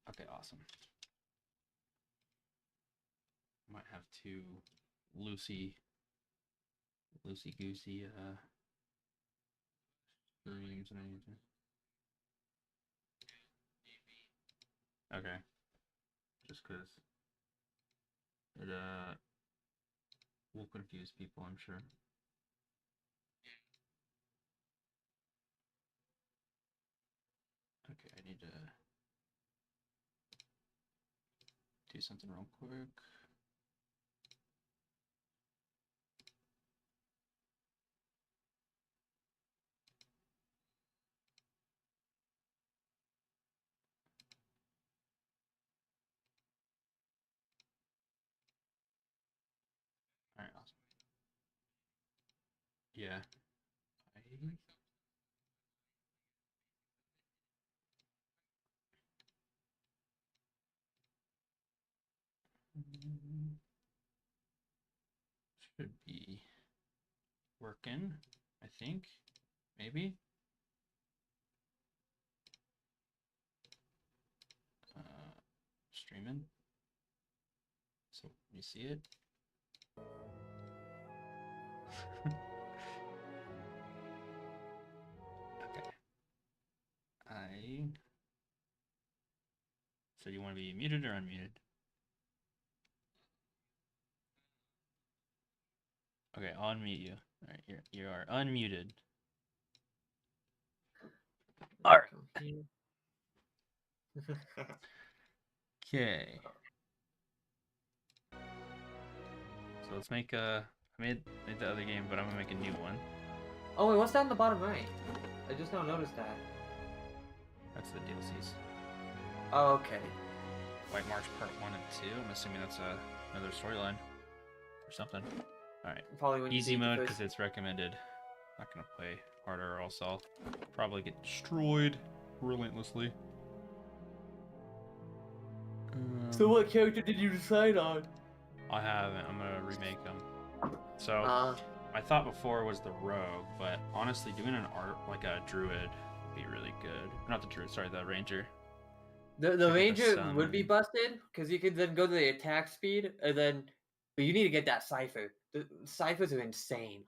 Okay, awesome. Might have two loosey goosey streams and anything. Okay. Just because it will confuse people, I'm sure. Okay, I need to do something real quick. All right, awesome. Yeah. Should be working, I think. Maybe. Streaming. So you see it? Okay. So you want to be muted or unmuted? Okay, I'll unmute you. All right, you are unmuted. All right. Okay. So let's make I made the other game, but I'm gonna make a new one. Oh wait, what's that in the bottom right? I just now noticed that. That's the DLCs. Oh, okay. White March Part 1 and 2. I'm assuming that's another storyline or something. Alright. Probably when Easy you mode because it's recommended. Not gonna play harder or else I'll probably get destroyed relentlessly. So what character did you decide on? I haven't. I'm gonna remake them. So my thought before was the rogue, but honestly, doing an art like a druid would be really good. Not the druid, sorry, the ranger. The ranger would be busted because you could then go to the attack speed and then, but you need to get that cipher. The ciphers are insane.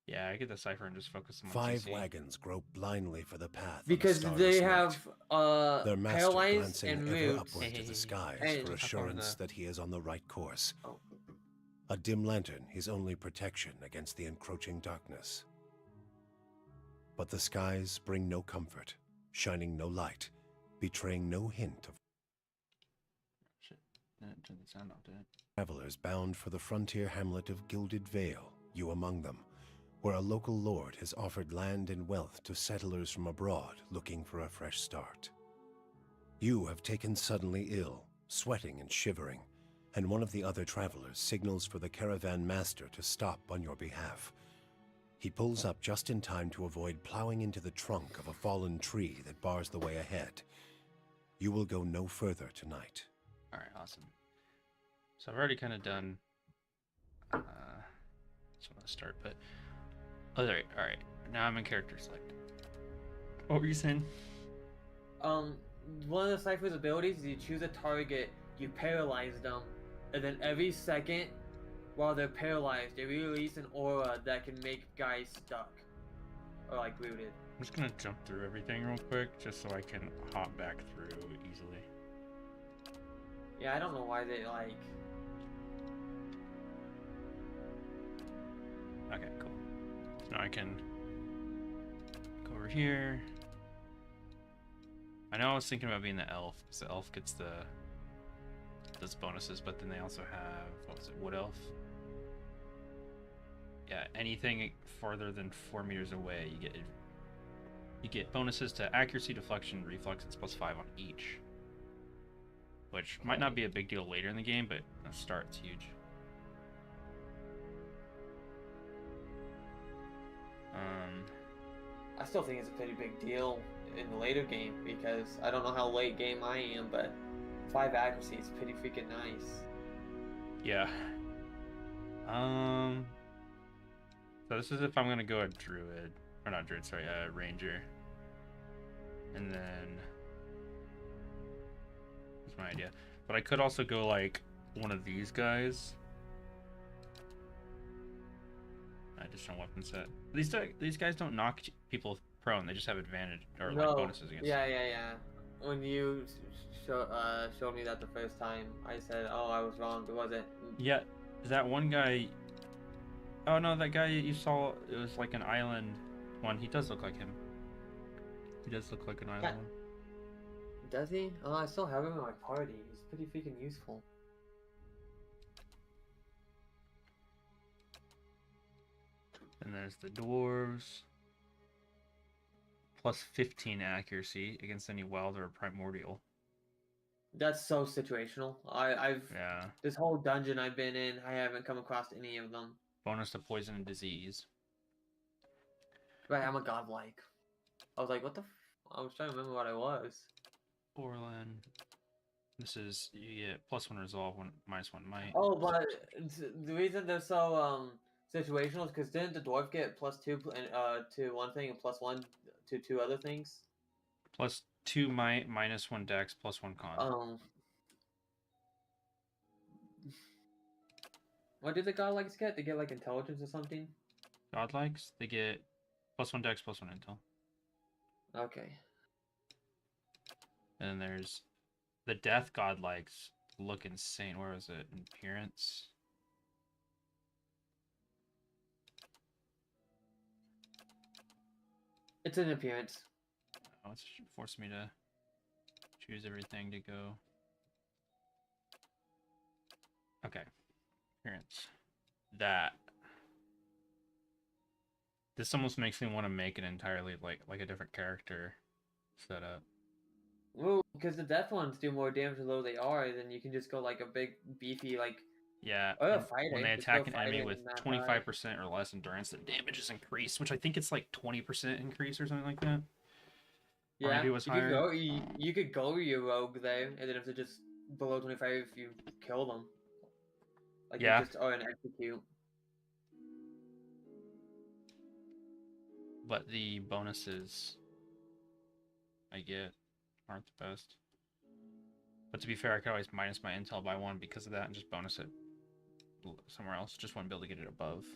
Yeah, I get the cipher and just focus on 5 wagons grope blindly for the path because they have their master paralyzed glancing and ever roots. upward to the skies for assurance that he is on the right course. A dim lantern, his only protection against the encroaching darkness. But the skies bring no comfort, shining no light, betraying no hint of Shit. Turn the sound off, did it? Travelers bound for the frontier hamlet of Gilded Vale, you among them, where a local lord has offered land and wealth to settlers from abroad looking for a fresh start. You have taken suddenly ill, sweating and shivering, and one of the other travelers signals for the caravan master to stop on your behalf. He pulls up just in time to avoid plowing into the trunk of a fallen tree that bars the way ahead. You will go no further tonight. All right, awesome. So I've already kind of done. So I'm gonna start, but all right. Now I'm in character select. What were you saying? One of the cipher's abilities is you choose a target, you paralyze them, and then every second while they're paralyzed, they release an aura that can make guys stuck or like rooted. I'm just gonna jump through everything real quick just so I can hop back through easily. Yeah, I don't know why they like. Okay, cool. So now I can go over here. I know I was thinking about being the elf, because the elf gets those bonuses, but then they also have, what was it, wood elf? Yeah, anything farther than 4 meters away, you get bonuses to accuracy, deflection, reflex. It's +5 on each, which might not be a big deal later in the game, but at the start it's huge. I still think it's a pretty big deal in the later game because I don't know how late game I am, but 5 accuracy is pretty freaking nice. Yeah. So this is if I'm gonna go a druid, or not druid, sorry, a ranger, and then was my idea. But I could also go like one of these guys. Additional weapon set. These guys don't knock people prone. They just have advantage or like No. bonuses against. Yeah. When you showed me that the first time, I said, "Oh, I was wrong. It wasn't." Yeah, that one guy. Oh no, that guy you saw. It was like an island one. He does look like him. He does look like an island one. Does he? Oh, I still have him in my party. He's pretty freaking useful. And there's the dwarves. Plus 15 accuracy against any wild or primordial. That's so situational. Yeah. This whole dungeon I've been in, I haven't come across any of them. Bonus to poison and disease. Right, I'm a godlike. I was like, what the I was trying to remember what I was. Orlan. This is, you get +1 resolve, -1 might. Oh, but the reason they're so situational is because didn't the dwarf get +2 and to one thing and +1 to 2 other things? +2 might, -1 dex, +1 con. What did the godlikes get? They get like intelligence or something? Godlikes, they get +1 dex, +1 intel. Okay. And then there's the death godlikes look insane. Where is it? In appearance. It's an appearance. Oh, it's forcing me to choose everything to go. Okay. Appearance. That. This almost makes me want to make it entirely like a different character setup. Well, because the death ones do more damage the lower they are, then you can just go like a big beefy like. Yeah. Or a fighter. When they Just attack go an enemy fighter with and not 25% or less endurance, the damage is increased, which I think it's like 20% increase or something like that. Or Yeah, maybe it was you higher. could go. You could go your rogue there, and then if they're just below 25, if you kill them. Like Yeah. You just an execute. But the bonuses I get aren't the best. But to be fair, I could always minus my intel by 1 because of that and just bonus it somewhere else. Just want to be able to get it above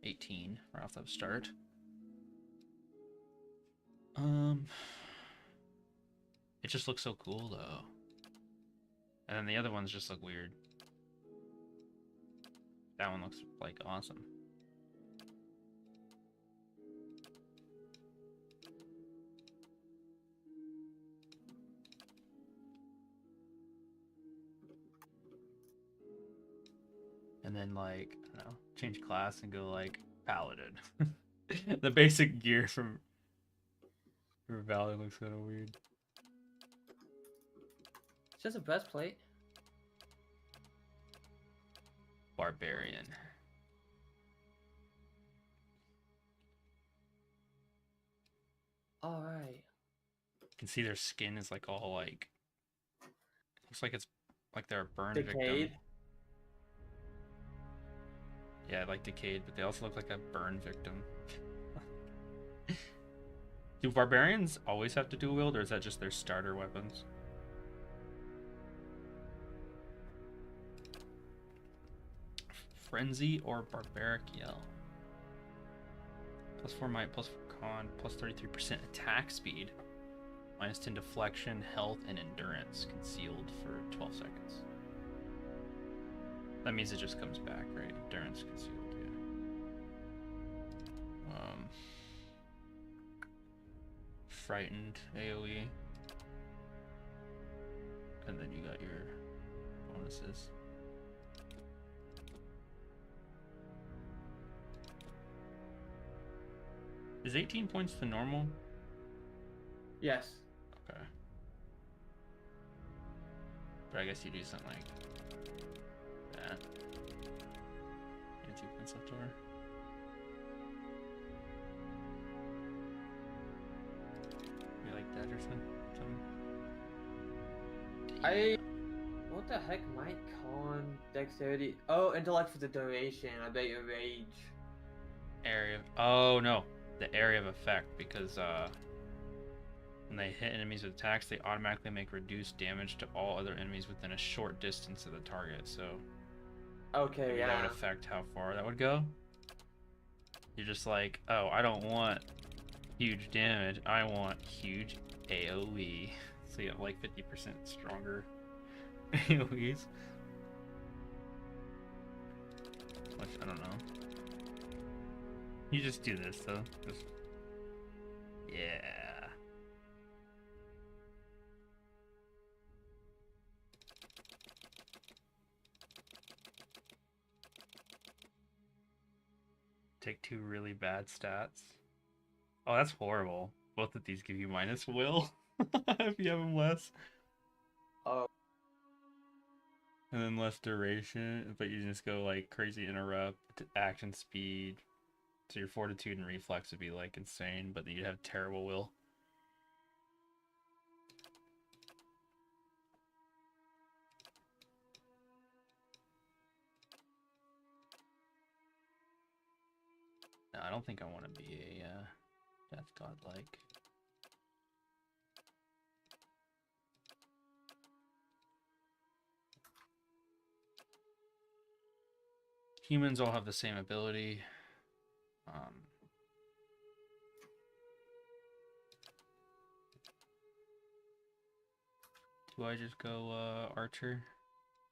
18 right off the start. It just looks so cool though. And then the other ones just look weird. That one looks like awesome. And then like, I don't know, change class and go like paladin. The basic gear from Paladin looks kind of weird. It's just a breastplate. Barbarian. All right. You can see their skin is like all like, looks like it's like they're a burn Decayed. victim. Yeah, like decayed, but they also look like a burn victim. Do barbarians always have to dual wield, or is that just their starter weapons? Frenzy or barbaric yell. +4 might, +4 con, +33% attack speed, -10 deflection, health, and endurance concealed for 12 seconds. That means it just comes back, right? Endurance concealed, yeah. Frightened AoE. And then you got your bonuses. Is 18 points the normal? Yes. Okay. But I guess you do something like that. Yeah, 2 points left over. You like that or something? What the heck might con dexterity? Oh, intellect for the duration. I bet your rage. Area of, oh no, the area of effect, because When they hit enemies with attacks, they automatically make reduced damage to all other enemies within a short distance of the target. So Okay, maybe that would affect how far that would go. You're just like, oh, I don't want huge damage. I want huge AoE. So you have like 50% stronger AoEs. Which, I don't know. You just do this, though. Just... Yeah. Take 2 really bad stats. Oh, that's horrible. Both of these give you minus will if you have them less. Oh. And then less duration, but you just go like crazy interrupt, action speed. So your fortitude and reflex would be like insane, but then you'd have terrible will. No, I don't think I want to be a death god like. Humans all have the same ability. Do I just go archer?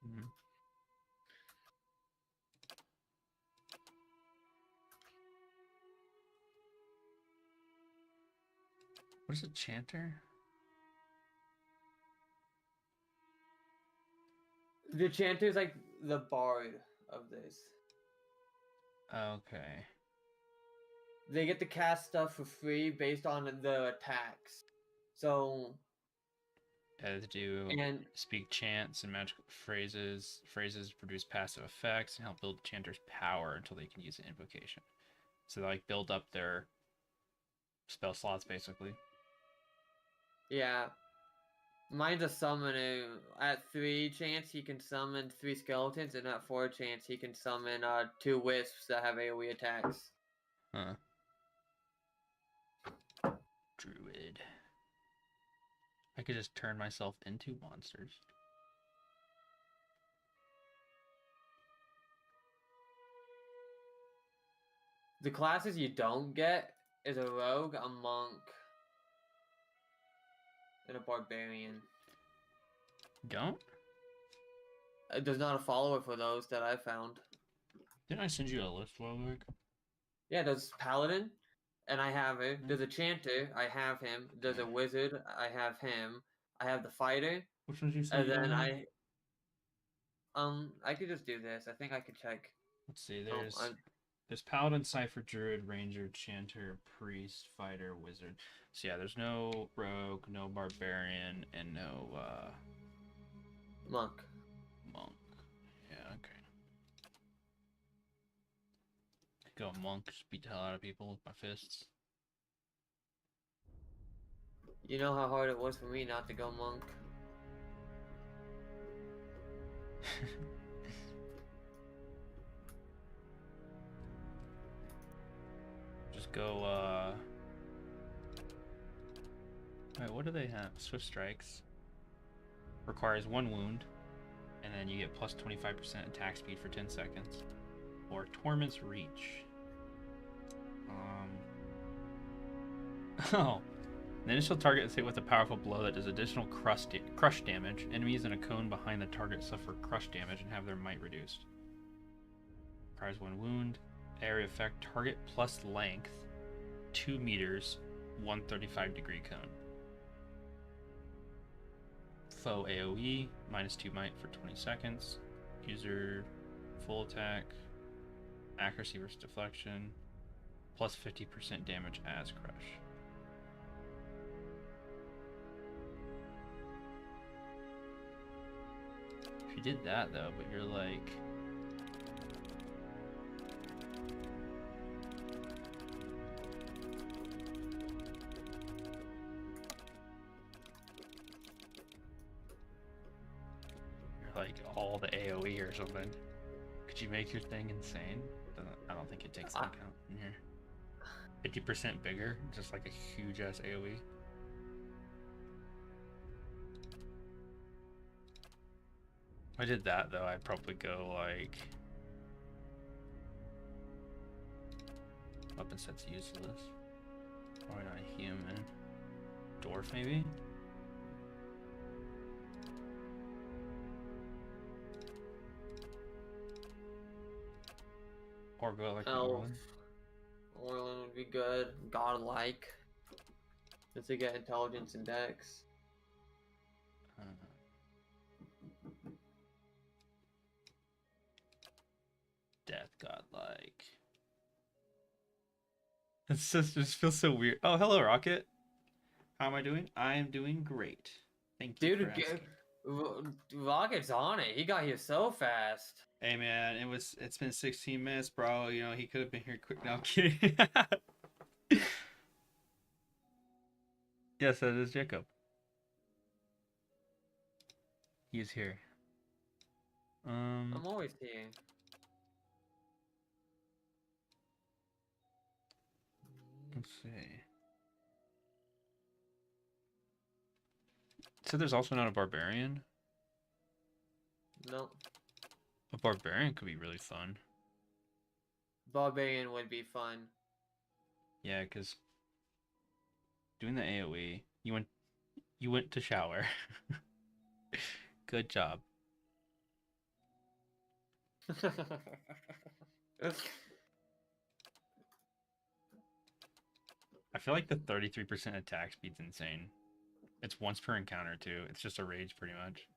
Mm-hmm. What is a chanter? The chanter is like the bard of this. Okay. They get to cast stuff for free based on the attacks. So They do speak chants and magical phrases. Phrases produce passive effects and help build chanter's power until they can use an invocation. So they like build up their spell slots basically. Yeah. Mine's a summoner. At 3 chance he can summon 3 skeletons, and at 4 chance he can summon 2 wisps that have AoE attacks. Huh. Druid. I could just turn myself into monsters. The classes you don't get is a rogue, a monk, and a barbarian. Don't? There's not a follower for those that I found. Didn't I send you a list a while back? Yeah, there's paladin, and I have it. There's a chanter, I have him. There's a wizard, I have him. I have the fighter. Which ones you said And you don't then have? I could just do this. I think I could check. Let's see, Oh, there's paladin, cipher, druid, ranger, chanter, priest, fighter, wizard. So yeah, there's no rogue, no barbarian, and no monk. monk. Yeah, okay. Go monk, just beat the hell out of people with my fists. You know how hard it was for me not to go monk. Just go, Wait, what do they have? Swift strikes. Requires 1 wound, and then you get plus 25% attack speed for 10 seconds. Or Torment's Reach. Oh. The initial target is hit with a powerful blow that does additional crush damage. Enemies in a cone behind the target suffer crush damage and have their might reduced. Requires 1 wound. Area effect, target plus length, 2 meters, 135-degree cone. Foe AoE, minus 2 might for 20 seconds. User full attack, accuracy versus deflection, plus 50% damage as crush. If you did that though, but you're like... like all the AoE or something. Could you make your thing insane? I don't think it takes into account in here. 50% bigger, just like a huge ass AoE. If I did that though, I'd probably go like weapon set's useless. Probably not a human. Dwarf maybe? Or go like an Elf. Orlin. Orlin would be good. Godlike. Since they get intelligence and dex. Death godlike. It's just feels so weird. Oh, hello, Rocket. How am I doing? I am doing great. Thank you for asking. Rocket's on it. He got here so fast. Hey man, it's been 16 minutes, bro. You know, he could have been here quick. No, I'm kidding. Yes, that is Jacob. He's here. I'm always here. Let's see. So there's also not a barbarian. No. A barbarian could be really fun. Barbarian would be fun. Yeah, because doing the AoE, you went to shower. Good job. I feel like the 33% attack speed's insane. It's once per encounter too. It's just a rage pretty much.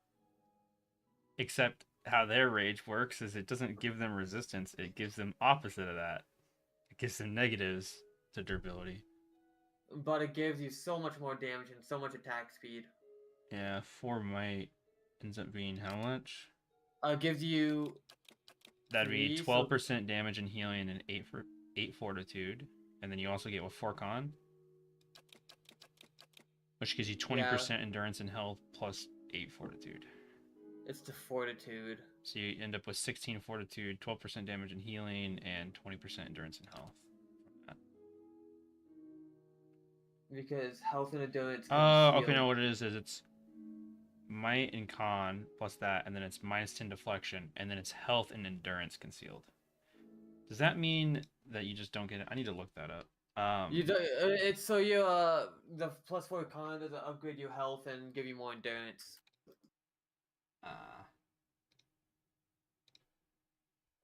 Except how their rage works is it doesn't give them resistance, it gives them opposite of that. It gives them negatives to durability. But it gives you so much more damage and so much attack speed. Yeah, 4 might ends up being how much? Gives you That'd be 3, 12% damage and healing and 8 fortitude. And then you also get with 4 con. Which gives you 20% endurance and health plus 8 fortitude. It's the fortitude. So you end up with 16 fortitude, 12% damage and healing, and 20% endurance and health. Because health and endurance. Oh, okay, no, what it is it's might and con plus that, and then it's minus 10 deflection, and then it's health and endurance concealed. Does that mean that you just don't get it? I need to look that up. You do, it's so you the +4 con does upgrade your health and give you more endurance.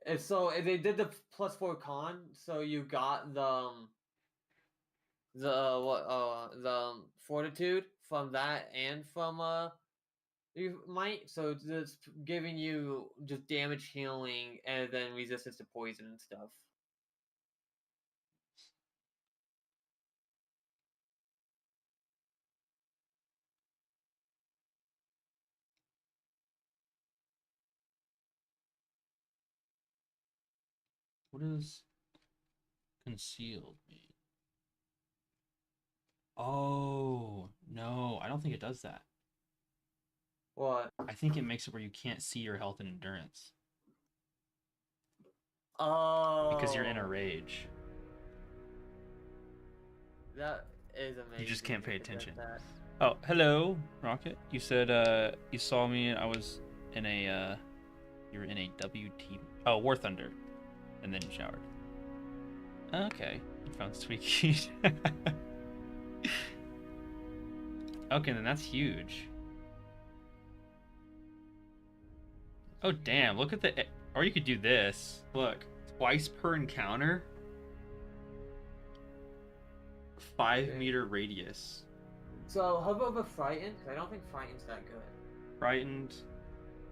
And so they did the +4 con, so you got the fortitude from that and from you might, so it's just giving you just damage healing and then resistance to poison and stuff. What does concealed mean? Oh, no, I don't think it does that. What? I think it makes it where you can't see your health and endurance. Oh. Because you're in a rage. That is amazing. You just can't pay attention. Oh, hello, Rocket. You said you saw me. I was in a you were in a WT. Oh, War Thunder, and then you showered. Okay, you found Squeaky. Okay, then that's huge. Oh damn! Look at the. Or you could do this. Look, twice per encounter. 5-meter radius. So how about the frightened? Because I don't think frightened's that good. Frightened,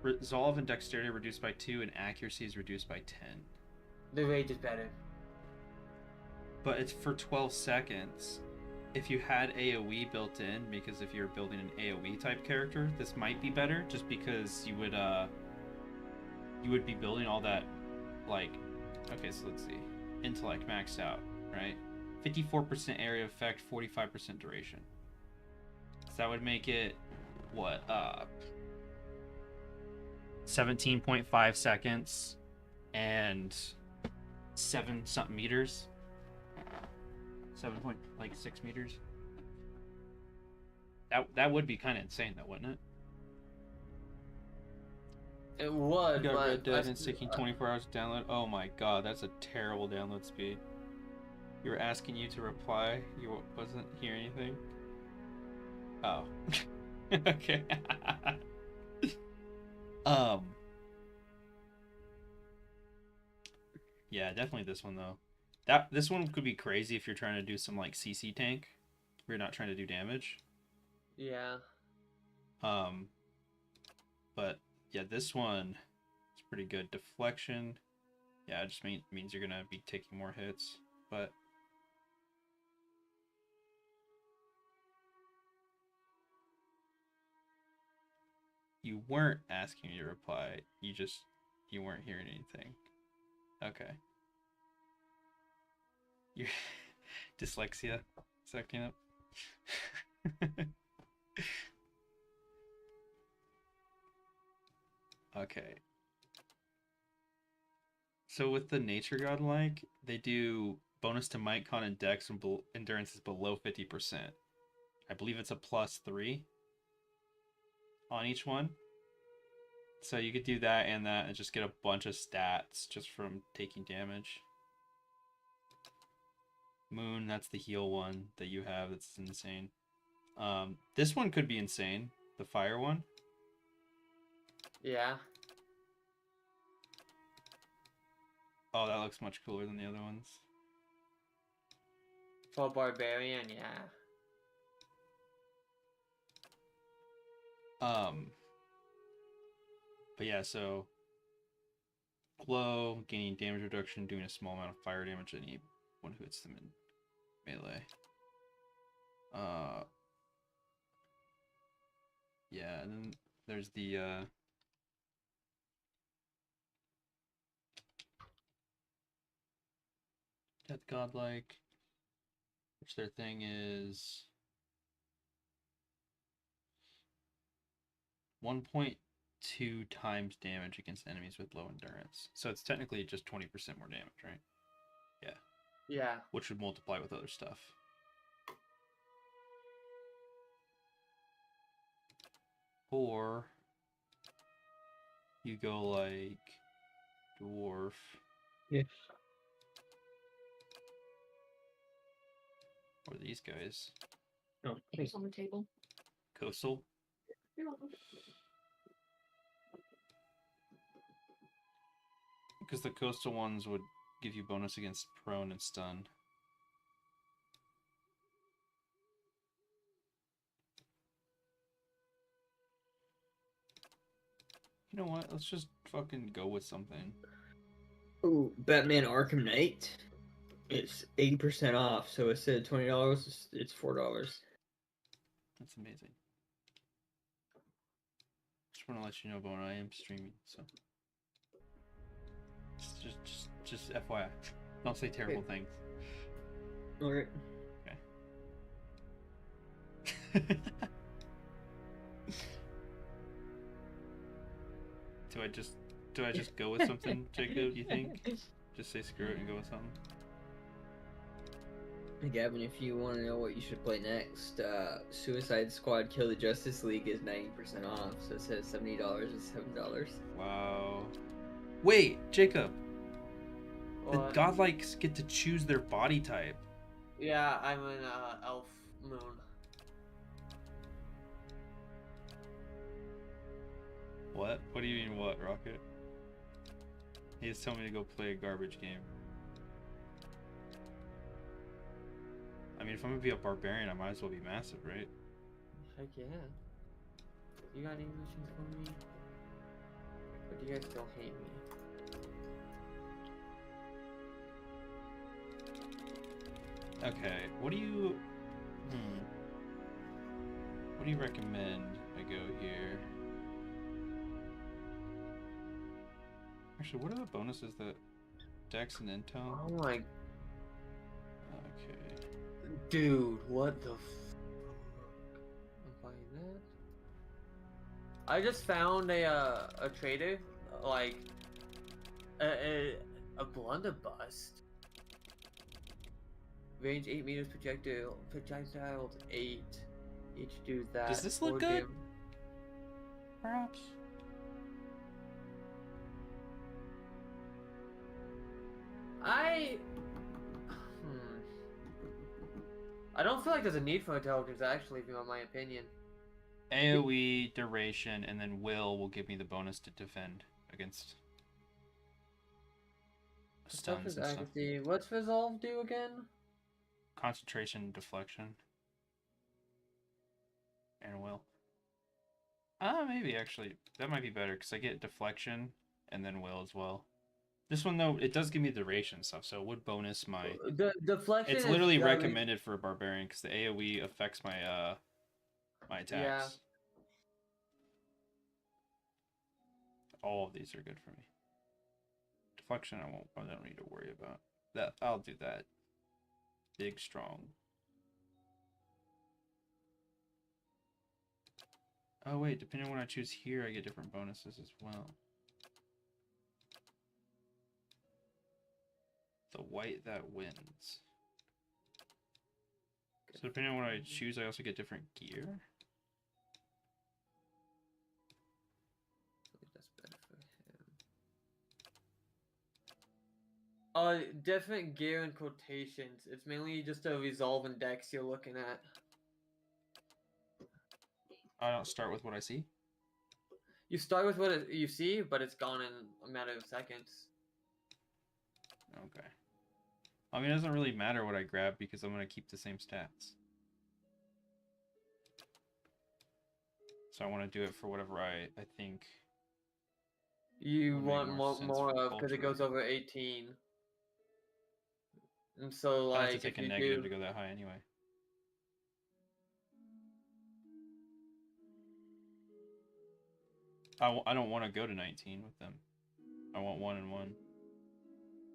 resolve and dexterity reduced by 2, and accuracy is reduced by 10. The rage is better. But it's for 12 seconds. If you had AoE built in, because if you're building an AoE type character, this might be better, just because you would be building all that, like, okay, so let's see, intellect maxed out, right? 54% area effect, 45% duration. So that would make it, what, 17.5 seconds and 7-something meters. 7.6 meters. That would be kind of insane, though, wouldn't it? It You would, got but Red Dead and it's taking 24 hours to download. Oh my god, that's a terrible download speed. You were asking you to reply. You wasn't hear anything. Oh. Okay. um. Yeah, definitely this one though. This one could be crazy if you're trying to do some like CC tank, where you're not trying to do damage. yeah. Um. But yeah, this one is pretty good. Deflection. Yeah, it just means you're gonna be taking more hits, but. You weren't asking me to reply. You weren't hearing anything. Okay. Your dyslexia sucking up. Okay. So with the nature godlike, they do bonus to might con and dex when endurance is below 50%. I believe it's a +3 on each one. So you could do that and just get a bunch of stats just from taking damage. Moon, that's the heal one that you have. That's insane. This one could be insane. The fire one. Yeah. Oh, that looks much cooler than the other ones. For barbarian, yeah. But yeah, so glow, gaining damage reduction, doing a small amount of fire damage to anyone who hits them in melee. Yeah, and then there's the Death Godlike, which their thing is 1.2 times damage against enemies with low endurance. So it's technically just 20% more damage, right? Yeah. Yeah. Which would multiply with other stuff. Or you go like dwarf. Yes. Or these guys. Oh, It's on the table. Coastal. You're welcome. Because the coastal ones would give you bonus against prone and stun. You know what? Let's just fucking go with something. oh, Batman Arkham Knight. It's 80% off, so instead of $20, it's $4. That's amazing. Just want to let you know, Bona, I am streaming, so just FYI. Don't say terrible things. Alright. Okay. Do I just go with something, Jacob? You think? Just say screw it and go with something. Gavin, if you want to know what you should play next, Suicide Squad Kill the Justice League is 90% off, so instead of $70, it's $7. Wow. Wait, Jacob. What? The godlikes get to choose their body type. Yeah, I'm an elf moon. What? What do you mean what, Rocket? He just told me to go play a garbage game. I mean, if I'm gonna be a barbarian, I might as well be massive, right? Heck yeah. You got any missions for me? Or do you guys still hate me? Okay, what do you... What do you recommend I go here? Actually, what are the bonuses that... Dex and Intel? Oh my... Okay. Dude, what the f... I'm buying that. I just found a trader, like, a blunderbuss. Range 8 meters, projectiles 8. Each do that. Does this look 4 good? dam- Perhaps? I don't feel like there's a need for intelligence, actually, if you want my opinion. AoE, duration, and then will give me the bonus to defend against stuns and stuff. Accuracy. What's resolve do again? Concentration, deflection, and will. Maybe actually that might be better because I get deflection and then will as well. This one though, it does give me duration stuff, so it would bonus my. The deflection. It's literally recommended for a barbarian because the AoE affects my my attacks. Yeah. All of these are good for me. Deflection, I don't need to worry about that. I'll do that. Big, strong. Oh wait, depending on what I choose here, I get different bonuses as well. The white that wins. So depending on what I choose, I also get different gear. That's better for him. Different gear and quotations. It's mainly just a resolve and dex you're looking at. I don't start with what I see. You start with what you see, but it's gone in a matter of seconds. Okay. I mean, it doesn't really matter what I grab because I'm going to keep the same stats. So I want to do it for whatever I think. You want more sense more for of because it culture. goes over 18. And so, I like, have to take if a you negative do, to go that high anyway. I don't want to go to 19 with them. I want 1 and 1.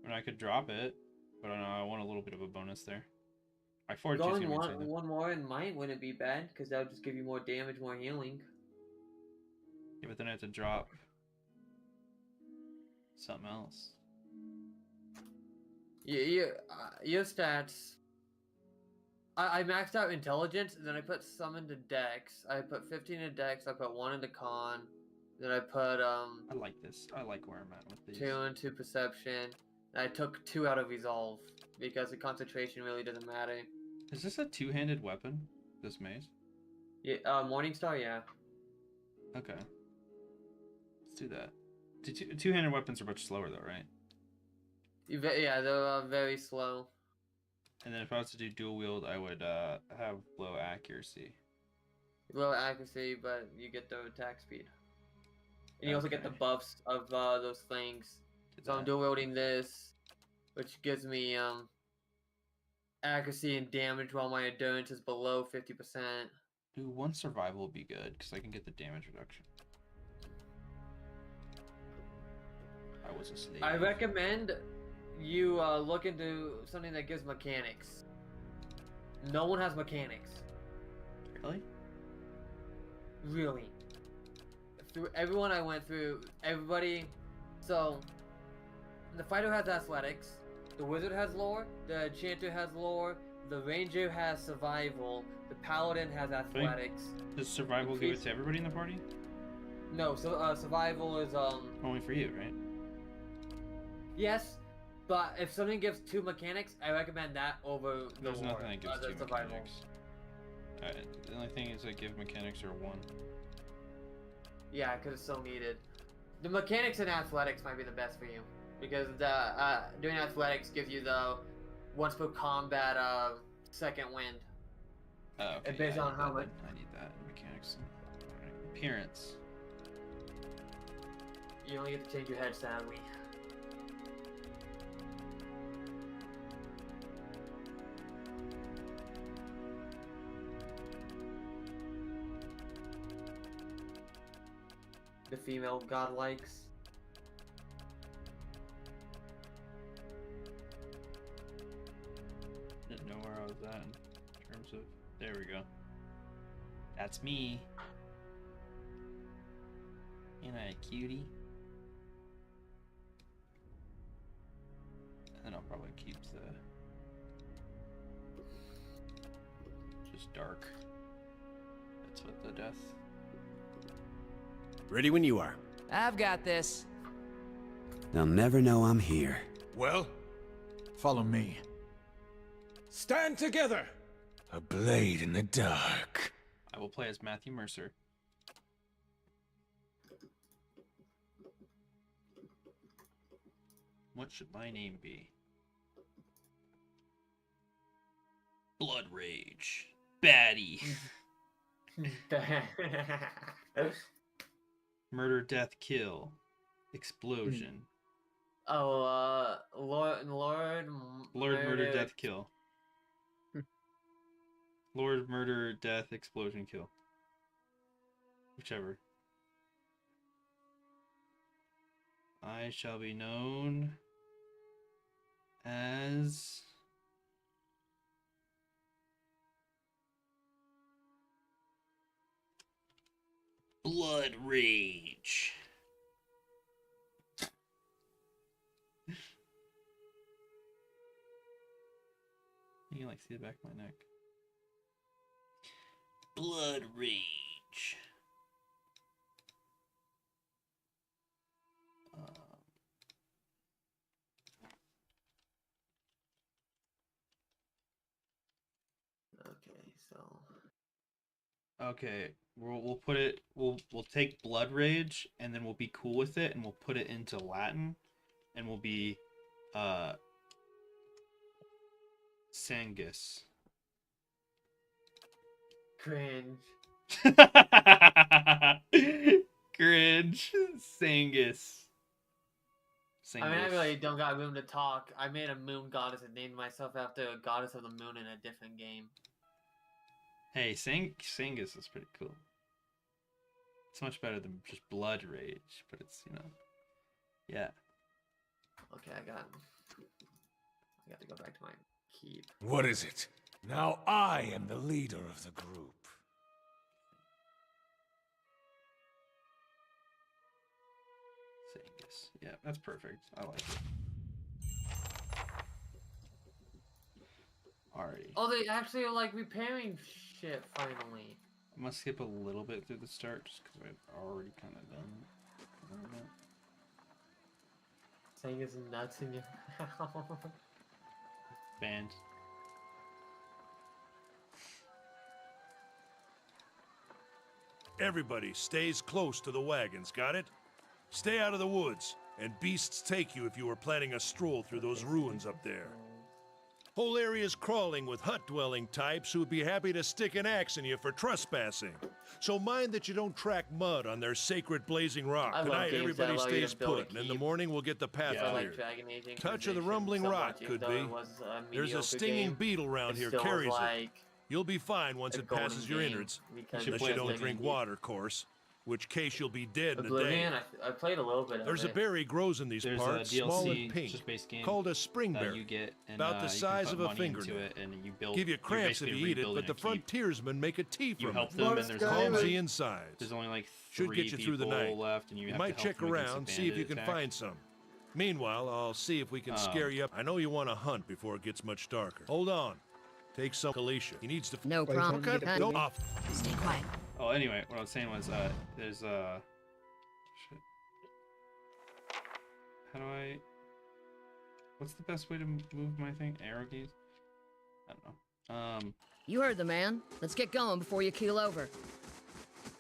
I mean, I could drop it, but I want a little bit of a bonus there. My fortitude's going gonna be insane, though. one more in might wouldn't be bad because that would just give you more damage, more healing. Yeah, but then I have to drop something else. Your stats. I maxed out intelligence, and then I put some into dex. I put 15 into dex. I put 1 into con. Then I put I like this. I like where I'm at with these. 2 into perception. And I took 2 out of resolve because the concentration really doesn't matter. Is this a two-handed weapon? This maze? Yeah, Morningstar, yeah. Okay. Let's do that. Two-handed weapons are much slower though, right? Yeah, they're very slow. And then if I was to do dual wield, I would have low accuracy. Low accuracy, but you get the attack speed. And you also get the Okay. buffs of those things. Did So I'm that. dual wielding this, which gives me accuracy and damage while my endurance is below 50%. Dude, 1 survival would be good because I can get the damage reduction. I was a slave. I recommend you look into something that gives mechanics. No one has mechanics. Really? Really. Through everyone I went through, everybody. So, the fighter has athletics, the wizard has lore, the enchanter has lore, the ranger has survival, the paladin has athletics. Does survival give it to everybody in the party? No, so survival is Only for you, right? yes, but if something gives 2 mechanics, I recommend that over the There's lore, nothing that gives the 2 survival. mechanics. The only thing is that give mechanics are 1. Yeah, because it's so needed. The mechanics in athletics might be the best for you because the doing athletics gives you the once per combat second wind. Oh, okay. And based yeah, on how much. I need that mechanics. Alright. Appearance. You only get to change your head, sadly. The female godlikes. Didn't know where I was at in terms of. There we go. That's me. Ain't I a cutie? And then I'll probably keep the. Just dark. That's what the death. Ready when you are. I've got this. They'll never know I'm here. Well, Follow me. Stand together! A blade in the dark. I will play as Matthew Mercer. What should my name be? Blood Rage. Baddie. Murder, death, kill. Explosion. Oh, Lord, Murder, death, kill. Lord, murder, death, explosion, kill. Whichever. I shall be known as Blood Rage. You can like see the back of my neck. Blood Rage. Okay, so. Okay, we'll put it. We'll take Blood Rage and then we'll be cool with it and we'll put it into Latin, and we'll be Sangus. Cringe. Cringe. Sangus. I mean, I really don't got room to talk. I made a moon goddess and named myself after a goddess of the moon in a different game. Hey, Sangus is pretty cool. It's much better than just Blood Rage, but it's, you know, yeah. Okay, I got to go back to my keep. What is it? Now I am the leader of the group. Sangus. Yeah, that's perfect. I like it. Alrighty. Oh, they actually are like repairing shit finally. I'm gonna skip a little bit through the start just because I've already kind of done it. Saying it's nuts in your mouth. Banned. Everybody stays close to the wagons, got it? Stay out of the woods, and beasts take you if you are planning a stroll through those ruins up there. Whole area's crawling with hut-dwelling types who would be happy to stick an axe in you for trespassing. So mind that you don't track mud on their sacred blazing rock. I love Tonight, games that everybody allow you to stays build a put, and in the keep. morning we'll get the path I like cleared. Dragon Aging Touch of the Inquisition rumbling so rock much, could even though be. it was a There's a mediocre stinging game, beetle around it here still was carries it. like You'll be fine once a it passes golden your game innards. because should Unless play you don't Oblivion. drink water, of course. Which case you'll be dead in a day. Oblivion, I played a little bit of There's a it. berry grows in these There's parts, a DLC, small and pink, just base game, called a that springberry. you get, and about the you size can of put a money into fingernail. it, and you build. Give you you're cramps if basically you eat it, rebuilding but the a keep. frontiersmen make a tea You from help it. them, and there's Calms only the like, insides. there's only like Should 3 get you through the people night. left, and you You have might to help check them against around, a see if you bandit can attack. find some. Meanwhile, I'll see if we can scare you up. I know you want to hunt before it gets much darker. Hold on. Take some Alicia. He needs to... No problem. Okay, go off. Stay quiet. Oh, anyway, what I was saying was, there's shit. How do I? What's the best way to move my thing? Arrow keys? I don't know. You heard the man. Let's get going before you keel over.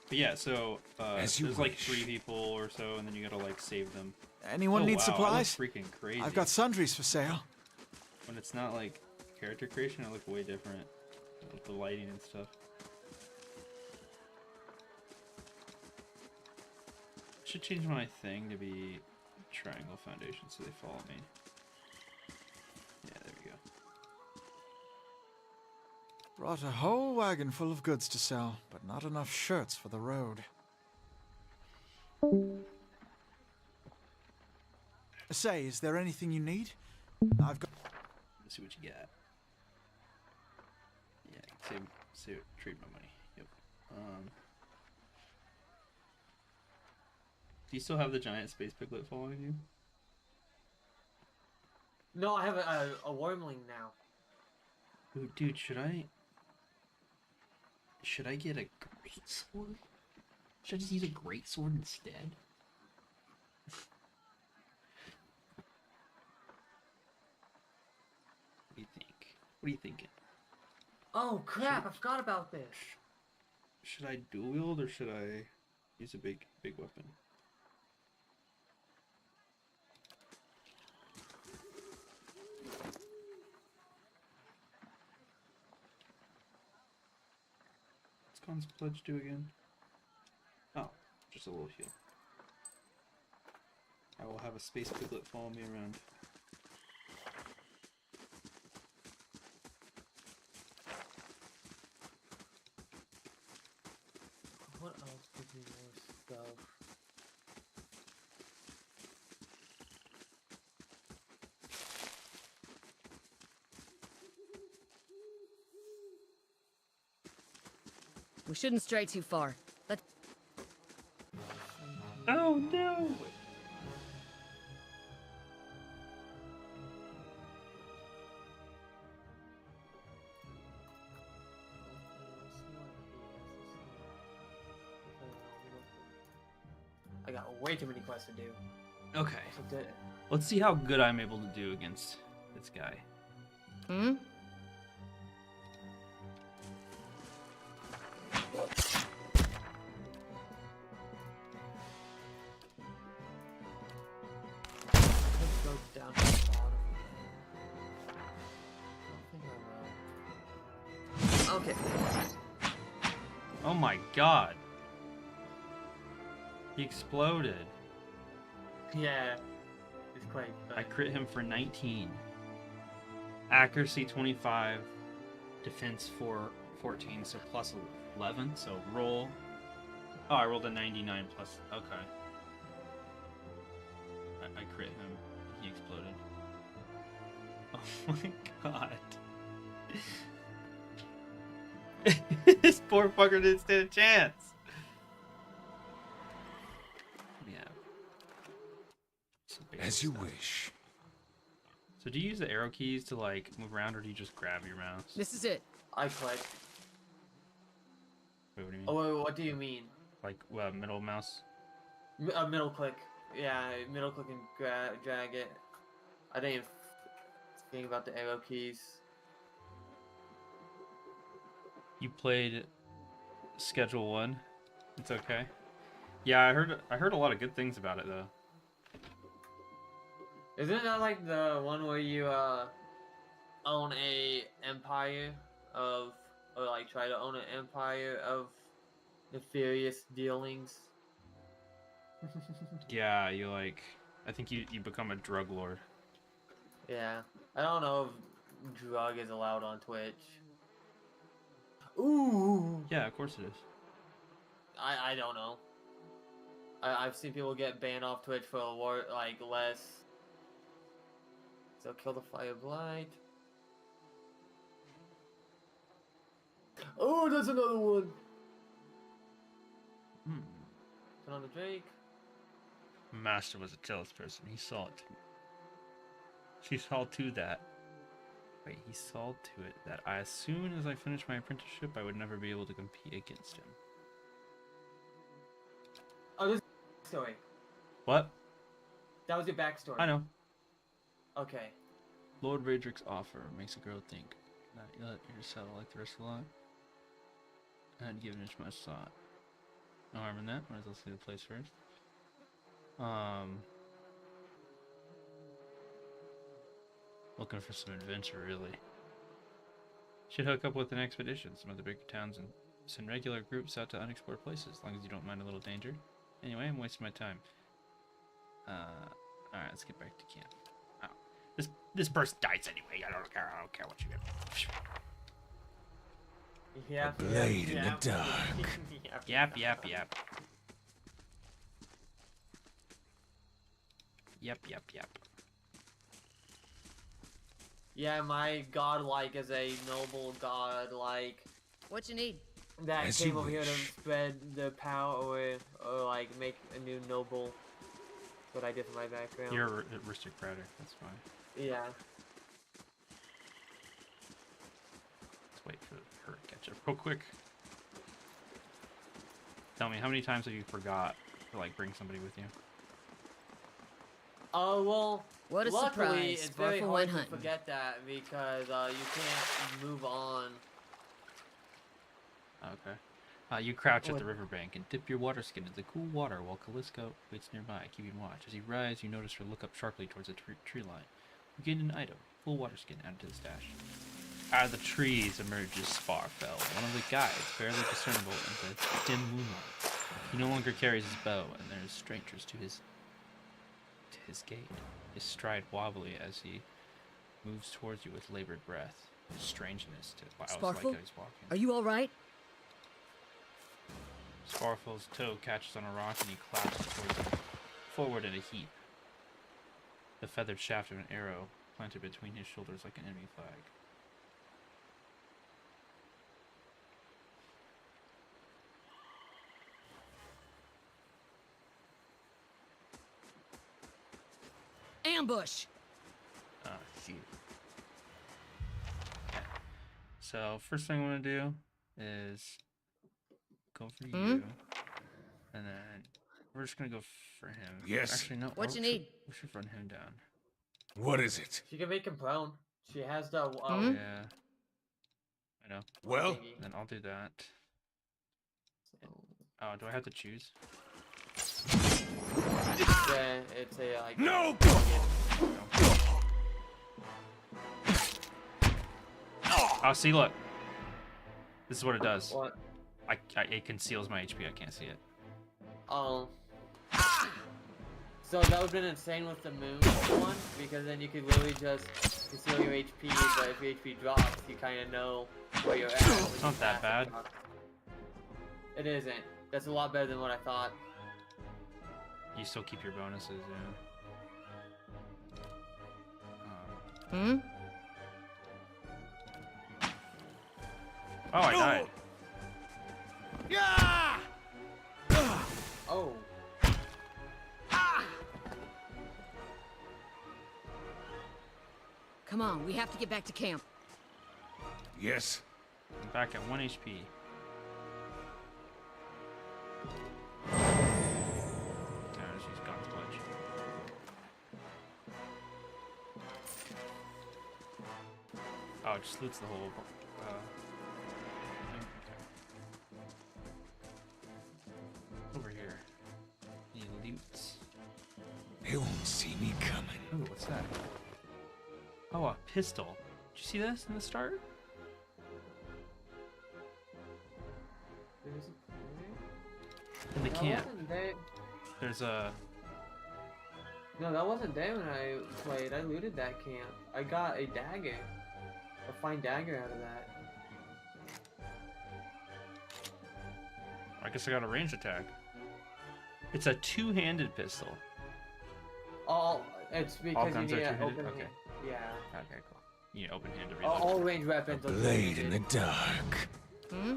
But yeah, so As you there's like wish. 3 people or so, and then you gotta like save them. Anyone Oh, need wow, supplies? I look freaking crazy. I've got sundries for sale. When it's not like character creation, I look way different with the lighting and stuff. I should change my thing to be triangle foundation so they follow me. Yeah, there we go. Brought a whole wagon full of goods to sell, but not enough shirts for the road. Say, is there anything you need? I've got... Let's see what you got. Yeah, I can save trade my money. Yep. Do you still have the giant space piglet following you? No, I have a wormling now. Ooh, dude, should I get a great sword? Should I just use a great sword instead? What are you thinking? Oh crap! I forgot about this. Should I dual wield or should I use a big weapon? What's Khan's pledge do again? Oh, just a little heal. I will have a space piglet follow me around. What else gives me more stuff? We shouldn't stray too far. Let's. Oh no! I got way too many quests to do. Okay, So let's see how good I'm able to do against this guy. Hmm? let's go down to the bottom. I don't think I will. Okay. Oh my god! He exploded. Yeah. It's quite. I crit him for 19. Accuracy 25. Defense 14, so plus 11. So roll. Oh, I rolled a 99 plus. Okay. I crit him. He exploded. Oh my god. This poor fucker didn't stand a chance. Yeah. Some basic As you stuff. wish. So do you use the arrow keys to like move around, or do you just grab your mouse? This is it. I click. Wait, what do you mean? Oh, wait, what do you mean? Like middle mouse? Middle click. Yeah, middle click and drag it. I didn't even think about the arrow keys. You played Schedule 1. It's okay. Yeah, I heard a lot of good things about it though. Isn't that like the one where you own a empire of, or like try to own an empire of nefarious dealings? Yeah, you like I think you become a drug lord. Yeah, I don't know if drug is allowed on Twitch. Ooh, Yeah, of course it is. I don't know. I've seen people get banned off Twitch for a war like less. So kill the fire blight. Oh, there's another one. Hmm. Turn on the Drake. Master was a jealous person. He saw it. He saw to that. Wait, he saw to it that as soon as I finished my apprenticeship, I would never be able to compete against him. Oh, this is story. What? That was your backstory. I know. Okay. Lord Radrick's offer makes a girl think that you let her settle like the rest of the lot. I hadn't given it much thought. No harm in that. Might as well see the place first. Looking for some adventure, really. Should hook up with an expedition. Some of the bigger towns and send regular groups out to unexplored places, as long as you don't mind a little danger. Anyway, I'm wasting my time. Alright, let's get back to camp. Oh, this person dies anyway. I don't care what you get. Yeah. A blade in the dark. Yap. Yep. Yeah, my godlike is a noble godlike What you need? that As came you over here to wish. spread the power or like make a new noble. What I did for my background. You're aristocratic, that's fine. Yeah. Let's wait for her to catch up real quick. Tell me, how many times have you forgot to like bring somebody with you? Oh, well, What a luckily, surprise. it's very Sparkle hard went to hunting. forget that because you can't move on. Okay. You crouch at What? the riverbank and dip your water skin into the cool water while Callisto waits nearby, keeping watch. As you rise, you notice her look up sharply towards the tree line. You gain an item, full water skin, added to the stash. Out of the trees emerges Sparfell, one of the guides, barely discernible in the dim moonlight. He no longer carries his bow, and there is strangers to his gait. His stride wobbly as he moves towards you with labored breath. His strangeness to wow, it's like Sparkle? how he's walking. Are you alright? Sparfell's toe catches on a rock and he collapses forward in a heap. The feathered shaft of an arrow planted between his shoulders like an enemy flag. Ambush! Oh, shoot. Okay. So, first thing I want to do is go for you. And then we're just going to go for him. Yes. Actually, no. What you need? We should run him down. What is it? She can make him prone. She has the Yeah. I know. Well, thingy. Then I'll do that. Oh, do I have to choose? Yeah, it's a like. no! Oh, see, look. This is what it does. What? It conceals my HP. I can't see it. So that would've been insane with the moon one, because then you could literally just conceal your HP, but if your HP drops, you kind of know where you're at. It's not that bad. It isn't. That's a lot better than what I thought. You still keep your bonuses, yeah. Oh, I died. Yeah! Oh. Come on, we have to get back to camp. Yes. I'm back at 1 HP. She's got the clutch. Oh, it just loots the whole. Thing. Okay. Over here. He loots. They won't see me coming. Ooh, what's that? Oh, a pistol. Did you see this in the start? In the That camp. wasn't there. There's a. No, that wasn't there when I played. I looted that camp. I got a dagger. A fine dagger out of that. I guess I got a ranged attack. It's a two-handed pistol. Oh, it's because you guns need are an two-handed? open Okay. hand. Yeah. Okay, cool. You need open hand to reload. All range weapons are Blade in the two-handed. dark. Hmm?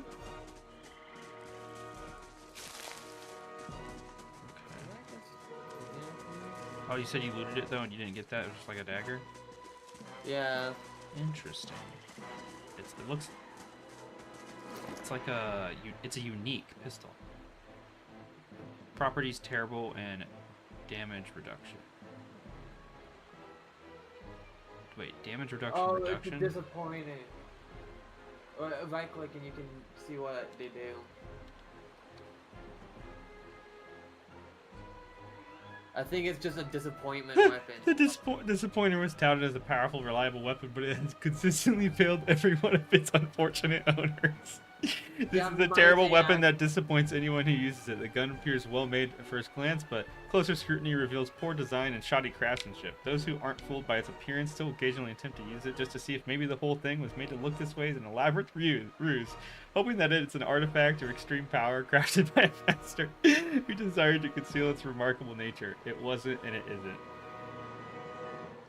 Oh, you said you looted it though, and you didn't get that. It was just like a dagger. Yeah. Interesting. It looks. It's like a. It's a unique pistol. Properties terrible and damage reduction. Wait, damage reduction. Oh, reduction. it's disappointing. Right click and you can see what they do. I think it's just a disappointment weapon. The disappointer was touted as a powerful, reliable weapon, but it has consistently failed every one of its unfortunate owners. This Yeah, is a mine terrible is weapon AI. that disappoints anyone who uses it. The gun appears well made at first glance, but closer scrutiny reveals poor design and shoddy craftsmanship. Those who aren't fooled by its appearance still occasionally attempt to use it just to see if maybe the whole thing was made to look this way as an elaborate ruse, hoping that it's an artifact of extreme power crafted by a master who desired to conceal its remarkable nature. It wasn't, and it isn't.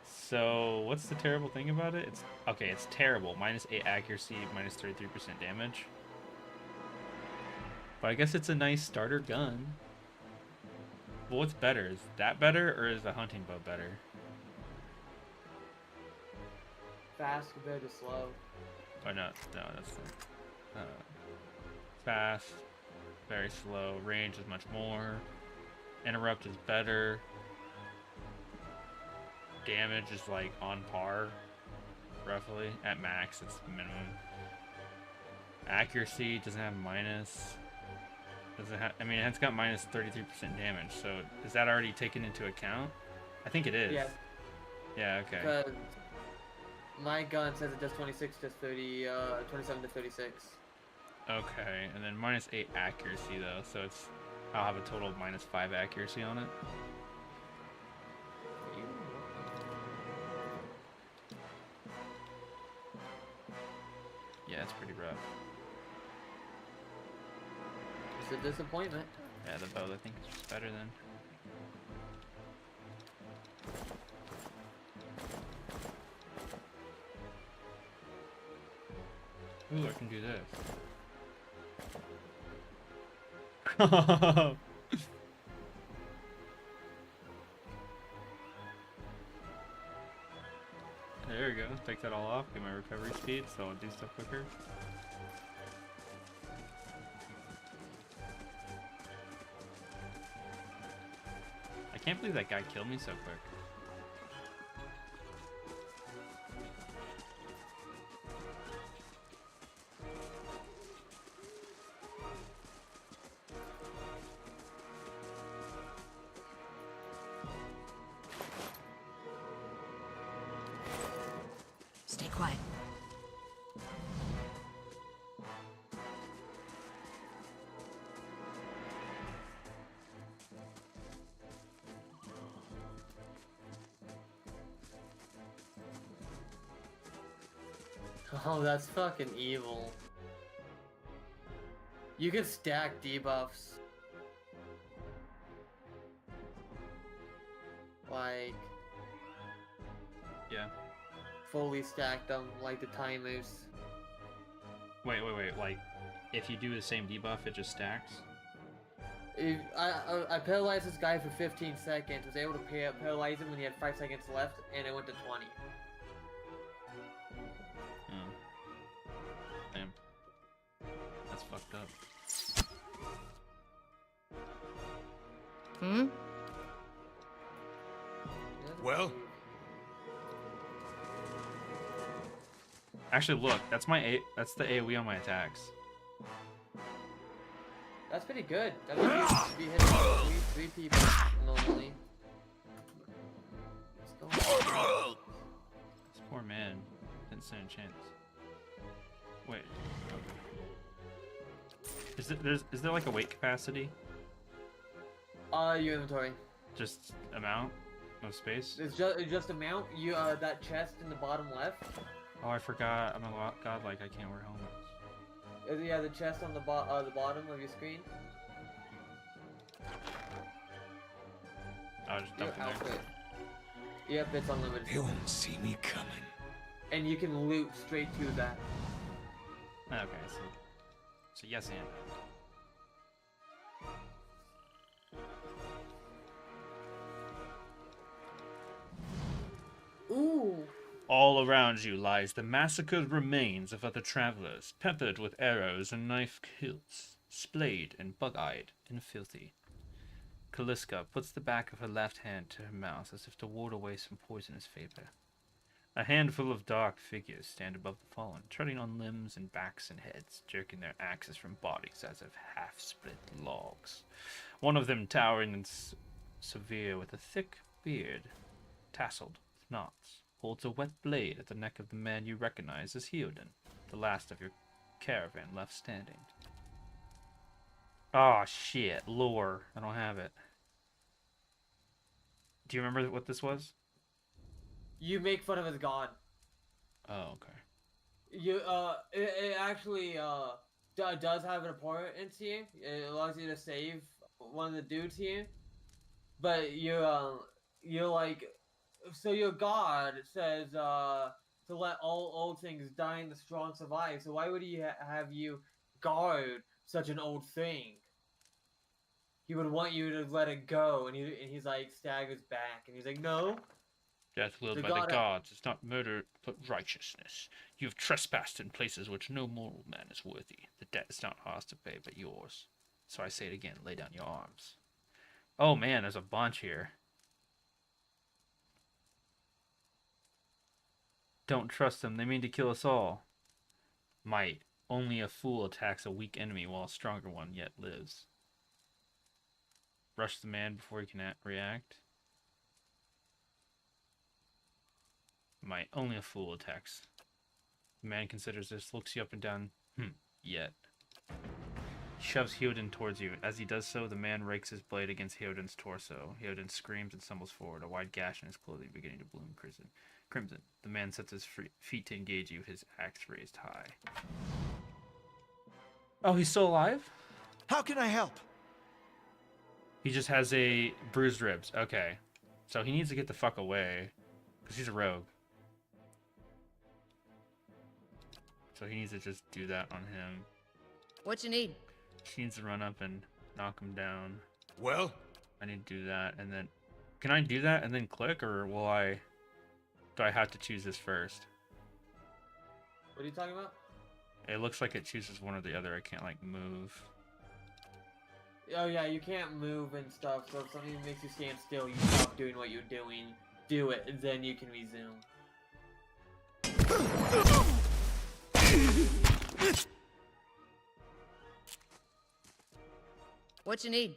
So, what's the terrible thing about it? It's terrible. -8 accuracy, -33% damage. But I guess it's a nice starter gun. Well, what's better? Is that better, or is the hunting bow better? Fast compared to slow. Oh, no, that's the... fast, very slow, range is much more. Interrupt is better. damage is like on par, roughly. At max, it's minimum. Accuracy doesn't have minus. Doesn't have. I mean, it's got minus 33% damage. So is that already taken into account? I think it is. Yeah. Yeah. Okay. Because my gun says it does 26 to 30, 27 to 36. Okay, and then minus 8 accuracy though, so it's I'll have a total of minus 5 accuracy on it. Yeah, it's pretty rough. It's a disappointment. Yeah, the bow I think is just better than. Ooh, I can do this. There we go. Take that all off. Get my recovery speed, so I'll do stuff quicker. I can't believe that guy killed me so quick. Stay quiet. Oh, that's fucking evil. You can stack debuffs. Like, Yeah. fully stack them, like the timers. Wait. Like, if you do the same debuff, it just stacks? I paralyzed this guy for 15 seconds, was able to paralyze him when he had 5 seconds left, and it went to 20. Oh. Damn. That's fucked up. Hmm? Well? Actually, look, that's that's the AoE on my attacks. That's pretty good. That means you should be hitting three people normally. What's going on? This poor man didn't stand a chance. Wait. Is there like a weight capacity? Your inventory. Just amount of space? It's just a mount. You that chest in the bottom left. Oh, I forgot. I'm a godlike. I can't wear helmets. Yeah, the chest on the bottom of your screen. I'll just Your dump it there. outfit. Yep, it's unlimited. They won't see me coming. And you can loot straight to that. Okay, so yes and. Ooh. All around you lies the massacred remains of other travelers, peppered with arrows and knife hilts, splayed and bug-eyed and filthy. Kaliska puts the back of her left hand to her mouth as if to ward away some poisonous vapor. A handful of dark figures stand above the fallen, treading on limbs and backs and heads, jerking their axes from bodies as if half-split logs. One of them towering and severe with a thick beard, tasseled with knots, holds a wet blade at the neck of the man you recognize as Heoden, the last of your caravan left standing. Oh shit, lore. I don't have it. Do you remember what this was? You make fun of his god. Oh, okay. You it actually does have an importance here. It allows you to save one of the dudes here, but you're like, so your god says to let all old things die and the strong survive. So why would he have you guard such an old thing? He would want you to let it go, and he's like staggers back, and he's like, no. Death willed by the gods is not murder, but righteousness. You have trespassed in places which no mortal man is worthy. The debt is not ours to pay, but yours. So I say it again, lay down your arms. Oh man, there's a bunch here. Don't trust them. They mean to kill us all. Might. Only a fool attacks a weak enemy while a stronger one yet lives. Rush the man before he can react. Might. Only a fool attacks. The man considers this, looks you up and down. Yet. He shoves Hyoden towards you. As he does so, the man rakes his blade against Hyoden's torso. Hyoden screams and stumbles forward, a wide gash in his clothing beginning to bloom crimson. The man sets his feet to engage you, his axe raised high. Oh, he's still alive? How can I help? He just has a bruised ribs. Okay. So he needs to get the fuck away. Because he's a rogue. So he needs to just do that on him. What you need? He needs to run up and knock him down. Well? I need to do that and then... Can I do that and then click, or will I... Do I have to choose this first? What are you talking about? It looks like it chooses one or the other. I can't, like, move. Oh yeah, you can't move and stuff, so if something makes you stand still, you stop doing what you're doing, do it, and then you can resume. What you need?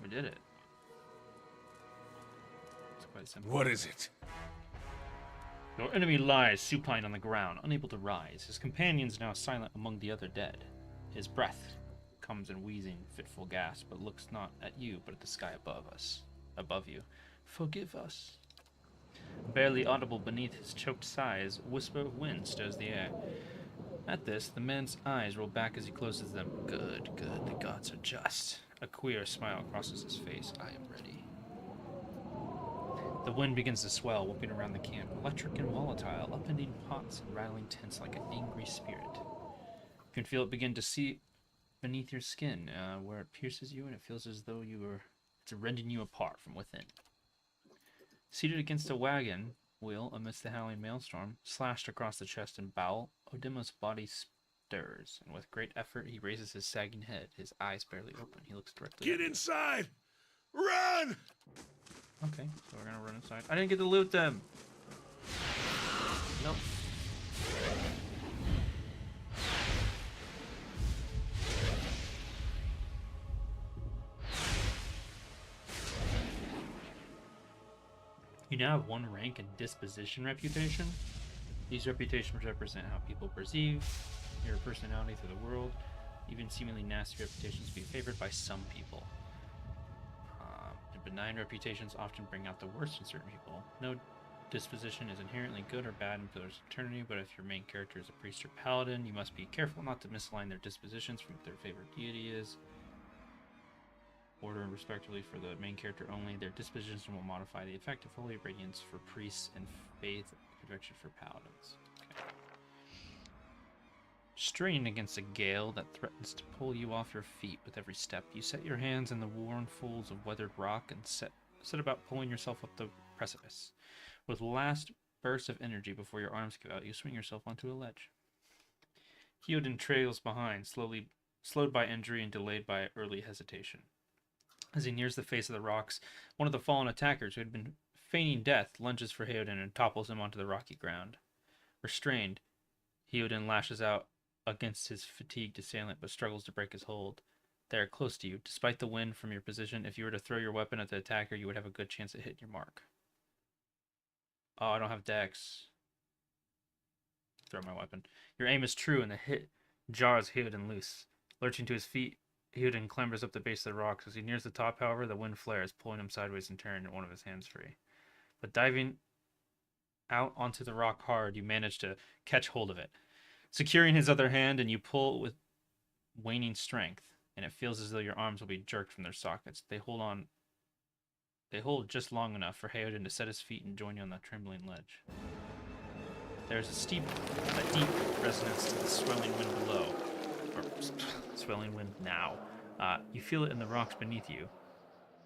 We did it. It's quite simple. What is it? Your enemy lies supine on the ground, unable to rise. His companions now silent among the other dead. His breath comes in wheezing, fitful gasp, but looks not at you, but at the sky above you. Forgive us. Barely audible beneath his choked sighs, a whisper of wind stirs the air. At this, the man's eyes roll back as he closes them. Good, the gods are just. A queer smile crosses his face. I am ready. The wind begins to swell, whooping around the camp, electric and volatile, upending pots and rattling tents like an angry spirit. You can feel it begin to seep beneath your skin, where it pierces you, and it feels as though it's rending you apart from within. Seated against a wagon wheel amidst the howling maelstrom, slashed across the chest and bowel, Odema's body stirs, and with great effort he raises his sagging head, his eyes barely open. He looks directly Get at you. inside! Run! Okay, so we're gonna run inside. I didn't get to loot them! Nope. You now have one rank in disposition reputation. These reputations represent how people perceive your personality through the world. Even seemingly nasty reputations be favored by some people. Benign reputations often bring out the worst in certain people. No disposition is inherently good or bad in Pillars of Eternity, but if your main character is a priest or paladin, you must be careful not to misalign their dispositions from what their favorite deity is. Order respectively for the main character only. Their dispositions will modify the effect of holy radiance for priests and faith protection for paladins. Okay. Straining against a gale that threatens to pull you off your feet with every step, you set your hands in the worn folds of weathered rock and set about pulling yourself up the precipice. With last burst of energy before your arms give out, you swing yourself onto a ledge. Hyoden trails behind, slowed by injury and delayed by early hesitation. As he nears the face of the rocks, one of the fallen attackers who had been feigning death lunges for Hyoden and topples him onto the rocky ground. Restrained, Hyoden lashes out against his fatigued assailant, but struggles to break his hold. They are close to you. Despite the wind from your position, if you were to throw your weapon at the attacker, you would have a good chance at hitting your mark. Oh, I don't have dex. Throw my weapon. Your aim is true, and the hit jars Hyoden loose. Lurching to his feet, Hyoden clambers up the base of the rocks. As he nears the top, however, the wind flares, pulling him sideways and tearing one of his hands free. But diving out onto the rock hard, you manage to catch hold of it. Securing his other hand, and you pull with waning strength, and it feels as though your arms will be jerked from their sockets. They hold just long enough for Hyoden to set his feet and join you on the trembling ledge. There is a deep resonance to the swelling wind below, or swelling wind now. You feel it in the rocks beneath you,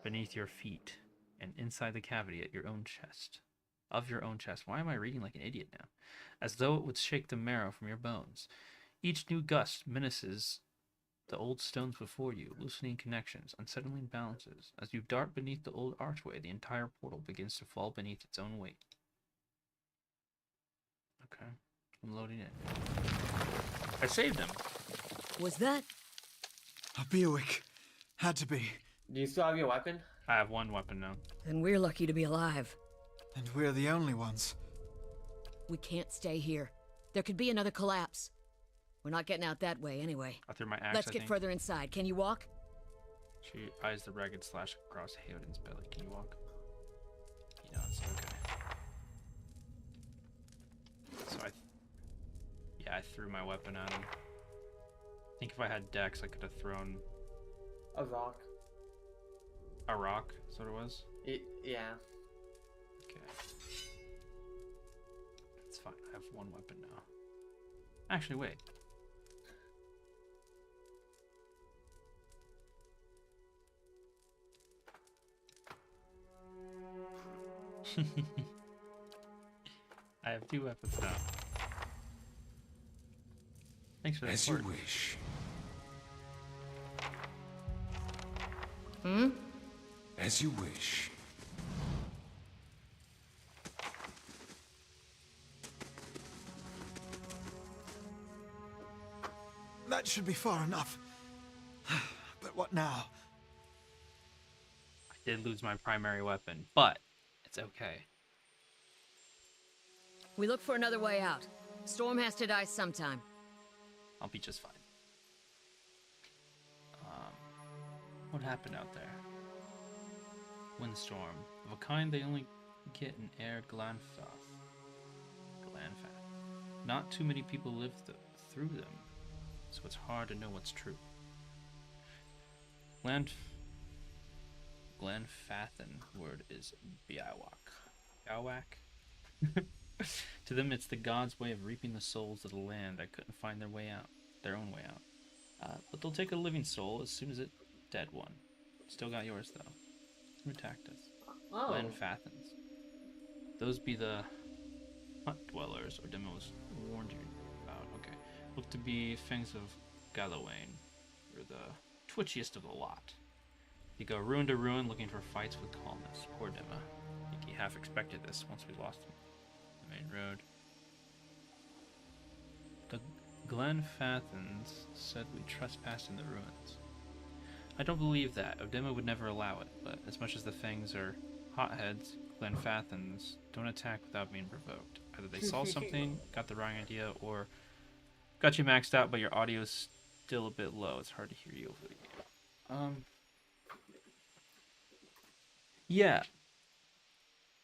beneath your feet, and inside the cavity at your own chest. Of your own chest. Why am I reading like an idiot now? As though it would shake the marrow from your bones. Each new gust menaces the old stones before you, loosening connections, unsettling balances. As you dart beneath the old archway, the entire portal begins to fall beneath its own weight. Okay, I'm loading in. I saved him. Was that? A Bewick. Had to be. Do you still have your weapon? I have one weapon now. Then we're lucky to be alive. And we're the only ones. We can't stay here. There could be another collapse. We're not getting out that way anyway. I threw my axe. Let's I get think. further inside. Can you walk? She eyes the ragged slash across Hayden's belly. Can you walk? He nods. Okay. So I threw my weapon at him. I think if I had Dex, I could have thrown A rock. a rock. That's what it was. Yeah. Okay. It's fine. I have one weapon now. Actually, wait. I have 2 weapons now. Thanks for that. As you wish. Hmm? As you wish. That should be far enough. But what now? I did lose my primary weapon, but it's okay. We look for another way out. Storm has to die sometime. I'll be just fine. What happened out there? Windstorm. Of a kind they only get in Air Glanfath. Not too many people live through them, so it's hard to know what's true. Glanfathan word is Biawak. Biawak? To them, it's the gods' way of reaping the souls of the land that couldn't find their way out, their own way out. But they'll take a living soul as soon as it dead one. Still got yours though. Who attacked us? Oh. Glenfathans. Those be the hut dwellers, or demos warned you about. Okay, look to be fangs of Gallowayne. You're the twitchiest of the lot. You go ruin to ruin looking for fights with calmness. Poor Dema. I think he half expected this once we lost him. The main road. The Glenfathans said we trespassed in the ruins. I don't believe that. Odema would never allow it, but as much as the Fangs are hotheads, Glenfathans don't attack without being provoked. Either they saw something, got the wrong idea, or got you maxed out, but your audio's still a bit low. It's hard to hear you over the game. Yeah.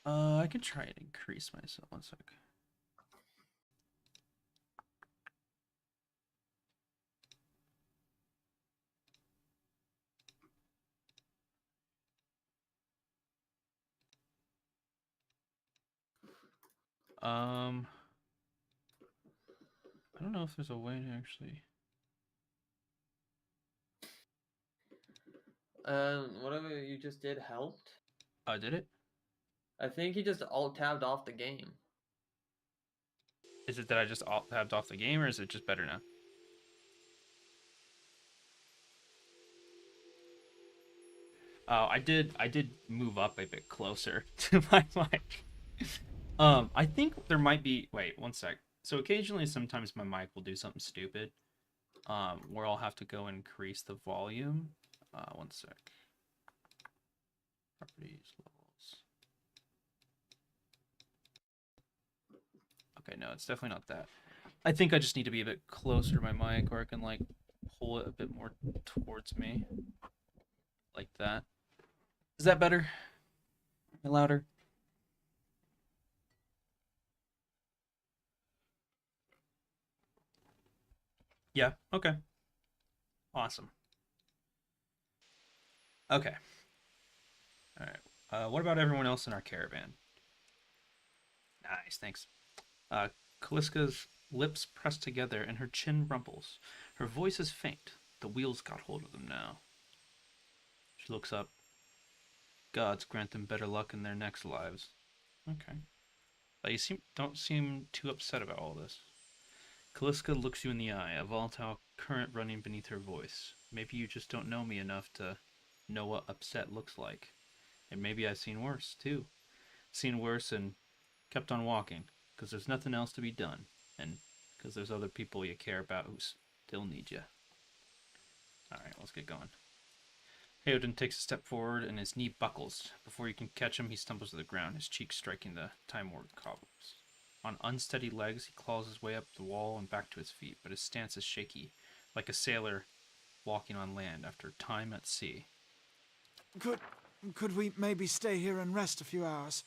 I can try and increase myself. One sec. I don't know if there's a way to actually. Whatever you just did helped. Did it? I think you just alt-tabbed off the game. Is it that I just alt-tabbed off the game, or is it just better now? Oh, I did move up a bit closer to my mic. I think there might be. Wait, one sec. So occasionally, sometimes my mic will do something stupid. Where I'll have to go increase the volume. One sec. Properties, levels. Okay, no, it's definitely not that. I think I just need to be a bit closer to my mic, or I can like pull it a bit more towards me, like that. Is that better? Louder? Yeah, okay. Awesome. Okay. Alright. What about everyone else in our caravan? Nice, thanks. Kaliska's lips press together and her chin rumples. Her voice is faint. The wheels got hold of them now. She looks up. Gods grant them better luck in their next lives. Okay. But you don't seem too upset about all this. Kaliska looks you in the eye, a volatile current running beneath her voice. Maybe you just don't know me enough to know what upset looks like. And maybe I've seen worse, too. Seen worse and kept on walking, because there's nothing else to be done. And because there's other people you care about who still need you. Alright, let's get going. Theoden takes a step forward and his knee buckles. Before you can catch him, he stumbles to the ground, his cheek striking the time-worn cobbles. On unsteady legs, he claws his way up the wall and back to his feet, but his stance is shaky, like a sailor walking on land after time at sea. Could we maybe stay here and rest a few hours?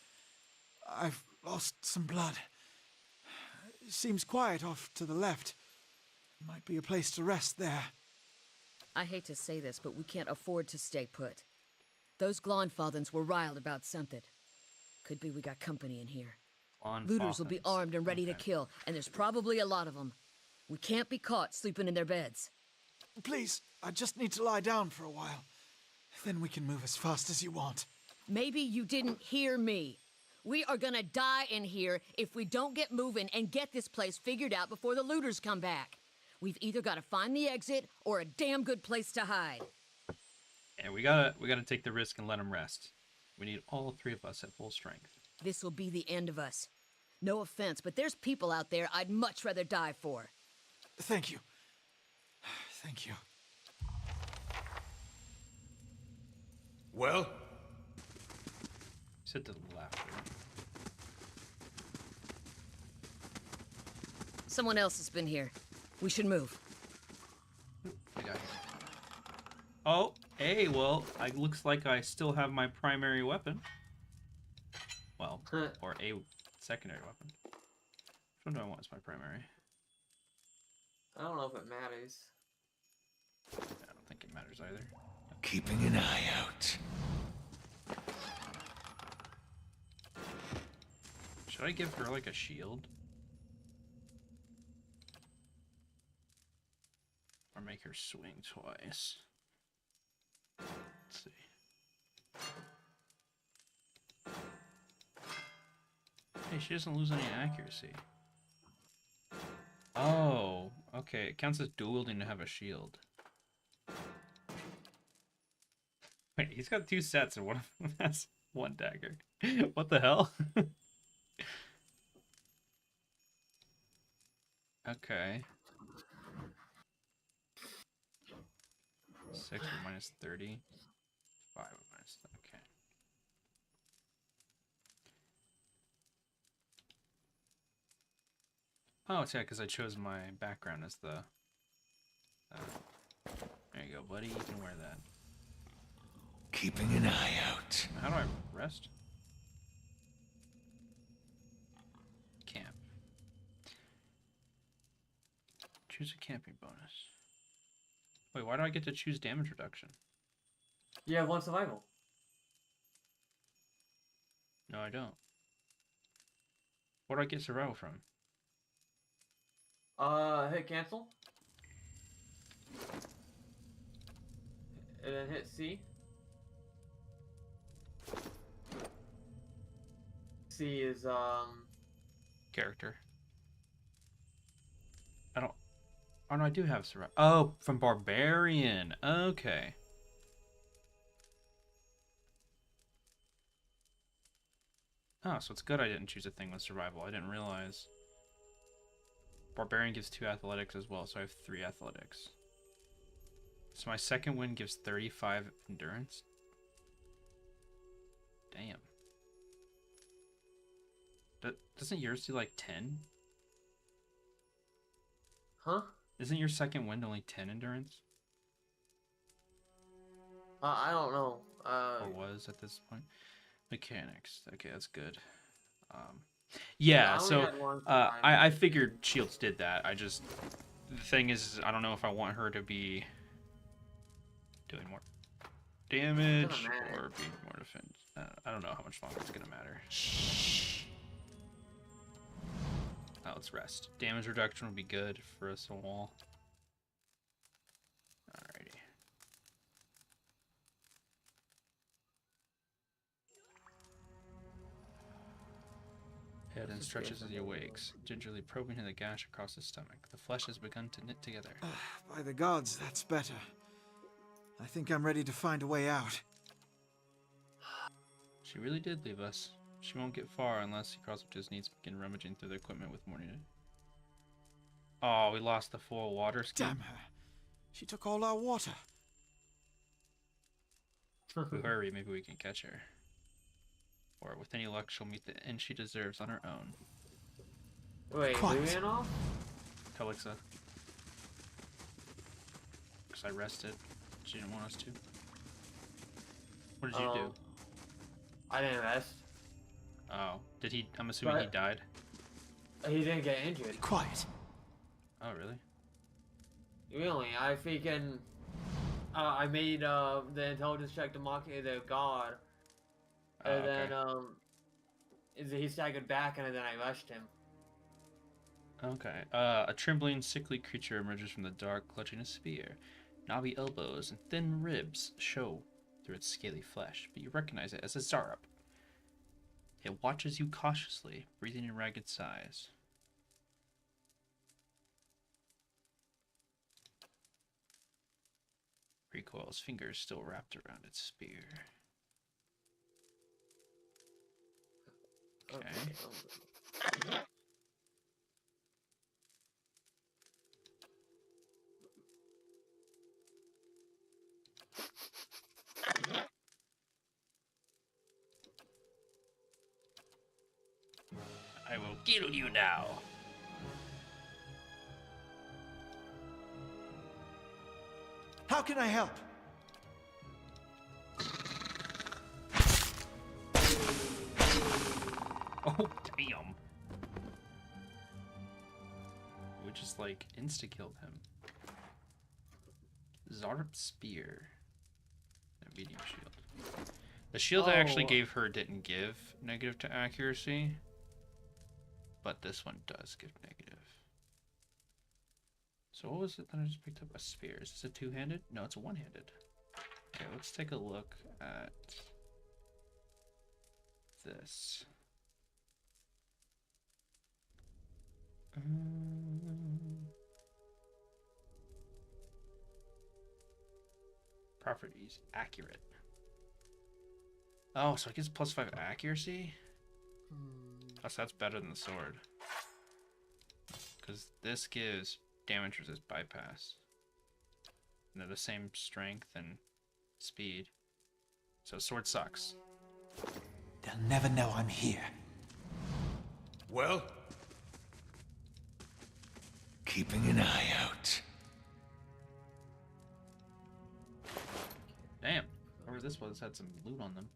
I've lost some blood. It seems quiet off to the left. Might be a place to rest there. I hate to say this, but we can't afford to stay put. Those Glonfathens were riled about something. Could be we got company in here. Looters will be armed and ready to kill, and there's probably a lot of them. We can't be caught sleeping in their beds. Please, I just need to lie down for a while. Then we can move as fast as you want. Maybe you didn't hear me. We are gonna die in here if we don't get moving and get this place figured out before the looters come back. We've either got to find the exit or a damn good place to hide. And we gotta take the risk and let them rest. We need all three of us at full strength. This'll be the end of us. No offense, but there's people out there I'd much rather die for. Thank you. Thank you. Well? Sit to the left. Someone else has been here. We should move. Oh, hey, well, it looks like I still have my primary weapon. Well, or a secondary weapon. Which one do I want as my primary? I don't know if it matters. I don't think it matters either. Keeping an eye out. Should I give her, like, a shield? Or make her swing twice? Let's see. Hey, she doesn't lose any accuracy. Oh, okay. It counts as dual wielding to have a shield. Wait, he's got two sets and one of them has one dagger. What the hell? Okay. 6 or minus 30. 5 or minus, okay. Oh, it's yeah, because I chose my background as the... there you go, buddy. You can wear that. Keeping an eye out. How do I rest? Camp. Choose a camping bonus. Wait, why do I get to choose damage reduction? You have one survival. No, I don't. What do I get survival from? Hit cancel. And then hit C. C is, Character. I don't... Oh, no, I do have survival. Oh, from Barbarian. Okay. Oh, so it's good I didn't choose a thing with survival. I didn't realize. Barbarian gives 2 athletics as well, so I have 3 athletics. So my second win gives 35 endurance. Damn. Doesn't yours do like 10? huh? Isn't your second wind only 10 endurance? I don't know. Or was at this point? Mechanics. Okay, that's good. Yeah, I only so had one I figured shields did that. I just... The thing is, I don't know if I want her to be doing more damage or be more defense. I don't know how much longer it's going to matter. Let's rest. Damage reduction would be good for us all. Alrighty. head and stretches as he awakes, gingerly probing the gash across his stomach. The flesh has begun to knit together. By the gods, that's better. I think I'm ready to find a way out. She really did leave us. She won't get far unless he crosses up to his knees and begin rummaging through the equipment with morning. Oh, we lost the full water ski. Damn her. She took all our water. If we hurry, maybe we can catch her. Or with any luck, she'll meet the end she deserves on her own. Wait, Quiet. we ran off? Calixa. Because I rested. She didn't want us to. What did you do? I didn't rest. Oh. Did he? I'm assuming he died? He didn't get injured. Quiet. Oh, really? Really? I freaking... I made the intelligence check to mock their god. And then he staggered back and then I rushed him. Okay. A trembling, sickly creature emerges from the dark, clutching a spear. Knobby elbows and thin ribs show through its scaly flesh, but you recognize it as a Zarup. It watches you cautiously, breathing in ragged sighs. Recoils, fingers still wrapped around its spear. Okay. I will kill you now. How can I help? Oh, damn. We just, like, insta-killed him. Zarp Spear. A medium shield. The shield I actually gave her didn't give negative to accuracy. But this one does give negative. So what was it that I just picked up? A spear. Is this a two-handed? No, it's a one-handed. Okay, let's take a look at this. Properties. Accurate. Oh, so it gives +5 accuracy? Oh, so that's better than the sword. Because this gives damage resist bypass. And they're the same strength and speed. So sword sucks. They'll never know I'm here. Well? Keeping an eye out. Damn. Whoever this was had some loot on them.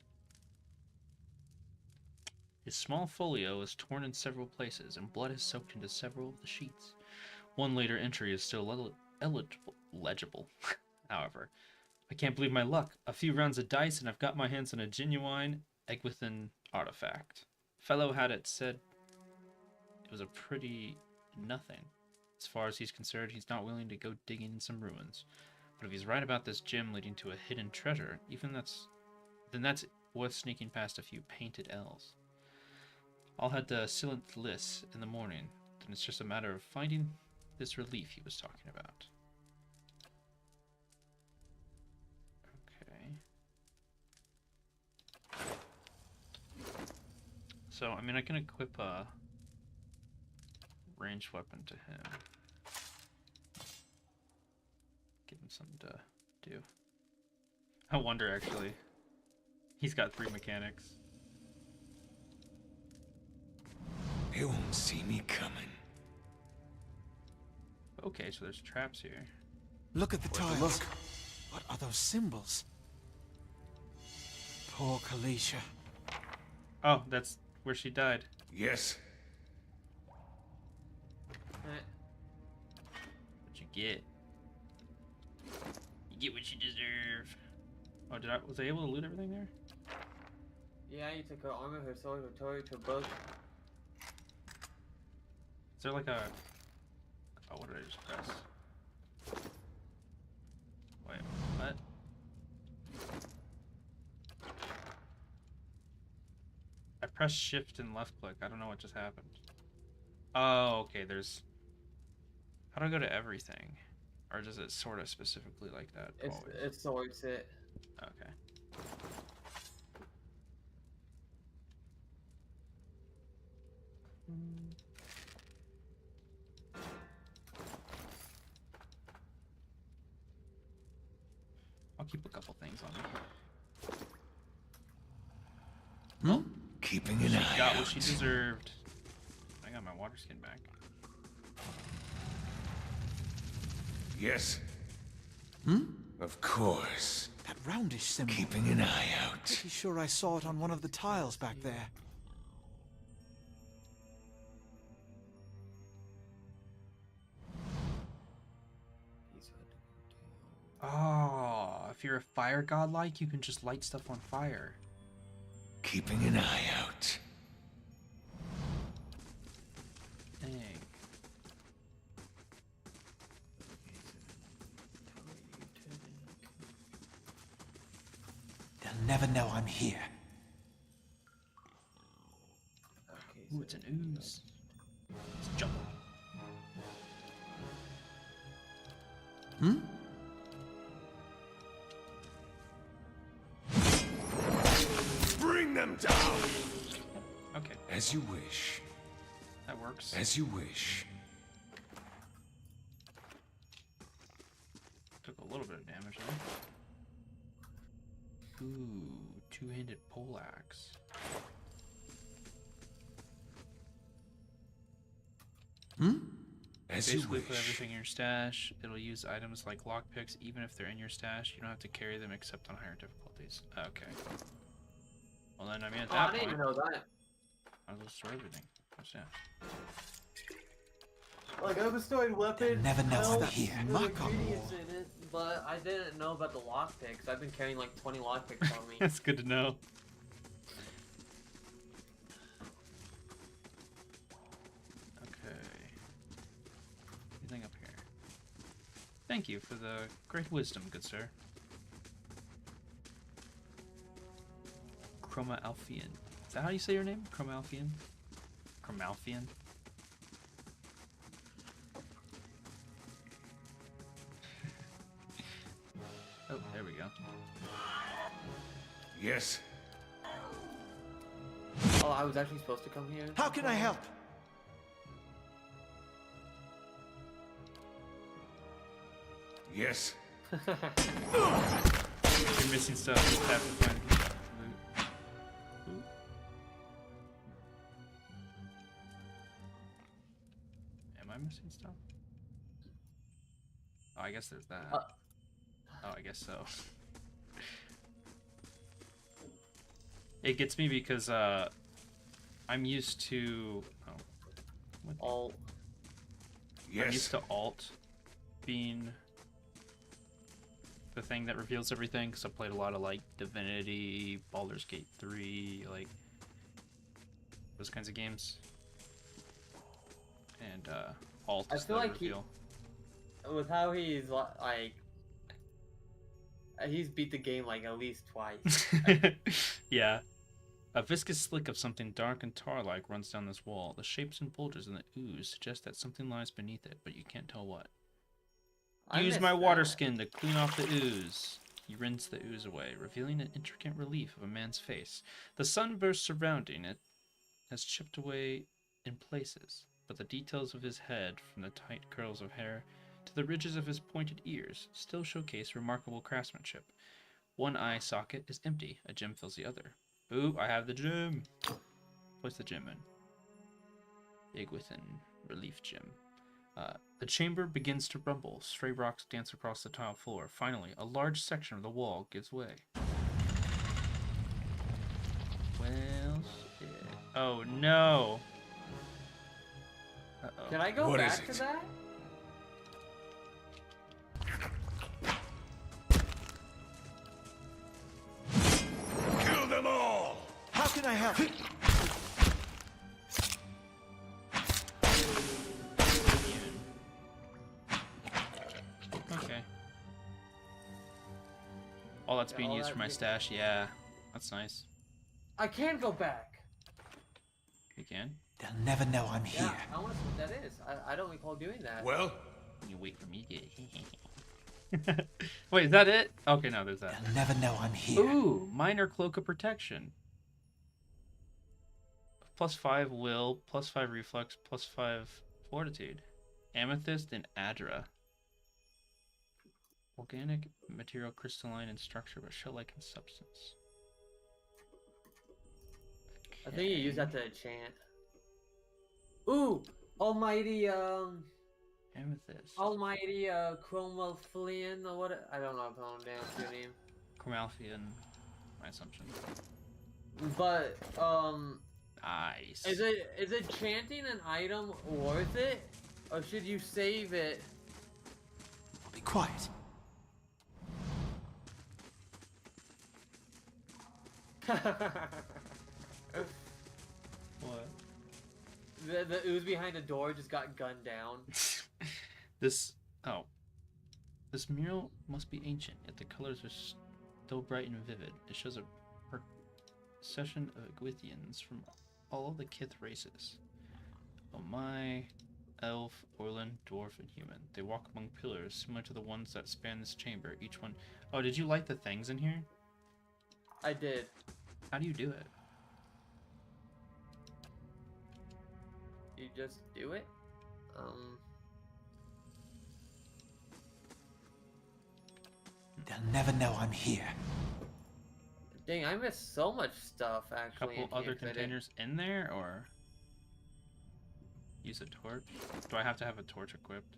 His small folio is torn in several places, and blood has soaked into several of the sheets. One later entry is still legible. However, I can't believe my luck. A few rounds of dice, and I've got my hands on a genuine Egwithan artifact. Fellow had it said it was a pretty nothing. As far as he's concerned, he's not willing to go digging in some ruins. But if he's right about this gem leading to a hidden treasure, then that's worth sneaking past a few painted elves. I'll head to Silent Liss in the morning. Then it's just a matter of finding this relief he was talking about. Okay. So, I mean, I can equip a ranged weapon to him. Give him something to do. I wonder, actually. He's got 3 mechanics. They won't see me coming. Okay, so there's traps here. Look at the tiles. What are those symbols? Poor Kalisha. Oh, that's where she died. Yes. What you get? You get what you deserve. Oh, was I able to loot everything there? Yeah, you took her armor, her sword, her torch, her book. Is there like a... Oh, what did I just press? Wait, what? Press shift and left click. I don't know what just happened. Oh, okay, there's... How do I go to everything? Or does it sort of specifically like that always? It sorts it. Okay. I'll keep a couple things on me. Hmm? Keeping an She eye got out. what she deserved. I got my water skin back. Yes. Hmm? Of course. That roundish symbol. Keeping an eye out. Pretty sure I saw it on one of the tiles back there. Oh, if you're a fire godlike, you can just light stuff on fire. Keeping an eye out. Dang. They'll never know I'm here. Ooh, it's an ooze. Let's jump. Hmm? Bring them down! Okay, As you wish. that works. As you wish. Took a little bit of damage there. Ooh, two-handed poleaxe. Hmm? As Basically, you put wish. everything in your stash. It'll use items like lockpicks, even if they're in your stash. You don't have to carry them except on higher difficulties. Okay. Well then, I mean, at Oh, that I didn't point, even know that. I'll just store everything. What's that? Like, I was storing weapons. never know I'm pelts, here. and Mark on ingredients wall. in it, but I didn't know about the lockpicks. I've been carrying like 20 lockpicks on me. That's good to know. Okay. Anything up here? Thank you for the great wisdom, good sir. Chroma Alphian. Is that how you say your name? Chroma Alphian? Chromalphian? Oh, there we go. Yes. Oh, I was actually supposed to come here? How can I help? Yes. If you're missing stuff, just have to find loot. Ooh. Am I missing stuff? Oh, I guess there's that. Oh, I guess so. It gets me because I'm used to Alt. I'm used Yes. to alt being the thing that reveals everything, because I played a lot of like Divinity, Baldur's Gate 3, like those kinds of games. And alt I is feel the like reveal. With how he's like, he's beat the game like at least twice. Yeah. A viscous slick of something dark and tar-like runs down this wall. The shapes and bulges in the ooze suggest that something lies beneath it, but you can't tell what. I Use missed my water that. skin to clean off the ooze. You rinse the ooze away, revealing an intricate relief of a man's face. The sunburst surrounding it has chipped away in places, but the details of his head, from the tight curls of hair to the ridges of his pointed ears, still showcase remarkable craftsmanship. One eye socket is empty. A gem fills the other. Ooh, I have the gem. Place the gem in. Dig within. Relief gem. The chamber begins to rumble. Stray rocks dance across the tile floor. Finally, a large section of the wall gives way. Well, shit. Oh, no. Uh-oh. Can I go What back is to it? that? Kill them all! How can I help? Okay. Oh, that's Yeah, being all used that for my being- stash. Yeah, that's nice. I can go back. can. They'll never know I'm here. Yeah, I want to see what that is. I don't recall doing that. Well, You wait for me to. Wait, is that it? Okay, no, there's that. They'll never know I'm here. Ooh, minor cloak of protection. +5 will, +5 reflex, +5 fortitude. Amethyst and Adra. Organic material, crystalline in structure, but shell-like in substance. I think you use that to enchant. Ooh, almighty Amethyst. almighty Chromophian or what? I don't know if I'm pronouncing your name. Chromalphian, my assumption. But Nice. is enchanting an item worth it, or should you save it? Be quiet. What? The ooze behind the door just got gunned down. This mural must be ancient, yet the colors are still bright and vivid. It shows a procession of Gwithians from all of the Kith races. Oh my, elf, orlin, dwarf, and human. They walk among pillars similar to the ones that span this chamber. Each one. Oh, did you light the things in here? I did. How do you do it? You just do it. They'll never know I'm here. Dang, I missed so much stuff actually. Couple other containers in there, or use a torch? Do I have to have a torch equipped?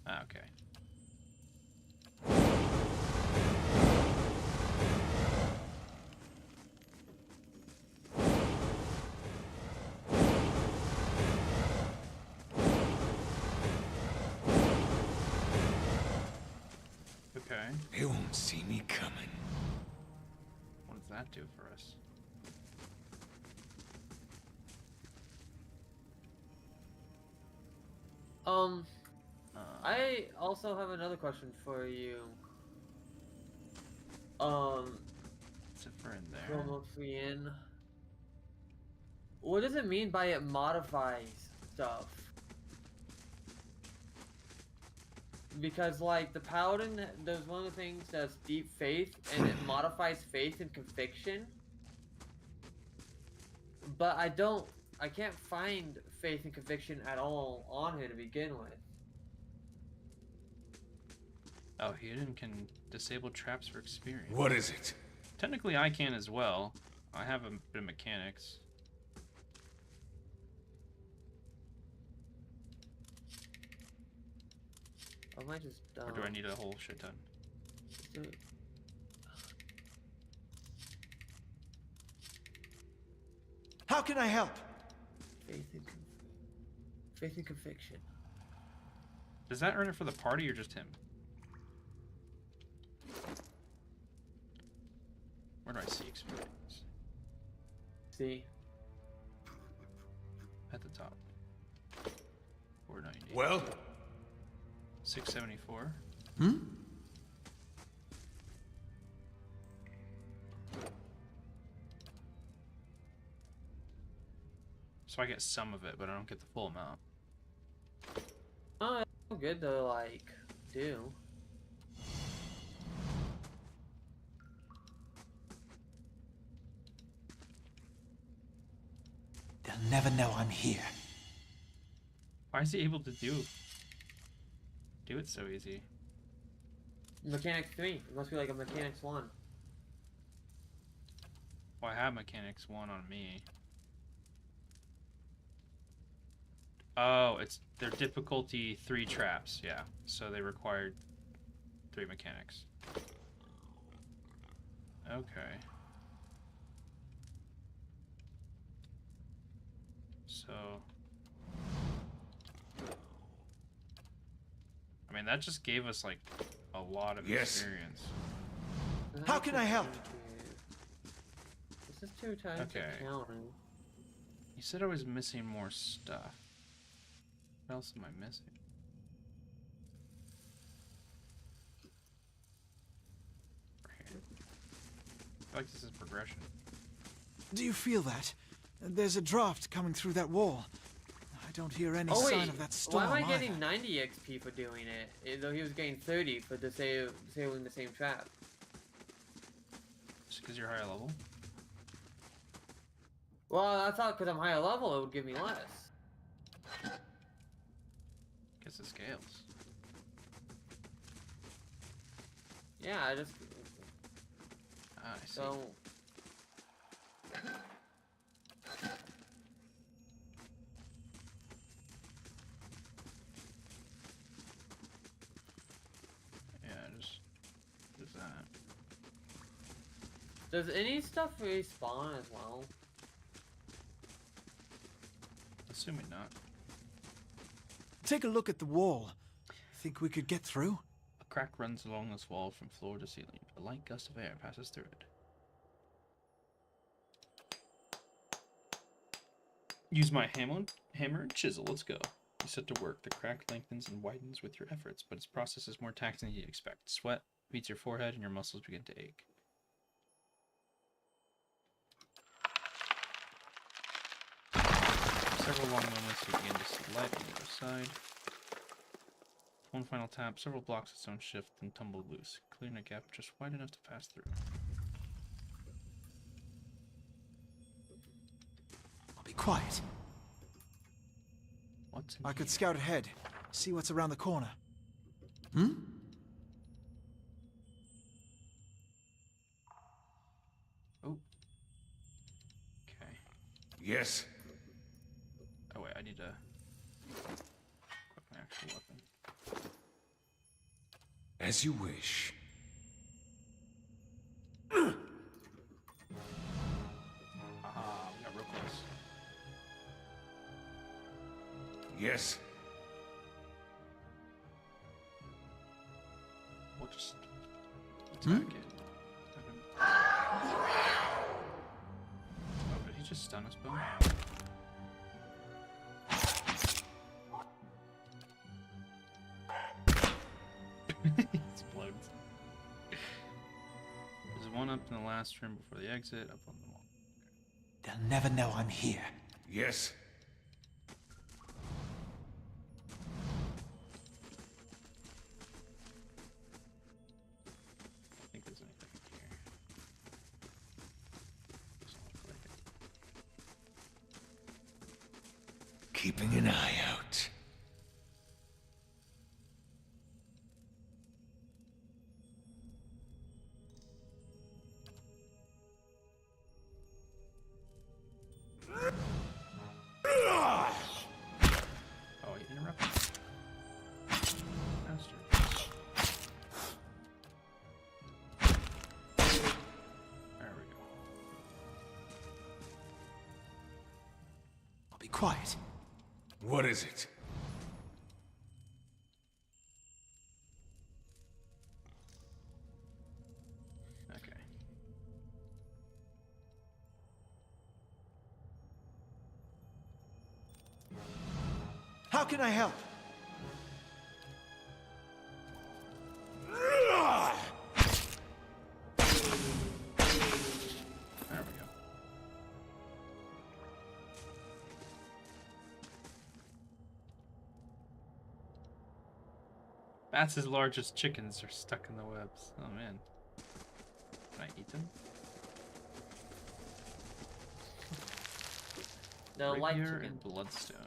Ah, okay. Okay. they won't see me coming. What does that do for us? I also have another question for you. Zipper in there. Chromophian. What does it mean by it modifies stuff? Because like the paladin, there's one of the things that's deep faith, and it modifies faith and conviction. But I can't find faith and conviction at all on here to begin with. Oh, Hidden can disable traps for experience. What is it? Technically, I can as well. I have a bit of mechanics. I might just. Or do I need a whole shit ton? do it. How can I help? Faith and conviction. Does that earn it for the party or just him? Where do I see experience? See. At the top. 490. Well, 674. So I get some of it, but I don't get the full amount. Oh, it's good to like do. They'll never know I'm here. Why is he able to do it so easy? Mechanics 3. It must be like a Mechanics 1. Well, I have Mechanics 1 on me. Oh, it's their difficulty 3 traps, yeah. So they required 3 mechanics. Okay. So I mean, that just gave us like a lot of experience. How can I help? This is 2 times Okay. counting. You said I was missing more stuff. What else am I missing? I feel like this is progression. Do you feel that? There's a draft coming through that wall. I don't hear any Oh wait, sign of that storm why am I getting either. 90 XP for doing it? Though he was getting 30 for disabling the same trap. Just because you're higher level? Well, I thought because I'm higher level it would give me less. Guess it scales. Yeah, I just... Ah, I see. So... Yeah, just that. Does any stuff respawn as well? Assuming not. Take a look at the wall. Think we could get through? A crack runs along this wall from floor to ceiling. A light gust of air passes through it. Use my hammer and chisel. Let's go. You set to work. The crack lengthens and widens with your efforts, but its process is more taxing than you'd expect. Sweat beats your forehead and your muscles begin to ache. Several long moments, you begin to see light on the other side. One final tap, several blocks of stone shift and tumble loose, clearing a gap just wide enough to pass through. I'll be quiet. What's in I could here? scout ahead, see what's around the corner. Hmm? Oh. Okay. Yes. Oh wait, I need to equip my actual weapon. As you wish. Ah, we got real close. Yes. We'll just attack it. Oh, did he just stun us both? He explodes. There's one up in the last room before the exit, up on the wall. They'll never know I'm here. Yes. I don't think there's anything here. Doesn't look like it. Keeping an eye out. Oh, he interrupted. Bastard. There we go. I'll be quiet. What is it? Okay. How can I help? There we go. Bats as large as chickens are stuck in the webs. Oh man. Can I eat them? The light Rapier chicken. and bloodstone.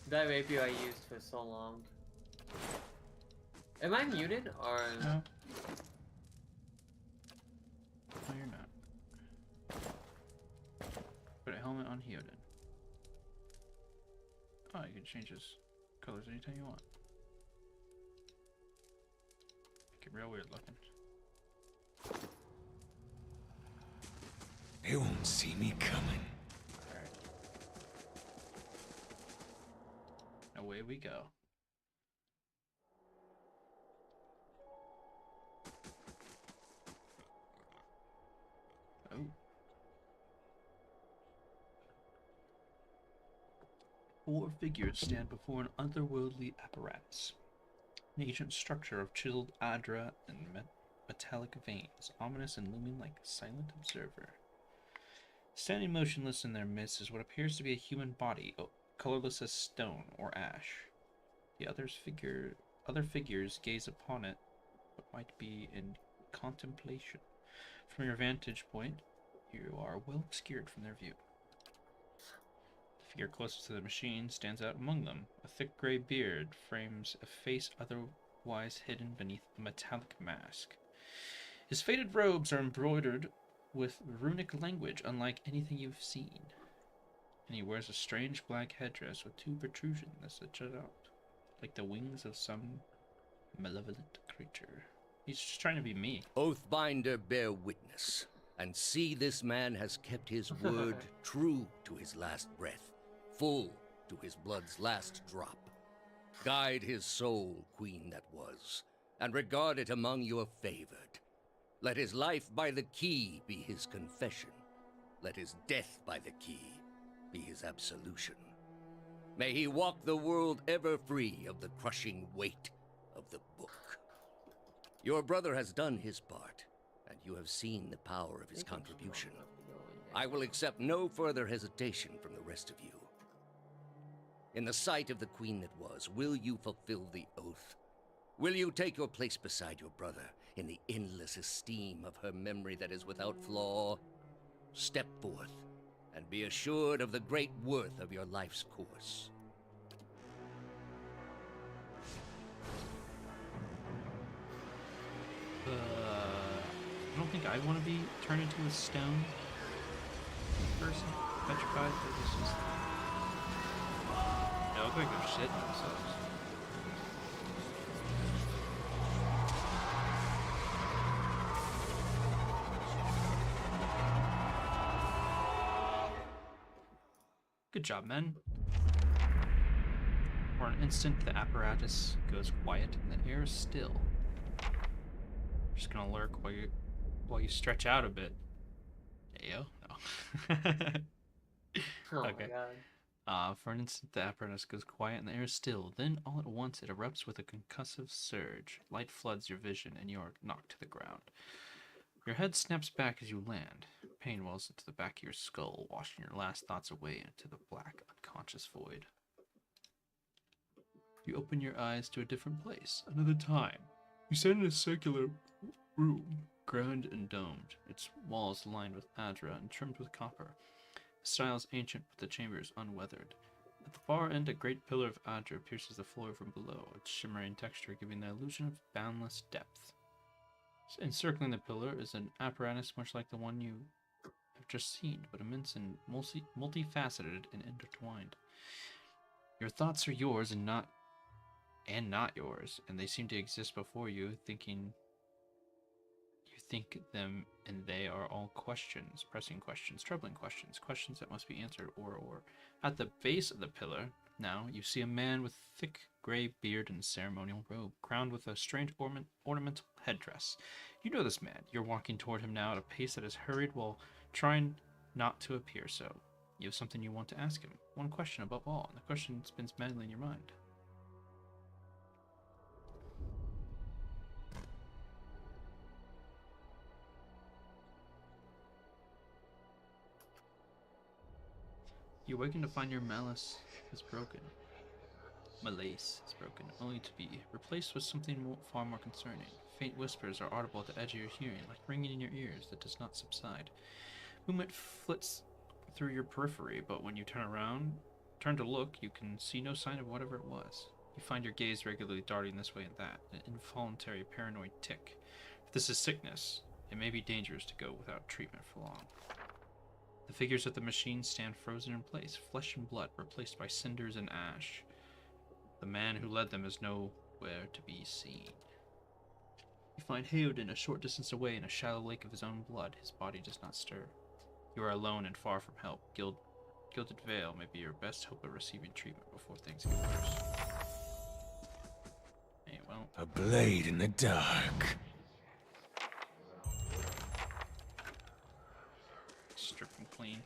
That rapier I used for so long. Am I muted or? No. No, you're not. Put a helmet on Hyoden. Oh, you can change his colors anytime you want. Make it real weird looking. They won't see me coming. Alright. Away we go. Oh. Four figures stand before an otherworldly apparatus. An ancient structure of chiseled adra and metallic veins, ominous and looming like a silent observer. Standing motionless in their midst is what appears to be a human body, colorless as stone or ash. The other figures gaze upon it, what might be in contemplation. From your vantage point, you are well obscured from their view. The figure closest to the machine stands out among them. A thick gray beard frames a face otherwise hidden beneath a metallic mask. His faded robes are embroidered with runic language unlike anything you've seen. And he wears a strange black headdress with two protrusions that jut out, like the wings of some malevolent creature. He's just trying to be me. Oathbinder, bear witness, and see this man has kept his word true to his last breath, full to his blood's last drop. Guide his soul, queen that was, and regard it among your favored. Let his life by the key be his confession. Let his death by the key be his absolution. May he walk the world ever free of the crushing weight of the book. Your brother has done his part, and you have seen the power of his contribution. I will accept no further hesitation from the rest of you. In the sight of the queen that was, will you fulfill the oath? Will you take your place beside your brother in the endless esteem of her memory that is without flaw? Step forth, and be assured of the great worth of your life's course. I don't think I want to be turned into a stone person, petrified. It's just, they look like they're shitting themselves. Good job, men. For an instant, the apparatus goes quiet and the air is still. I'm just gonna lurk while you stretch out a bit. Ayo? No. Oh Okay. my god. For an instant, the apparatus goes quiet and the air is still. Then, all at once, it erupts with a concussive surge. Light floods your vision and you are knocked to the ground. Your head snaps back as you land. Pain wells into the back of your skull, washing your last thoughts away into the black, unconscious void. You open your eyes to a different place, another time. You stand in a circular room, grand and domed, its walls lined with adra and trimmed with copper. The style is ancient, but the chamber is unweathered. At the far end, a great pillar of adra pierces the floor from below, its shimmering texture giving the illusion of boundless depth. Encircling the pillar is an apparatus much like the one you have just seen, but immense and multifaceted and intertwined. Your thoughts are yours and not yours, and they seem to exist before you, you think them, and they are all questions, pressing questions, troubling questions, questions that must be answered, or. At the base of the pillar, now, you see a man with thick gray beard and ceremonial robe, crowned with a strange ornamental headdress. You know this man. You're walking toward him now at a pace that is hurried while trying not to appear so. You have something you want to ask him. One question above all, and the question spins madly in your mind. You awaken to find your malace is broken. Malaise is broken, only to be replaced with something far more concerning. Faint whispers are audible at the edge of your hearing, like ringing in your ears that does not subside. Movement flits through your periphery, but when you turn to look, you can see no sign of whatever it was. You find your gaze regularly darting this way and that, an involuntary paranoid tick. If this is sickness, it may be dangerous to go without treatment for long. The figures at the machine stand frozen in place, flesh and blood replaced by cinders and ash. The man who led them is nowhere to be seen. You find Hayodin a short distance away in a shallow lake of his own blood. His body does not stir. You are alone and far from help. Gilded Veil may be your best hope of receiving treatment before things get worse. Hey, well. A blade in the dark. Strip him clean.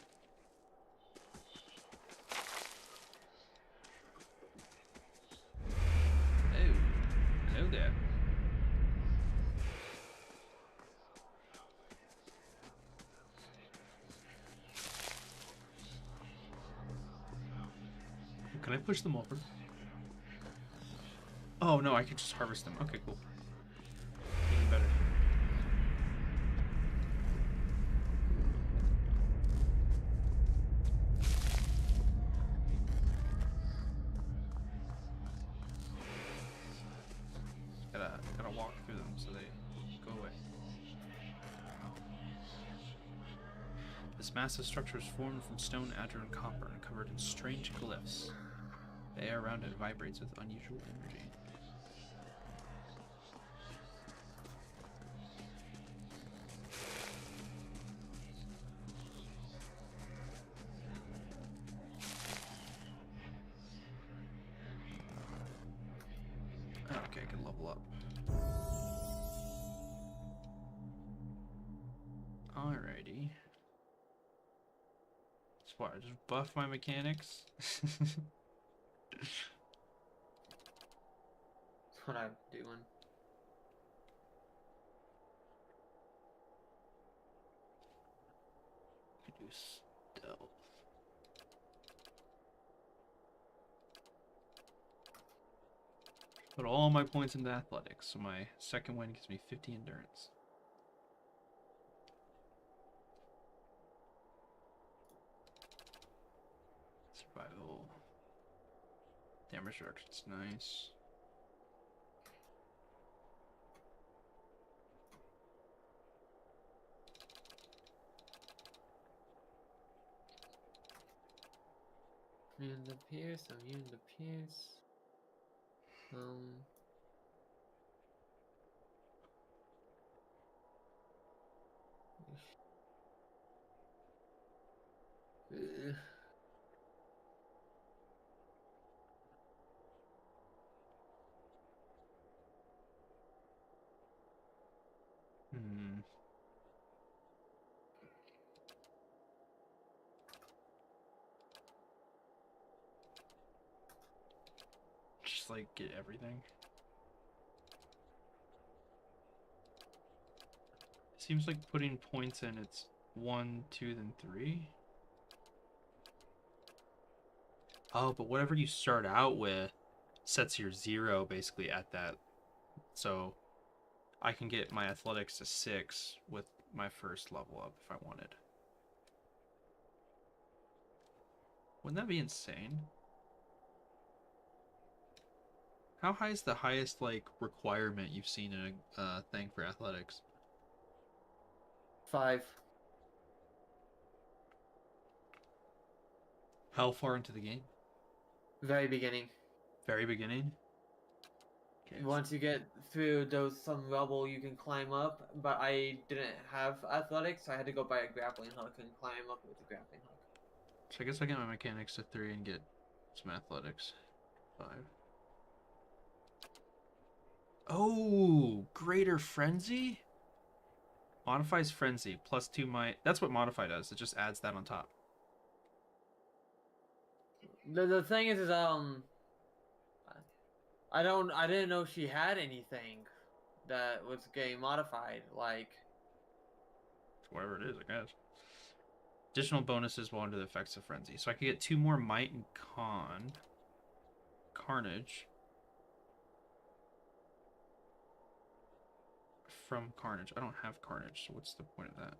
Oh. Hello. Can I push them over? Oh no, I can just harvest them. Okay, cool. Even better. Gotta walk through them so they go away. This massive structure is formed from stone, adder, and copper, and covered in strange glyphs. The air around it vibrates with unusual energy. Okay, I can level up. Alrighty. So what, I just buff my mechanics? That's what I'm doing. I do stealth. Put all my points into athletics, so my second win gives me 50 endurance. Survival. Damage reduction's nice. Immune to pierce, immune to pierce. Ugh. Hmm. Just like get everything. Seems like putting points in, it's 1, 2, then 3. Oh, but whatever you start out with sets your 0 basically at that. So I can get my athletics to 6 with my first level up if I wanted. Wouldn't that be insane? How high is the highest like requirement you've seen in a thing for athletics? 5. How far into the game? Very beginning. Very beginning? Okay, Once you get through some rubble, you can climb up. But I didn't have athletics, so I had to go buy a grappling hook and climb up with the grappling hook. so I guess I get my mechanics to 3 and get some athletics. 5. Oh, greater frenzy? Modifies frenzy plus 2 might. That's what modify does. It just adds that on top. The thing is I didn't know she had anything that was getting modified. Like, Whatever it is, I guess. Additional bonuses while under the effects of frenzy. So I could get 2 more might and carnage. From carnage. I don't have carnage, so what's the point of that?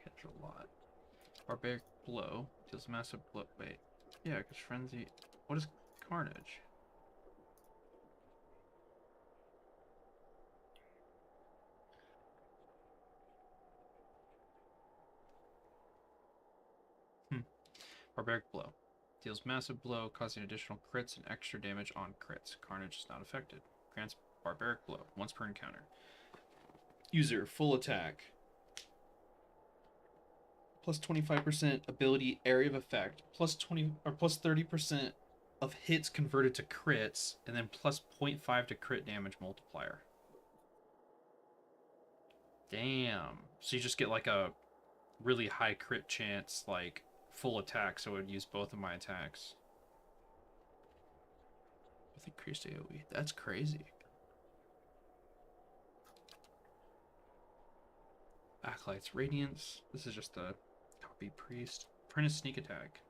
Catch a lot. Barbaric blow deals massive blow. Wait, yeah, because frenzy. What is carnage? Barbaric blow deals massive blow, causing additional crits and extra damage on crits. Carnage is not affected. Grants barbaric blow once per encounter. User full attack. Plus 25% ability area of effect. Plus 20 or plus 30% of hits converted to crits, and then plus 0.5 to crit damage multiplier. Damn. So you just get like a really high crit chance, like full attack, so it would use both of my attacks. With increased AoE. That's crazy. Backlight's Radiance. This is just a copy priest. Apprentice sneak attack.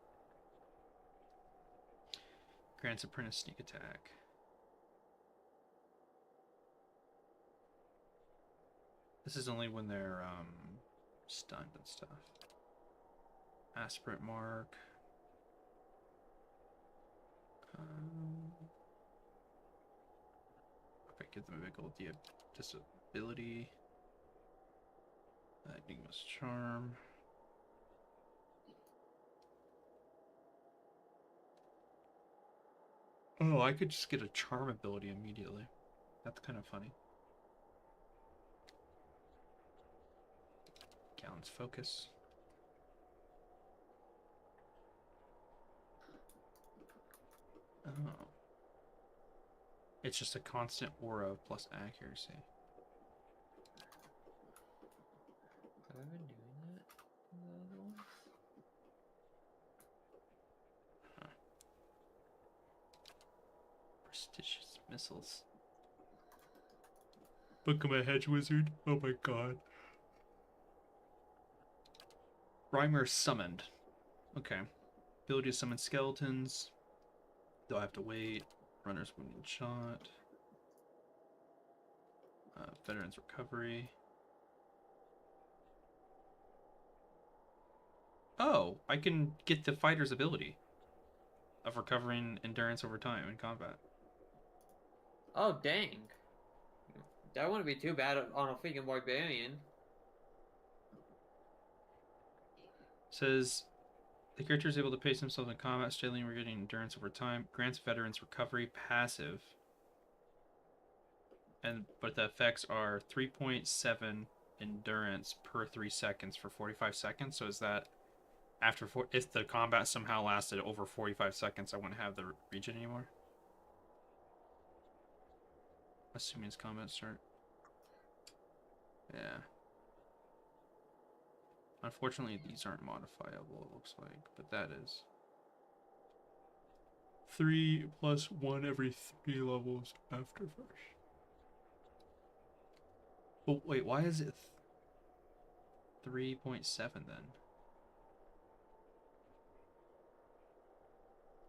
Grants apprentice sneak attack. This is only when they're stunned and stuff. Aspirant mark. Okay, give them a big old disability. Enigma's charm. Oh, I could just get a charm ability immediately. That's kind of funny. Gallon's focus. Oh. It's just a constant aura plus accuracy. Have I been doing that in the other ones? Huh. Prestigious missiles. Become a hedge wizard. Oh my god. Rhymer summoned. Okay. Ability to summon skeletons. They'll have to wait. Runner's wounded shot. Veteran's recovery. Oh, I can get the fighter's ability of recovering endurance over time in combat. Oh, dang. That wouldn't be too bad on a freaking barbarian. Says the character is able to pace himself in combat, steadily regaining endurance over time. Grants veterans recovery passive. But the effects are 3.7 endurance per 3 seconds for 45 seconds. So is that after if the combat somehow lasted over 45 seconds, I wouldn't have the regen anymore? Assuming it's combat start. Yeah. Unfortunately, these aren't modifiable, it looks like, but that is. 3 plus 1 every 3 levels after first. But wait, why is it 3.7 then?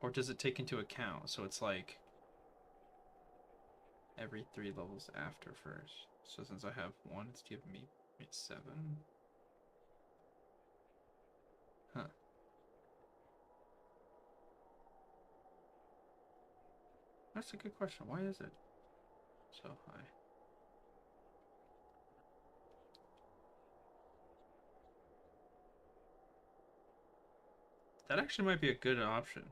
Or does it take into account? So it's like every 3 levels after first. So since I have 1, it's giving me 0.7. Huh. That's a good question. Why is it so high? That actually might be a good option.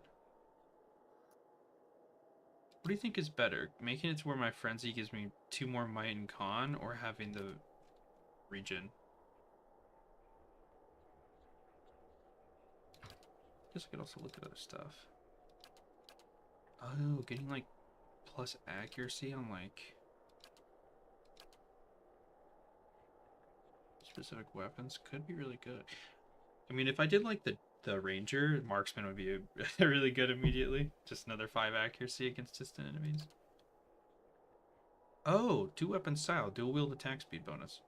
What do you think is better? Making it to where my frenzy gives me 2 more might and con, or having the regen? I guess I could also look at other stuff. Oh, getting like plus accuracy on like specific weapons could be really good. I mean, if I did like the ranger, marksman would be really good immediately. Just another 5 accuracy against distant enemies. Oh, 2 weapon style, dual wield attack speed bonus.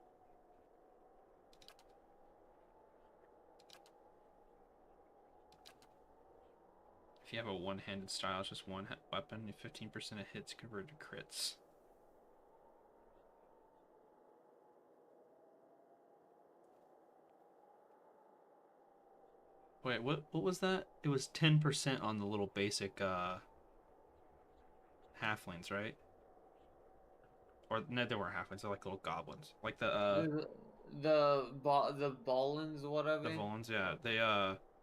If you have a one-handed style, it's just one weapon. 15% of hits convert to crits. Wait, what was that? It was 10% on the little basic halflings, right? Or no, they weren't halflings. They're like little goblins, like The Ballins, whatever. the Volans. Yeah,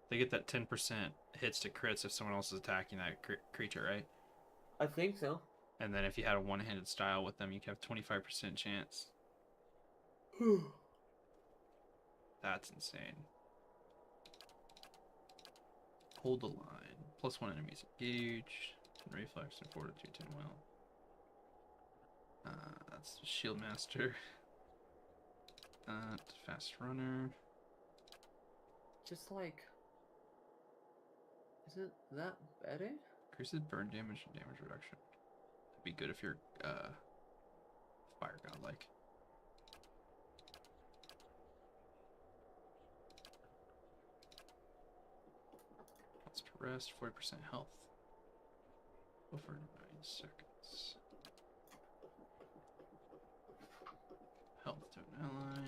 they get that 10% hits to crits if someone else is attacking that creature, right? I think so. And then if you had a one-handed style with them, you could have 25% chance. That's insane. Hold the line. +1 enemies engaged. 10 reflex and fortitude, 10 will. That's Shield Master. Fast Runner. Just like, isn't that better? Increases burn damage and damage reduction. That'd be good if you're fire god like. Rest, 40% health. Go for 9 seconds. Health to an ally.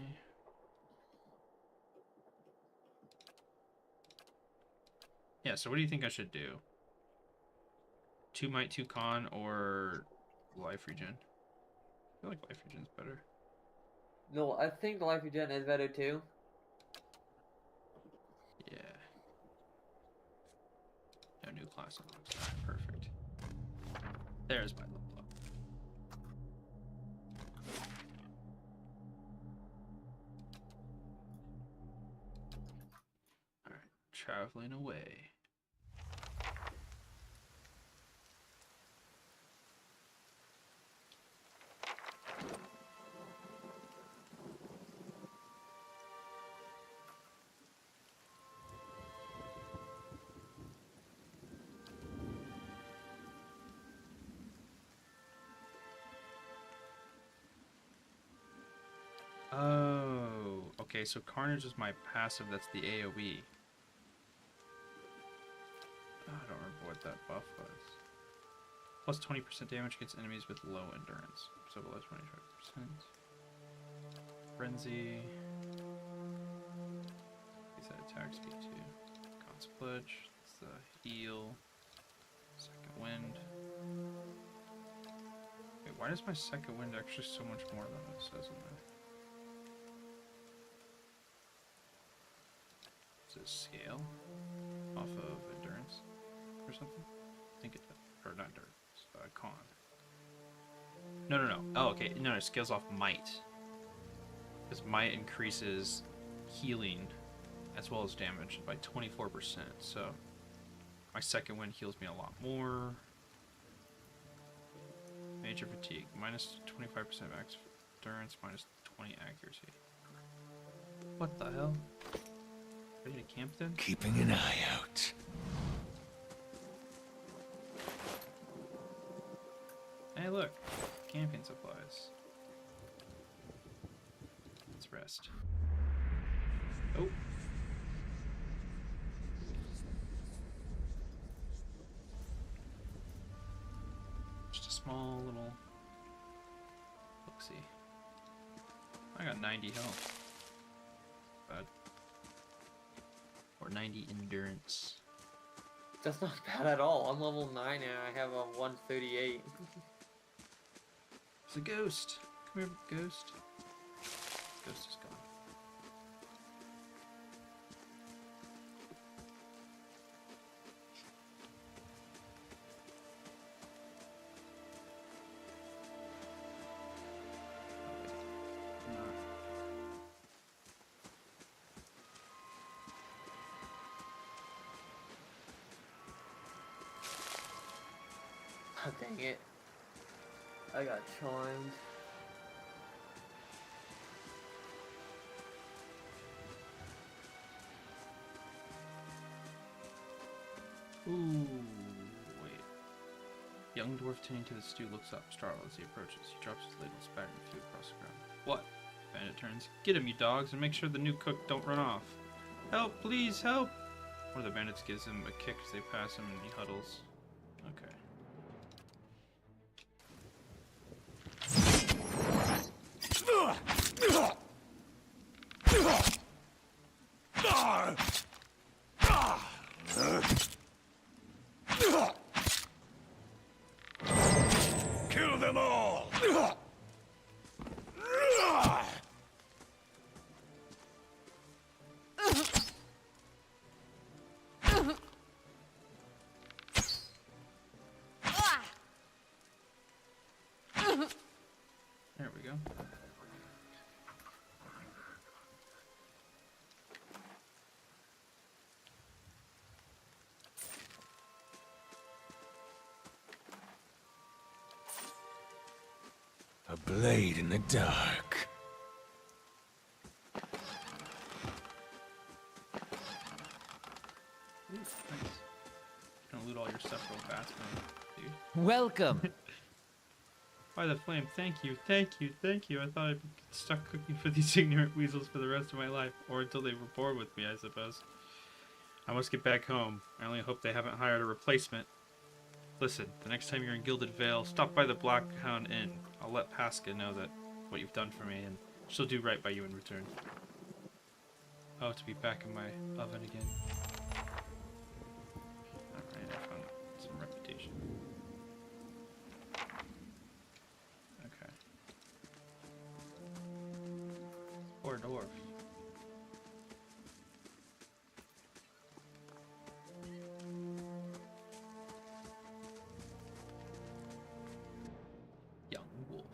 Yeah, so what do you think I should do? 2 might, 2 con, or life regen? I feel like life regen's better. No, I think the life regen is better too. Yeah. No new class unlocks. Alright, perfect. There's my level up. Alright, traveling away. Oh, okay, so Carnage is my passive, that's the AoE. Oh, I don't remember what that buff was. Plus 20% damage against enemies with low endurance. So below 25%. Frenzy. Is that attack speed too? Con's Pledge. It's the heal. Second wind. Wait, why does my second wind actually so much more than it says in there? Is it scale? Off of endurance or something? I think it does. Or not endurance. Con. No. Oh, okay. No, it scales off might. Because might increases healing as well as damage by 24%. So my second wind heals me a lot more. Major fatigue. Minus 25% max endurance, minus 20 accuracy. What the hell? Ready to camp then? Keeping an eye out. Hey, look. Camping supplies. Let's rest. Oh. Just a small little... Look-see. I got 90 health. Bad. Or 90 endurance. That's not bad at all. I'm level 9 and I have a 138. It's a ghost. Come here, ghost. Ghost is gone. Oh, dang it. I got charmed. Ooh, wait. Young dwarf tending to the stew looks up, startled as he approaches. He drops his ladle, spattering the food across the ground. What? Bandit turns. Get him, you dogs, and make sure the new cook don't run off. Help, please, help! One of the bandits gives him a kick as they pass him, and he huddles. Okay. Kill them all! There we go. A blade in the dark. Ooh, nice. Gonna loot all your stuff real fast, man, dude. Welcome. By the flame, thank you, thank you, thank you. I thought I'd be stuck cooking for these ignorant weasels for the rest of my life, or until they were bored with me, I suppose. I must get back home. I only hope they haven't hired a replacement. Listen, the next time you're in Gilded Vale, stop by the Blackhound Inn. I'll let Pasca know that what you've done for me, and she'll do right by you in return. Oh, to be back in my oven again. Alright, I found some reputation. Okay. Poor dwarf. Young wolf.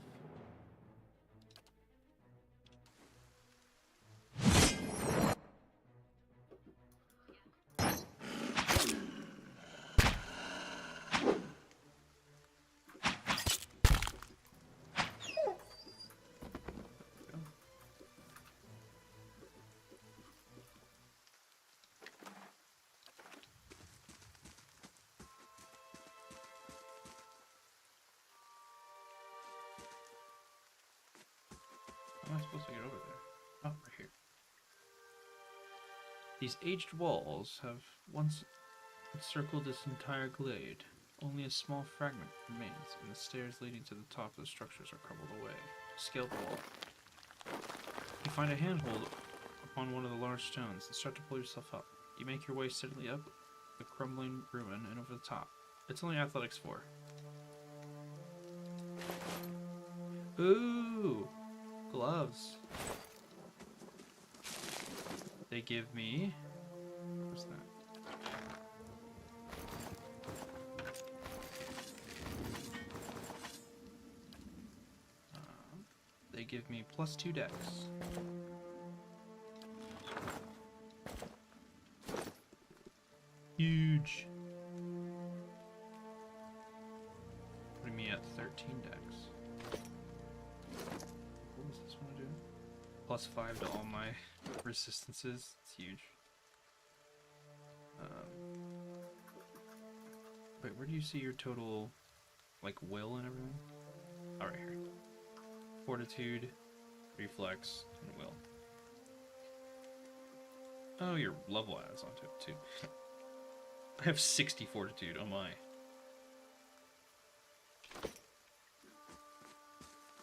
How am I supposed to get over there? Oh, right here. These aged walls have once encircled this entire glade. Only a small fragment remains, and the stairs leading to the top of the structures are crumbled away. Scale the wall. You find a handhold upon one of the large stones and start to pull yourself up. You make your way steadily up the crumbling ruin and over the top. It's only athletics 4. Ooh! Gloves. They give me... What's that? They give me +2 dex. Huge. Putting me at 13 dex. What does this one do? +5 to all my resistances. It's huge. Wait, where do you see your total, like, will and everything? Oh, right here. Fortitude, reflex, and will. Oh, your level adds onto it too. I have 60 fortitude. Oh my.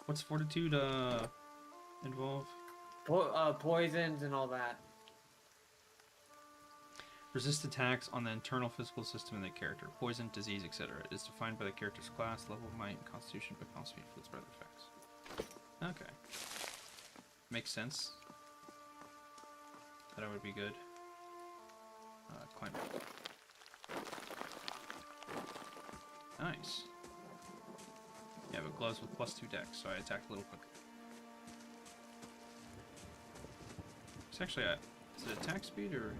What's fortitude involve? Poisons and all that. Resist attacks on the internal physical system of the character. Poison, disease, etc. It is defined by the character's class, level, might, and constitution, but can also be influenced by other effects. Okay. Makes sense. That would be good. Climb. Nice. Yeah, but gloves with +2 dex, so I attacked a little quicker. It's actually is it attack speed or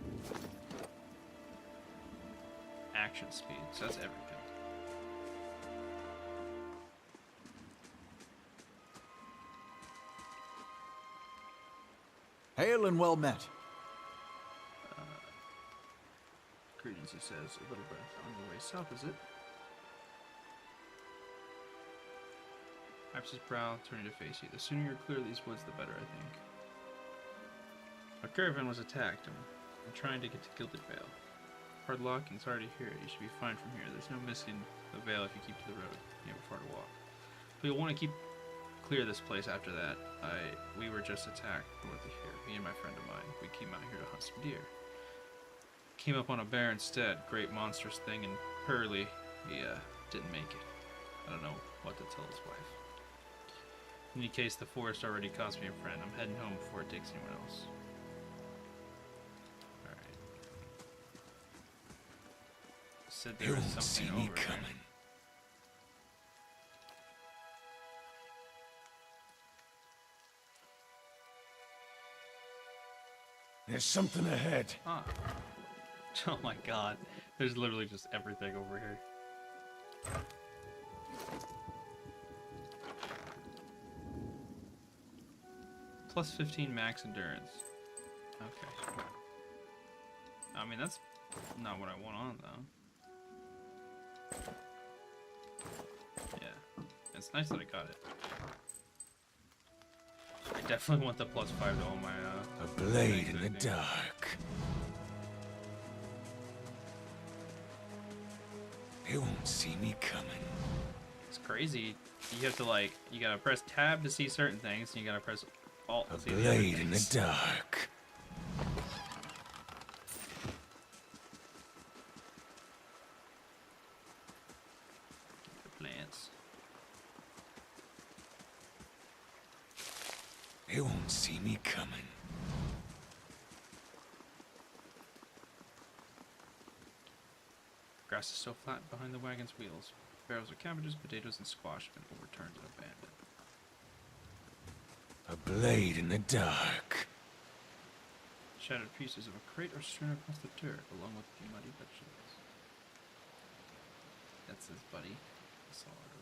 action speed? So that's everything. Hail and well met. Greetings, he says. A little breath on your way south, is it? Wipes his brow, turning to face you. The sooner you're clear of these woods, the better, I think. Our caravan was attacked, and I'm trying to get to Gilded Vale. Hard luck, and sorry to hear it. You should be fine from here. There's no missing the Vale if you keep to the road. You have far to walk. But you'll want to keep clear of this place after that. We were just attacked north of here. Me and my friend of mine. We came out here to hunt some deer. Came up on a bear instead. Great monstrous thing, and Hurley, he didn't make it. I don't know what to tell his wife. In any case, the forest already cost me a friend. I'm heading home before it takes anyone else. Alright. Said there was something over there. There's something ahead. Ah. Oh my god. There's literally just everything over here. +15 max endurance. Okay. I mean, that's not what I want on, though. Yeah. It's nice that I got it. I definitely want the +5 to all my, A blade in the dark. They won't see me coming. It's crazy. You have to like, you gotta press tab to see certain things, and you gotta press alt to A see the other blade in the things. dark. The plants. They won't see me coming. Grass is so flat behind the wagon's wheels. Barrels of cabbages, potatoes, and squash have been overturned and abandoned. A blade in the dark. Shattered pieces of a crate are strewn across the dirt, along with the muddy vegetables. That's his buddy. I saw it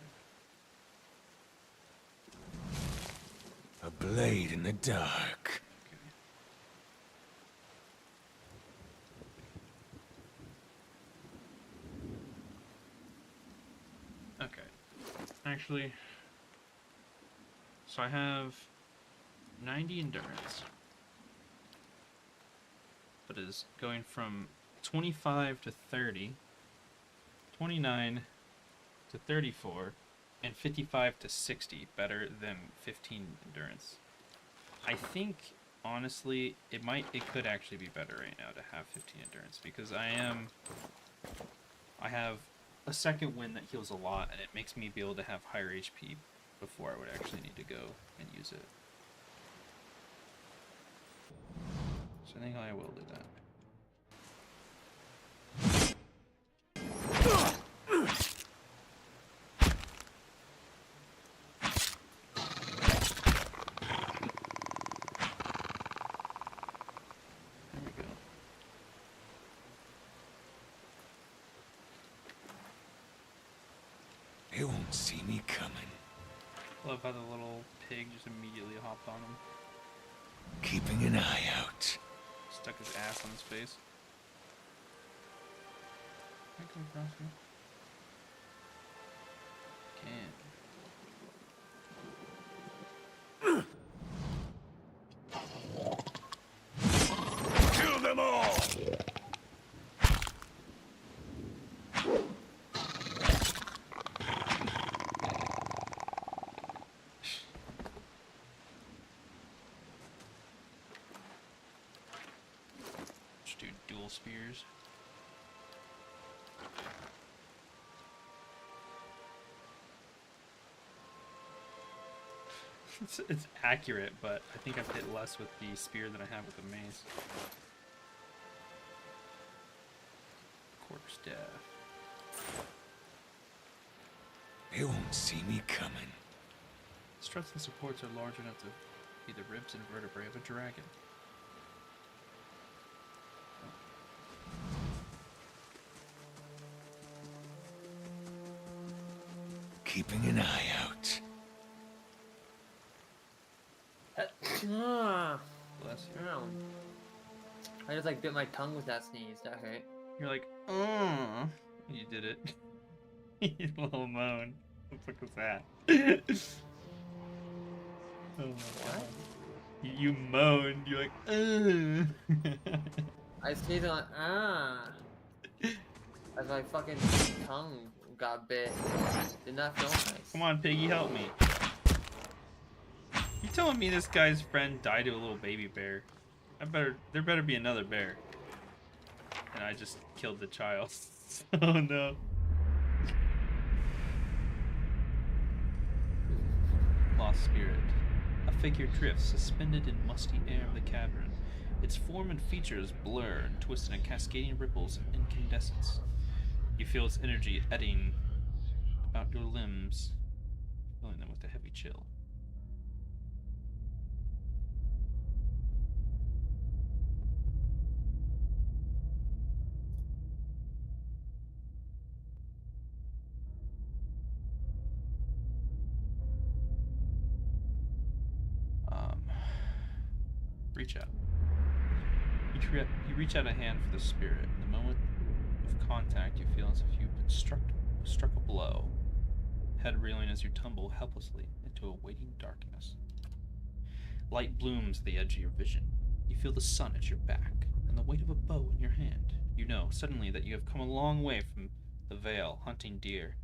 already. A blade in the dark. Okay. Actually, so I have 90 endurance, but it is going from 25 to 30, 29 to 34, and 55 to 60, better than 15 endurance. I think, honestly, it could actually be better right now to have 15 endurance, because I have a second wind that heals a lot, and it makes me be able to have higher HP before I would actually need to go and use it. So I think I will do that. There we go. They won't see me coming. Love how the little pig just immediately hopped on him. Keeping an eye out. Stuck his ass on his face. Can I come across here? Can. Kill them all! Just do dual spears. It's accurate, but I think I've hit less with the spear than I have with the mace. Quarterstaff. They won't see me coming. Struts and supports are large enough to be the ribs and vertebrae of a dragon. Keeping an eye out. Bless you. Ow. I just like bit my tongue with that sneeze. That hurt. You're like, you did it. You little moan. What the fuck was that? Oh my god. You moaned. You're like, I sneezed and as my fucking tongue got bit. Did not feel nice. Come on, piggy, help me. You telling me this guy's friend died to a little baby bear? There better be another bear. And I just killed the child. Oh no. Lost spirit. A figure drifts, suspended in musty air of the cavern. Its form and features blur and twist in cascading ripples of incandescence. You feel its energy eddying about your limbs, filling them with a heavy chill. Reach out. You reach out a hand for the spirit. In the moment of contact, you feel as if you've been struck a blow. Head reeling as you tumble helplessly into a waiting darkness. Light blooms at the edge of your vision. You feel the sun at your back and the weight of a bow in your hand. You know suddenly that you have come a long way from the Vale, hunting deer.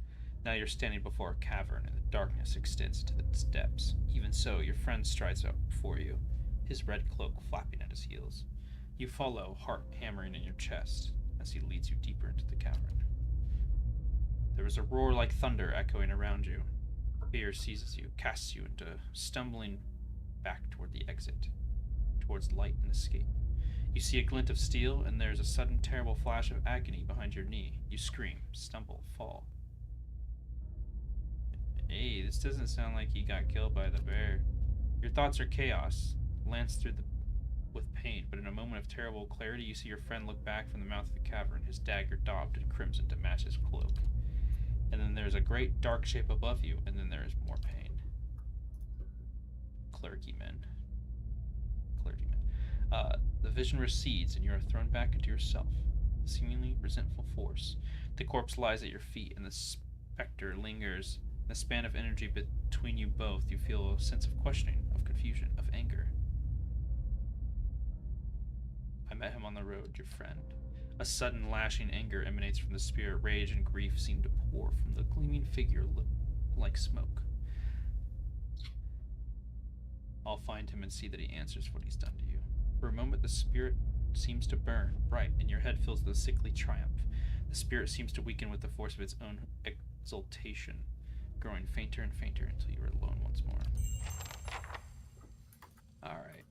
Now you're standing before a cavern, and the darkness extends to its depths. Even so, your friend strides up before you, his red cloak flapping at his heels. You follow, heart hammering in your chest, as he leads you deeper into the cavern. There is a roar like thunder echoing around you. Fear seizes you, casts you into stumbling back toward the exit, towards light and escape. You see a glint of steel, and there is a sudden terrible flash of agony behind your knee. You scream, stumble, fall. Hey, this doesn't sound like he got killed by the bear. Your thoughts are chaos, lanced through with pain, but in a moment of terrible clarity, you see your friend look back from the mouth of the cavern, his dagger daubed in crimson to match his cloak. And then there's a great dark shape above you, and then there is more pain. Clergymen. The vision recedes, and you are thrown back into yourself, a seemingly resentful force. The corpse lies at your feet, and the specter lingers. In the span of energy between you both, you feel a sense of questioning, of confusion, of anger. I met him on the road, your friend. A sudden lashing anger emanates from the spirit. Rage and grief seem to pour from the gleaming figure like smoke. I'll find him and see that he answers what he's done to you. For a moment, the spirit seems to burn bright, and your head fills with a sickly triumph. The spirit seems to weaken with the force of its own exultation, growing fainter and fainter until you are alone once more. Alright.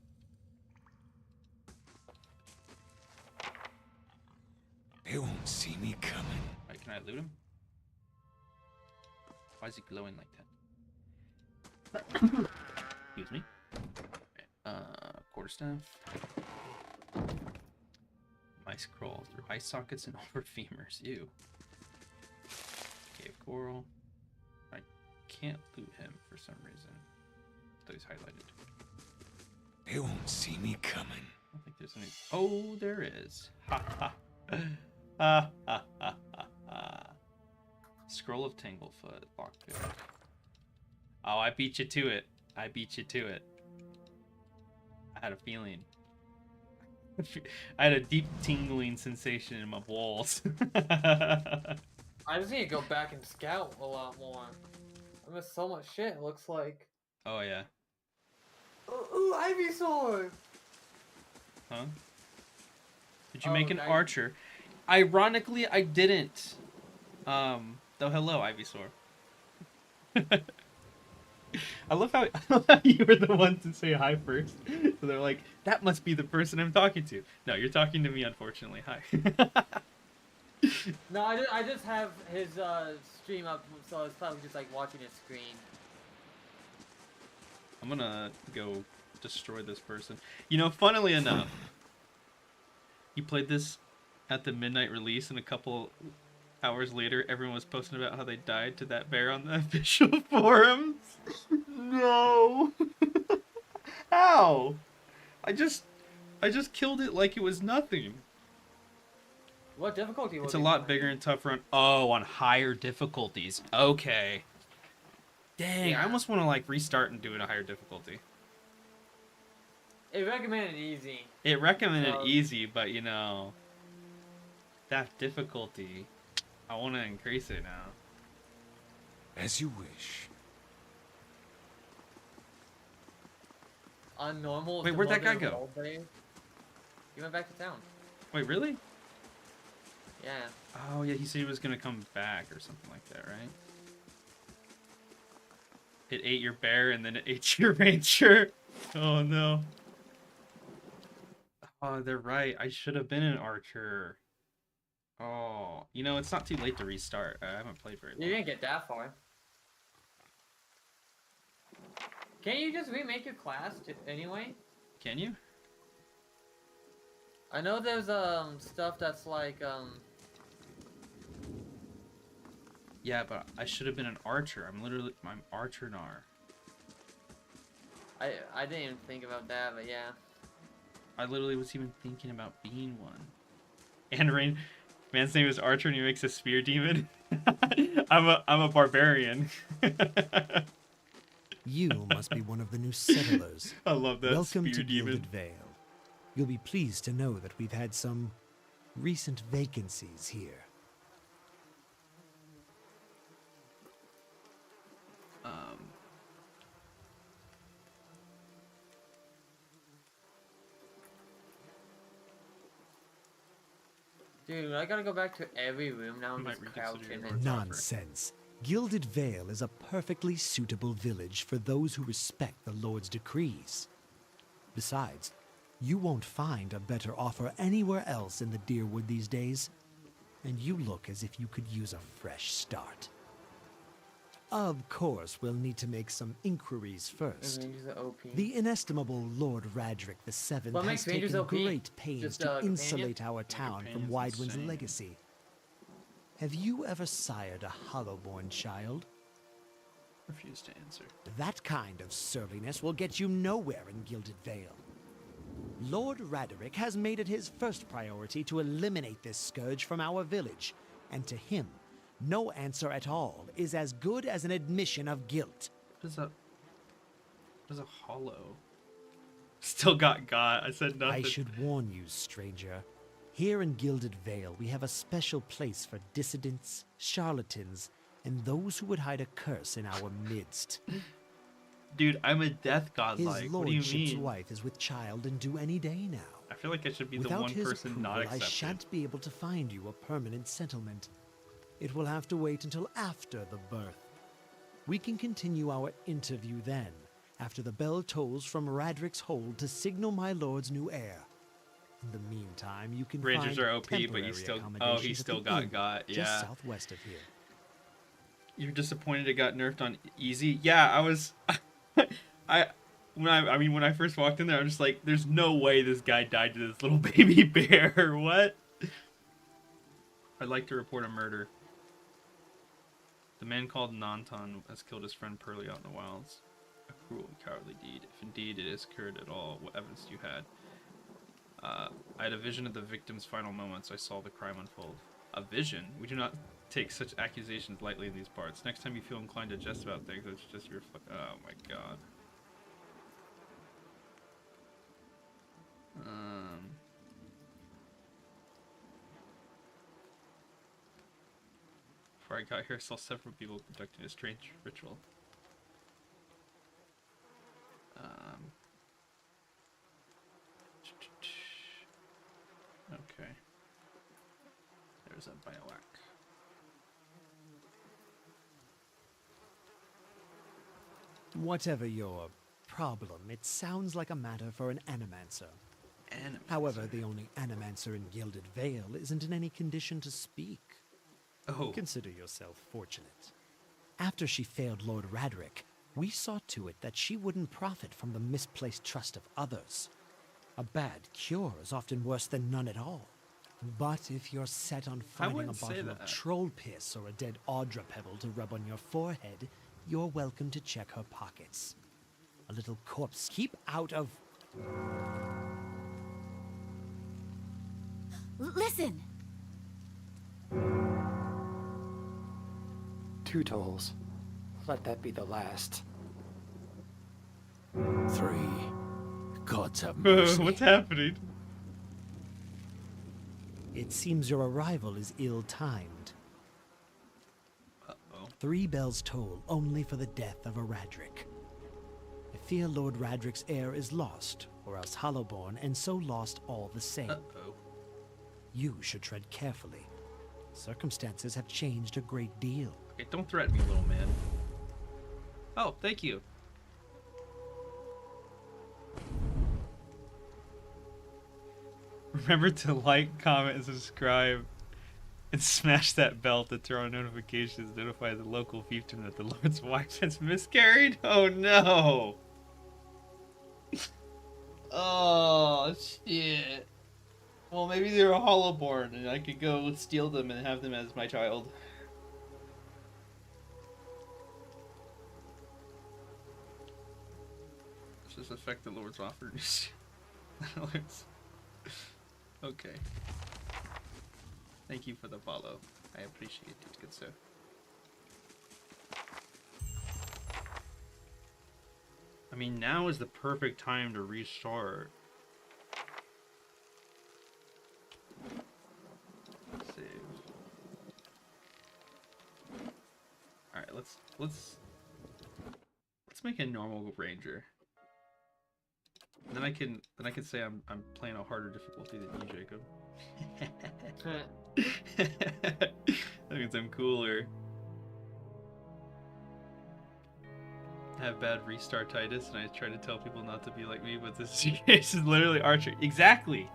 They won't see me coming. Alright, can I loot him? Why is he glowing like that? Excuse me. Quarterstaff. Mice crawl through eye sockets and over femurs. Ew. Cave coral. I can't loot him for some reason. Though he's highlighted. They won't see me coming. I don't think there's any. Oh, there is. Ha ha. Ha ha ha ha. Scroll of Tanglefoot. Lockpick. Oh, I beat you to it. I beat you to it. I had a feeling. I had a deep tingling sensation in my balls. I just need to go back and scout a lot more. I missed so much shit, it looks like. Oh, yeah. Ooh, Ivysaur! Huh? Did you make an archer? Ironically, I didn't. Though, hello, Ivysaur. I love how you were the one to say hi first. So they're like, that must be the person I'm talking to. No, you're talking to me, unfortunately. Hi. No, I just have his stream up, so it's probably just like watching his screen. I'm gonna go destroy this person. You know, funnily enough, you played this at the midnight release, and a couple hours later, everyone was posting about how they died to that bear on the official forums. No. How? I just killed it like it was nothing. What difficulty was it? It's a lot bigger and tougher on... Oh, on higher difficulties. Okay. Dang, I almost want to like restart and do it at a higher difficulty. It recommended easy. It recommended easy, but you know, that difficulty, I want to increase it now. As you wish. On normal. Wait, where'd that guy go? He went back to town. Wait, really? Yeah. Oh yeah, he said he was gonna come back or something like that, right? It ate your bear and then it ate your ranger. Oh no. Oh, they're right. I should have been an archer. Oh, you know, it's not too late to restart. I haven't played very long. You didn't get that far. Can't you just remake your class anyway? Can you? I know there's stuff that's like Yeah, but I should have been an archer. I'm archer nar. I didn't even think about that, but yeah. I literally was even thinking about being one. And Rain, man's name is Archer, and he makes a spear demon. I'm a barbarian. You must be one of the new settlers. I love that. Welcome spear to demon. Gilded Vale. You'll be pleased to know that we've had some recent vacancies here. Dude, I gotta go back to every room now and Might just reconsider crouch your in Lord's it. offer. Nonsense. Gilded Vale is a perfectly suitable village for those who respect the Lord's decrees. Besides, you won't find a better offer anywhere else in the Deerwood these days, and you look as if you could use a fresh start. Of course, we'll need to make some inquiries first. Rangers are OP. The inestimable Lord Radric VII What has makes Rangers taken OP? great pains Just, to companion? insulate our town from companion's Widewind's insane. legacy. Have you ever sired a Hollowborn child? Refuse to answer. That kind of surliness will get you nowhere in Gilded Vale. Lord Raderick has made it his first priority to eliminate this scourge from our village, and to him, no answer at all is as good as an admission of guilt. What is a hollow? Still got God. I said nothing. I should warn you, stranger. Here in Gilded Vale, we have a special place for dissidents, charlatans, and those who would hide a curse in our midst. Dude, I'm a death god. His Like, what do you lordship's mean? wife is with child and due any day now. I feel like I should be the Without one his person approval, not I accepted. shan't be able to find you a permanent settlement. It will have to wait until after the birth. We can continue our interview then, after the bell tolls from Radric's hold to signal my lord's new heir. In the meantime, you can Rangers find are OP, but temporary you still. Oh, accommodations he at still the got inn, got. just Yeah. southwest of here. You're disappointed it got nerfed on easy? Yeah, I was. When I first walked in there, I'm just like, there's no way this guy died to this little baby bear. What? I'd like to report a murder. The man called Nanton has killed his friend Pearly out in the wilds. A cruel and cowardly deed. If indeed it is occurred at all, what evidence do you had? I had a vision of the victim's final moments. I saw the crime unfold. A vision? We do not take such accusations lightly in these parts. Next time you feel inclined to jest about things, it's just your oh my god. Before I got here, I saw several people conducting a strange ritual. Okay. There's a bioac. Whatever your problem, it sounds like a matter for an animancer. However, the only animancer in Gilded Vale isn't in any condition to speak. Oh. Consider yourself fortunate. After she failed Lord Radric, we saw to it that she wouldn't profit from the misplaced trust of others. A bad cure is often worse than none at all. But if you're set on finding a wouldn't say bottle of that. troll piss or a dead Audra pebble to rub on your forehead, you're welcome to check her pockets. A little corpse. Keep out of... Listen! 2 tolls. Let that be the last. 3. Gods have mercy. What's happening? It seems your arrival is ill-timed. Uh-oh. 3 bells toll only for the death of a Radric. I fear Lord Radric's heir is lost, or else Hollowborn, and so lost all the same. Uh-oh. You should tread carefully. Circumstances have changed a great deal. Okay, don't threaten me, little man. Oh, thank you. Remember to like, comment, and subscribe. And smash that bell to turn on notifications to notify the local fiefdom that the Lord's wife has miscarried. Oh no! Oh shit. Well, maybe they were hollowborn and I could go steal them and have them as my child. Does this affect the Lord's offers? Okay. Thank you for the follow. I appreciate it, good sir. I mean, now is the perfect time to restart. Save. All right, let's make a normal ranger. And then I can say I'm playing a harder difficulty than you, Jacob. That means I'm cooler. I have bad restartitis, and I try to tell people not to be like me, but this case is literally archer. Exactly.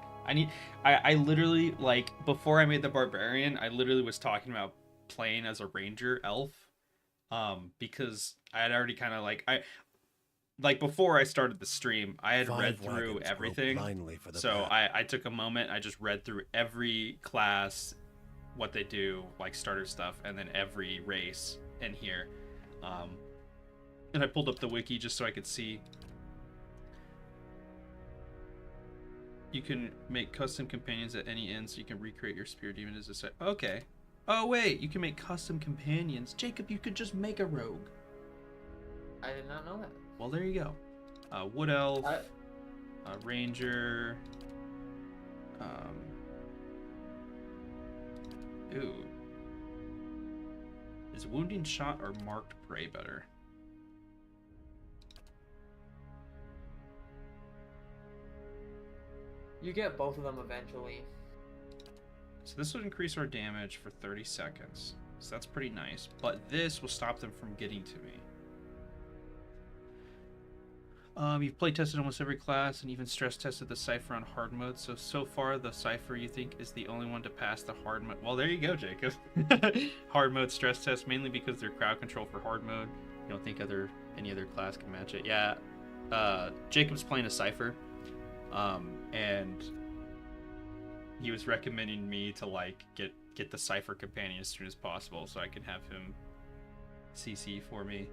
I literally, like, before I made the barbarian, I literally was talking about playing as a ranger elf, because I had already kind of like before I started the stream, I had read through everything. So I took a moment, I just read through every class, what they do, like starter stuff, and then every race in here. And I pulled up the wiki just so I could see. You can make custom companions at any end, so you can recreate your spear demon as a set. Okay. Oh wait, you can make custom companions. Jacob, you could just make a rogue. I did not know that. Well, there you go. Wood elf, ranger. Ooh. Is wounding shot or marked prey better? You get both of them eventually. So this would increase our damage for 30 seconds. So that's pretty nice. But this will stop them from getting to me. You've play tested almost every class and even stress tested the Cypher on hard mode. So far, the Cypher you think is the only one to pass the hard mode. Well, there you go, Jacob. Hard mode stress test, mainly because they're crowd control for hard mode. You don't think any other class can match it. Yeah, Jacob's playing a Cypher. And he was recommending me to like get the Cypher companion as soon as possible so I can have him CC for me.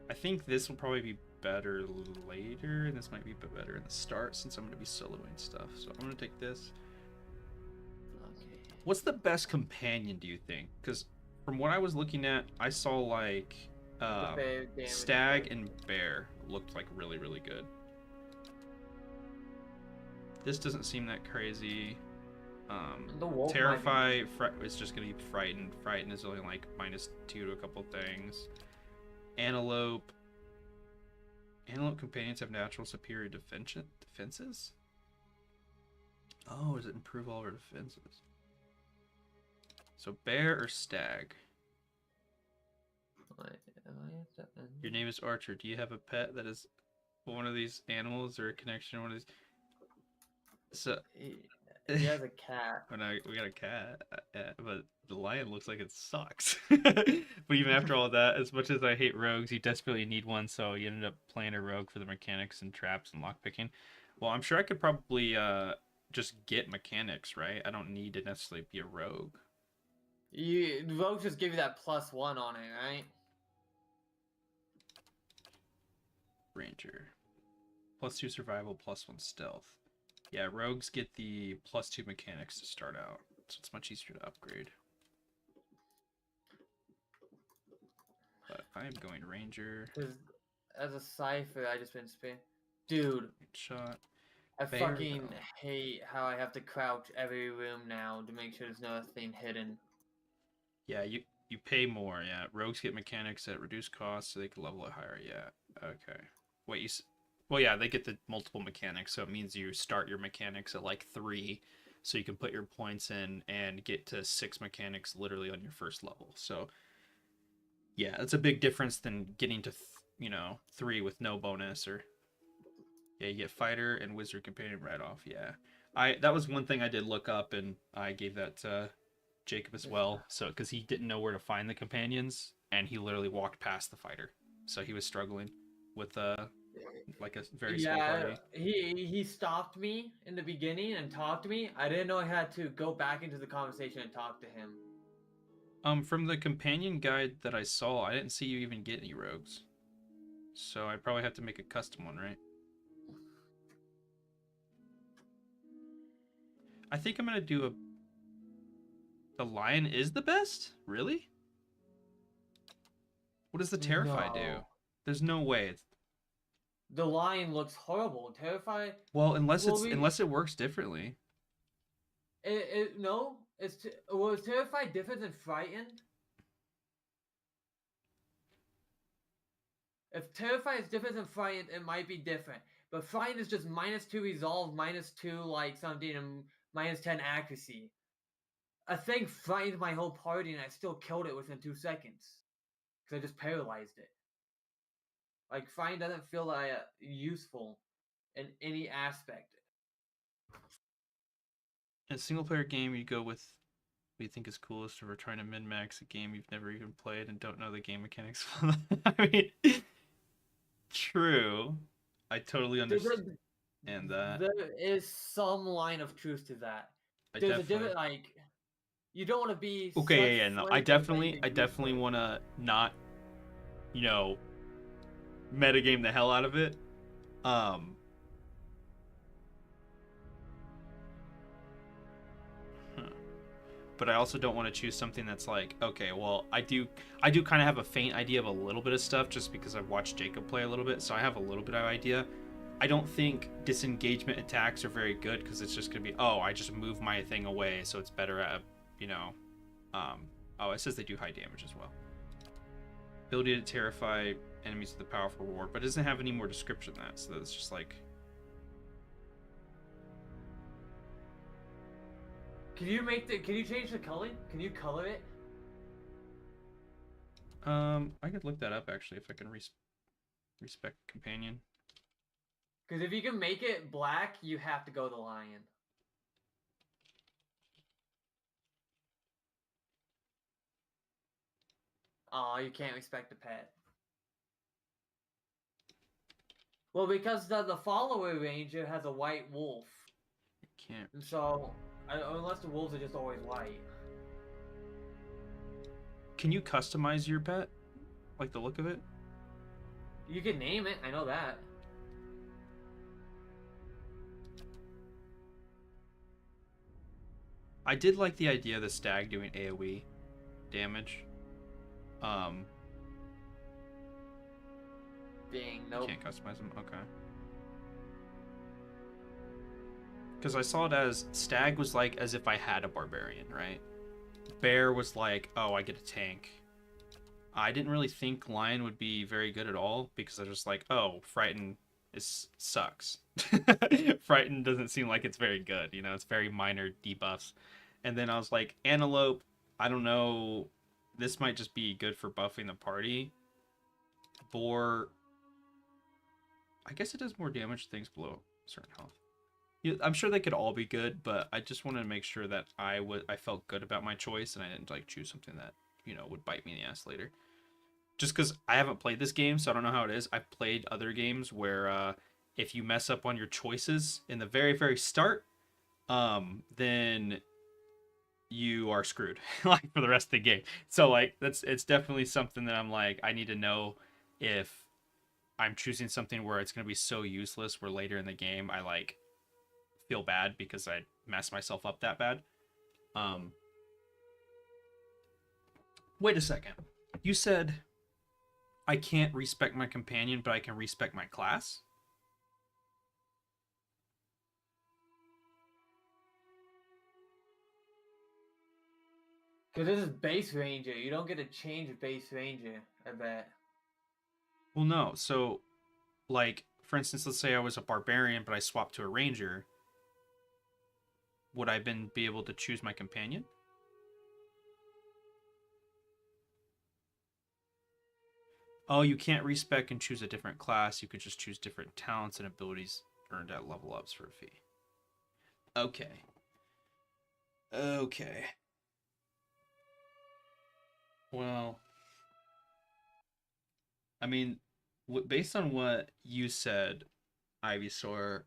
I think this will probably be better later, and this might be better in the start since I'm going to be soloing stuff. So I'm going to take this. Okay. What's the best companion, do you think? Because from what I was looking at, I saw like Stag and Bear looked like really, really good. This doesn't seem that crazy. Terrify is just going to be Frightened. Frightened is only like -2 to a couple things. Antelope companions have natural superior defenses? Oh, does it improve all of our defenses? So Bear or Stag? Your name is Archer. Do you have a pet that is one of these animals or a connection to one of these? So he has a cat. We got a cat, but the lion looks like it sucks. But even after all that, as much as I hate rogues, you desperately need one, so you ended up playing a rogue for the mechanics and traps and lockpicking. Well, I'm sure I could probably just get mechanics, right? I don't need to necessarily be a rogue. Rogues just give you that +1 on it, right? Ranger. +2 survival, +1 stealth. Yeah, rogues get the +2 mechanics to start out, so it's much easier to upgrade. But I am going Ranger. As a Cypher, I just been spin. Dude. Shot. I fucking hate how I have to crouch every room now to make sure there's nothing hidden. Yeah, you pay more, yeah. Rogues get mechanics at reduced cost, so they can level it higher, yeah. Okay. Wait, well, yeah, they get the multiple mechanics, so it means you start your mechanics at like 3, so you can put your points in and get to 6 mechanics literally on your first level. So, yeah, it's a big difference than getting to, 3 with no bonus. Or yeah, you get Fighter and Wizard Companion right off. Yeah, that was one thing I did look up, and I gave that to Jacob as well. So because he didn't know where to find the companions, and he literally walked past the Fighter, so he was struggling with like a very small party. He stopped me in the beginning and talked to me. I didn't know I had to go back into the conversation and talk to him. From the companion guide that I saw, I didn't see you even get any rogues. So I probably have to make a custom one, right? I think I'm gonna do the lion is the best? Really? What does the Terrify do? There's no way. The lion looks horrible. Terrify. Well, unless it works differently. No. Was Terrify different than Frightened? If Terrify is different than Frightened, it might be different. But frightened is just -2 resolve, -2 like something, and -10 accuracy. I think frightened my whole party, and I still killed it within 2 seconds because I just paralyzed it. Like frightened doesn't feel useful in any aspect. In a single player game, you go with what you think is coolest, or we're trying to min max a game you've never even played and don't know the game mechanics. I mean, true. I totally understand that. There is some line of truth to that. I There's a definitely. different like. You don't want to be Okay, such yeah, no. I flagrant that definitely useless. want to not, metagame the hell out of it. But I also don't want to choose something that's like, okay, well, I do kind of have a faint idea of a little bit of stuff just because I've watched Jacob play a little bit, so I have a little bit of idea. I don't think disengagement attacks are very good because it's just gonna be, oh, I just move my thing away, so it's better at, oh, it says they do high damage as well. Ability to terrify enemies with a powerful roar, but it doesn't have any more description than that, so it's just like. Can you change the color? Can you color it? I could look that up actually if I can respect companion. Because if you can make it black, you have to go the lion. Oh, you can't respect the pet. Well, because the follower ranger has a white wolf. Can't. And so, unless the wolves are just always white. Can you customize your pet? Like the look of it? You can name it, I know that. I did like the idea of the stag doing AoE damage. Dang, nope. Can't customize them? Okay. Because I saw it as stag was like as if I had a barbarian, right? Bear was like, oh, I get a tank. I didn't really think lion would be very good at all because I was just like, oh, frighten sucks. Frighten doesn't seem like it's very good, it's very minor debuffs. And then I was like, antelope, I don't know, this might just be good for buffing the party. Boar, I guess it does more damage to things below certain health. I'm sure they could all be good, but I just wanted to make sure that I felt good about my choice and I didn't like choose something that would bite me in the ass later. Just because I haven't played this game, so I don't know how it is. I've played other games where if you mess up on your choices in the very, very start, then you are screwed like for the rest of the game. So like it's definitely something that I'm like, I need to know if I'm choosing something where it's going to be so useless where later in the game I like feel bad because I messed myself up that bad. Wait a second. You said I can't respect my companion, but I can respect my class? Because this is base ranger. You don't get to change base ranger, I bet. Well, no. So, like, for instance, let's say I was a barbarian, but I swapped to a ranger. Would I then be able to choose my companion? Oh, you can't respec and choose a different class. You could just choose different talents and abilities earned at level ups for a fee. Okay. Okay. Well, I mean, based on what you said, Ivysaur,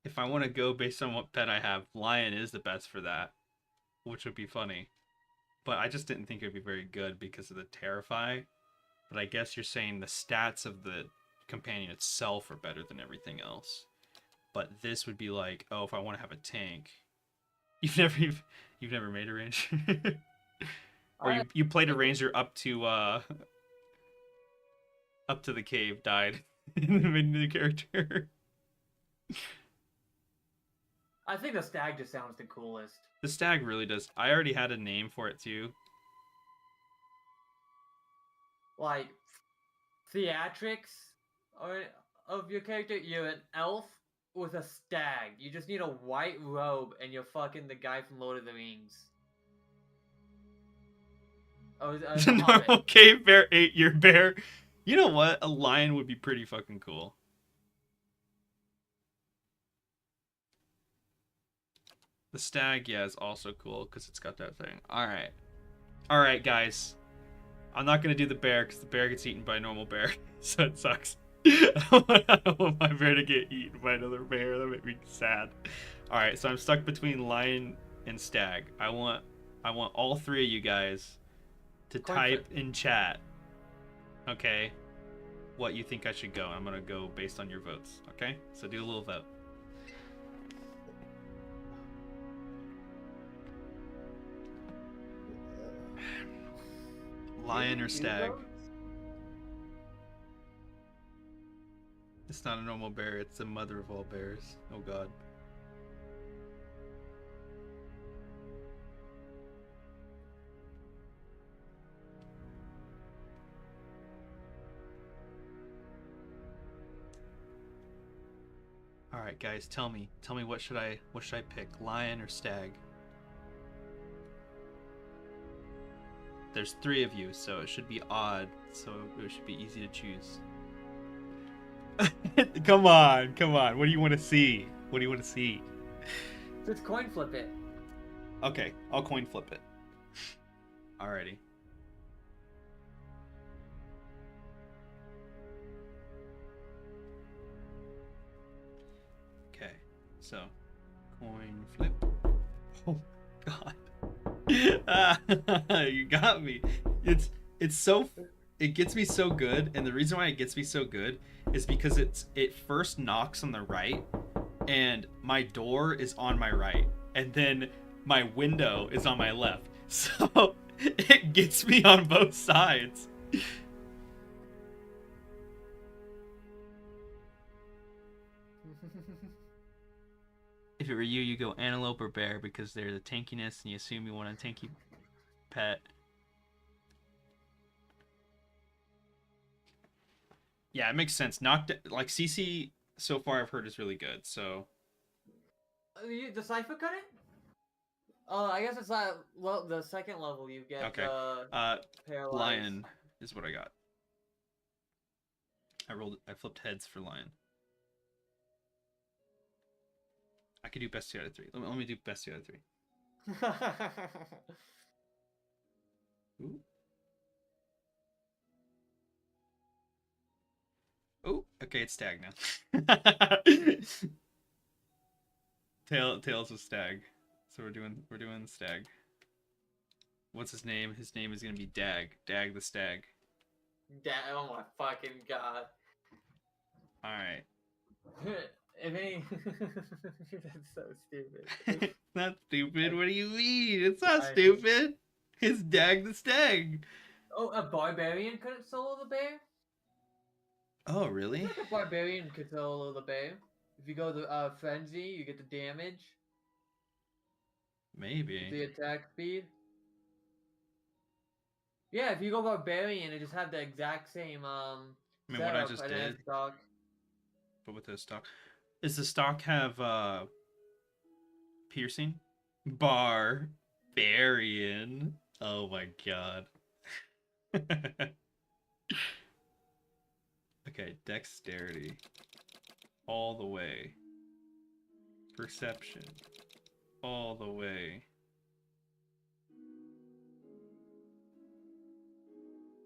if I want to go based on what pet I have, lion is the best for that, which would be funny. But I just didn't think it would be very good because of the Terrify. But I guess you're saying the stats of the companion itself are better than everything else. But this would be like, oh, if I want to have a tank. You've never made a ranger? Or you played a ranger up to the cave, died, and then made a new character. I think the stag just sounds the coolest. The stag really does. I already had a name for it too. Like theatrics or of your character, you're an elf with a stag. You just need a white robe, and you're fucking the guy from Lord of the Rings. Oh, It's a normal cave bear ate your bear. You know what? A lion would be pretty fucking cool. The stag, yeah, is also cool because it's got that thing. Alright. Alright, guys. I'm not going to do the bear because the bear gets eaten by a normal bear. So it sucks. I don't want my bear to get eaten by another bear. That would make me sad. Alright, so I'm stuck between lion and stag. I want all three of you guys to type in chat, okay, what you think I should go. I'm gonna go based on your votes, okay? So do a little vote. Lion or stag? It's not a normal bear, it's the mother of all bears. Oh god. All right, guys, tell me what should I pick, lion or stag? There's 3 of you, so it should be odd, so it should be easy to choose. Come on. What do you want to see? Just coin flip it. Okay, I'll coin flip it. Alrighty. Okay, so coin flip. Oh god. You got me. It gets me so good, and the reason why it gets me so good is because it first knocks on the right, and my door is on my right, and then my window is on my left. So it gets me on both sides. If it were you, you go antelope or bear because they're the tankiness, and you assume you want a tanky pet. Yeah, it makes sense. Like CC so far I've heard is really good. So The cipher cut it? I guess it's not the second level you get. okay. Paralyzed. Lion is what I got. I flipped heads for lion. I could do best 2 out of 3. Let me do best 2 out of 3. Ooh. Oh, okay, it's stag now. Tails was stag. So we're doing stag. What's his name? His name is gonna be Dag. Dag the stag. Oh my fucking god. Alright. If any that's so stupid. Not stupid, what do you mean? It's not stupid. It's Dag the stag. Oh, a barbarian couldn't solo the bear? Oh, really? I think a barbarian could solo the bear. If you go to frenzy, you get the damage. Maybe. The attack speed. Yeah, if you go barbarian, it just have the exact same I mean, what I just did. Stock. But with the stock, does the stock have piercing? Barbarian. Oh my god. Okay, dexterity. All the way. Perception. All the way.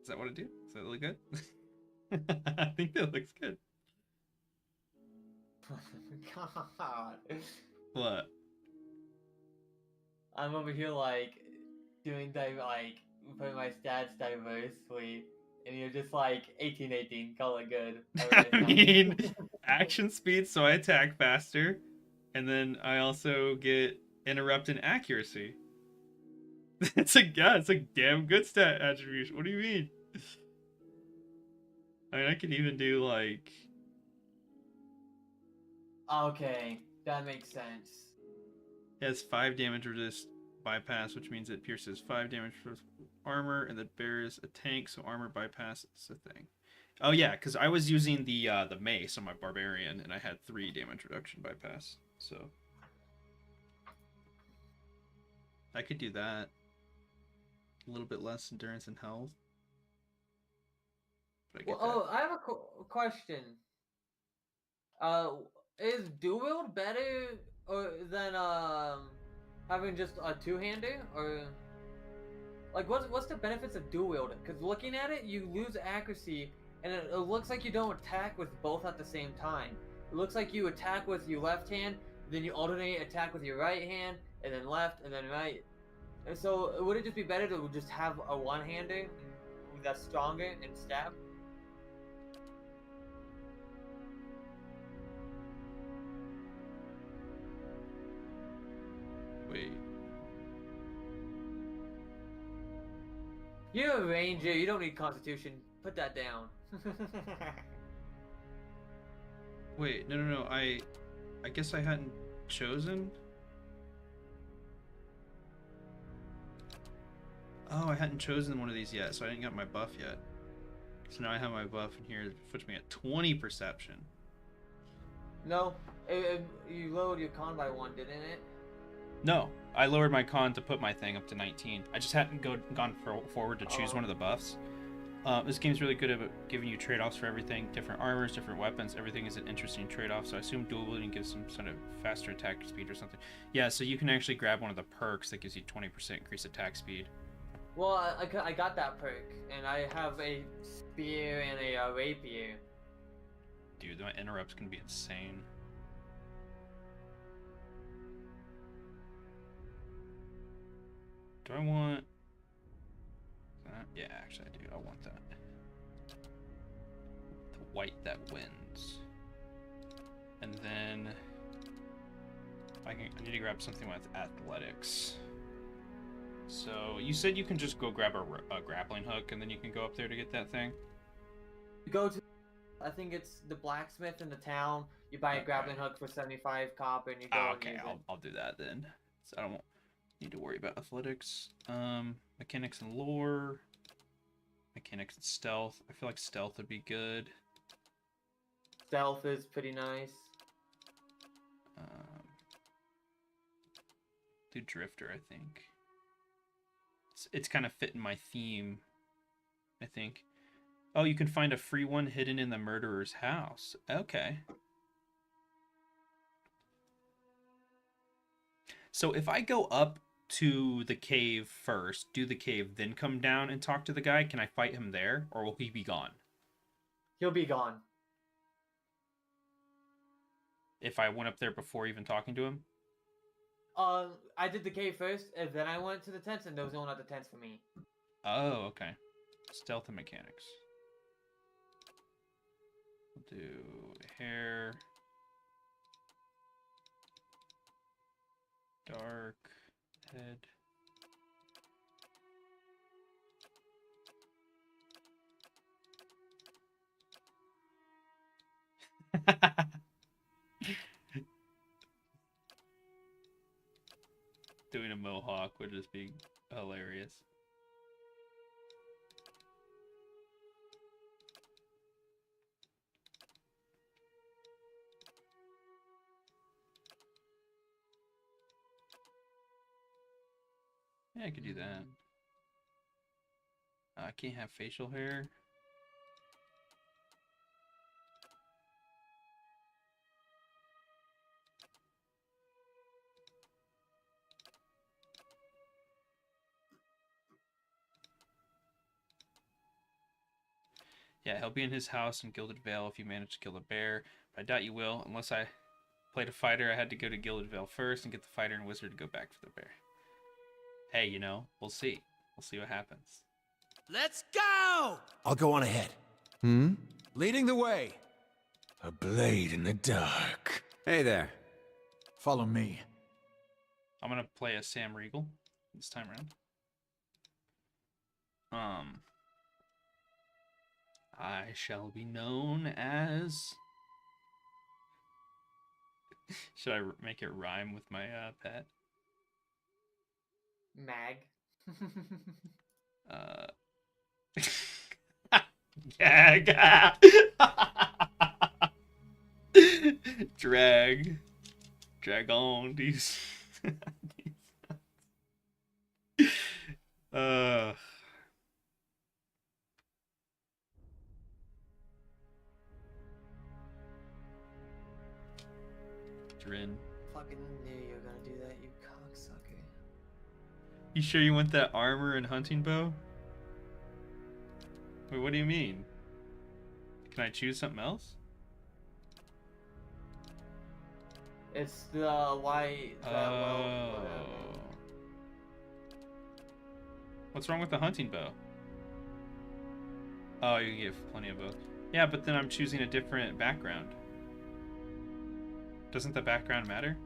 Is that what it do? Does that look good? I think that looks good. God. What? I'm over here doing putting my stats diversely, and you're just 1818, call it good. I mean, action speed, so I attack faster, and then I also get interrupt and accuracy. It's a damn good stat attribution. What do you mean? I mean, I can even do Okay, that makes sense. It has 5 damage resist bypass, which means it pierces 5 damage for armor, and that bears a tank, so armor bypass is a thing. Oh yeah, because I was using the mace on my barbarian, and I had 3 damage reduction bypass, so I could do that. A little bit less endurance and health. But I get Well, I have a question. Is dual wield better or than having just a two-hander, or like what's the benefits of dual wield? Because looking at it, you lose accuracy, and it looks like you don't attack with both at the same time. It looks like you attack with your left hand, then you alternate attack with your right hand, and then left, and then right. And so, would it just be better to just have a one-hander that's stronger and stab? Wait. You're a ranger. You don't need constitution. Put that down. Wait, no. I guess I hadn't chosen. Oh, I hadn't chosen one of these yet, so I didn't get my buff yet. So now I have my buff in here. It puts me at 20 perception. No, you lowered your con by 1, didn't it? No, I lowered my con to put my thing up to 19. I just hadn't gone forward to choose one of the buffs. This game's really good at giving you trade-offs for everything. Different armors, different weapons. Everything is an interesting trade-off. So I assume dual wielding gives some sort of faster attack speed or something. Yeah, so you can actually grab one of the perks that gives you 20% increased attack speed. Well, I got that perk, and I have a spear and a rapier. Dude, my interrupts can be insane. Do I want that? Yeah, actually I do. I want that. The white that wins. And then I need to grab something with athletics. So you said you can just go grab a grappling hook, and then you can go up there to get that thing? You go to, I think it's the blacksmith in the town. You buy a grappling hook for 75 copper, and you go and use it. I'll do that then. So I don't need to worry about athletics. Mechanics and lore. Mechanics and stealth. I feel like stealth would be good. Stealth is pretty nice. Do drifter, I think. It's kind of fitting my theme, I think. Oh, you can find a free one hidden in the murderer's house. Okay. So if I go up to the cave first, do the cave, then come down and talk to the guy, can I fight him there, or will he be gone? He'll be gone. If I went up there before even talking to him? I did the cave first, and then I went to the tents, and there was no one at the tents for me. Oh, okay. Stealth and mechanics. We'll do hair. Dark. Head. Doing a mohawk would just be hilarious. Yeah, I could do that. I can't have facial hair. Yeah, he'll be in his house in Gilded Vale if you manage to kill the bear. But I doubt you will, unless I played a fighter. I had to go to Gilded Vale first and get the fighter and wizard to go back for the bear. Hey, you know, we'll see. We'll see what happens. Let's go! I'll go on ahead. Leading the way. A blade in the dark. Hey there. Follow me. I'm gonna play as Sam Riegel this time around. I shall be known as... Should I make it rhyme with my pet? Mag. Gag. Drag. Drag on these. uh. Drin. Fucking knew you were gonna do that, you cocksucker. You sure you want that armor and hunting bow? Wait, what do you mean? Can I choose something else? It's the white. Oh. What's wrong with the hunting bow? Oh, you can get plenty of both. Yeah, but then I'm choosing a different background. Doesn't the background matter?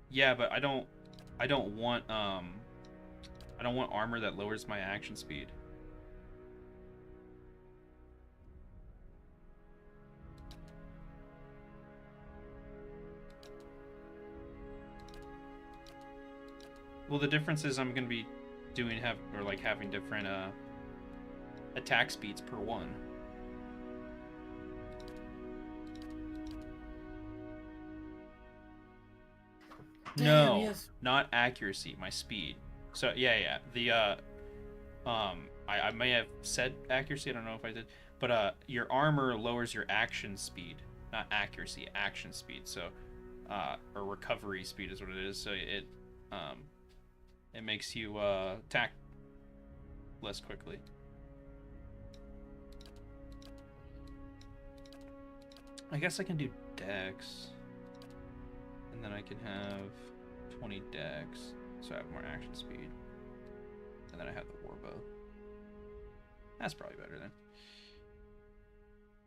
Yeah, but I don't want armor that lowers my action speed. Well, the difference is I'm gonna be having different attack speeds per one. Damn, No, yes. not accuracy, my speed. So yeah. The I may have said accuracy, I don't know if I did, but your armor lowers your action speed, not accuracy, action speed. So or recovery speed is what it is. So it makes you attack less quickly. I guess I can do dex. And then I can have 20 dex, so I have more action speed. And then I have the warbow. That's probably better then.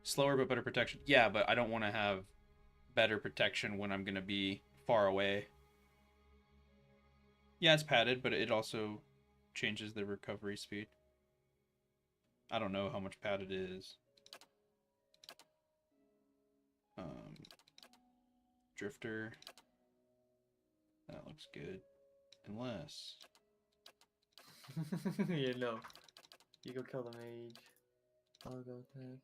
Slower but better protection. Yeah, but I don't want to have better protection when I'm going to be far away. Yeah, it's padded, but it also changes the recovery speed. I don't know how much padded it is. Drifter. That looks good. Unless... You know. You go kill the mage. I'll go tank.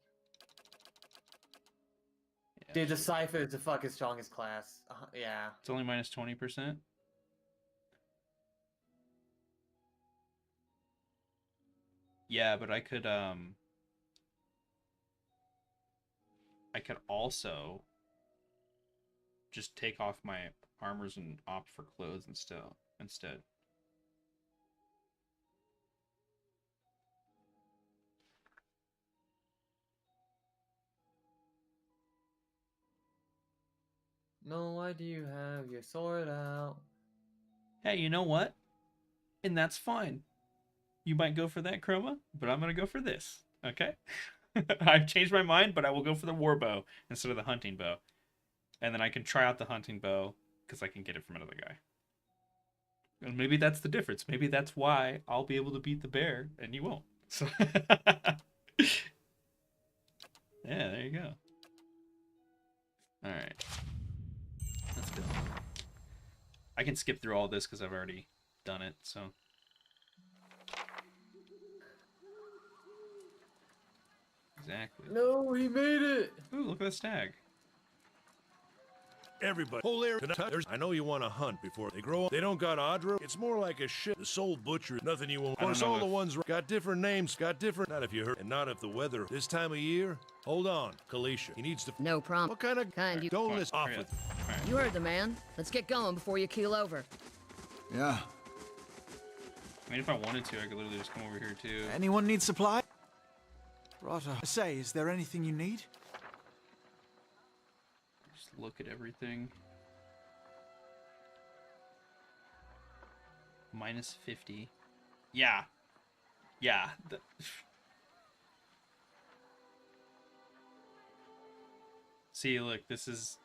Yeah, Dude, the Cypher is the fucking strongest class. Yeah. it's only minus 20%. Yeah, but I could also just take off my armors and opt for clothes instead. No, why do you have your sword out? Hey, you know what? And that's fine. You might go for that chroma, but I'm gonna go for this. Okay? I've changed my mind, but I will go for the warbow instead of the hunting bow. And then I can try out the hunting bow because I can get it from another guy. And maybe that's the difference. Maybe that's why I'll be able to beat the bear and you won't. So yeah, there you go. Alright. Let's go. I can skip through all this because I've already done it, so. Exactly. No, he made it! Ooh, look at the stag. Everybody, whole area. I know you want to hunt before they grow up. They don't got Audra. It's more like a shit. The soul butcher. Nothing you won't. Of course, all the ones got different names. Got different. Not if you heard, and not if the weather. This time of year. Hold on, Kalisha. He needs to. No problem. What kind of? You Don't listen. Off with. You heard the man. Let's get going before you keel over. Yeah. I mean, if I wanted to, I could literally just come over here too. Anyone need supply? Roger. Say, is there anything you need? Just look at everything. Minus 50. Yeah. Yeah. See, look, this is...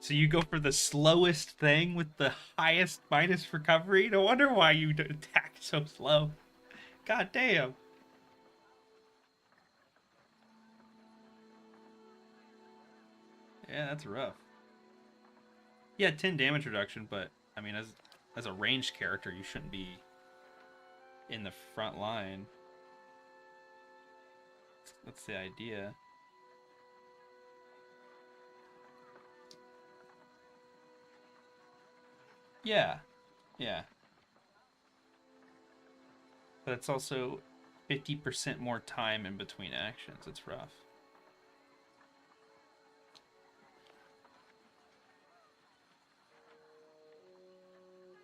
So you go for the slowest thing with the highest minus recovery? No wonder why you attack so slow. God damn. Yeah, that's rough. Yeah, 10 damage reduction, but I mean, as a ranged character, you shouldn't be in the front line. That's the idea. Yeah, yeah. But it's also 50% more time in between actions. It's rough.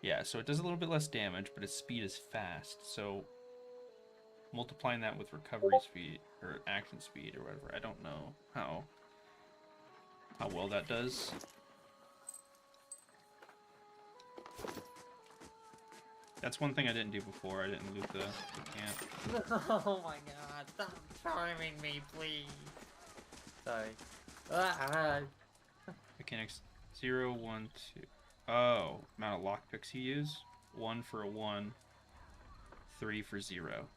Yeah, so it does a little bit less damage, but its speed is fast. So multiplying that with recovery speed or action speed or whatever, I don't know how well that does. That's one thing I didn't do before. I didn't loot the camp. Oh my god, stop charming me, please. Sorry. Ah. Mechanics 0, 1, 2. Oh, amount of lockpicks you use? 1 for a 1, 3 for 0.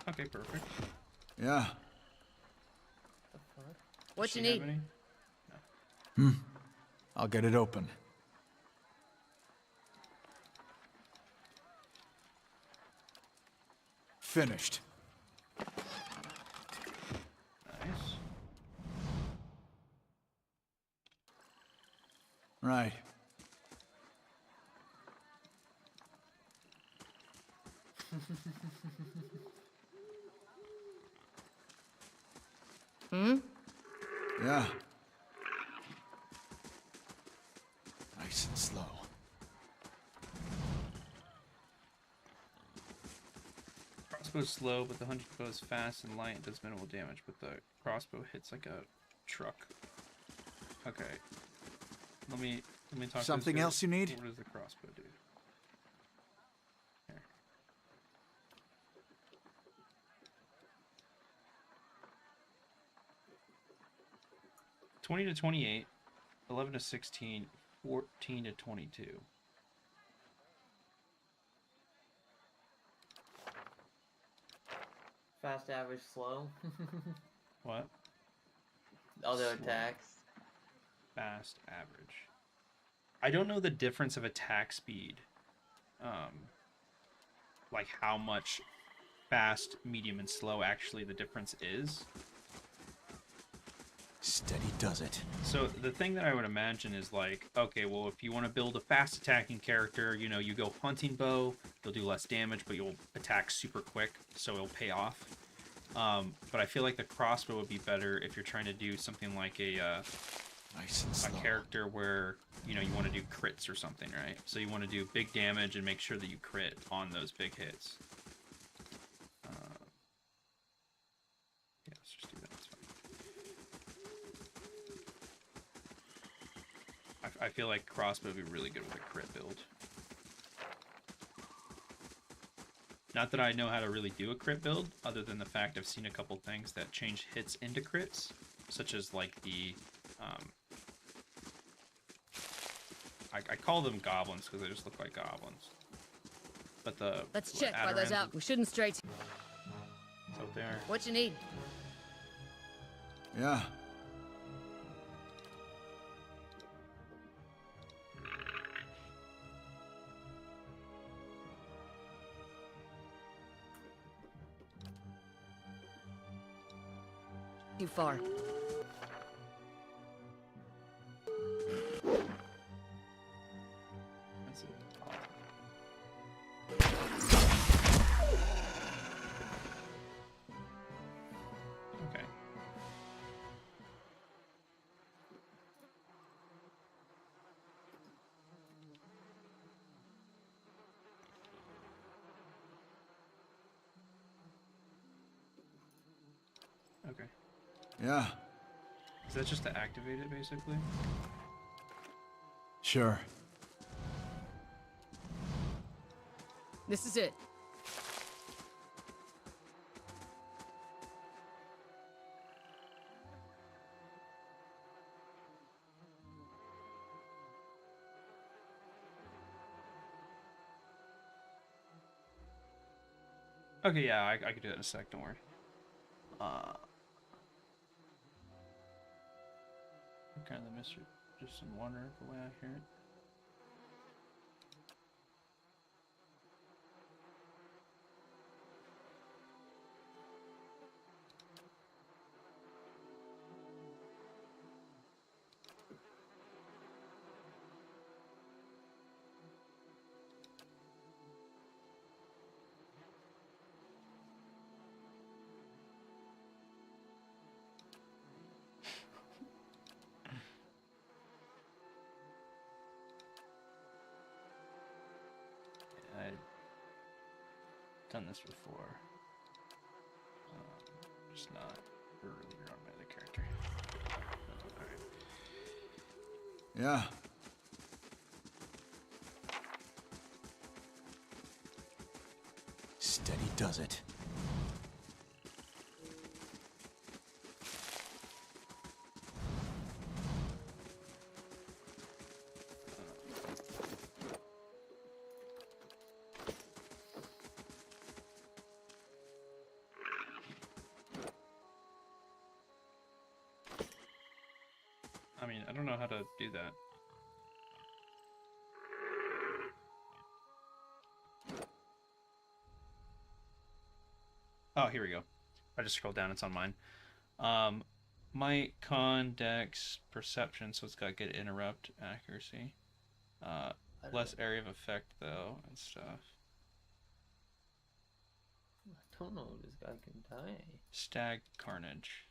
Okay, perfect. Yeah. What you need? No. I'll get it open. Finished. Nice. Right. Hmm? Yeah. Nice and slow. Crossbow's slow, but the hunting bow is fast and light and does minimal damage, but the crossbow hits like a truck. Okay. Let me talk to Something this here. else you need? What does the crossbow do? Here. 20 to 28, 11 to 16, 14 to 22. Fast, average, slow. What? Other Slow. attacks. Fast, average. I don't know the difference of attack speed. Like how much fast, medium, and slow actually the difference is. Steady does it. So the thing that I would imagine is like, okay, well, if you want to build a fast attacking character, you know, you go hunting bow, you'll do less damage, but you'll attack super quick, so it'll pay off. But I feel like the crossbow would be better if you're trying to do something like a nice and slow. character where, you know, you want to do crits or something, right? So you want to do big damage and make sure that you crit on those big hits. Yeah, let's just do that. That's fine. I feel like crossbow would be really good with a crit build. Not that I know how to really do a crit build, other than the fact I've seen a couple things that change hits into crits, such as like the, I call them goblins because they just look like goblins. But the Let's check why those out. We shouldn't stray. It's out there. What you need? Yeah. Too far. That's it. Okay. Okay. Yeah. Is that just to activate it, basically? Sure. This is it. Okay, yeah, I could do that in a sec, don't worry. kind of the mystery, just some wonder the way I hear it. I've done this before. Just not earlier on my other character. Alright. Yeah. Steady does it. I mean, I don't know how to do that. Oh, here we go. I just scrolled down. It's on mine. Might, con, dex, perception. So it's got good interrupt, accuracy. Less area of effect though, and stuff. I don't know if this guy can die. Stag carnage.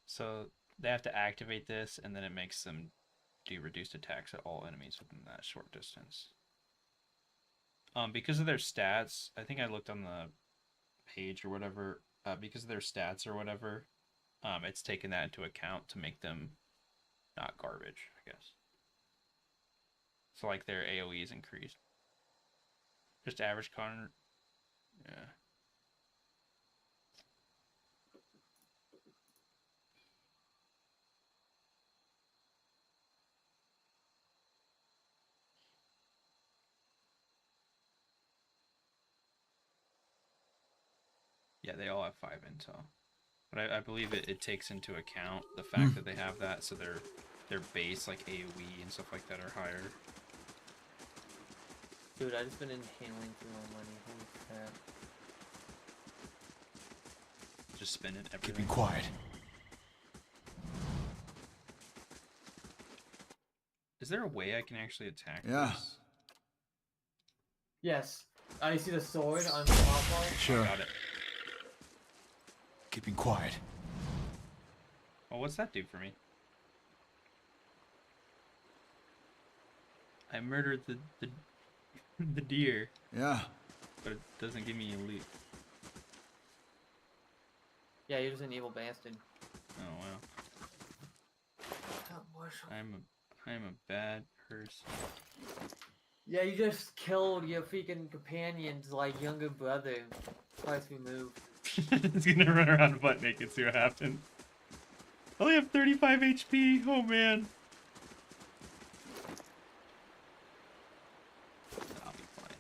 So they have to activate this, and then it makes them do reduced attacks at all enemies within that short distance. Because of their stats, I think I looked on the page or whatever. Because of their stats or whatever, it's taken that into account to make them not garbage, I guess. So like their AOE is increased. Just average con. Yeah. Yeah, they all have 5 intel. But I believe it takes into account the fact that they have that, so their base, like AoE and stuff like that, are higher. Dude, I just been inhaling through my money. Holy crap. Just spending everything. Keeping quiet. Is there a way I can actually attack this? Yes. You see the sword on the top bar? Sure. Got it. Keeping quiet. Well, what's that do for me? I murdered the deer. Yeah. But it doesn't give me a loot. Yeah, you're just an evil bastard. Oh wow. I'm a bad person. Yeah, you just killed your freaking companion's like younger brother. Twice removed. It's gonna run around butt naked, see what happens. I only have 35 HP. Oh man. I'll be fine.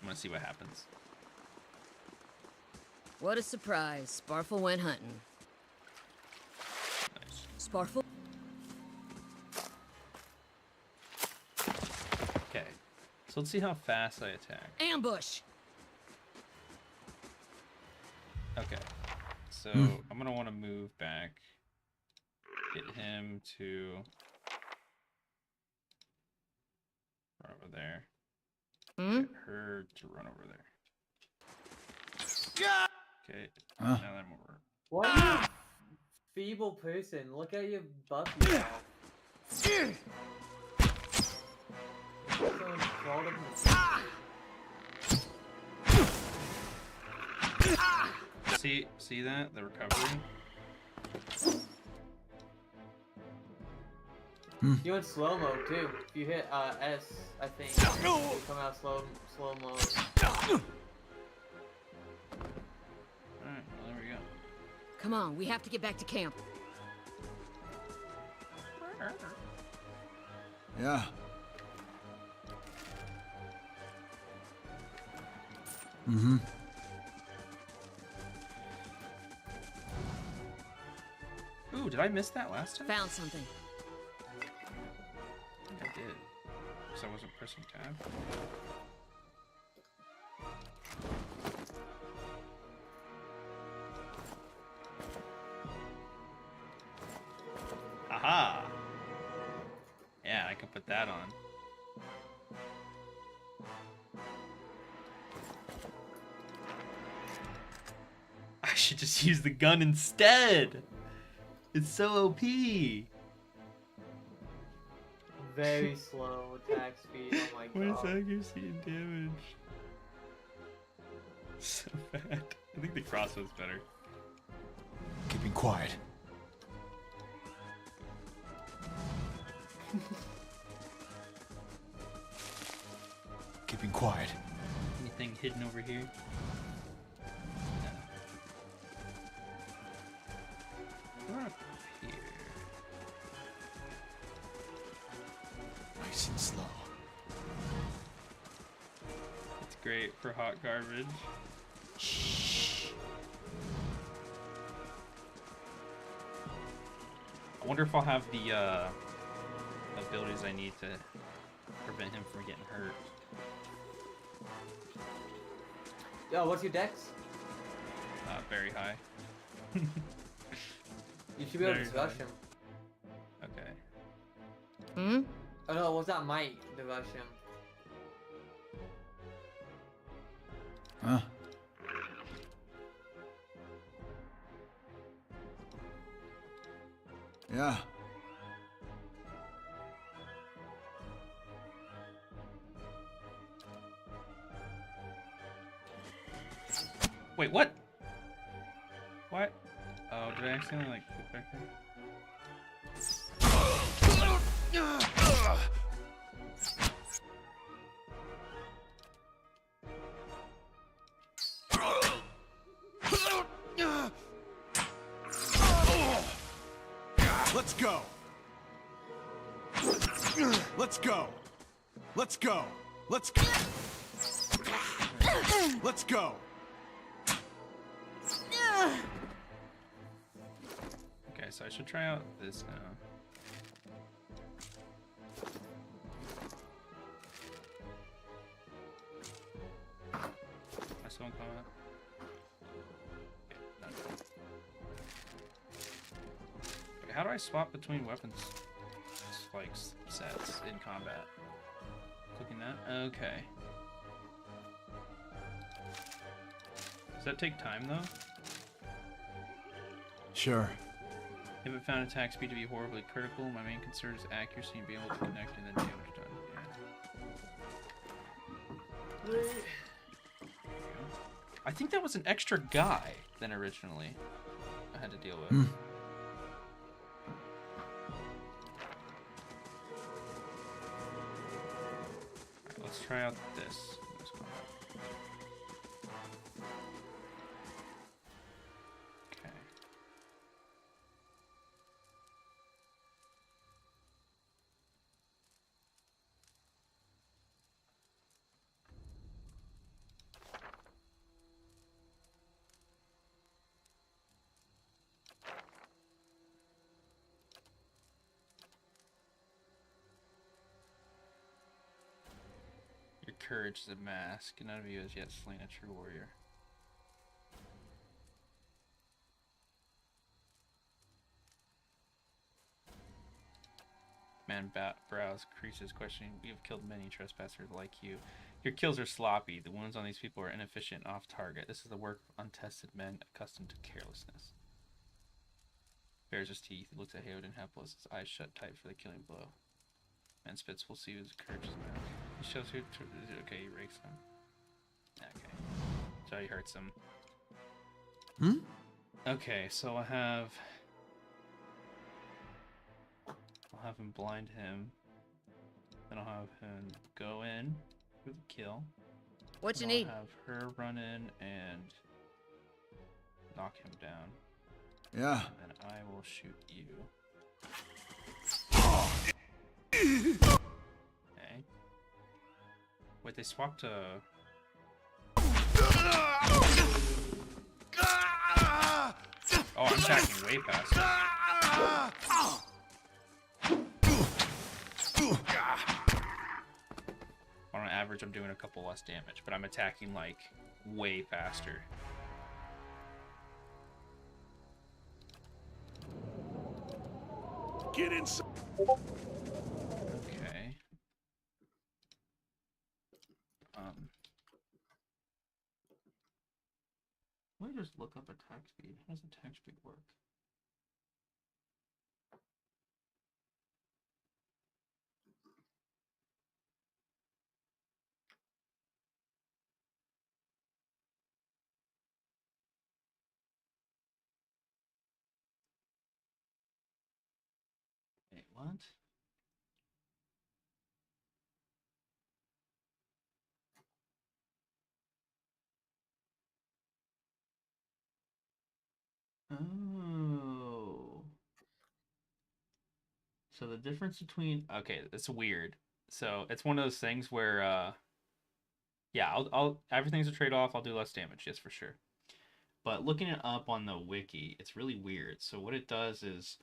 I'm gonna see what happens. What a surprise. Sparfle went hunting. Nice. Sparfle? Okay. So let's see how fast I attack. Ambush! Okay. So I'm gonna want to move back. Get him to run over there. Get her to run over there. Okay. Now that I'm over. What a feeble person. Look at your buff you have. Someone crawled up in the See that? The recovery? You went slow-mo too. If you hit S, I think you come out slow-mo. Alright, well there we go. Come on, we have to get back to camp. Yeah. Ooh, did I miss that last time? Found something. I think I did. Because I wasn't pressing tab. Aha! Yeah, I can put that on. I should just use the gun instead! It's so OP! Very slow attack speed. Oh my god. What is accuracy and damage? So bad. I think the crossbow's better. Keeping quiet. Keeping quiet. Anything hidden over here? No. We're up here. Nice and slow. It's great for hot garbage. Shh. I wonder if I'll have the abilities I need to prevent him from getting hurt. Yo, what's your dex? Very high. You should be able Very to rush high. him. Okay. Hmm? Oh no, was that Mike to rush him? Huh? Yeah. Wait, what? What? Oh, did I accidentally like click back there? Let's go. Let's go. Let's go. Let's go. Let's go. Okay, so I should try out this now. Am I still in combat? Okay, done. Okay, how do I swap between weapons? Like sets in combat. Clicking that? Okay. Does that take time though? Sure. Haven't found attack speed to be horribly critical. My main concern is accuracy and being able to connect and then damage done. Yeah. I think that was an extra guy than originally I had to deal with. Hmm. Alright, let's try out this. Okay. Your courage is a mask. None of you has yet slain a true warrior. Man brows creases, questioning. We have killed many trespassers like you. Your kills are sloppy. The wounds on these people are inefficient, off target. This is the work of untested men accustomed to carelessness. Bares his teeth. He looks at Haywood and helpless, his eyes shut tight for the killing blow. Man spits. We'll see whose courage is mad. He shows who. Okay, he rakes him. Okay. So he hurts him. Hmm? Okay, so I'll have him blind him. Then I'll have him go in for the kill. What you Then need? I'll have her run in and knock him down. Yeah. And then I will shoot you. Okay. Wait, they swapped to... Oh, I'm attacking way faster. On average, I'm doing a couple less damage, but I'm attacking like way faster. Get inside. Okay. Let me just look up attack speed. How does attack speed work? Wait, what? Oh. So the difference between, okay, it's weird. So it's one of those things where yeah, I'll everything's a trade-off. I'll do less damage, yes, for sure. But looking it up on the wiki, it's really weird. So what it does is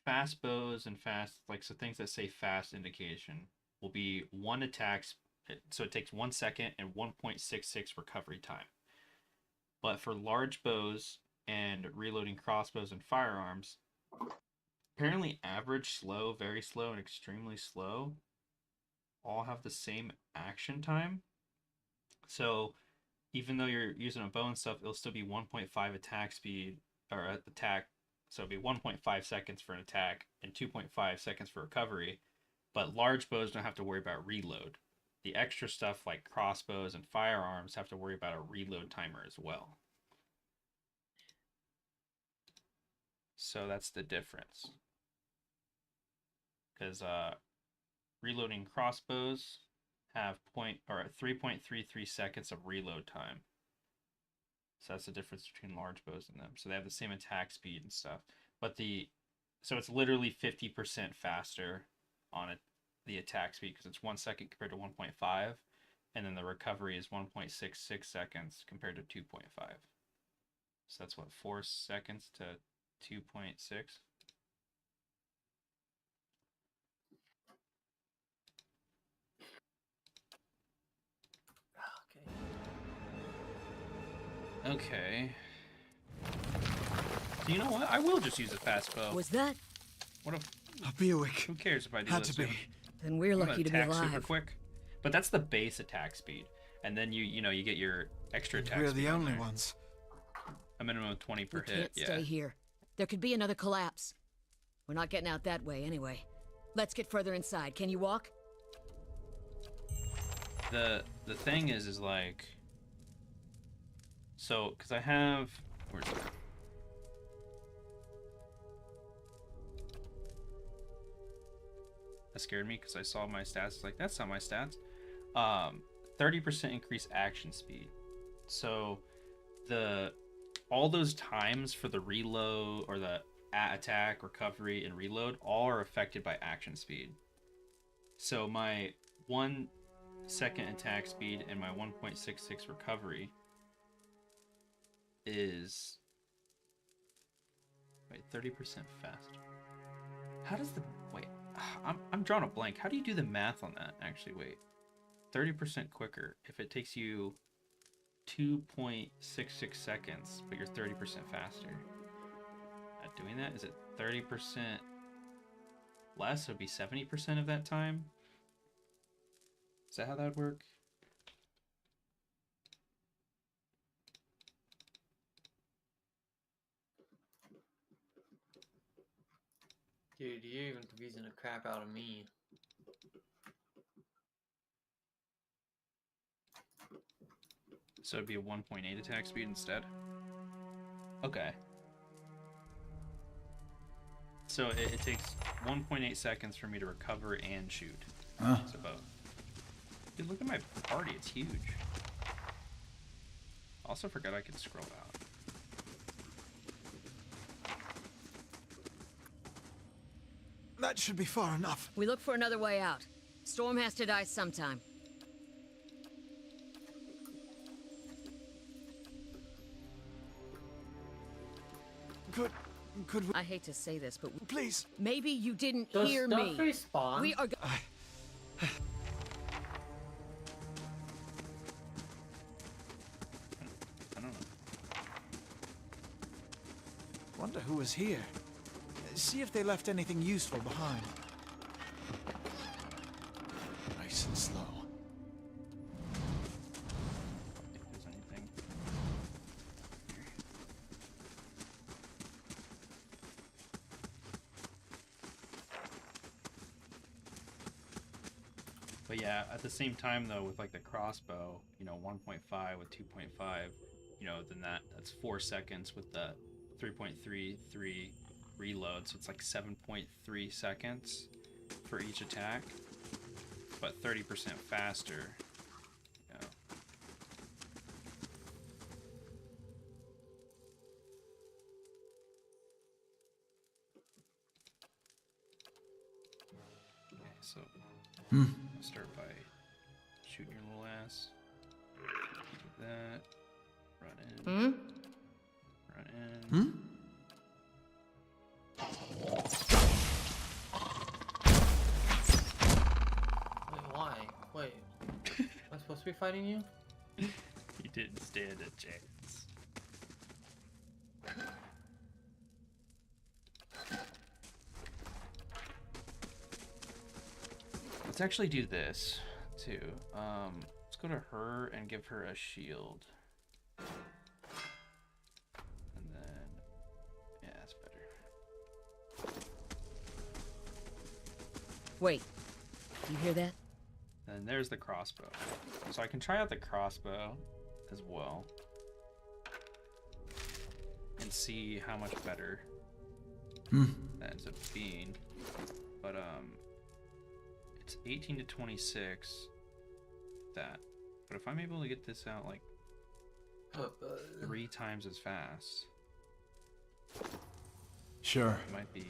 fast bows and fast, like, so things that say fast indication will be one attack, so it takes 1 second and 1.66 recovery time. But for large bows and reloading crossbows and firearms, apparently average, slow, very slow, and extremely slow all have the same action time. So even though you're using a bow and stuff, it'll still be 1.5 attack speed, or attack, so it'll be 1.5 seconds for an attack and 2.5 seconds for recovery. But large bows don't have to worry about reload. The extra stuff like crossbows and firearms have to worry about a reload timer as well. So that's the difference. Because reloading crossbows have 3.33 seconds of reload time. So that's the difference between large bows and them. So they have the same attack speed and stuff. But so it's literally 50% faster on the attack speed because it's 1 second compared to 1.5. And then the recovery is 1.66 seconds compared to 2.5. So that's what, 4 seconds to 2.6? Okay. So you know what? I will just use a fast bow. Was that? What if? I'll be awake. Who cares if I do Had this? to be. Then we're lucky to be attack super alive. quick. But that's the base attack speed, and then you get your extra attack. We're speed the on only there. ones. A minimum of 20 per We hit. can't Yeah. stay here. There could be another collapse. We're not getting out that way anyway. Let's get further inside. Can you walk? The thing is like, so because I have, where's it? That scared me because I saw my stats. It's like, that's not my stats. 30% increase action speed. So all those times for the reload or the attack, recovery, and reload all are affected by action speed. So my 1 second attack speed and my 1.66 recovery is 30% faster. How does I'm drawing a blank. How do you do the math on that? Actually, wait. 30% quicker if it takes you 2.66 seconds, but you're 30% faster. At doing that, is it 30% less? So it'd be 70% of that time? Is that how that would work? Dude, you're even confusing the crap out of me. So it'd be a 1.8 attack speed instead? Okay. So it takes 1.8 seconds for me to recover and shoot. So both. Dude, look at my party. It's huge. Also forgot I could scroll out. That should be far enough. We look for another way out. Storm has to die sometime. Good Could we... I hate to say this, but Please. maybe you didn't Does hear stuff me. respawn? We are. I don't know. Wonder who was here. See if they left anything useful behind. Nice and slow. If there's anything. But yeah, at the same time though, with like the crossbow, you know, 1.5 with 2.5, you know, then that's 4 seconds with the 3.33 reload, so it's like 7.3 seconds for each attack, but 30% faster. You know. Okay, so I'll start by shooting your little ass. Do that. Run in. Run in. Wait, why? Wait. Am I supposed to be fighting you? You didn't stand a chance. Let's actually do this too. Let's go to her and give her a shield. And then, yeah, that's better. Wait. You hear that? And there's the crossbow. So I can try out the crossbow as well. And see how much better that ends up being. But it's 18 to 26 that. But if I'm able to get this out like 3 times as fast, Sure. it might be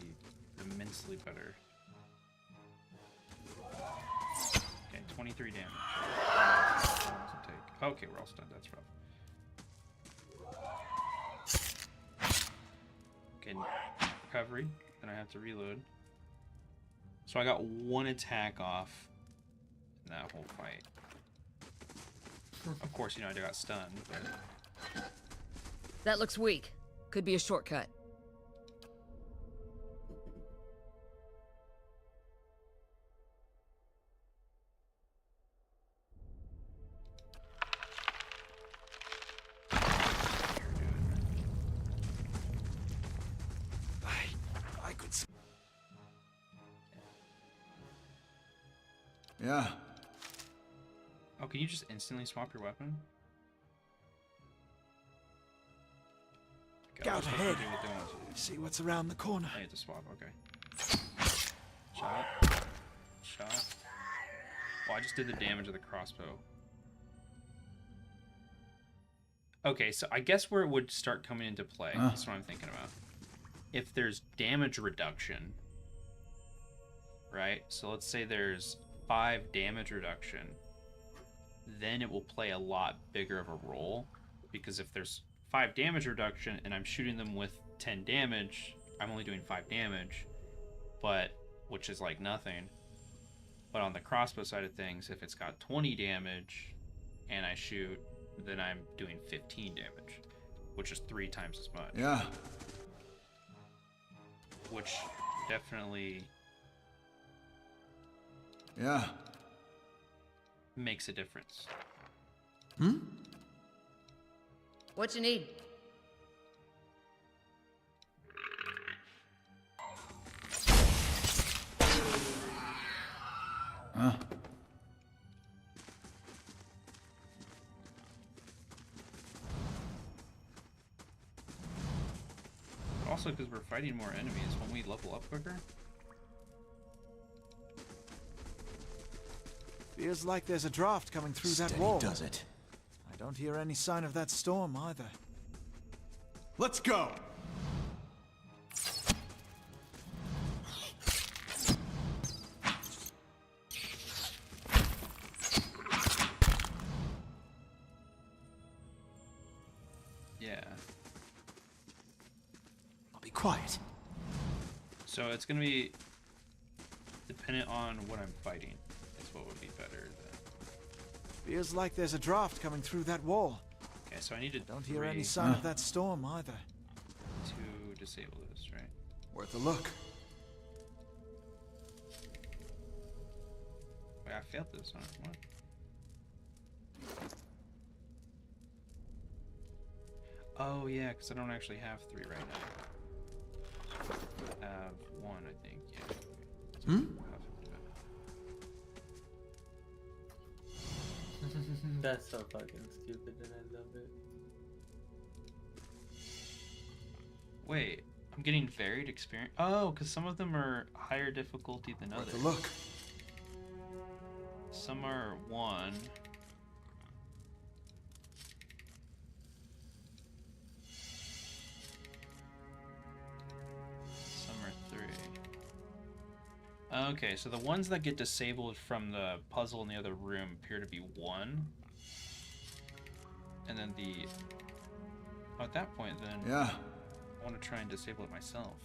immensely better. Okay, 23 damage. Okay, we're all stunned. That's rough. Okay, recovery. Then I have to reload. So I got 1 attack off in that whole fight. Of course, you know, I got stunned, but... That looks weak. Could be a shortcut. I could... Yeah. Oh, can you just instantly swap your weapon? Okay, Out I was supposed to ahead. do what they want to do. See what's around the corner. I need to swap, okay. Shot. Shot. Well, I just did the damage of the crossbow. Okay, so I guess where it would start coming into play, that's what I'm thinking about. If there's damage reduction, right? So let's say there's 5 damage reduction, then it will play a lot bigger of a role, because if there's 5 damage reduction and I'm shooting them with 10 damage, I'm only doing 5 damage, but which is like nothing. But on the crossbow side of things, if it's got 20 damage and I shoot, then I'm doing 15 damage, which is 3 times as much. Yeah. Which definitely Yeah. makes a difference. What you need? But also because we're fighting more enemies, won't we level up quicker? Feels like there's a draft coming through that Steady wall. does it. I don't hear any sign of that storm either. Let's go. Yeah. I'll be quiet. So it's gonna be dependent on what I'm fighting. Is what would be better than. Feels like there's a draft coming through that wall. Okay, so I need to. Don't hear any sign of that storm either. To disable this, right? Worth a look. Wait, I failed this one. What? Oh yeah, because I don't actually have 3 right now. I have 1, I think. Yeah. Hmm? That's so fucking stupid, and I love it. Wait, I'm getting varied experience. Oh, because some of them are higher difficulty than others. Worth a look. Some are 1. Some are 3. Okay, so the ones that get disabled from the puzzle in the other room appear to be 1. And then oh, at that point, then Yeah. I want to try and disable it myself.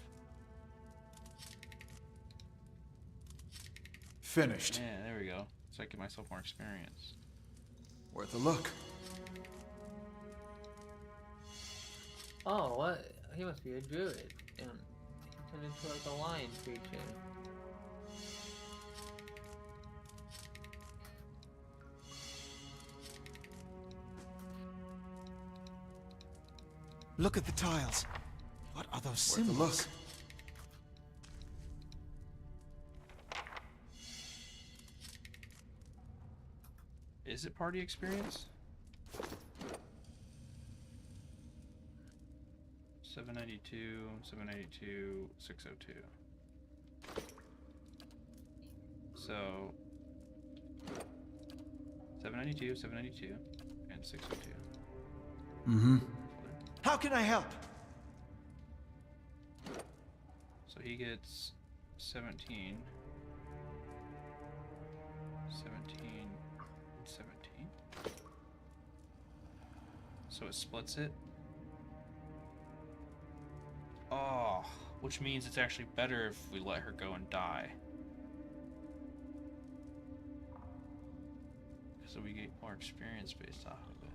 Finished. Yeah, there we go. So I get myself more experience. Worth a look. Oh, what? He must be a druid. And he turned into like a lion creature. Look at the tiles. What are those symbols? Worth a look. Is it party experience? 792, 792, 602. So 792, 792, and 602. Mm-hmm. How can I help? So he gets 17, 17, 17. So it splits it. Oh, which means it's actually better if we let her go and die. So we get more experience based off of it.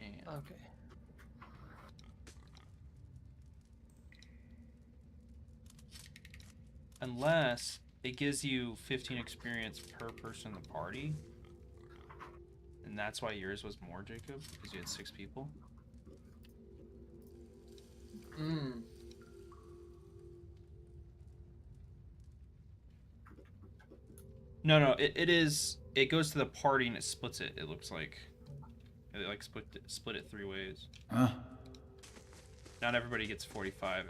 Damn. Okay. Unless it gives you 15 experience per person in the party. And that's why yours was more, Jacob, because you had 6 people. Hmm. No, it is. It goes to the party and it splits it. It looks like it like split it 3 ways. Huh? Not everybody gets 45.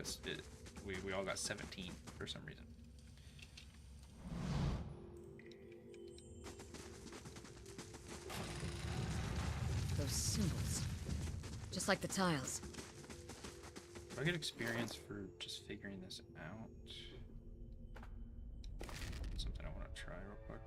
We all got 17 for some reason. Those symbols. Just like the tiles. Do I get experience for just figuring this out? Something I want to try real quick.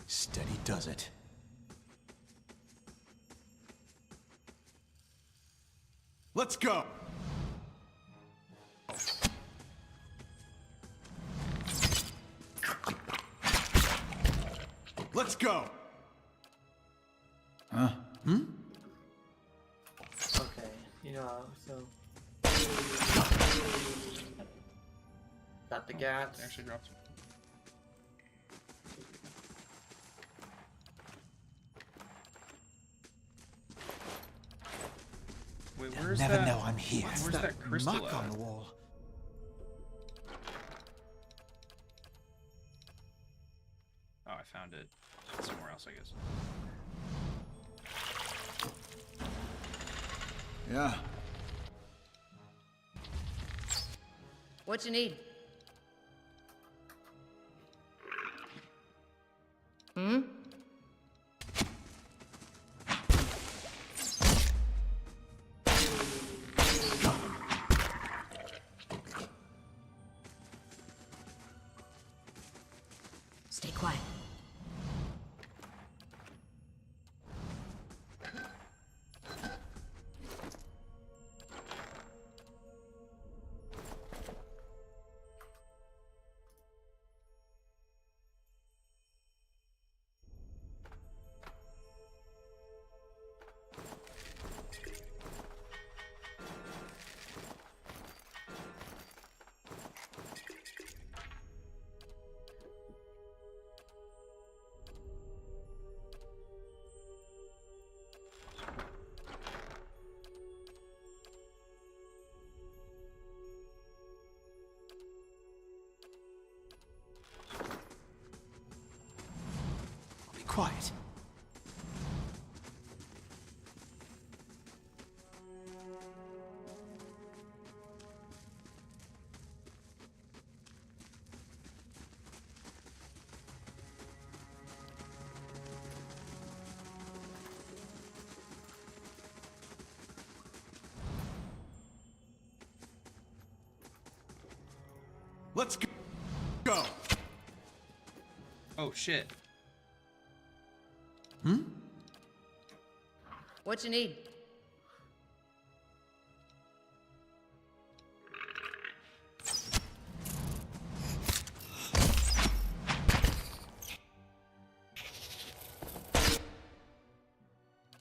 Steady does it. Let's go! Let's go! Huh? Hmm? Okay, you know, so... Got the gats. It actually drops. Wait, They'll where's never that? know I'm here. Where's that crystal Mark on at? the wall. Oh, I found it. It's somewhere else, I guess. Yeah. What you need? Hmm? Stay quiet. Be quiet. Let's go. Oh shit. Hmm? What you need?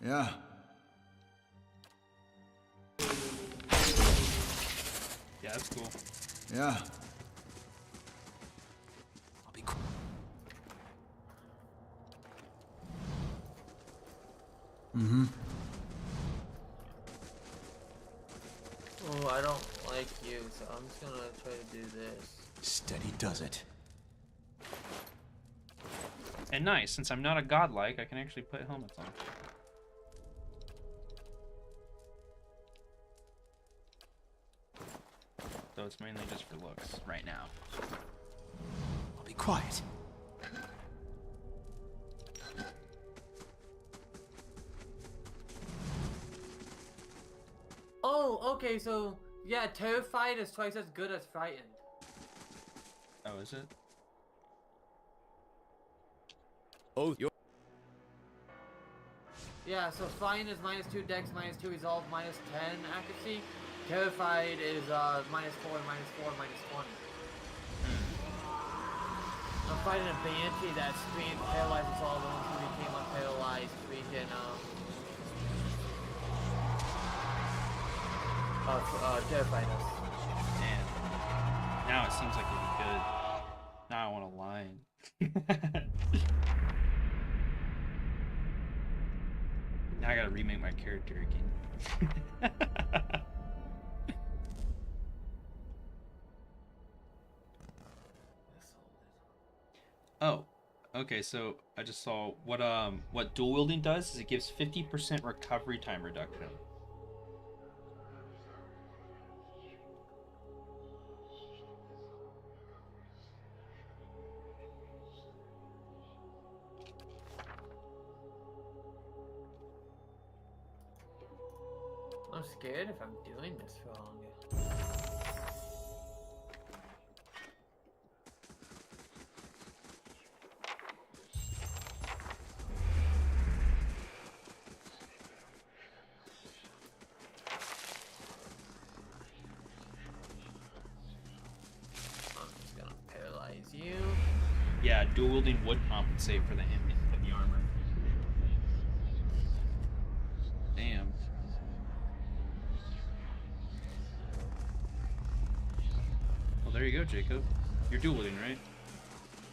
Yeah. Yeah, that's cool. Yeah. I'll be quiet. Mm-hmm. Oh, I don't like you, so I'm just gonna try to do this. Steady does it. And nice, since I'm not a godlike, I can actually put helmets on. So it's mainly just for looks right now. I'll be quiet. Oh, okay, so yeah, terrified is twice as good as frightened. Oh, is it? Oh, you're Yeah, so frightened is -2 dex, -2 resolve, -10 accuracy. Terrified is -4, -4, -20. I'm fighting a banshee that screams paralyzes all the ones who became unparalyzed. Freaking terrified us. Damn. Now it seems like it'd be good. Now I want a line. Now I gotta remake my character again. Oh, okay. So I just saw what dual wielding does is it gives 50% recovery time reduction. I'm scared if I'm doing this for longer. I'm just gonna paralyze you. Yeah, dual wielding would compensate for the heavy armor. Damn. Well, there you go, Jacob. You're dual wielding, right?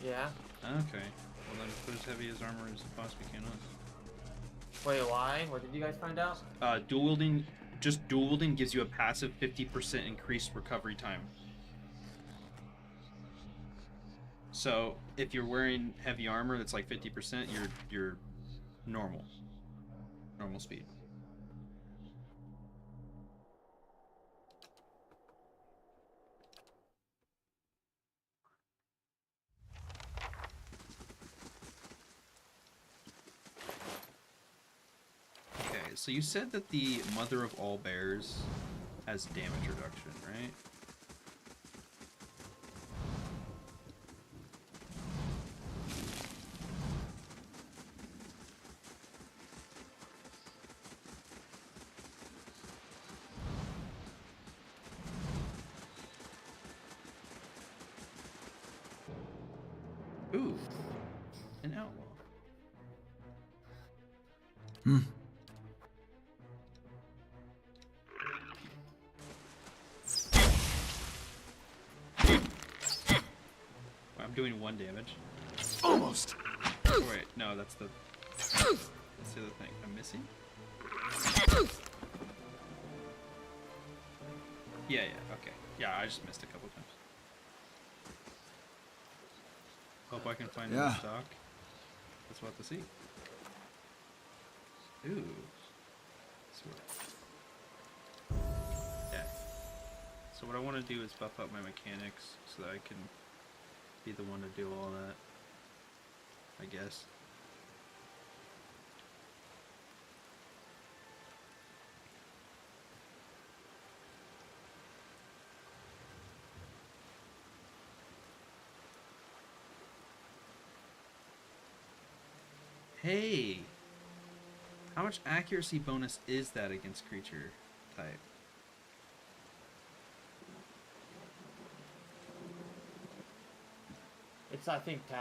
Yeah. Okay. Well, then put as heavy as armor as you possibly can on. Wait, why? What did you guys find out? Dual wielding, just dual wielding gives you a passive 50% increased recovery time. So if you're wearing heavy armor that's like 50%, you're normal speed. So you said that the Mother of All Bears has damage reduction, right? Ooh, an outlaw. Hmm. I'm doing 1 damage. Almost. Oh, wait, no, that's the other thing. I'm missing? Yeah, okay. Yeah, I just missed a couple times. Hope I can find the stock. That's what to see. Ooh. Sweet. Yeah. So what I want to do is buff up my mechanics so that I can be the one to do all that. I guess. Hey! How much accuracy bonus is that against creature type? It's, I think, 10.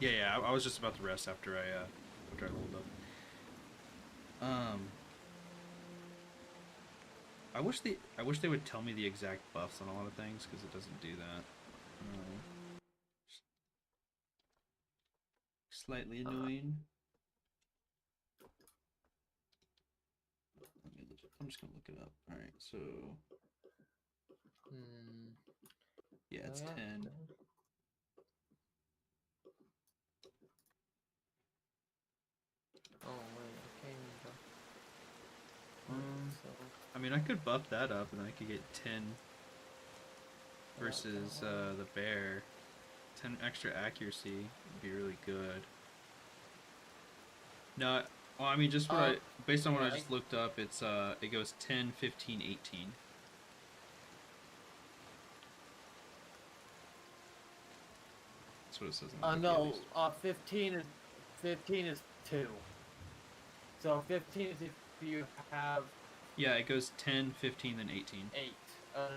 Yeah, I was just about to rest after I leveled up. I wish they would tell me the exact buffs on a lot of things, because it doesn't do that. Slightly annoying. I'm just gonna look it up. All right, so yeah, it's 10. Oh wait, okay. I mean, I could buff that up, and I could get 10 versus the bear. 10 extra accuracy would be really good. No, well, I mean, just what based on what I just looked up, it's it goes 10, 15, 18. That's what it says on the no, 15 is 2. So 15 is if you have... Yeah, it goes 10, 15, then 18. 8.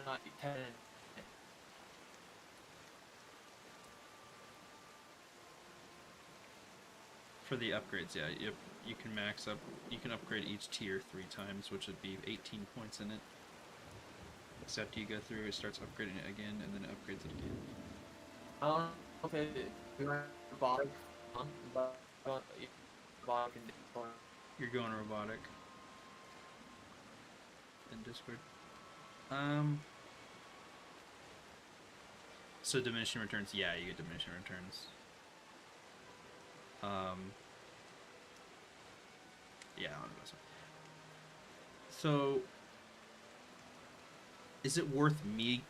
Not 10. For the upgrades, yeah, you can max up, you can upgrade each tier 3 times, which would be 18 points in it. So after you go through, it starts upgrading it again, and then it upgrades it again. I don't know if you're robotic, but robotic in Discord. You're going robotic in Discord. So diminishing returns, yeah, you get diminishing returns. Yeah, I don't know. So, is it worth me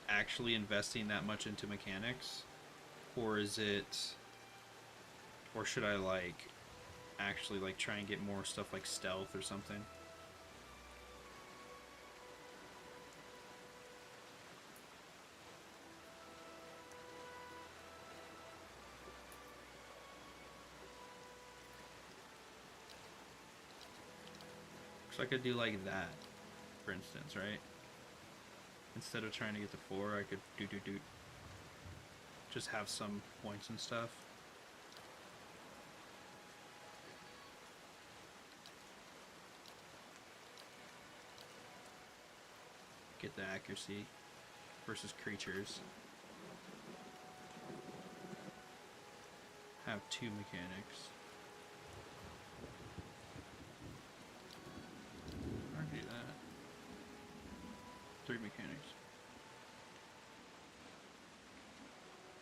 actually investing that much into mechanics? Or is it... Or should I, like, actually, like, try and get more stuff like stealth or something? So I could do like that, for instance, right? Instead of trying to get to 4, I could do. Just have some points and stuff. Get the accuracy versus creatures. Have 2 mechanics. I can do that. 3 mechanics.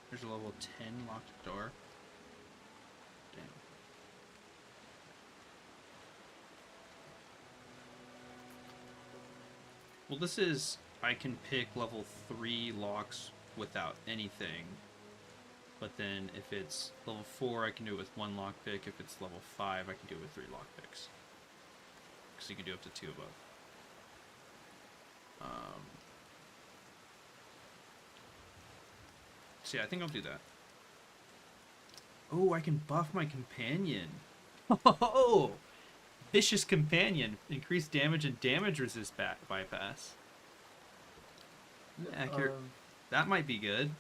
There's a level 10 locked door. Damn. Well, this is... I can pick level 3 locks without anything. But then if it's level 4, I can do it with 1 lockpick. If it's level 5, I can do it with 3 lockpicks. Because you can do up to 2 above. So yeah, I think I'll do that. Oh, I can buff my companion. Oh, vicious companion. Increased damage and damage resist bypass. Accurate. That might be good.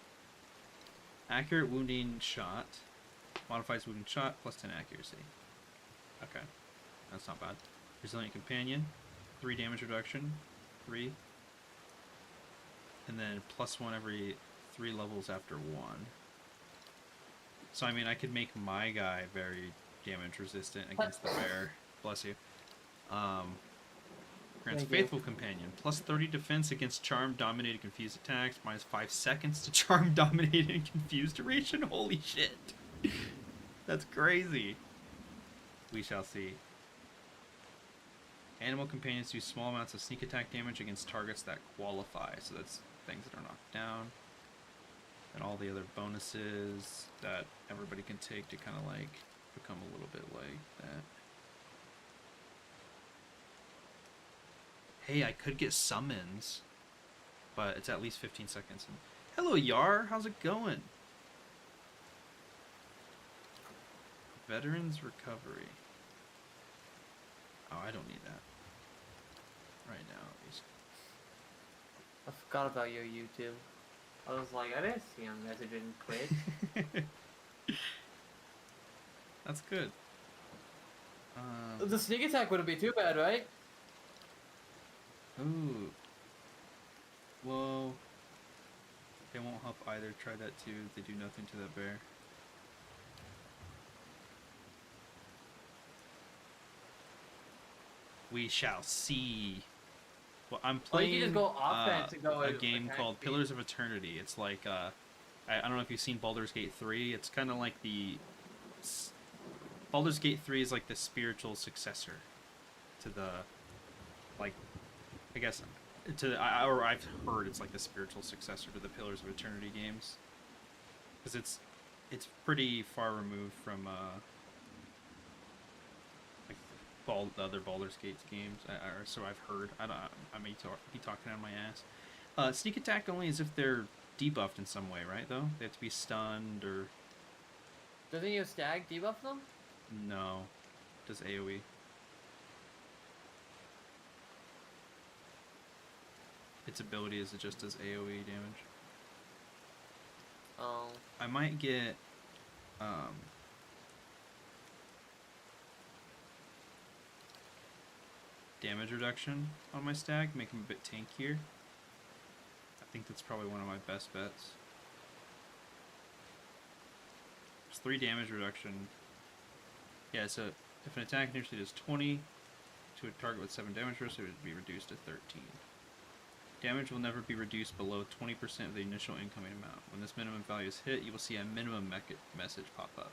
Accurate wounding shot. Modifies wounding shot plus 10 accuracy. Okay. That's not bad. Resilient companion. 3 damage reduction. 3. And then plus 1 every 3 levels after 1. So I mean I could make my guy very damage resistant against the bear. Bless you. Grants Faithful Companion. Plus 30 defense against charmed, dominated, confused attacks. Minus 5 seconds to charmed, dominated, and confused duration. Holy shit. That's crazy. We shall see. Animal companions do small amounts of sneak attack damage against targets that qualify. So that's things that are knocked down. And all the other bonuses that everybody can take to kind of like become a little bit like that. Hey, I could get summons, but it's at least 15 seconds. And hello, Yar. How's it going? Veterans Recovery. Oh, I don't need that. Right now, at least. I forgot about your YouTube. I was like, I didn't see him messaging Twitch. That's good. The sneak attack wouldn't be too bad, right? Ooh. Whoa. They won't help either. Try that too. They do nothing to that bear. We shall see. Well, I'm playing you can just go offense and go a game called Pillars of Eternity. It's like, I don't know if you've seen Baldur's Gate 3. It's kind of like the... Baldur's Gate 3 is like the spiritual successor to the... Like, I guess... or I've heard it's like the spiritual successor to the Pillars of Eternity games. Because it's pretty far removed from... the other Baldur's Gate games, or so I've heard. I may be talking out of my ass. Sneak attack only as if they're debuffed in some way, right? Though they have to be stunned or. Doesn't your stag debuff them? No, does AOE. Its ability is just as AOE damage. Oh. I might get. Damage reduction on my stag, make him a bit tankier. I think that's probably one of my best bets. There's 3 damage reduction. Yeah, so if an attack initially does 20 to a target with 7 damage, it would be reduced to 13. Damage will never be reduced below 20% of the initial incoming amount. When this minimum value is hit, you will see a minimum message pop up.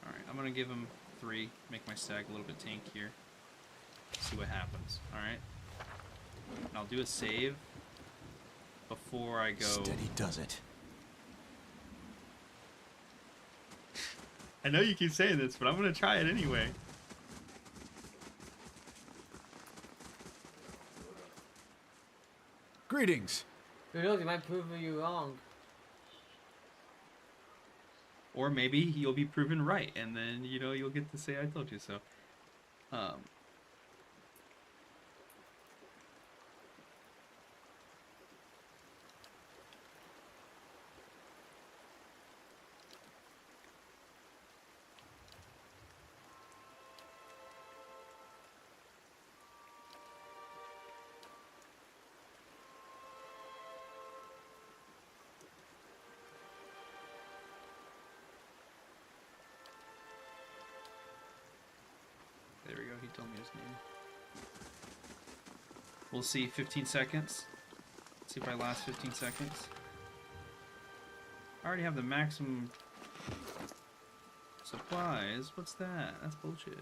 Alright, I'm gonna give him 3, make my stag a little bit tankier. See what happens, alright? And I'll do a save before I go. Steady does it. I know you keep saying this, but I'm gonna try it anyway. Greetings. Who knows, he might prove you wrong. Or maybe you'll be proven right, and then, you know, you'll get to say I told you so. There we go, he told me his name. We'll see, 15 seconds. Let's see if I last 15 seconds. I already have the maximum supplies. What's that? That's bullshit.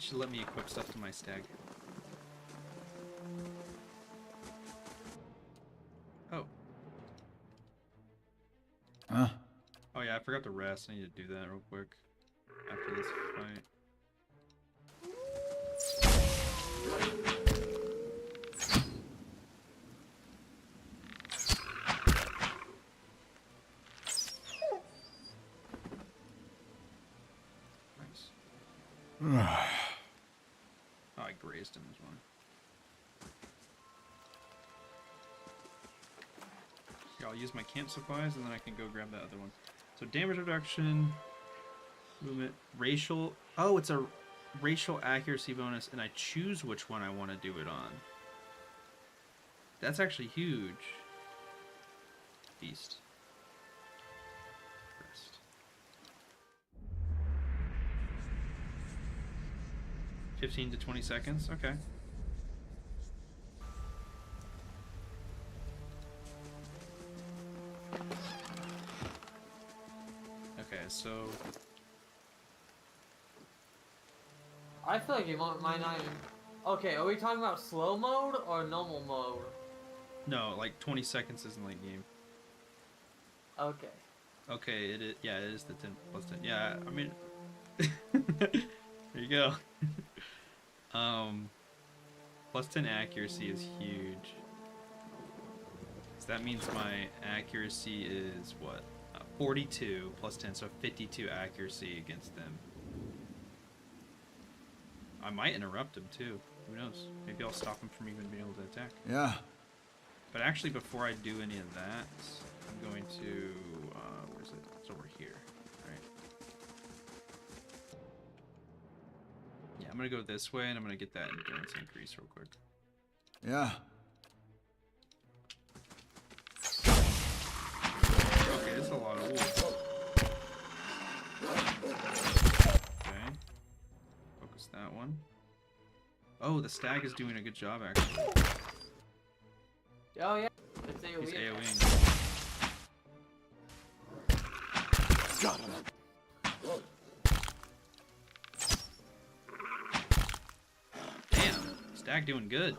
It should let me equip stuff to my stag. Oh. Huh? Oh yeah, I forgot to rest. I need to do that real quick after this fight. Nice. Oh, I grazed him as well. Yeah, I'll use my camp supplies and then I can go grab that other one. So damage reduction, movement, racial. Oh, it's a racial accuracy bonus, and I choose which one I want to do it on. That's actually huge. Beast. First. $15 to 20 seconds. Okay. Okay, so I feel like you might not even... Okay, are we talking about slow mode or normal mode? no, like 20 seconds is in late game. Okay. Okay, it is. Yeah, it is the 10 plus 10. Yeah, I mean, there you go. Plus 10 accuracy is huge. So that means my accuracy is what? 42 plus 10, so 52 accuracy against them. I might interrupt him too. Who knows? Maybe I'll stop him from even being able to attack. Yeah. But actually, before I do any of that, I'm going to... where is it? It's over here. Right. Yeah, I'm going to go this way, and I'm going to get that endurance increase real quick. Yeah. Okay, this is a lot of wood. Okay. Focus that one. Oh, the stag is doing a good job, actually. Oh yeah, it's AoE. He's AoEing. Got him. Damn, stag doing good.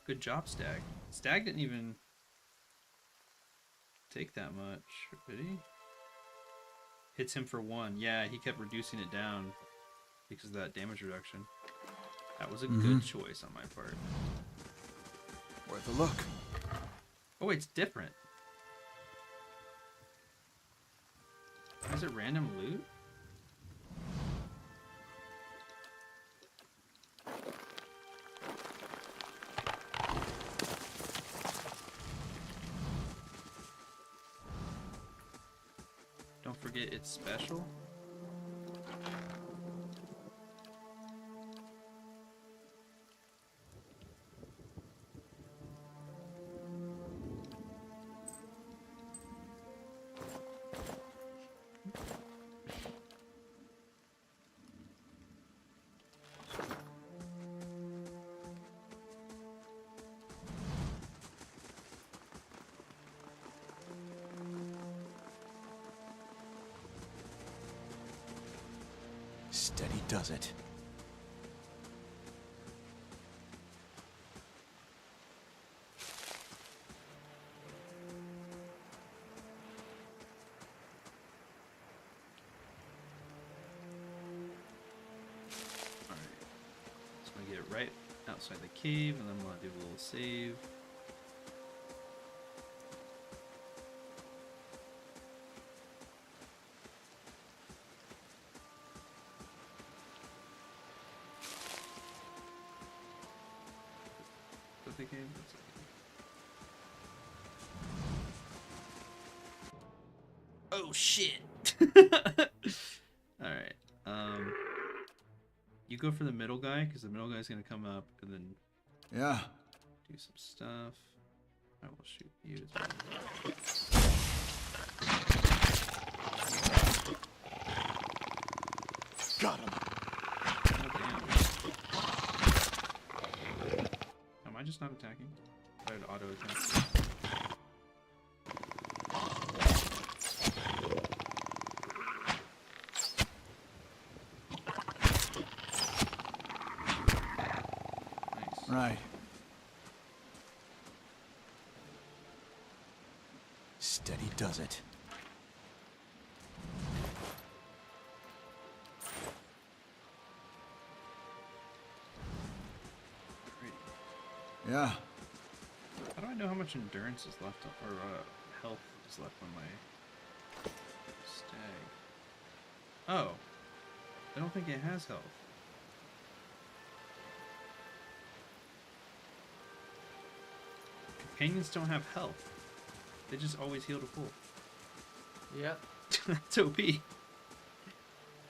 Good job, stag. Stag didn't even take that much, did he? Hits him for 1. Yeah, he kept reducing it down because of that damage reduction. That was a good choice on my part. Worth a look. Oh, wait, it's different. Is it random loot? Don't forget it's special. Steady does it. Alright. So I'm gonna get right outside the cave, and then I'm gonna do a little save. The game. Oh shit! Alright. You go for the middle guy, because the middle guy's gonna come up and then Yeah. do some stuff. I will shoot you as well. Got him. Oh, damn. Am I just not attacking? I had auto attack. Right. Steady does it. Yeah. How do I know how much endurance is left or health is left on my stag? Oh, I don't think it has health. Companions don't have health. They just always heal to full. Yep. That's OP.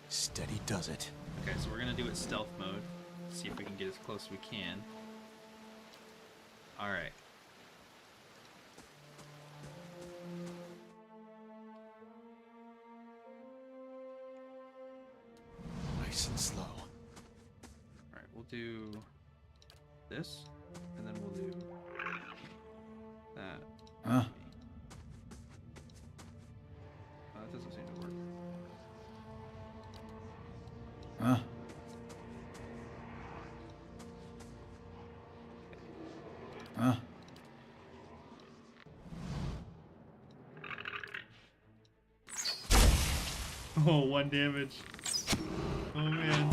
Steady does it. Okay, so we're gonna do it stealth mode. See if we can get as close as we can. Alright. Nice and slow. Alright, we'll do this, and then we'll do that. Huh? Oh, that doesn't seem to work. Huh? Huh? Oh, 1 damage. Oh man.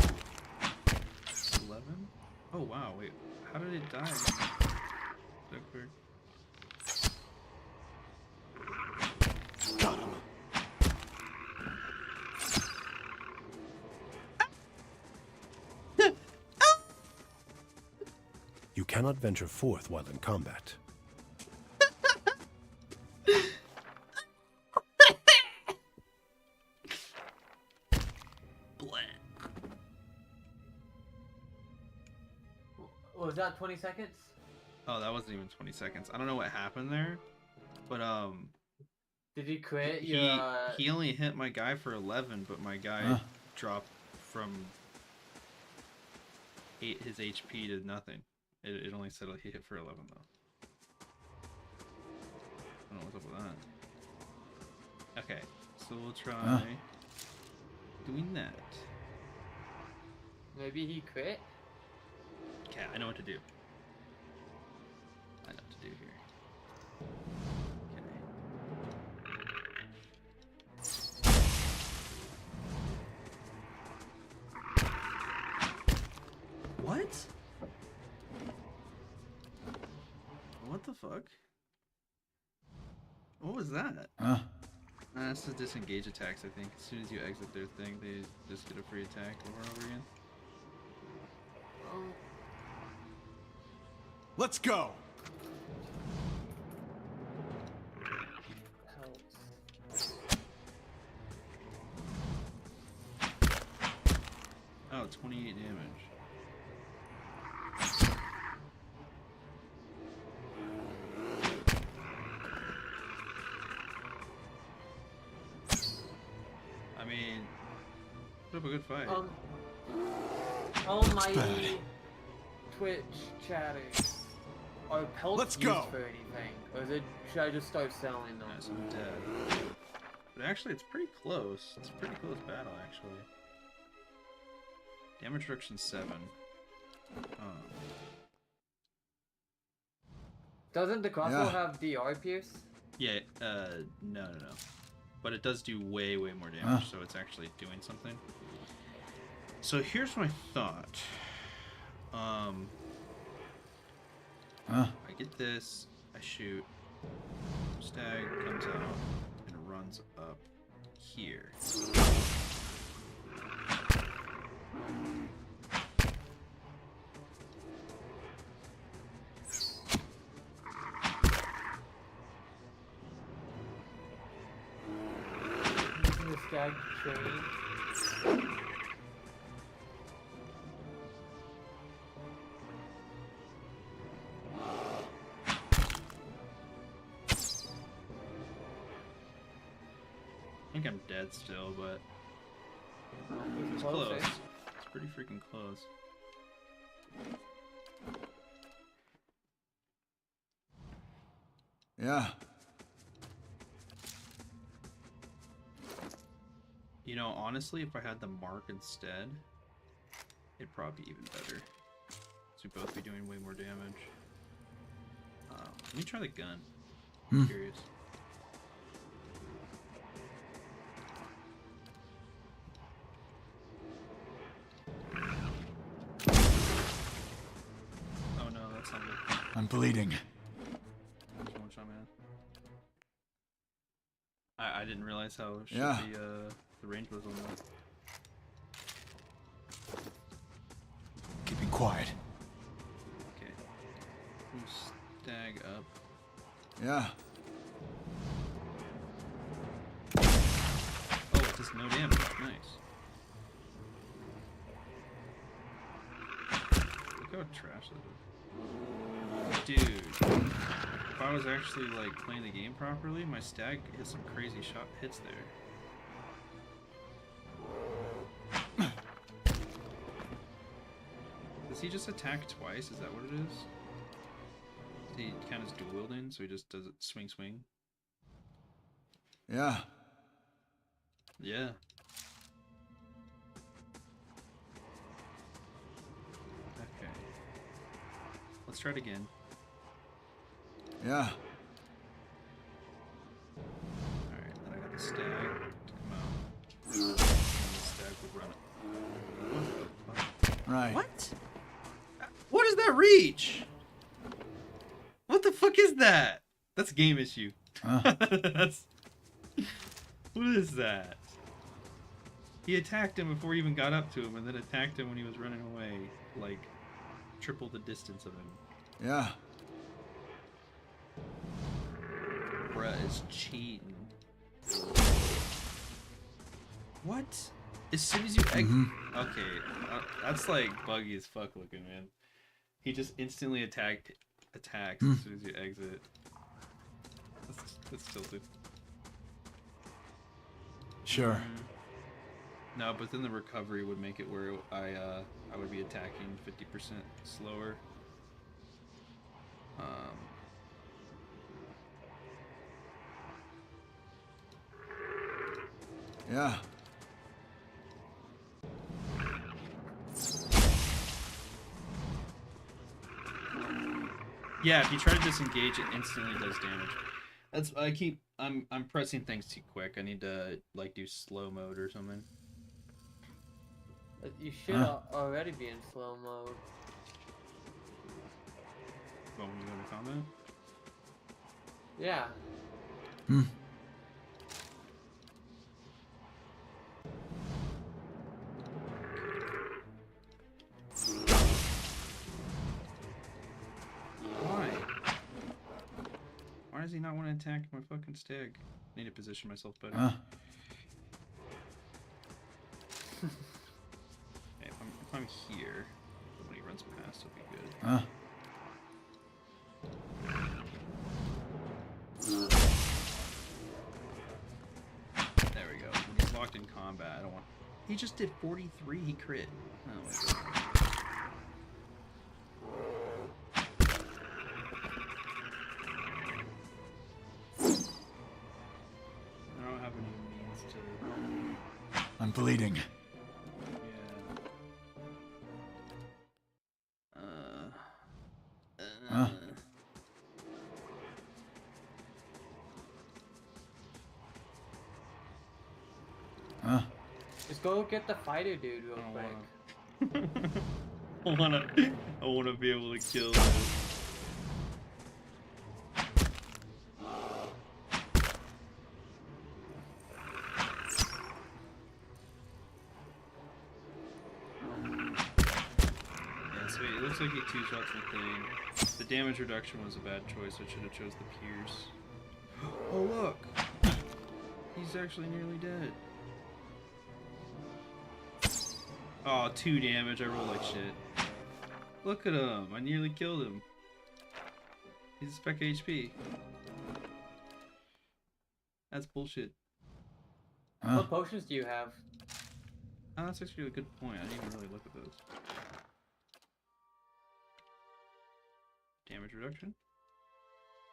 11? Oh wow, wait. How did it die so quick? Got him. You cannot venture forth while in combat. Was that 20 seconds? Oh, that wasn't even 20 seconds. I don't know what happened there, but Did you crit he your? he only hit my guy for 11, but my guy dropped from his HP to nothing. It only said he hit for 11 though. I don't know what's up with that. Okay, so we'll try doing that. Maybe he crit. Okay, I know what to do. I know what to do here. Okay. What? What the fuck? What was that? That's the disengage attacks, I think. As soon as you exit their thing, they just get a free attack over and over again. Let's go. Oh, 28 damage. I mean, put up a good fight. Almighty Twitch chatter. Are pelts Let's used go. for anything? Or is it, should I just start selling them? Yes, I'm dead. But actually, it's pretty close. It's a pretty close battle, actually. Damage reduction 7. Doesn't the crossbow have DR pierce? Yeah, no. But it does do way more damage, so it's actually doing something. So here's my thought. I get this, I shoot, stag comes out, and it runs up here. Using the stag train. I think I'm dead still, but it's close, close. eh? It's pretty freaking close. Yeah. You know, honestly, if I had the mark instead, it'd probably be even better. So we both be doing way more damage. Let me try the gun. I'm curious. Oh no, that's not good. I'm bleeding. One shot, man. I didn't realize how shit the range was on that. Keeping quiet. Okay. You stag up. Yeah. Oh, it's just no damage. Nice. Look how trash that is. Dude. If I was actually like playing the game properly, my stag hit some crazy hits there. Does he just attack twice? Is that what it is? He kind of is dual wielding, so he just does it swing. Yeah. Yeah. Okay. Let's try it again. Yeah. Alright, then I got the stag to come out. And the stag would run it. What the fuck? Right. What? What is that reach? What the fuck is that? That's a game issue. That's... What is that? He attacked him before he even got up to him, and then attacked him when he was running away. Like, triple the distance of him. Yeah. Bruh is cheating. What? As soon as you okay, that's like buggy as fuck looking, man. He just instantly attacks as soon as you exit. That's tilted. Sure. No, but then the recovery would make it where I would be attacking 50% slower. Yeah. Yeah, if you try to disengage, it instantly does damage. I'm pressing things too quick. I need to like do slow mode or something. You should already be in slow mode. Well, when you go to combat? Yeah. Why? Why does he not want to attack my fucking stag? I need to position myself better. Okay, if I'm here, when he runs past, it'll be good. There we go. When he's locked in combat, I don't want... He just did 43, he crit. Oh my god. I don't have any means to... I'm bleeding. Just go get the fighter dude real quick. I wanna be able to kill him. Yeah, sweet. It looks like he two-shots the thing. The damage reduction was a bad choice. I should have chose the Pierce. Oh look! He's actually nearly dead. Oh, 2 damage. I rolled like shit. Look at him. I nearly killed him. He's a spec HP. That's bullshit. What potions do you have? Oh, that's actually a good point. I didn't even really look at those. Damage reduction.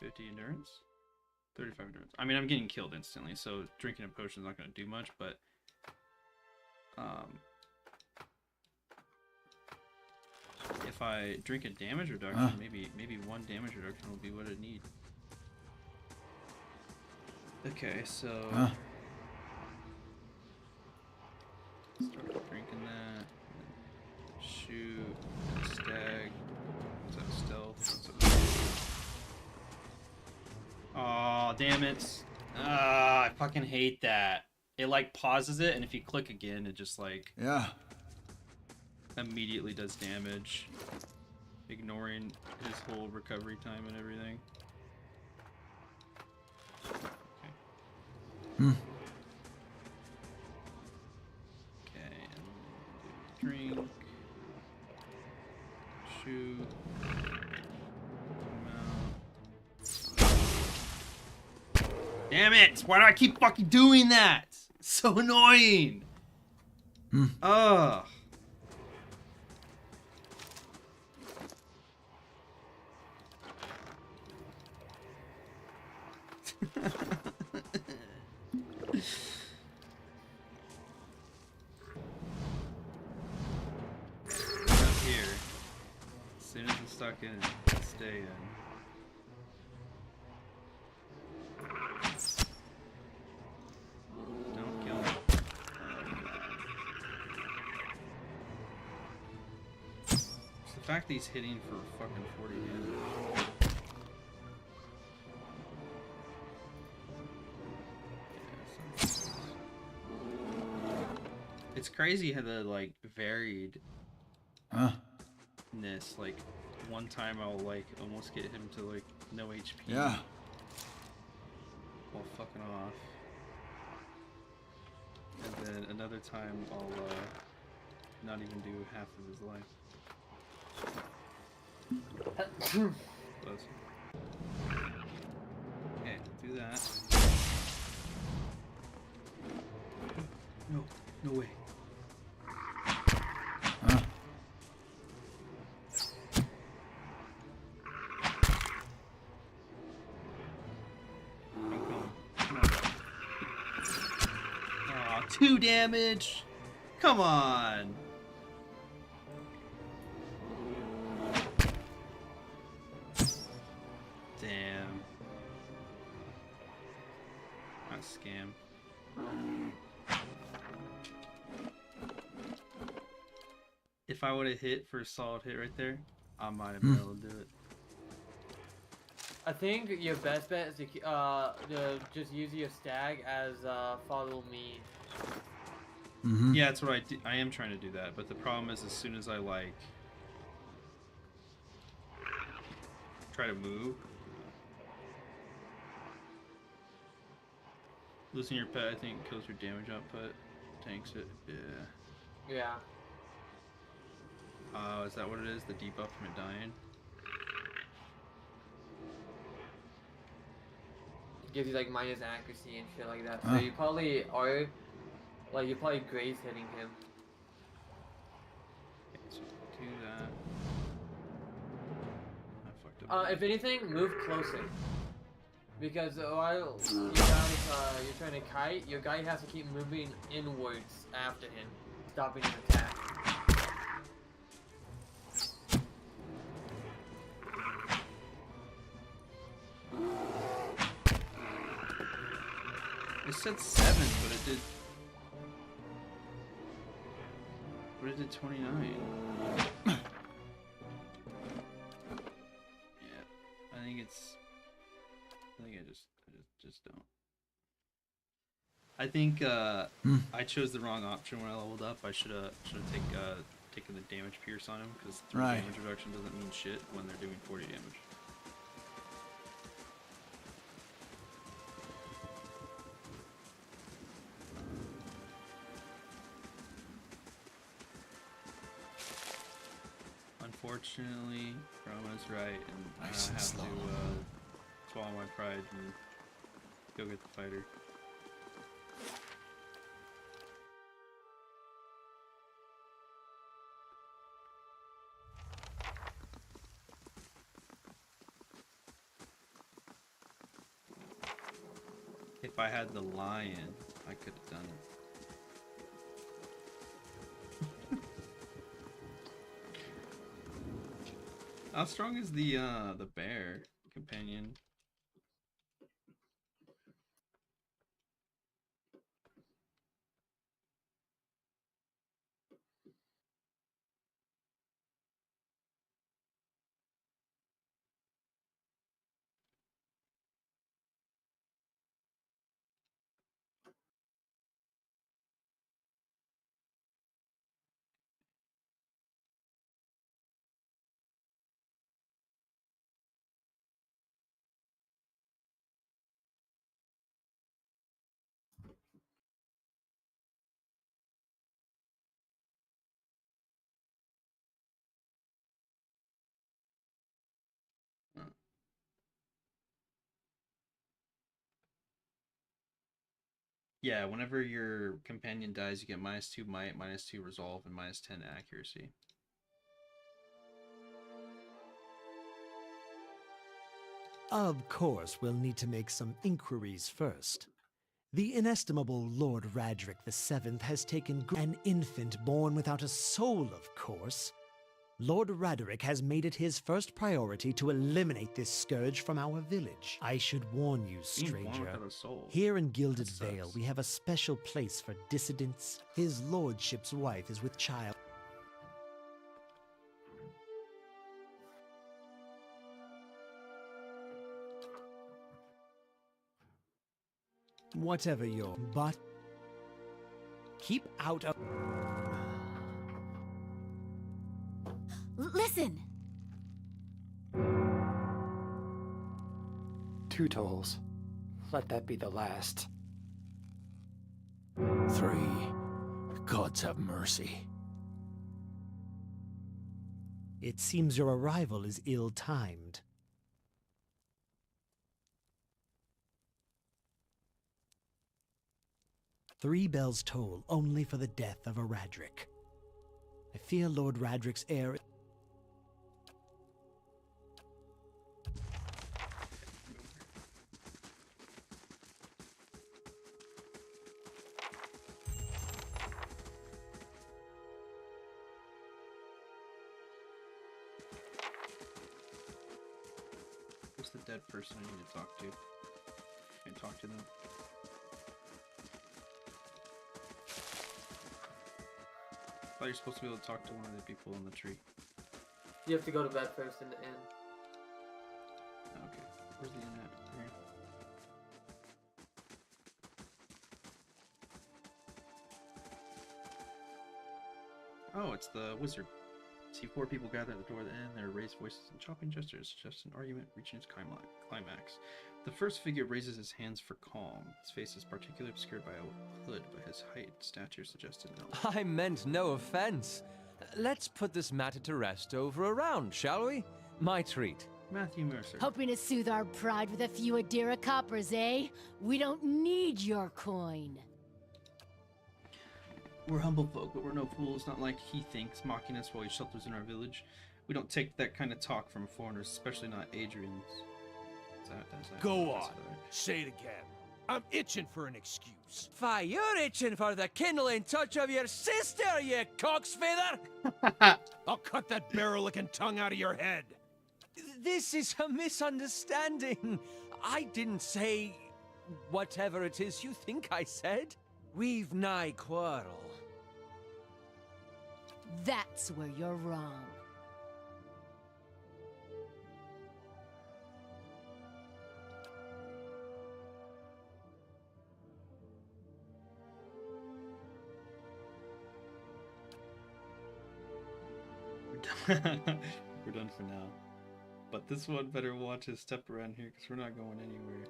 50 endurance. 35 endurance. I mean, I'm getting killed instantly, so drinking a potion is not going to do much, but... if if I drink a damage reduction, maybe 1 damage reduction will be what I need. Okay, so start drinking that. Shoot, stag. What's that, stealth? Oh, damn it. Ah, I fucking hate that. It like pauses it, and if you click again, it just like immediately does damage, ignoring his whole recovery time and everything. Okay. Okay, and drink. Shoot. Damn it! Why do I keep fucking doing that? It's so annoying. Ugh. Up here. As soon as it's stuck in, stay in. Don't kill me. It's the fact that he's hitting for fucking 40 damage. It's crazy how the like variedness. Like one time I'll like almost get him to like no HP. Yeah. While fucking off. And then another time I'll not even do half of his life. Close. Okay, do that. No, no way. Aw, 2 damage. Come on. Damn. Not scam. If I would have hit for a solid hit right there, I might have been able to do it. I think your best bet is to just use your stag as follow me. Yeah, that's what I do. I am trying to do that, but the problem is as soon as I like try to move, losing your pet I think kills your damage output, tanks it. Yeah. Yeah. Is that what it is? The debuff from it dying? Gives you like minus accuracy and shit like that. So you probably are, like you're probably graze hitting him. Okay, so do that. I fucked up. If anything, move closer. Because while you guys, you're trying to kite, your guy has to keep moving inwards after him, stopping his attack. It said 7, but it did. But it did 29. Yeah, I think it's. I think I just don't. I think I chose the wrong option when I leveled up. I should have taken the damage pierce on him because damage reduction doesn't mean shit when they're doing 40 damage. Unfortunately, Rama's right, and I have to swallow my pride and go get the fighter. If I had the lion, I could have done it. How strong is the bear companion? Yeah, whenever your companion dies, you get -2 might, -2 resolve, and -10 accuracy. Of course, we'll need to make some inquiries first. The inestimable Lord Radric VII has taken an infant born without a soul, of course. Lord Radric has made it his first priority to eliminate this scourge from our village. I should warn you, stranger. Here in Gilded Vale, we have a special place for dissidents. His lordship's wife is with child. Whatever your but keep out of Listen! 2 tolls. Let that be the last. 3. Gods have mercy. It seems your arrival is ill-timed. Three bells toll only for the death of a Radric. I fear Lord Radric's heir. Who's the dead person I need to talk to? Can I talk to them? I thought you're supposed to be able to talk to one of the people in the tree. You have to go to bed first in the inn. Okay, where's the inn at? Here. Oh, it's the wizard. See 4 people gather at the door of the inn, their raised voices and chopping gestures suggest an argument reaching its climax. The first figure raises his hands for calm. His face is particularly obscured by a hood, but his height and stature suggest an elf. I meant no offense. Let's put this matter to rest over a round, shall we? My treat. Matthew Mercer. Hoping to soothe our pride with a few Adira coppers, eh? We don't need your coin. We're humble folk, but we're no fools, not like he thinks, mocking us while he shelters in our village. We don't take that kind of talk from foreigners, especially not Adrian's. Go on. Say it again. I'm itching for an excuse. Fie, you're itching for the kindling touch of your sister, you cocksfeather! I'll cut that barrel-licking tongue out of your head. This is a misunderstanding. I didn't say whatever it is you think I said. We've nigh quarrel. That's where you're wrong. We're done for now. But this one better watch his step around here because we're not going anywhere.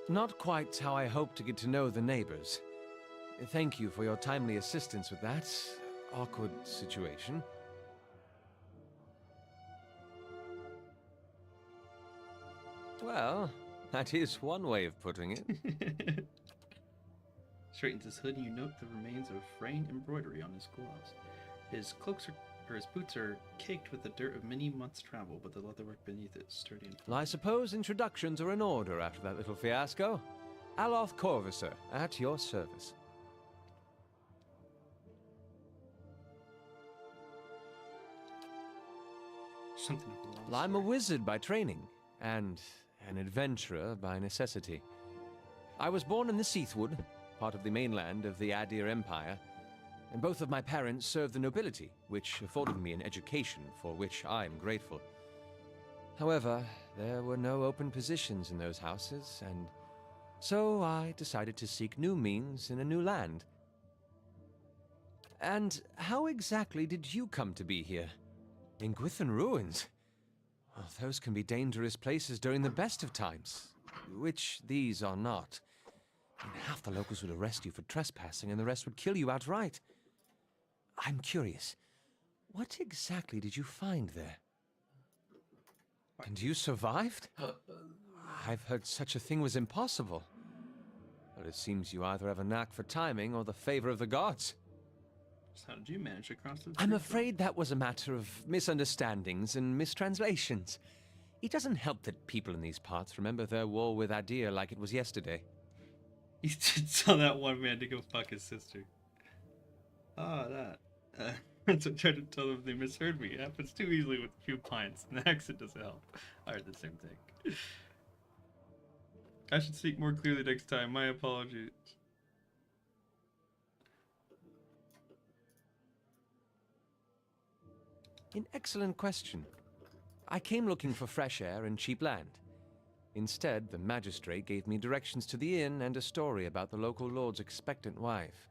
Not quite how I hoped to get to know the neighbors. Thank you for your timely assistance with that awkward situation. Well, that is one way of putting it. Straightens his hood and you note the remains of fraying embroidery on his gloves. His his boots are caked with the dirt of many months' travel, but the leatherwork beneath it is sturdy and Well, I suppose introductions are in order after that little fiasco. Aloth Corvusor, at your service. Something. Well, I'm a wizard by training, and an adventurer by necessity. I was born in the Seathwood, part of the mainland of the Adir Empire, and both of my parents served the nobility, which afforded me an education for which I am grateful. However, there were no open positions in those houses, and so I decided to seek new means in a new land. And how exactly did you come to be here? In Gwithan Ruins? Well, those can be dangerous places during the best of times, which these are not. And half the locals would arrest you for trespassing, and the rest would kill you outright. I'm curious, what exactly did you find there? And you survived? I've heard such a thing was impossible. But it seems you either have a knack for timing or the favor of the gods. So how did you manage to cross the I'm afraid that was a matter of misunderstandings and mistranslations. It doesn't help that people in these parts remember their war with Adir like it was yesterday. He did tell that one man to go fuck his sister. Ah, that. So I tried to tell them they misheard me. It happens too easily with a few pints, and the accent doesn't help. I heard the same thing. I should speak more clearly next time. My apologies. An excellent question. I came looking for fresh air and cheap land. Instead, the magistrate gave me directions to the inn and a story about the local lord's expectant wife.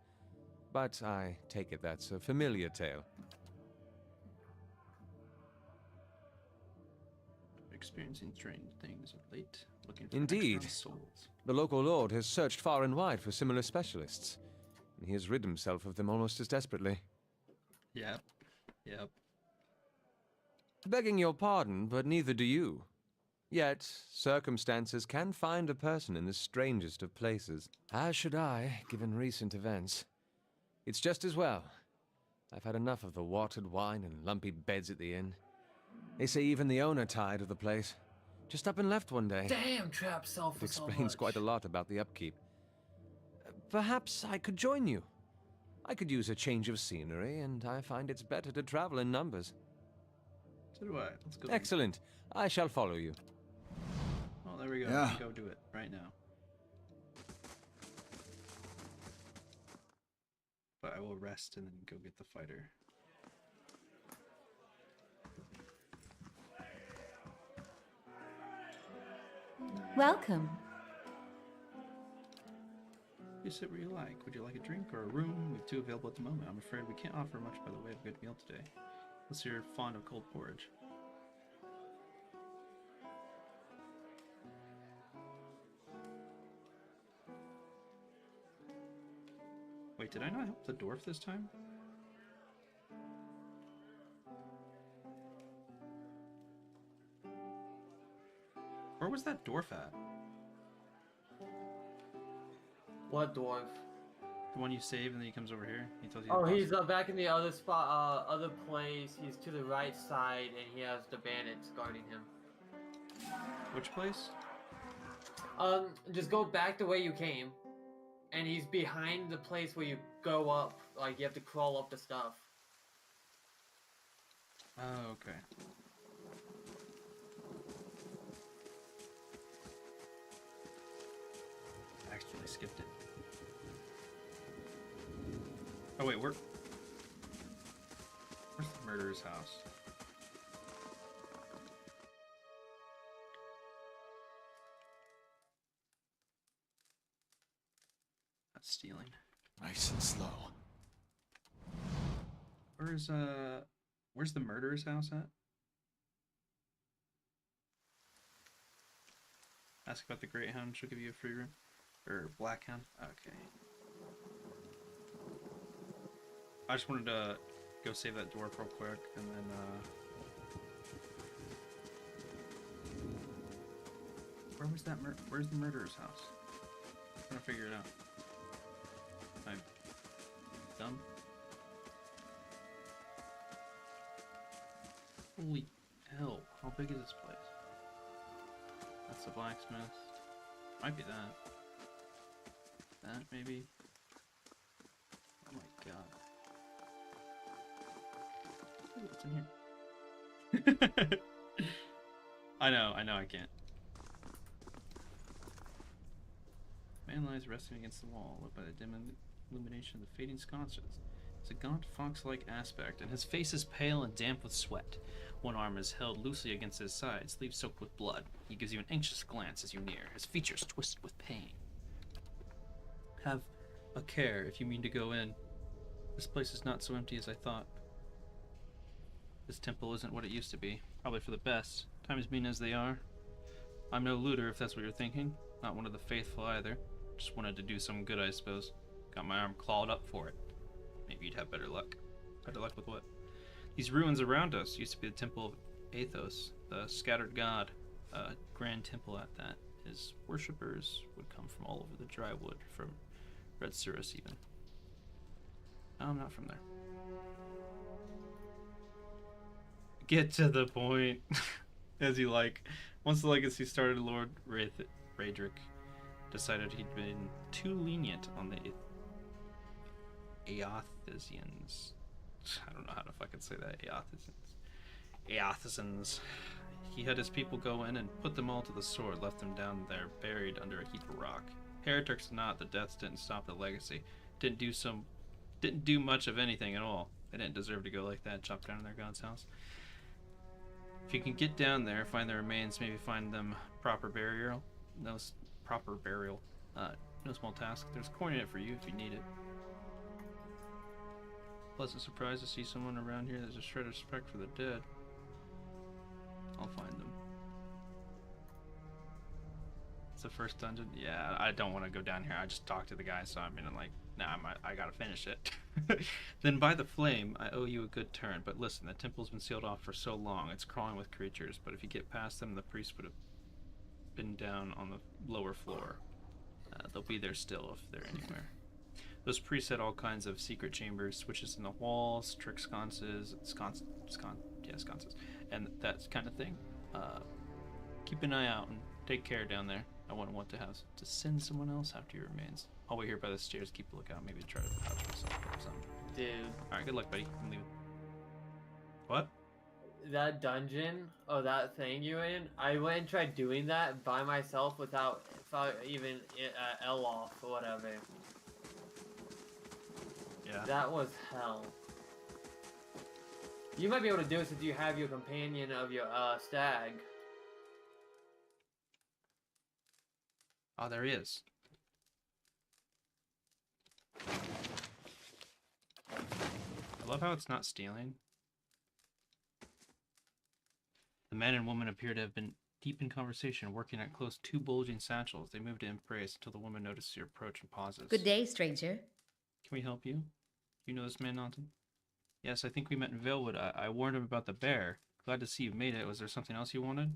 But I take it that's a familiar tale. Experiencing strange things of late. Looking for Indeed. extra souls. The local lord has searched far and wide for similar specialists. And he has rid himself of them almost as desperately. Yep. Yep. Begging your pardon, but neither do you. Yet, circumstances can find a person in the strangest of places. As should I, given recent events. It's just as well. I've had enough of the watered wine and lumpy beds at the inn. They say even the owner tired of the place. Just up and left one day. Damn, Trap self. It explains quite a lot about the upkeep. Perhaps I could join you. I could use a change of scenery, and I find it's better to travel in numbers. So do I. Let's go. Excellent. I shall follow you. Oh, there we go. Yeah. Go do it right now. But I will rest and then go get the fighter. Welcome. You sit where you like. Would you like a drink or a room? We have two available at the moment. I'm afraid we can't offer much by the way of a good meal today. Unless you're fond of cold porridge. Wait, did I not help the dwarf this time? Where was that dwarf at? What dwarf? The one you save and then he comes over here? He tells you. Oh, he's back in the other spot, other place. He's to the right side, and he has the bandits guarding him. Which place? Just go back the way you came, and he's behind the place where you go up. Like you have to crawl up the stuff. Oh, okay. I accidentally skipped it. Oh wait, where's the murderer's house? That's stealing. Nice and slow. Where's the murderer's house at? Ask about the Great Hound, she'll give you a free room. Or Black Hound. Okay. I just wanted to go save that dwarf real quick, and then, where's the murderer's house? I'm trying to figure it out. I'm dumb. Holy hell, how big is this place? That's the blacksmith. Might be that. that, maybe? Oh my god. Ooh, what's in here? I know, I can't. Man lies resting against the wall, lit by the dim illumination of the fading sconces. It's a gaunt, fox-like aspect, and his face is pale and damp with sweat. One arm is held loosely against his side, sleeve soaked with blood. He gives you an anxious glance as you near, his features twisted with pain. Have a care if you mean to go in. This place is not so empty as I thought. This temple isn't what it used to be. Probably for the best. Times being as they are. I'm no looter, if that's what you're thinking. Not one of the faithful either. Just wanted to do some good, I suppose. Got my arm clawed up for it. Maybe you'd have better luck. Better luck with what? These ruins around us used to be the Temple of Athos, the scattered god. A grand temple at that. His worshippers would come from all over the dry wood, from Red Cirrus even. No, I'm not from there. Get to the point. As you like. Once the legacy started, Lord Raedric decided he'd been too lenient on the Eothasians. I don't know how to fucking say that. Eothasians. He had his people go in and put them all to the sword, left them down there buried under a heap of rock. Heretics or not, the deaths didn't stop the legacy. Didn't do much of anything at all. They didn't deserve to go like that, chopped down in their god's house. If you can get down there, find the remains, maybe find them proper burial. No small task. There's coin in it for you if you need it. Pleasant surprise to see someone around here. There's a shred of respect for the dead. I'll find them. It's the first dungeon. Yeah, I don't want to go down here. I just talked to the guy, so I mean, I'm like, nah, I gotta finish it. Then by the flame, I owe you a good turn. But listen, the temple's been sealed off for so long, it's crawling with creatures. But if you get past them, the priest would have been down on the lower floor. They'll be there still if they're anywhere. Those priests had all kinds of secret chambers, switches in the walls, trick sconces, sconces, and that kind of thing. Keep an eye out and take care down there. I wouldn't want to have to send someone else after your remains. I'll wait here by the stairs, keep a lookout, maybe try to pouch myself or something. Dude. Alright, good luck, buddy. I'm leaving. What? That dungeon, that thing you in, I went and tried doing that by myself without even L off or whatever. Yeah. That was hell. You might be able to do it since you have your companion of your stag. Oh, there he is. I love how it's not stealing. The man and woman appear to have been deep in conversation, working at close two bulging satchels. They move to embrace until the woman notices your approach and pauses. Good day, stranger. Can we help you? You know this man, Naughton? Yes, I think we met in Valewood. I warned him about the bear. Glad to see you made it. Was there something else you wanted?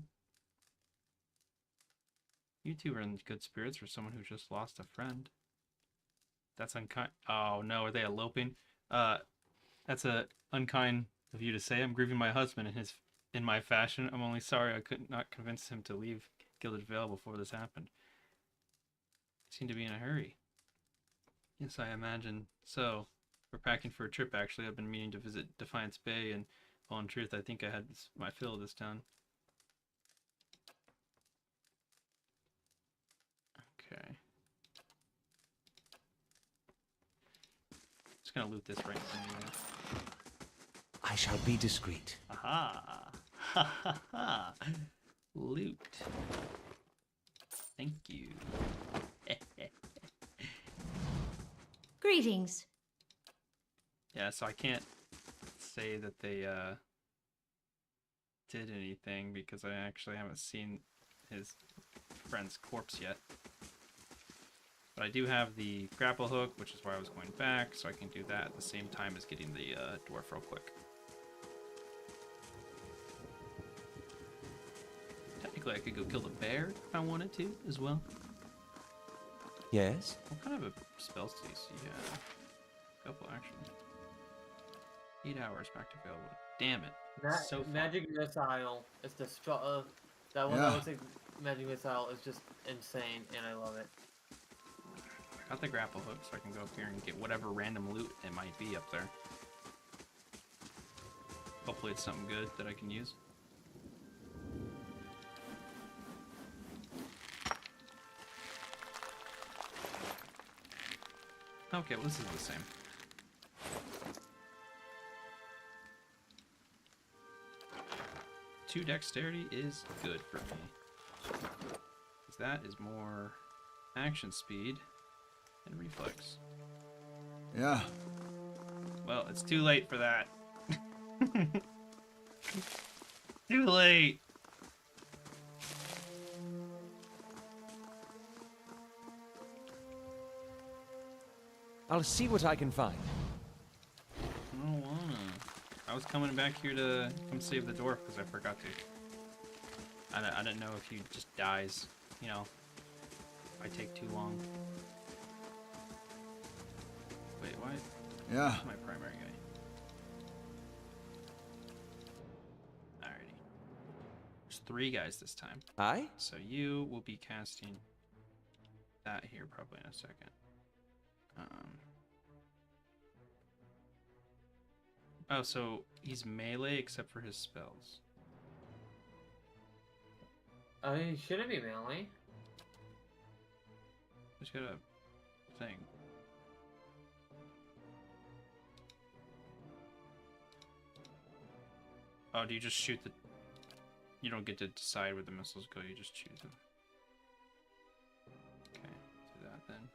You two are in good spirits for someone who just lost a friend. That's unkind. Oh no, are they eloping? That's unkind of you to say. I'm grieving my husband in my fashion. I'm only sorry I could not convince him to leave Gilded Vale before this happened. He seemed to be in a hurry. Yes, I imagine so. We're packing for a trip, actually. I've been meaning to visit Defiance Bay, and, well, in truth, I think I had my fill of this town. Okay. Just gonna loot this right now. I shall be discreet. Aha! Ha ha ha! Loot. Thank you. Greetings. Yeah, so I can't say that they did anything because I actually haven't seen his friend's corpse yet. But I do have the grapple hook, which is why I was going back, so I can do that at the same time as getting the dwarf real quick. Technically, I could go kill the bear if I wanted to, as well. Yes? What kind of a spells do you see? A couple, actually. 8 hours back to Valewood. Damn it. So Magic Missile is the that one that looks like Magic Missile is just insane, and I love it. Got the grapple hook so I can go up here and get whatever random loot it might be up there. Hopefully it's something good that I can use. Okay, well this is the same. Two dexterity is good for me. Because that is more action speed and reflex. Yeah. Well, it's too late for that. Too late. I'll see what I can find. I don't wanna. I was coming back here to come save the dwarf because I forgot to. I didn't know if he just dies, you know, if I take too long. Wait, why? Yeah. Who's my primary guy? Alrighty. There's 3 guys this time. Aye? So you will be casting that here probably in a second. Oh, so he's melee except for his spells. Shouldn't be melee. Just got a thing. Oh, do you just shoot the... You don't get to decide where the missiles go, you just choose them. Okay, do that then.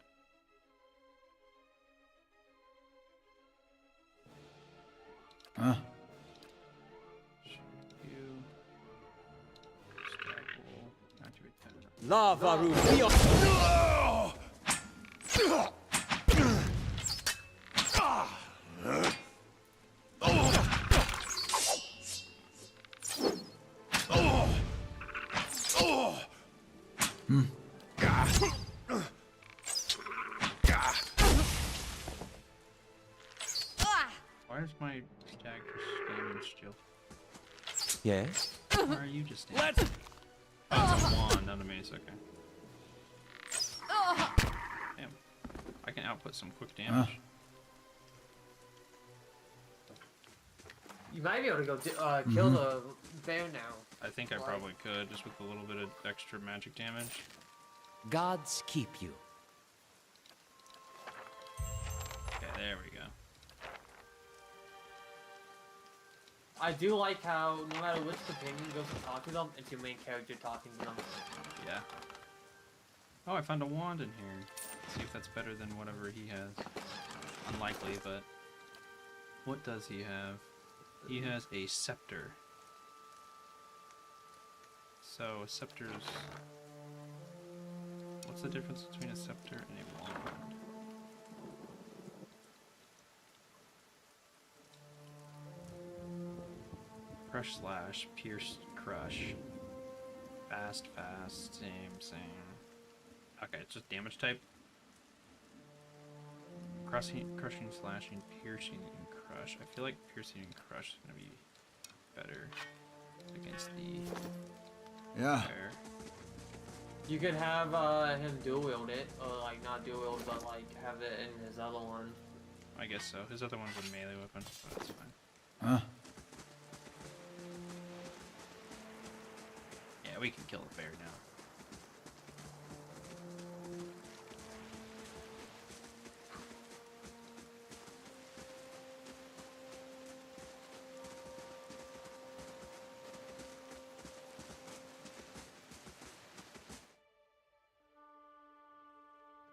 Huh? You. Staggle. Activate that. Lava Rubio! Why is my stag just standing still? Yes? Why are you just standing still? Oh, it's a wand, not a mace, okay. Damn. I can output some quick damage. You might be able to go kill the bear now. I think I probably could, just with a little bit of extra magic damage. Gods keep you. Okay, there we go. I do like how no matter which companion goes to talk to them, it's your main character talking to them. Yeah. Oh, I found a wand in here. Let's see if that's better than whatever he has. Unlikely, but... What does he have? He has a scepter. So, a scepter's... What's the difference between a scepter and a wand? Crush slash, pierce, crush. Fast, same. Okay, it's just damage type. Crushing, slashing, piercing, and crush. I feel like piercing and crush is gonna be better against the bear. You could have him dual wield it, or like not dual wield, but like have it in his other one. I guess so. His other one's a melee weapon, so that's fine. Huh? Yeah, we can kill the bear now.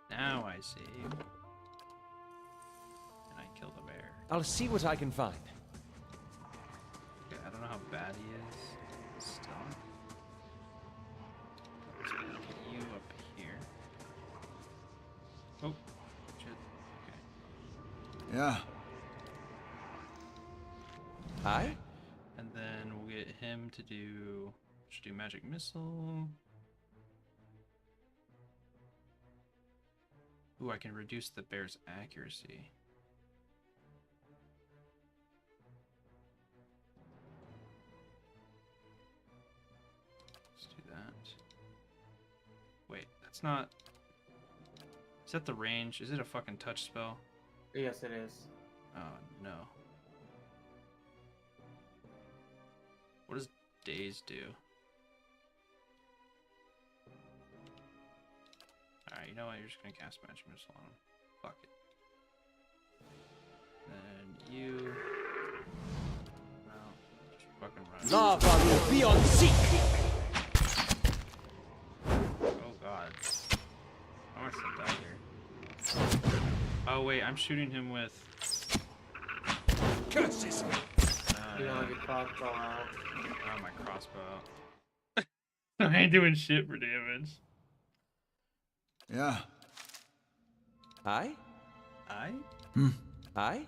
Now I see. And I kill the bear. I'll see what I can find. Okay, I don't know how bad he is. Still. Let's get you up here. Oh, shit. Okay. Yeah. Aye? And then we'll get him to do... Should do magic missile. Ooh, I can reduce the bear's accuracy. Let's do that. Wait, that's not... that the range? Is it a fucking touch spell? Yes, it is. Oh, no. What does daze do? Alright, you know what? You're just gonna cast Magic Missile on him. Fuck it. Then you... Well, just fucking run. Lava will be on seek! Oh god. I want to die here. Oh wait, I'm shooting him with... Curses! You don't have your crossbow out. Oh, my crossbow. I ain't doing shit for damage. Yeah. Aye? Aye? Aye?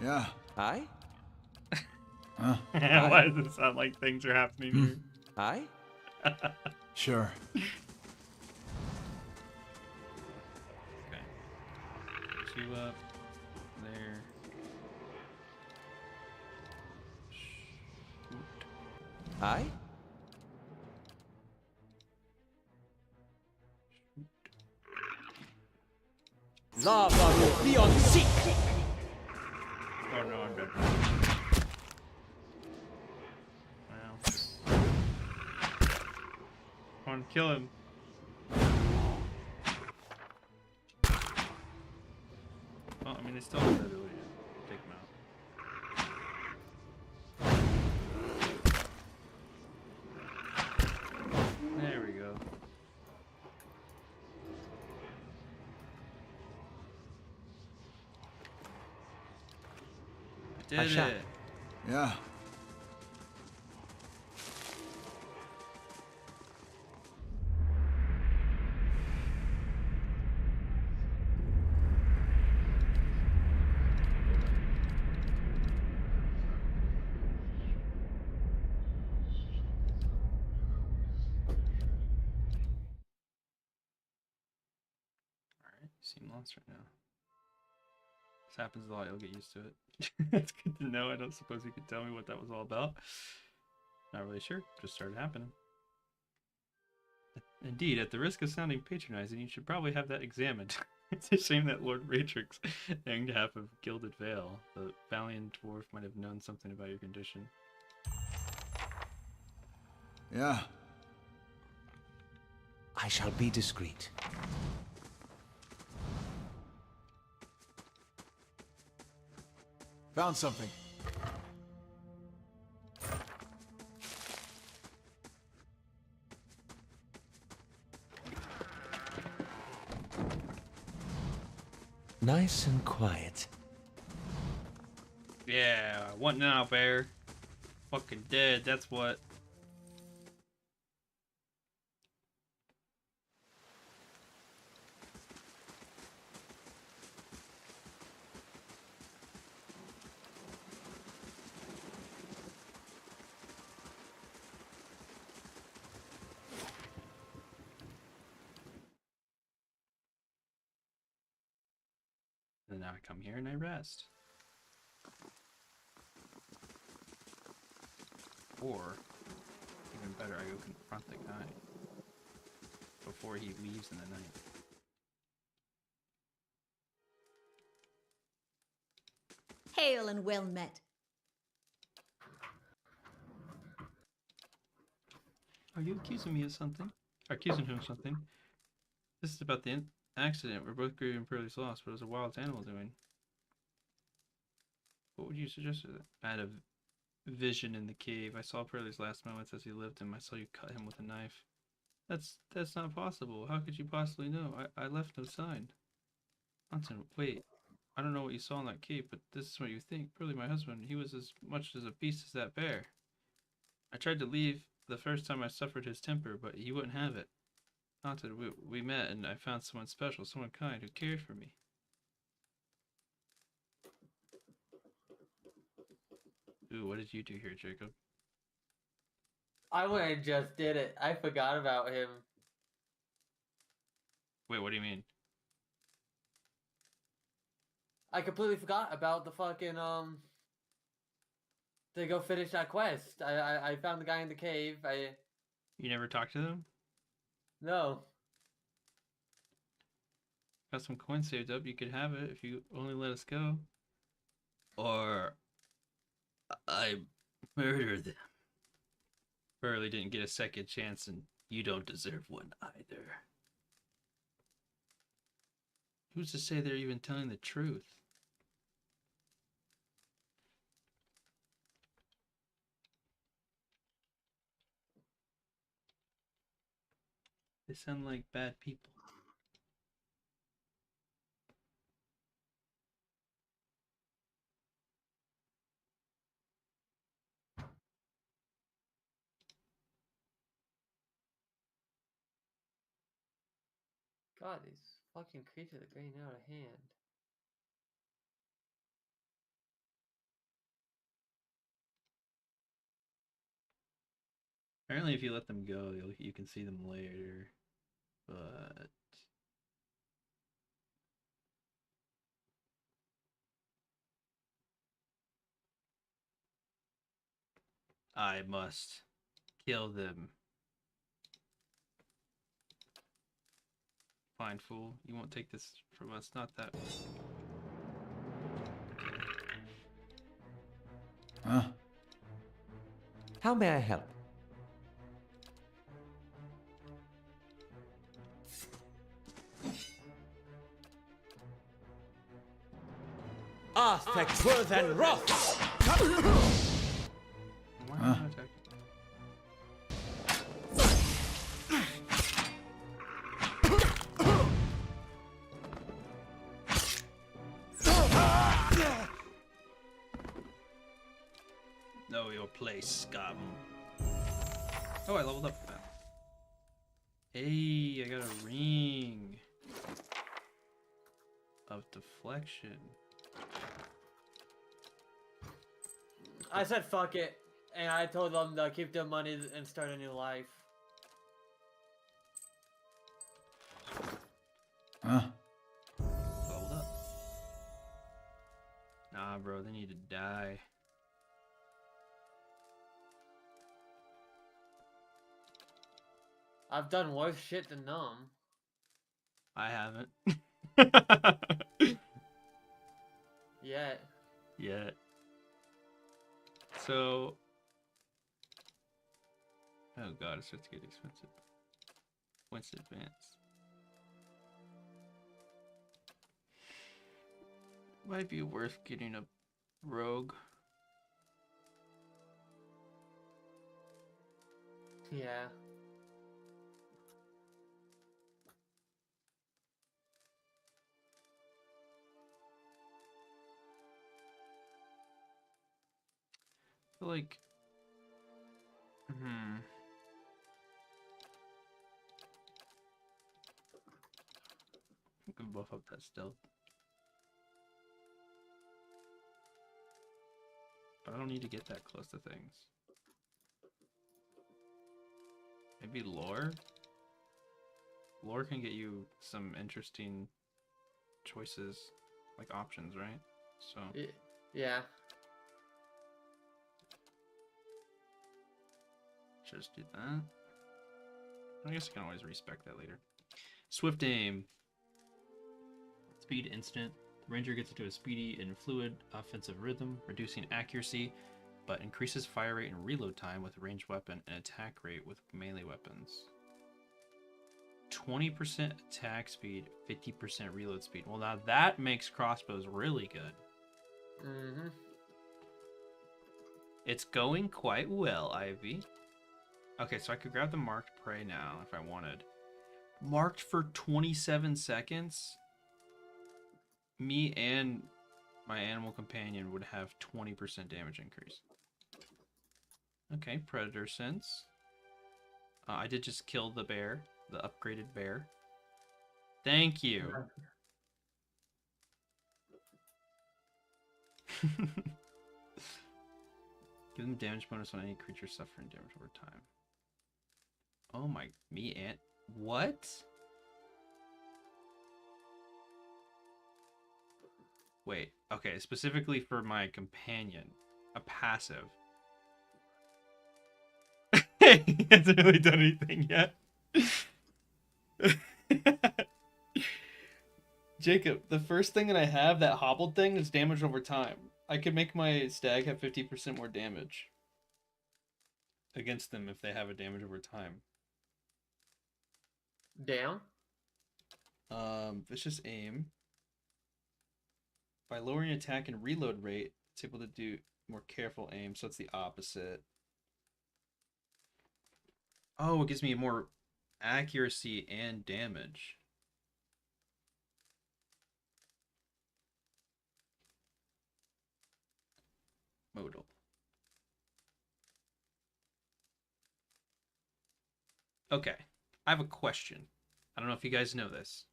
Yeah. Aye? Why does it sound like things are happening here? Aye? Sure. Okay. Two up. There. Shoot. Aye? Lava will be on seek! Oh no, I'm dead. Wow. Come on, kill him. Well, I mean, they still have the ability to take him out. There we go. I did it. Yeah. Alright, you seem lost right now. This happens a lot, you'll get used to it. It's good to know. I don't suppose you could tell me what that was all about. Not really sure, just started happening. Indeed, at the risk of sounding patronizing, you should probably have that examined. It's a shame that Lord Ratrix, young half of Gilded Vale, the valiant dwarf, might have known something about your condition. Yeah. I shall be discreet. Found something. Nice and quiet. Yeah, what now, bear? Fucking dead, that's what. And now I come here and I rest. Or, even better, I go confront the guy before he leaves in the night. Hail and well met. Are you accusing me of something? Or accusing him of something? This is about the accident. We're both grieving Pearlie's loss, but it was a wild animal doing. What would you suggest? I had a vision in the cave. I saw Pearlie's last moments as he lived him. I saw you cut him with a knife. That's not possible. How could you possibly know? I left no sign. Anton, wait. I don't know what you saw in that cave, but this is what you think. Pearlie, my husband, he was as much as a beast as that bear. I tried to leave the first time I suffered his temper, but he wouldn't have it. Anton, we met and I found someone special, someone kind who cared for me. Ooh, what did you do here, Jacob? I went and just did it. I forgot about him. Wait, what do you mean? I completely forgot about the fucking, to go finish that quest. I found the guy in the cave. You never talked to them? No. Got some coins saved up. You could have it if you only let us go. Or I murder them. Burley didn't get a second chance, and you don't deserve one either. Who's to say they're even telling the truth? They sound like bad people. God, these fucking creatures are getting out of hand. Apparently, if you let them go, you can see them later. But I must kill them. Fine, fool. You won't take this from us. Not that. Huh? How may I help? Arthur and Roth! Huh? Know your place, scum. Oh, I leveled up now. Hey, I got a ring of deflection. I said fuck it, and I told them to keep their money and start a new life. Huh? Leveled up. Nah, bro, they need to die. I've done worse shit than them. I haven't. Yet. Yet. So. Oh god, it starts to get expensive. Points advanced. Might be worth getting a rogue. Yeah. I feel like. I can buff up that stealth. But I don't need to get that close to things. Maybe lore? Lore can get you some interesting choices, like options, right? So. Yeah. Just do that. I guess I can always respec that later. Swift aim. Speed instant. The ranger gets into a speedy and fluid offensive rhythm, reducing accuracy, but increases fire rate and reload time with a ranged weapon and attack rate with melee weapons. 20% attack speed, 50% reload speed. Well, now that makes crossbows really good. Mm-hmm. It's going quite well, Ivy. Okay, so I could grab the marked prey now if I wanted. Marked for 27 seconds? Me and my animal companion would have 20% damage increase. Okay, predator sense. I did just kill the bear, the upgraded bear. Thank you. Give them damage bonus on any creature suffering damage over time. Oh my, me and what? Wait, okay, specifically for my companion, a passive. He hasn't really done anything yet. Jacob, the first thing that I have, that hobbled thing, is damage over time. I could make my stag have 50% more damage against them if they have a damage over time. Damn. Vicious aim. By lowering attack and reload rate, it's able to do more careful aim, so it's the opposite. Oh, it gives me more accuracy and damage. Modal. Okay, I have a question. I don't know if you guys know this.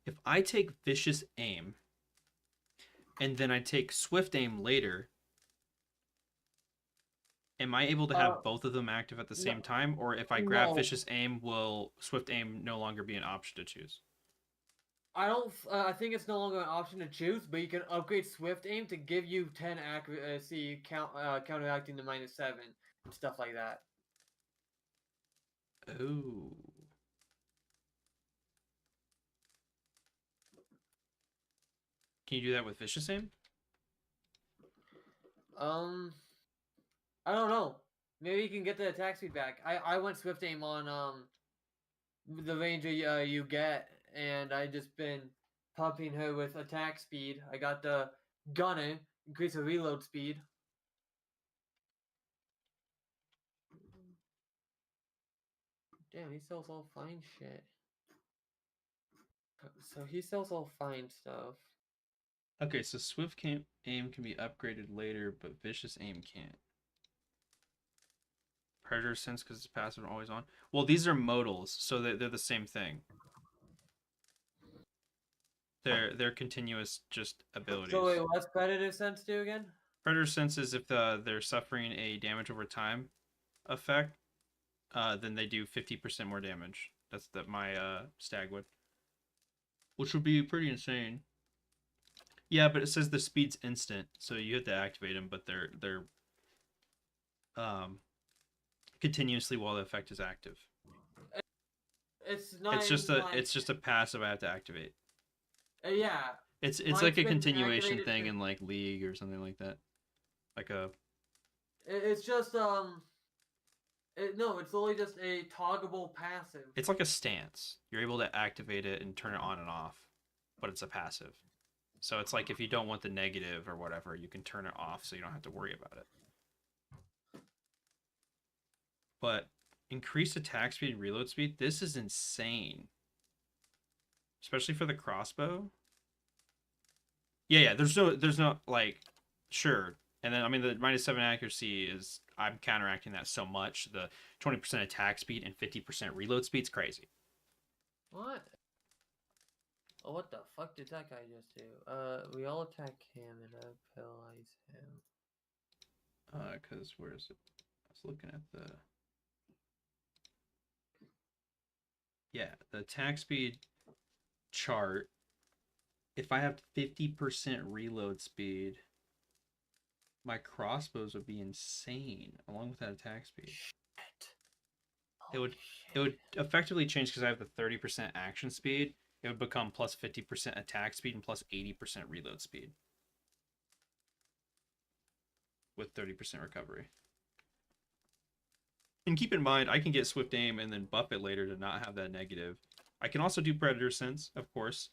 If I take Vicious Aim, and then I take Swift Aim later, am I able to have both of them active at the same time? Or if I grab Vicious Aim, will Swift Aim no longer be an option to choose? I don't. I think it's no longer an option to choose, but you can upgrade Swift Aim to give you 10 accuracy, counteracting the -7, and stuff like that. Oh. Can you do that with Vicious Aim? I don't know. Maybe you can get the attack speed back. I went Swift Aim on the ranger you get, and I just been pumping her with attack speed. I got the gunner, increase her reload speed. Damn, he sells all fine shit. So he sells all fine stuff. Okay, so Swift Aim can be upgraded later, but Vicious Aim can't. Predator Sense because it's passive and always on. Well, these are modals, so they're the same thing. They're continuous just abilities. So wait, what's Predator Sense do again? Predator Sense is if they're suffering a damage over time effect, then they do 50% more damage. That's my stag would, which would be pretty insane. Yeah, but it says the speed's instant, so you have to activate them, but they're continuously while the effect is active. It's not. It's just a passive I have to activate. Yeah. It's like a continuation thing in like League or something like that. Like a. It's just no, it's only just a toggable passive. It's like a stance. You're able to activate it and turn it on and off, but it's a passive. So it's like if you don't want the negative or whatever, you can turn it off so you don't have to worry about it. But increased attack speed and reload speed, this is insane. Especially for the crossbow. Yeah, there's no like sure. And then I mean the -7 accuracy is I'm counteracting that so much. The 20% attack speed and 50% reload speed's crazy. What? Oh, what the fuck did that guy just do? We all attack him and paralyze him. Cause where is it? I was looking at the. Yeah, the attack speed chart. If I have 50% reload speed, my crossbows would be insane along with that attack speed. Shit. It would effectively change because I have the 30% action speed. It would become plus 50% attack speed and plus 80% reload speed. With 30% recovery. And keep in mind, I can get Swift Aim and then buff it later to not have that negative. I can also do Predator Sense, of course,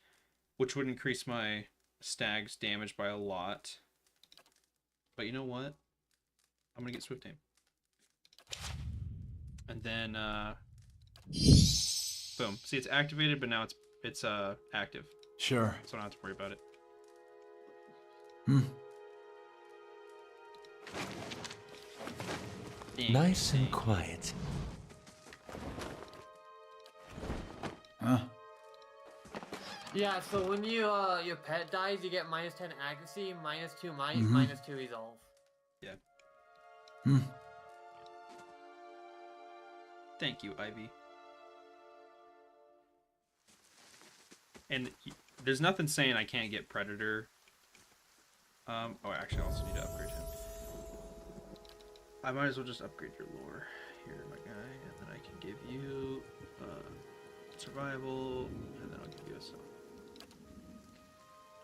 which would increase my stag's damage by a lot. But you know what? I'm going to get Swift Aim. And then, boom. See, it's activated, but now it's active. Sure. So I don't have to worry about it. Nice and quiet. Huh? Yeah, so when you your pet dies, you get -10 accuracy, -2 might, -2 resolve. Yeah. Thank you, Ivy. And there's nothing saying I can't get Predator. Oh, actually, I also need to upgrade him. I might as well just upgrade your lore here, my guy, and then I can give you survival, and then I'll give you a song.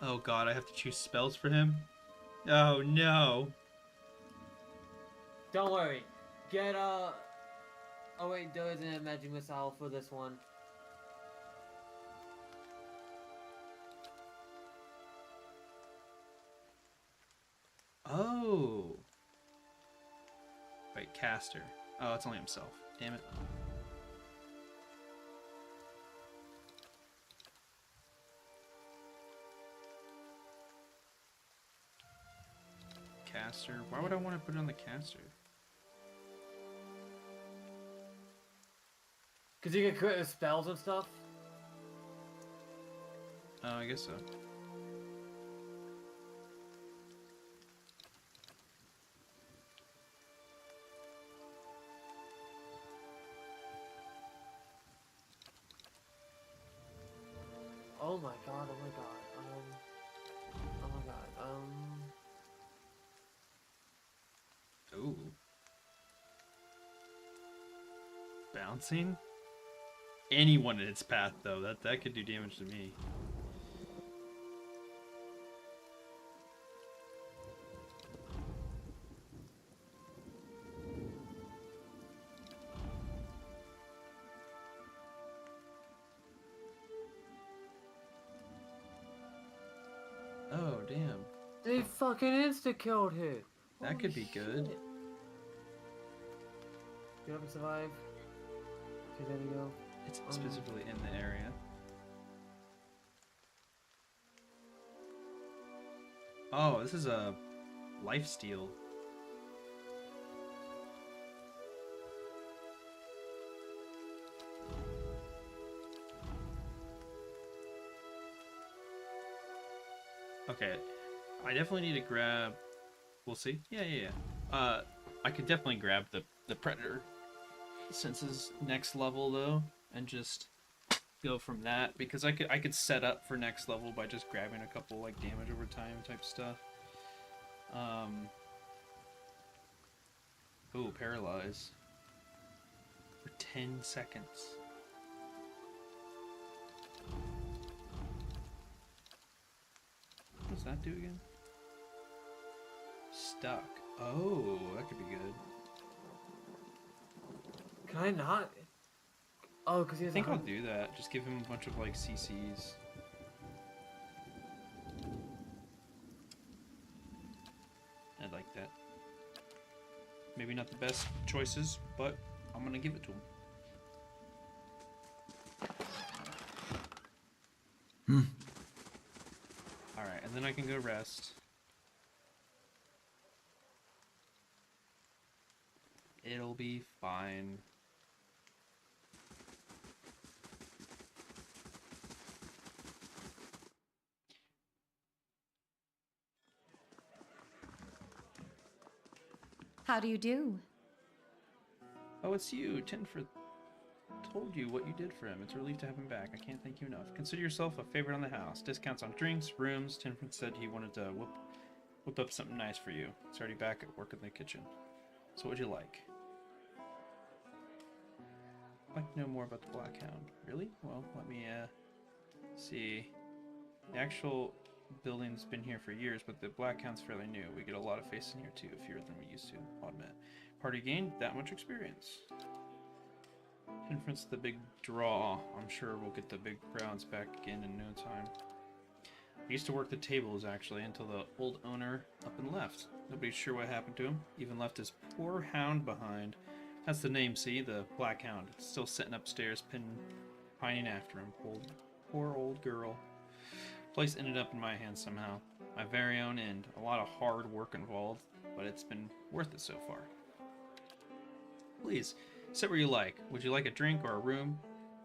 Oh god, I have to choose spells for him? Oh no. Don't worry. Get Oh wait, there is an magic missile for this one. Oh. Wait, caster. Oh, it's only himself. Damn it. Caster. Why would I want to put it on the caster? Cause you can create spells and stuff. Oh, I guess so. Oh my god, oh my god, oh my god, Ooh. Bouncing? Anyone in its path, though. That could do damage to me. Oh, damn. They fucking insta-killed her! That could be good. You haven't survived. Okay, there we go. It's specifically in the area. Oh, this is a lifesteal. Okay, I definitely need to grab. We'll see. Yeah. I could definitely grab the predator senses next level though, and just go from that because I could set up for next level by just grabbing a couple like damage over time type stuff. Ooh, paralyze for 10 seconds. What does that do again? Stuck. Oh, that could be good. Can I not? Oh, because he I has think a I'll hun- do that. Just give him a bunch of like CCs. I like that. Maybe not the best choices, but I'm gonna give it to him. Alright, and then I can go rest. It'll be fine. How do you do? Oh, it's you. Tinford told you what you did for him. It's a relief to have him back. I can't thank you enough. Consider yourself a favorite on the house. Discounts on drinks, rooms. Tinford said he wanted to whip up something nice for you. He's already back at work in the kitchen. So what'd you like? I'd like to know more about the Black Hound. Really? Well, let me see. The actual building's been here for years, but the Black Hound's fairly new. We get a lot of faces in here too, fewer than we used to, I'll admit. Party gained that much experience. Inference the big draw. I'm sure we'll get the big crowds back again in no time. I used to work the tables actually until the old owner up and left. Nobody's sure what happened to him. Even left his poor hound behind. That's the name, see? The Black Hound. It's still sitting upstairs, pining after him. Poor old girl. Place ended up in my hands somehow. My very own end. A lot of hard work involved, but it's been worth it so far. Please, sit where you like. Would you like a drink or a room?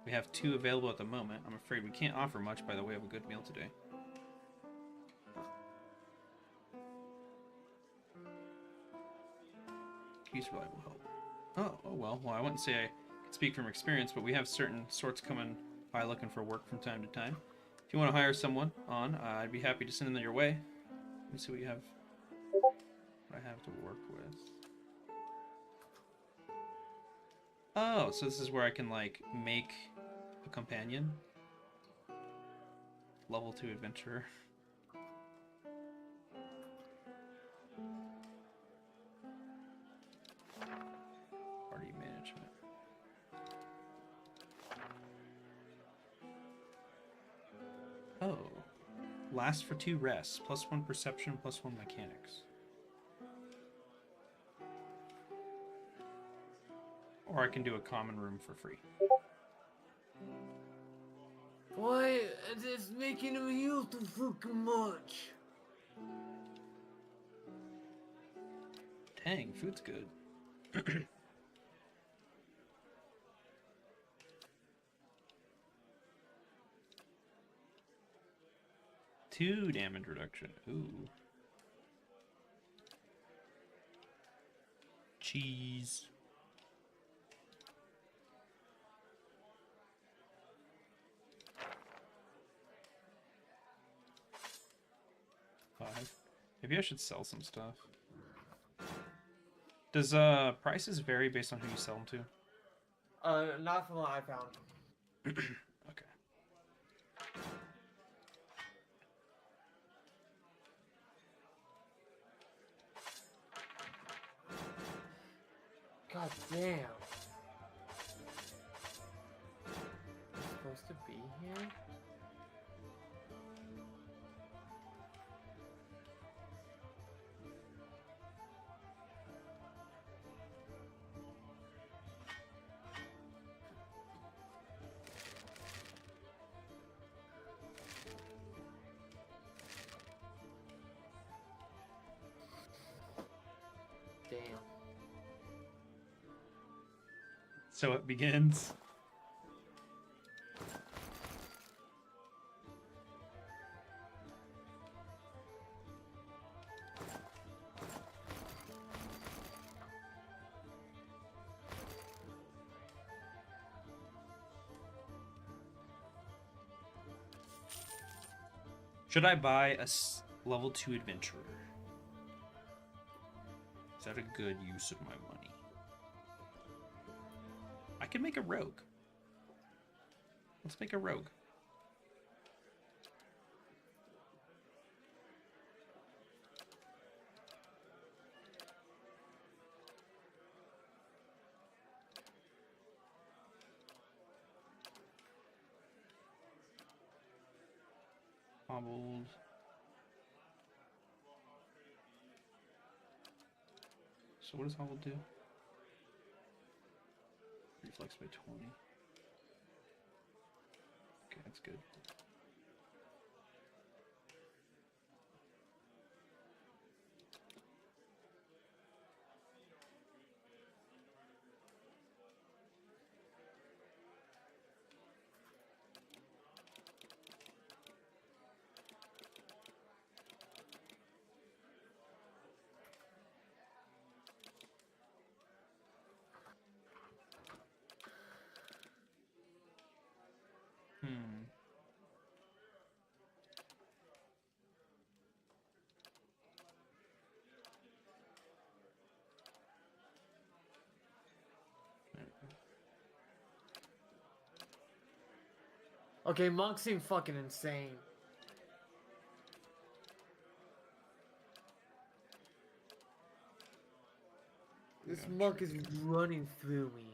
We have 2 available at the moment. I'm afraid we can't offer much by the way of a good meal today. Use reliable help. Oh well, I wouldn't say I could speak from experience, but we have certain sorts coming by looking for work from time to time. If you want to hire someone on, I'd be happy to send them your way. Let me see what you have. What I have to work with. Oh, so this is where I can like make a companion. Level 2 adventurer. Lasts for 2 rests. +1 perception, +1 mechanics. Or I can do a common room for free. Why is this making him heal too fucking much? Dang, food's good. 2 damage reduction. Ooh. Cheese. Five. Maybe I should sell some stuff. Does prices vary based on who you sell them to? Not from what I found. Okay. God damn. I'm supposed to be here? Damn. So it begins. Should I buy a level 2 adventurer? Is that a good use of my money? I can make a rogue. Let's make a rogue. Hobbled. So what does hobbled do? Reflex by 20. Okay, that's good. Okay, monks seem fucking insane. This monk is running through me.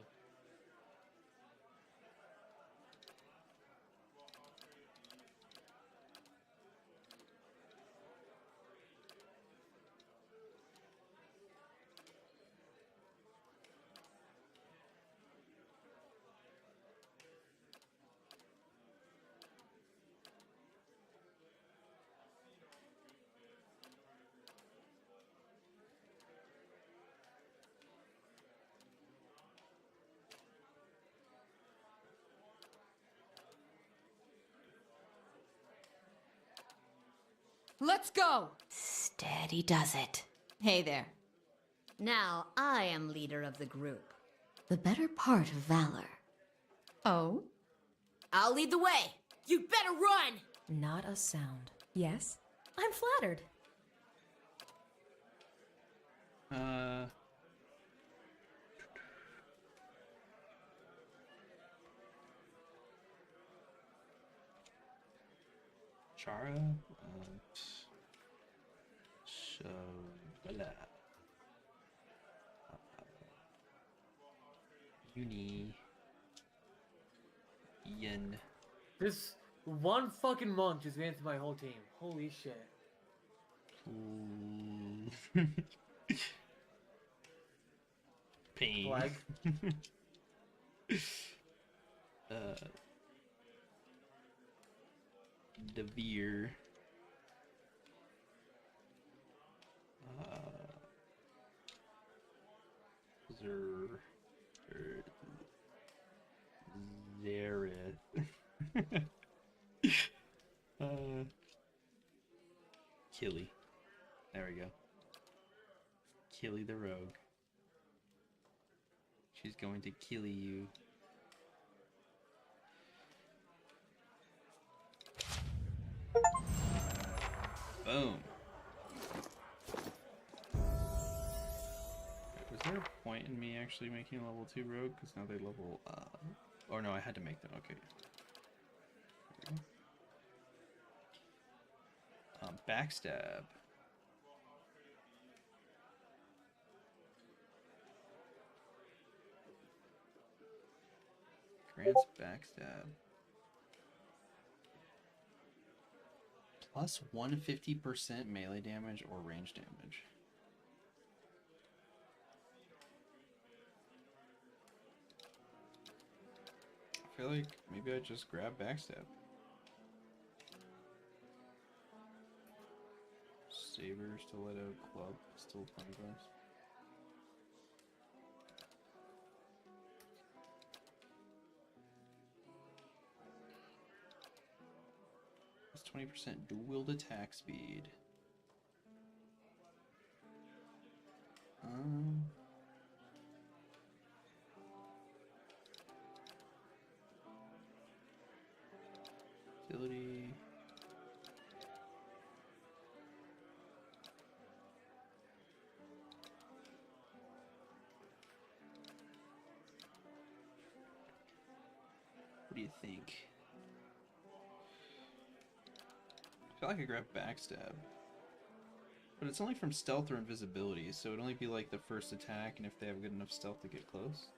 Let's go! Steady does it. Hey there. Now I am leader of the group. The better part of valor. Oh? I'll lead the way. You better run! Not a sound. Yes? I'm flattered. Chara. So, voila. Uni. Yen. This One fucking monk just ran through my whole team. Holy shit. Pain. Flag. Devere. Zareth. Killy. There we go. Killy the rogue. She's going to kill you. Boom. Was there a point in me actually making a level 2 rogue? Because now they level, or no, I had to make them, okay. Backstab. Grants backstab. Plus 150% melee damage or range damage. I feel like maybe I just grab backstab. Saber, stiletto, club, still 20 bucks. That's 20% dual-wield attack speed. Ability. What do you think? I feel like I grabbed backstab. But it's only from stealth or invisibility, so it'd only be like the first attack and if they have good enough stealth to get close.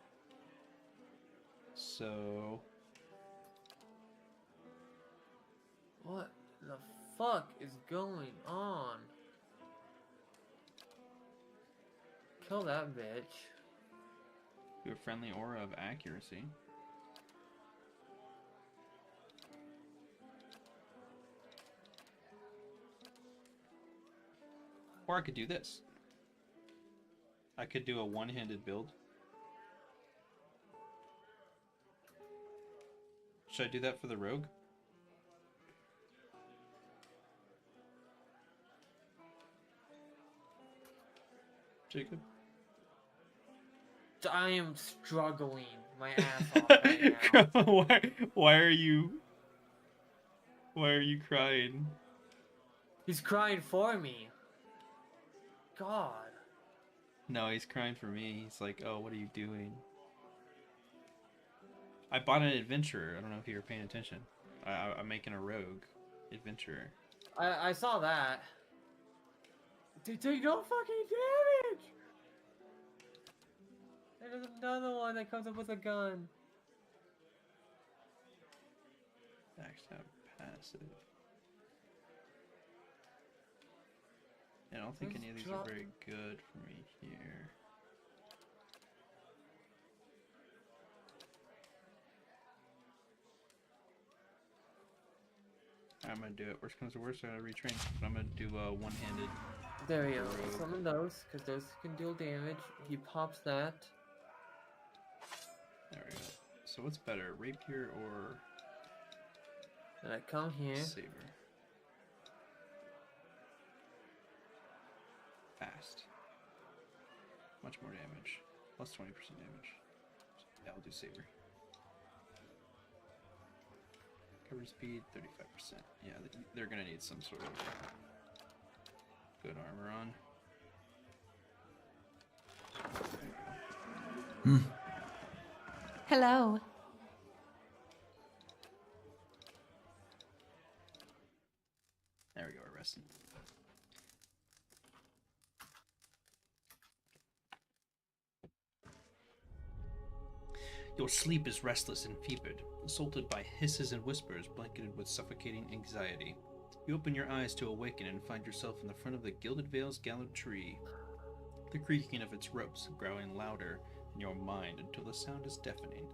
So... What the fuck is going on? Kill that bitch. Do a friendly aura of accuracy. Or I could do this. I could do a one-handed build. Should I do that for the rogue? Jacob? I am struggling my ass off right now. Why are you crying? He's crying for me. God. No, he's crying for me. He's like, oh, what are you doing? I bought an adventurer. I don't know if you were paying attention. I'm making a rogue adventurer. I saw that. They take no fucking damage! And there's another one that comes up with a gun. Backstab passive. I don't think any of these are very good for me here. I'm gonna do it. Worst comes to worst, I'm gonna retrain. But I'm gonna do one-handed. There we go. Summon those, because those can deal damage. He pops that. There we go. So what's better, rapier or... Then I come here. Saber. Fast. Much more damage. Plus 20% damage. Yeah, I'll do Saber. Cover speed, 35%. Yeah, they're gonna need some sort of good armor on. Hello. There we go, we're resting. Your sleep is restless and fevered, assaulted by hisses and whispers, blanketed with suffocating anxiety. You open your eyes to awaken and find yourself in the front of the Gilded Vale's gallant tree, the creaking of its ropes growing louder in your mind until the sound is deafening.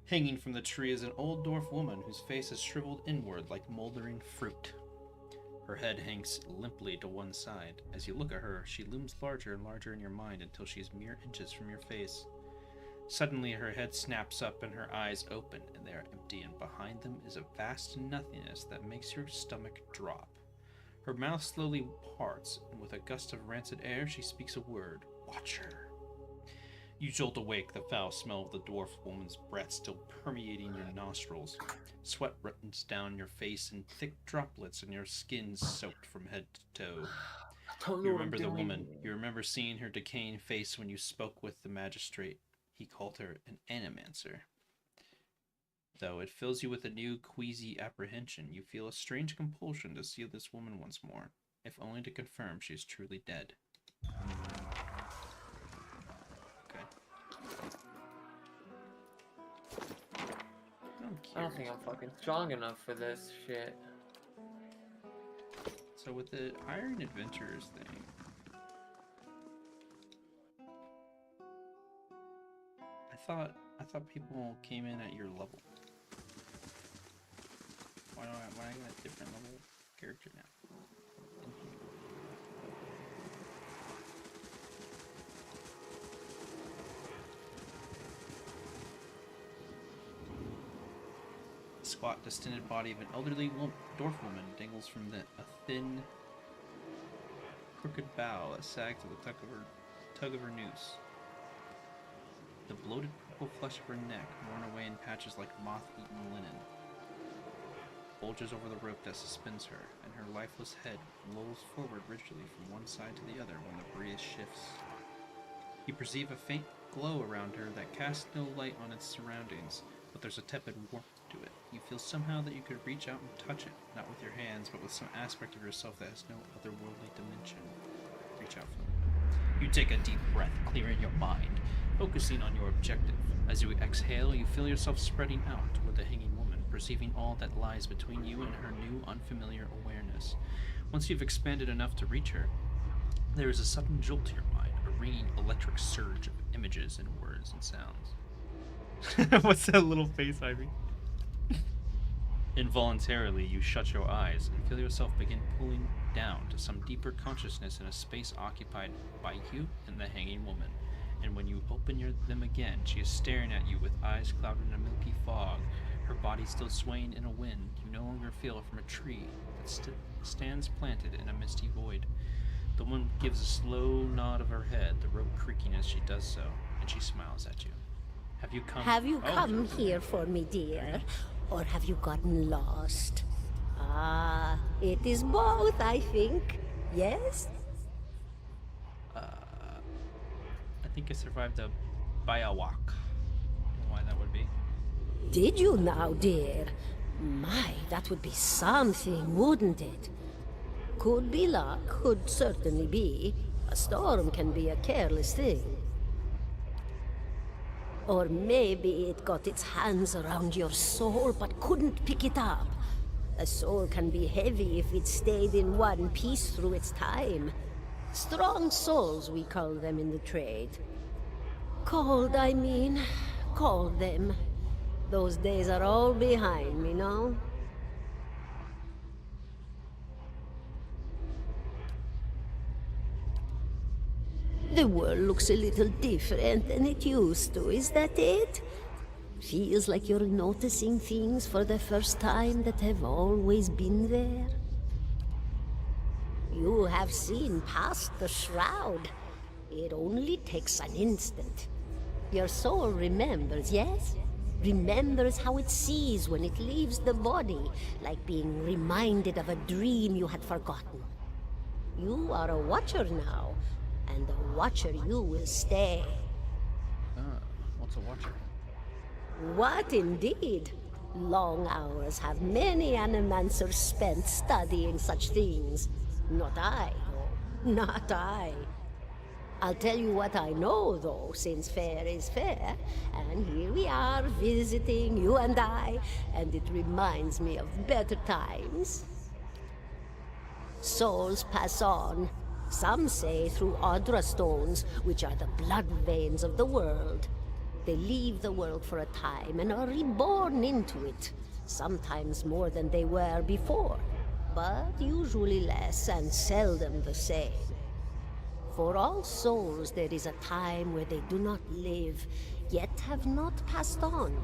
Hanging from the tree is an old dwarf woman whose face is shriveled inward like moldering fruit. Her head hangs limply to one side. As you look at her, she looms larger and larger in your mind until she is mere inches from your face. Suddenly, her head snaps up and her eyes open, and they are empty, and behind them is a vast nothingness that makes your stomach drop. Her mouth slowly parts, and with a gust of rancid air, she speaks a word, Watcher. You jolt awake, the foul smell of the dwarf woman's breath still permeating your nostrils. Sweat runs down your face in thick droplets, and your skin soaked from head to toe. You remember the woman. You remember seeing her decaying face when you spoke with the magistrate. He called her an animancer. Though it fills you with a new, queasy apprehension, you feel a strange compulsion to see this woman once more, if only to confirm she is truly dead. Okay. I don't think I'm fucking strong enough for this shit. So with the hiring adventurers thing, I thought people came in at your level. Why do I got a different level character now? The squat, distended body of an elderly dwarf woman dangles from a thin, crooked bough that sags at the tug of her noose. The bloated purple flesh of her neck, worn away in patches like moth-eaten linen, bulges over the rope that suspends her, and her lifeless head lolls forward rigidly from one side to the other when the breeze shifts. You perceive a faint glow around her that casts no light on its surroundings, but there's a tepid warmth to it. You feel somehow that you could reach out and touch it, not with your hands, but with some aspect of yourself that has no otherworldly dimension. Reach out for it. You take a deep breath, clearing your mind, focusing on your objective. As you exhale, you feel yourself spreading out toward the hanging woman, perceiving all that lies between you and her new, unfamiliar awareness. Once you've expanded enough to reach her, there is a sudden jolt to your mind, a ringing electric surge of images and words and sounds. What's that little face, Ivy? Involuntarily, you shut your eyes and feel yourself begin pulling down to some deeper consciousness in a space occupied by you and the hanging woman. And when you open them again, she is staring at you with eyes clouded in a milky fog, her body still swaying in a wind you no longer feel from a tree that stands planted in a misty void. The woman gives a slow nod of her head, the rope creaking as she does so, and she smiles at you. Have you come here for me, dear? Or have you gotten lost? Ah, it is both, I think. Yes? I think I survived a Biawak. Why that would be? Did you now, dear? My, that would be something, wouldn't it? Could be luck, could certainly be. A storm can be a careless thing. Or maybe it got its hands around your soul but couldn't pick it up. A soul can be heavy if it stayed in one piece through its time. Strong souls, we call them in the trade. Cold, I mean. Call them. Those days are all behind me, no? The world looks a little different than it used to, is that it? Feels like you're noticing things for the first time that have always been there. You have seen past the shroud. It only takes an instant. Your soul remembers, yes? Remembers how it sees when it leaves the body, like being reminded of a dream you had forgotten. You are a watcher now, and a watcher you will stay. What's a watcher? What indeed? Long hours have many animancers spent studying such things. Not I, no, not I. I'll tell you what I know, though, since fair is fair. And here we are, visiting, you and I, and it reminds me of better times. Souls pass on. Some say through Audra stones, which are the blood veins of the world. They leave the world for a time and are reborn into it, sometimes more than they were before, but usually less and seldom the same. For all souls there is a time where they do not live, yet have not passed on.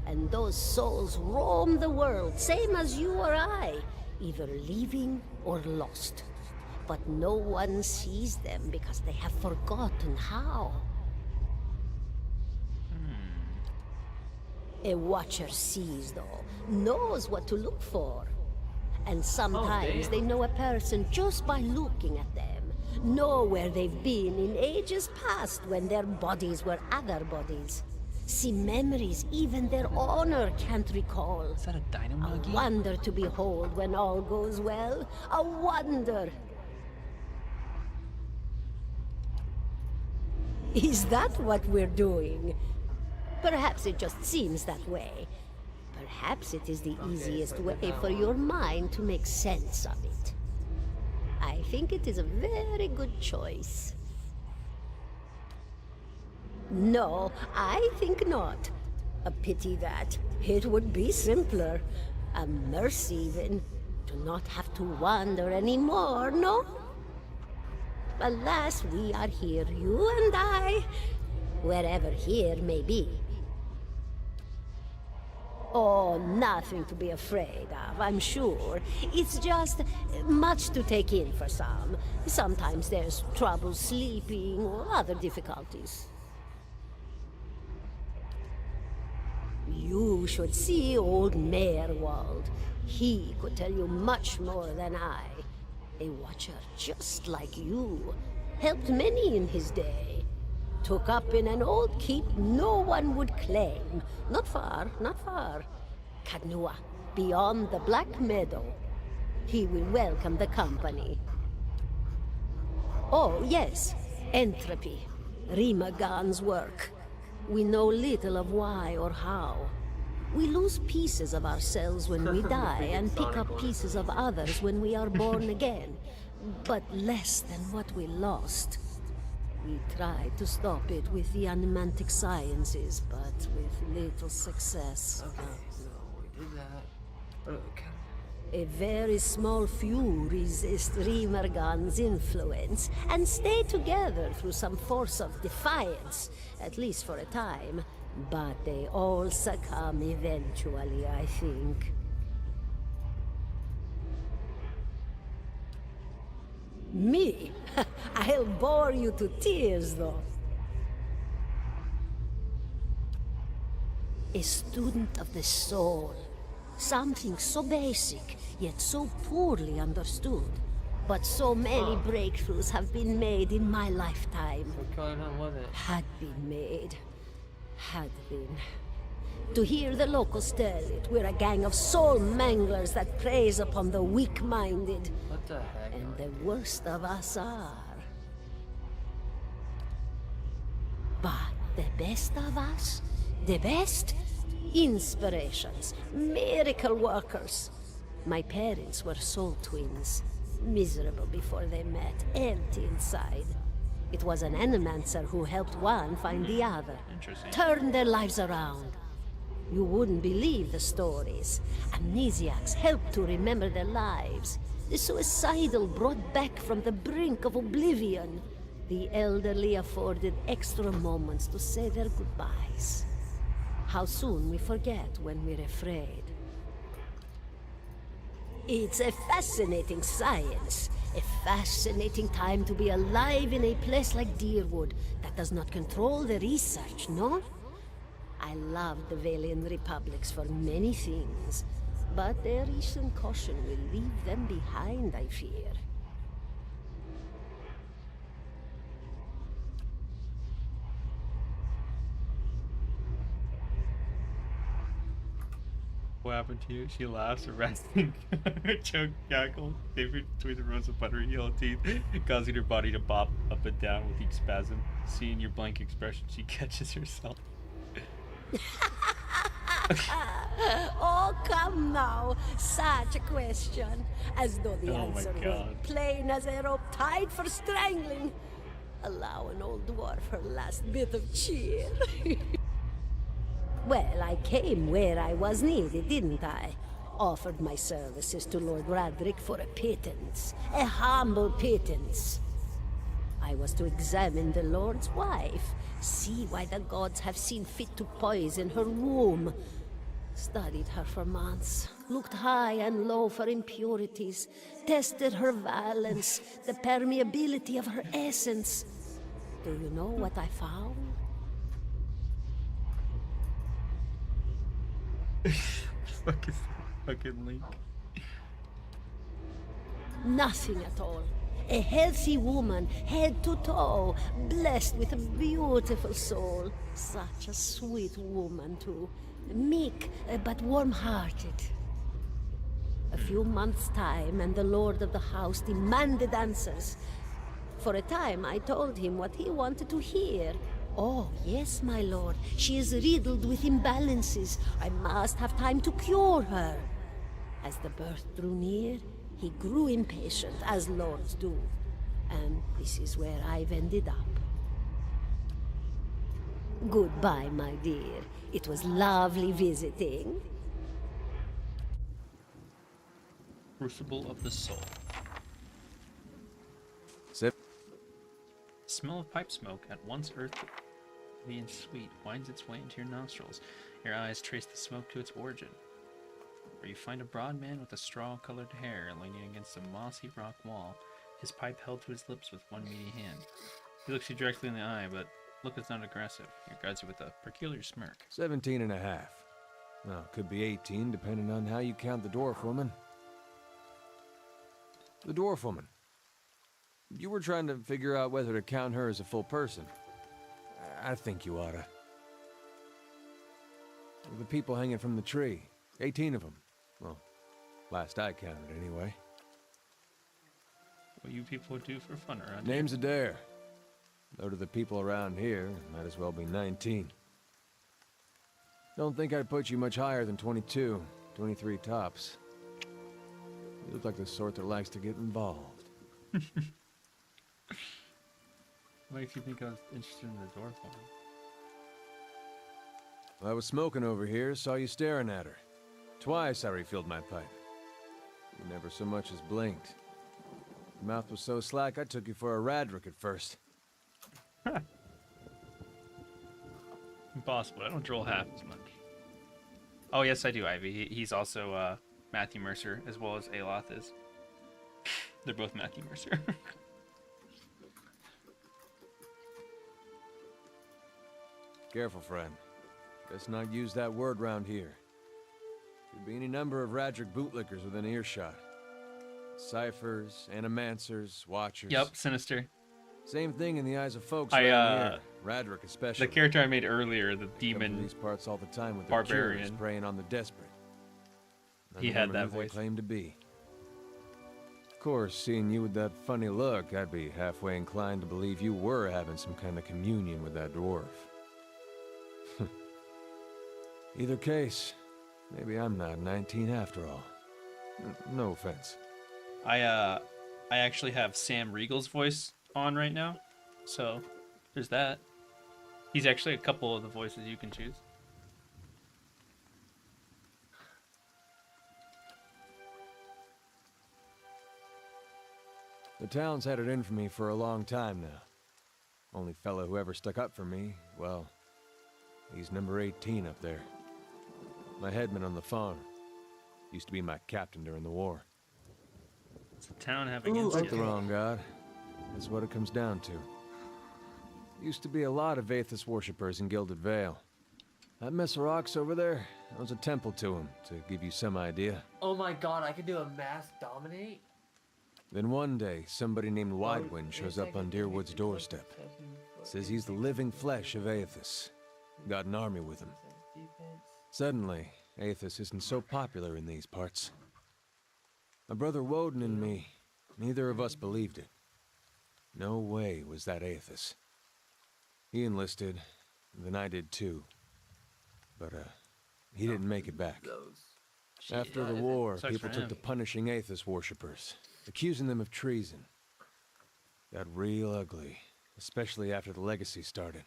And those souls roam the world, same as you or I, either leaving or lost. But no one sees them because they have forgotten how. A watcher sees, though, knows what to look for. And sometimes they know a person just by looking at them, know where they've been in ages past when their bodies were other bodies. See memories even their owner can't recall. Is that a dynamo? A wonder to behold when all goes well. A wonder. Is that what we're doing? Perhaps it just seems that way. Perhaps it is the easiest way for your mind to make sense of it. I think it is a very good choice. No, I think not. A pity that. It would be simpler. A mercy even. To not have to wander anymore, no? Alas, we are here, you and I, wherever here may be. Oh, nothing to be afraid of, I'm sure. It's just much to take in for some. Sometimes there's trouble sleeping or other difficulties. You should see old Merwald. He could tell you much more than I. A watcher just like you. Helped many in his day. Took up in an old keep no one would claim. Not far, not far. Kadnua, beyond the Black Meadow. He will welcome the company. Oh, yes. Entropy. Rimagan's work. We know little of why or how. We lose pieces of ourselves when we die and pick up pieces of others when we are born again. But less than what we lost. We tried to stop it with the animantic sciences, but with little success. Okay, so we did that. Okay. A very small few resist Rimergan's influence and stay together through some force of defiance, at least for a time. But they all succumb eventually, I think. Me? I'll bore you to tears, though. A student of the soul. Something so basic, yet so poorly understood. But so many breakthroughs have been made in my lifetime. What's going on with it? Had been made. Had been. To hear the locals tell it, we're a gang of soul manglers that preys upon the weak-minded. What the heck? And the worst of us are. But the best of us? The best? Inspirations. Miracle workers. My parents were soul twins. Miserable before they met. Empty inside. It was an animancer who helped one find the other. Turned their lives around. You wouldn't believe the stories. Amnesiacs helped to remember their lives. The suicidal brought back from the brink of oblivion. The elderly afforded extra moments to say their goodbyes. How soon we forget when we're afraid. It's a fascinating science. A fascinating time to be alive in a place like Deerwood that does not control the research, no? I love the Valian Republics for many things, but their recent caution will leave them behind, I fear. What happened to you? She laughs, arresting choke cackle, David between the rows of buttery yellow teeth, causing her body to bop up and down with each spasm. Seeing your blank expression, she catches herself. Oh, come now. Such a question. As though the Oh my answer was God. plain as a rope tied for strangling. Allow an old dwarf her last bit of cheer. Well, I came where I was needed, didn't I? Offered my services to Lord Radric for a pittance. A humble pittance. I was to examine the Lord's wife, see why the gods have seen fit to poison her womb. Studied her for months, looked high and low for impurities, tested her valence, the permeability of her essence. Do you know what I found? Fuck is that fucking link? Nothing at all. A healthy woman, head to toe, blessed with a beautiful soul. Such a sweet woman, too. Meek, but warm-hearted. A few months' time, and the lord of the house demanded answers. For a time, I told him what he wanted to hear. Oh, yes, my lord. She is riddled with imbalances. I must have time to cure her. As the birth drew near, he grew impatient, as lords do. And this is where I've ended up. Goodbye, my dear. It was lovely visiting. Crucible of the soul. Sip. The smell of pipe smoke, at once earthy and sweet, winds its way into your nostrils. Your eyes trace the smoke to its origin, where you find a broad man with a straw-colored hair leaning against a mossy rock wall, his pipe held to his lips with one meaty hand. He looks you directly in the eye, but look is not aggressive. He regards you with a peculiar smirk. 17 and a half. Well, could be 18, depending on how you count the dwarf woman. The dwarf woman. You were trying to figure out whether to count her as a full person. I think you oughta. The people hanging from the tree. 18 of them. Well, last I counted, anyway. What you people do for fun around here? Name's Adair. Though to the people around here, might as well be 19. Don't think I'd put you much higher than 22, 23 tops. You look like the sort that likes to get involved. What makes you think I was interested in the dwarf woman? Well, I was smoking over here, saw you staring at her. Twice I refilled my pipe. You never so much as blinked. Your mouth was so slack I took you for a Radric at first. Impossible. I don't droll half as much. Oh, yes, I do, Ivy. He's also Matthew Mercer, as well as Aloth is. They're both Matthew Mercer. Careful, friend. Best not use that word round here. Could be any number of Radric bootlickers within earshot. Ciphers, animancers, watchers. Yep, sinister. Same thing in the eyes of folks around here. Radric especially. The character I made earlier, the demon these parts all the time with their barbarian, cures, preying on the desperate. He had that voice. Claim to be. Of course, seeing you with that funny look, I'd be halfway inclined to believe you were having some kind of communion with that dwarf. Either case, maybe I'm not 19 after all. No offense. I actually have Sam Riegel's voice on right now, so there's that. He's actually a couple of the voices you can choose. The town's had it in for me for a long time now. Only fellow who ever stuck up for me, well, he's number 18 up there. My headman on the farm. Used to be my captain during the war. It's the town having Like the wrong god. That's what it comes down to. Used to be a lot of Vathus worshippers in Gilded Vale. That mess of rocks over there, that was a temple to him, to give you some idea. Oh my god, I could do a mass dominate? Then one day, somebody named Widewind shows up on Deerwood's doorstep. Says he's the living flesh of Aethys. Got an army with him. Suddenly, Aethys isn't so popular in these parts. My brother Woden and me, neither of us believed it. No way was that Aethys. He enlisted, then I did too. But, he didn't make it back. After the war, people took to punishing Aethys worshippers, accusing them of treason. Got real ugly, especially after the legacy started.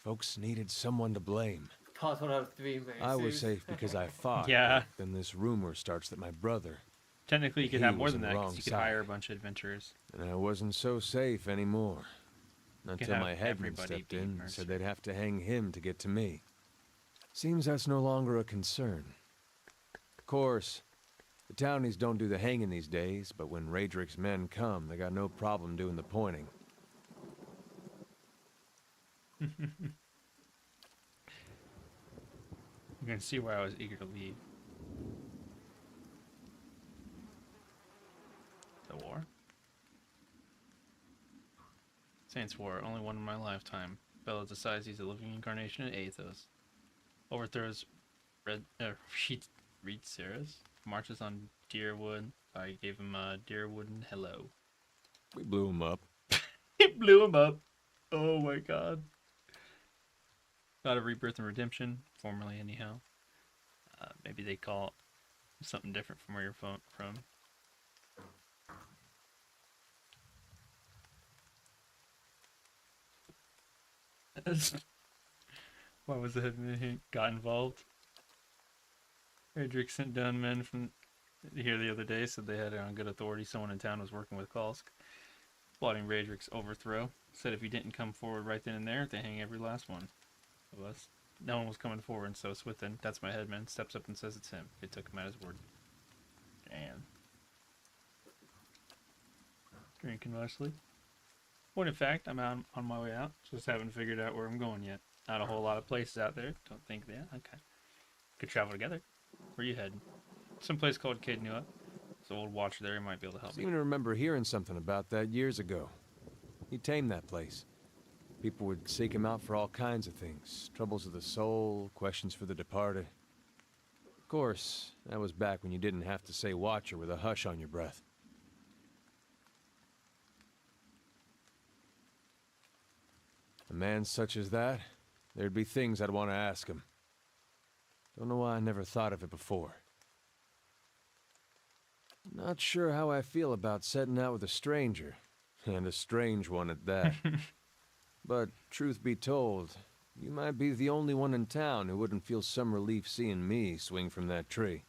Folks needed someone to blame. Pause 1 out of 3 minutes. I was safe because I fought. Yeah. But then this rumor starts that my brother... Technically, you could have more than that, because you could side. hire a bunch of adventurers. And I wasn't so safe anymore. Until my headman stepped in and said they'd have to hang him to get to me. Seems that's no longer a concern. Of course, the townies don't do the hanging these days, but when Raedric's men come, they got no problem doing the pointing. You can see why I was eager to leave. The war? Saints War, only one in my lifetime. Bella decides he's a living incarnation of Aethys. Overthrows Reed Ceres. Marches on Deerwood. I gave him a Deerwood and hello. We blew him up. He blew him up. Oh my god. God of Rebirth and Redemption, formerly anyhow. Maybe they call it something different from where you're from. Why was the headman got involved? Raedric sent down men from here the other day, said they had it on good authority. Someone in town was working with Kalsk, plotting Raedric's overthrow. Said if he didn't come forward right then and there, they hang every last one of us. No one was coming forward, and so Swithin, that's my headman, steps up and says it's him. They took him at his word. Damn. Drinking mostly. Point of fact, I'm out on my way out. Just haven't figured out where I'm going yet. Not a whole lot of places out there. Don't think that. Okay. Could travel together. Where you heading? Some place called Kidnua. It's an old watcher there. He might be able to help me. I seem to remember hearing something about that years ago. He tamed that place. People would seek him out for all kinds of things. Troubles of the soul, questions for the departed. Of course, that was back when you didn't have to say watcher with a hush on your breath. A man such as that, there'd be things I'd want to ask him. Don't know why I never thought of it before. Not sure how I feel about setting out with a stranger, and a strange one at that. But, truth be told, you might be the only one in town who wouldn't feel some relief seeing me swing from that tree.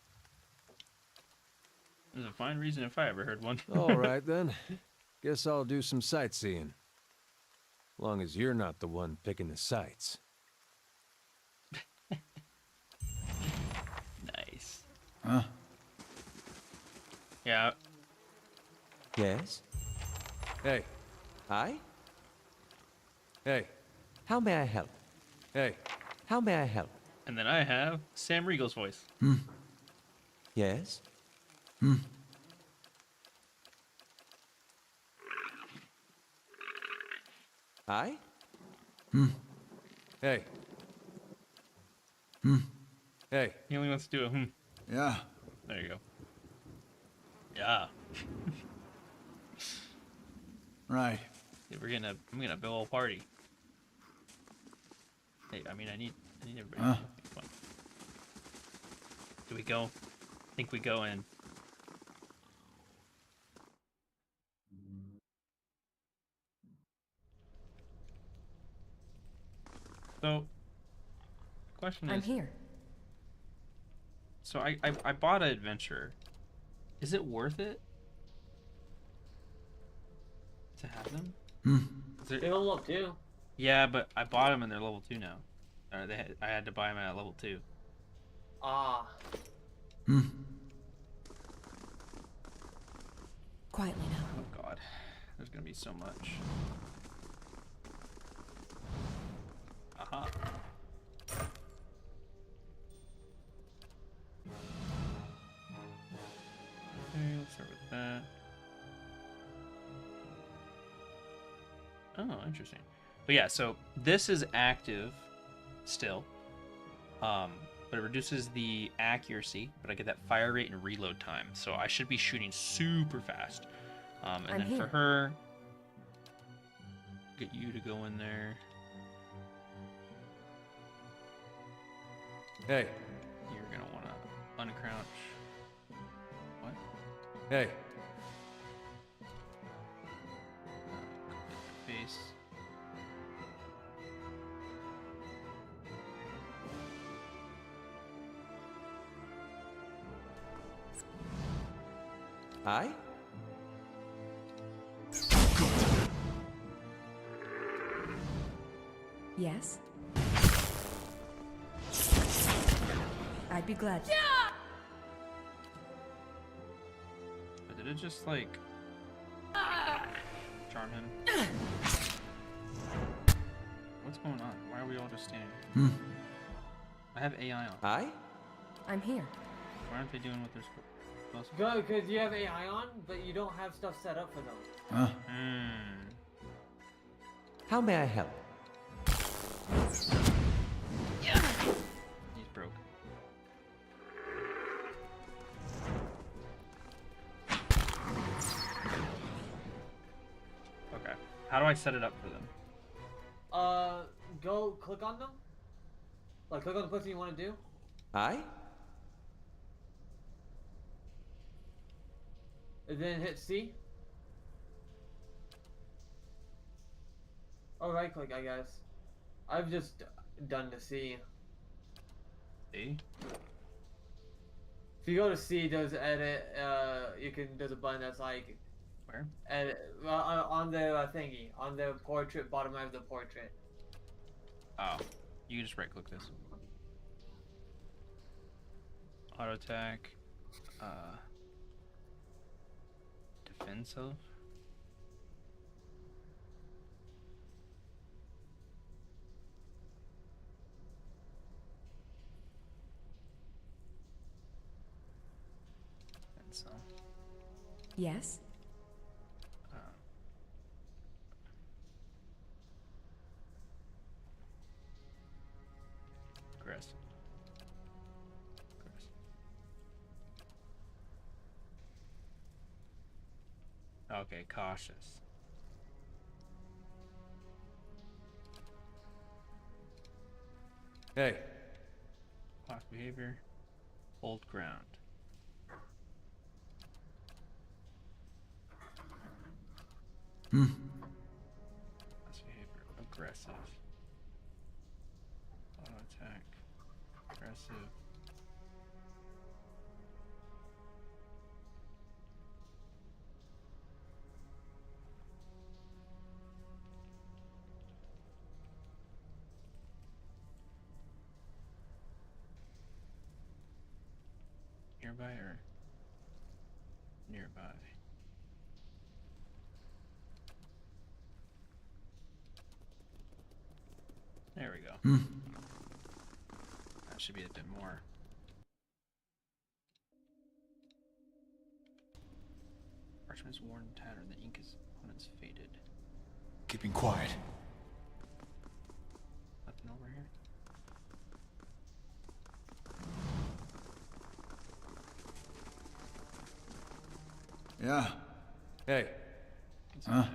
There's a fine reason if I ever heard one. All right, then. Guess I'll do some sightseeing. Long as you're not the one picking the sights. Nice. Huh? Yeah. Yes? Hey. Hi? Hey. How may I help? Hey. How may I help? And then I have Sam Riegel's voice. Yes? Hi? Hey. Hey. He only wants to do a Yeah. There you go. Yeah. Right. Yeah, I'm getting a big old party. Hey, I need everybody. Come on. Do we go? I think we go in. So, the question is... I'm here. So I bought an adventure. Is it worth it to have them? They level up too. Yeah, but I bought them and they're level 2 now. I had to buy them at level 2. Ah. Quietly now. Oh god, there's gonna be so much. Aha. Okay, let's start with that. Oh, interesting. But yeah, so this is active still. but it reduces the accuracy, but I get that fire rate and reload time. So I should be shooting super fast. And I'm then here. for her, get you to go in there. Hey. You're gonna want to uncrouch. What? Hey. Face. Aye? Yes? I'd be glad. But did it just like charm him? What's going on? Why are we all just standing here? I have AI on. Aye? I'm here. Why aren't they doing what they're supposed to? Go, because you have AI on, but you don't have stuff set up for them. How may I help? He's broke. Okay. How do I set it up for them? Go click on them. Like, click on the person you want to do. Aye? And then hit C. Oh, right click, I guess. I've just done the C. C? If you go to C, there's edit. There's a button that's like. Where? Edit on the thingy, on the portrait, bottom right of the portrait. Oh, you can just right click this. Auto attack. Defensive. Defensive. Yes? Aggressive. Okay, cautious. Hey. Block behavior. Hold ground. Class behavior. Aggressive. Auto attack. Aggressive. Nearby or nearby? There we go. That should be a bit more. Parchment is worn and tattered, the ink is opponent's faded. Keeping quiet. Nothing over here. Yeah. Hey. Huh?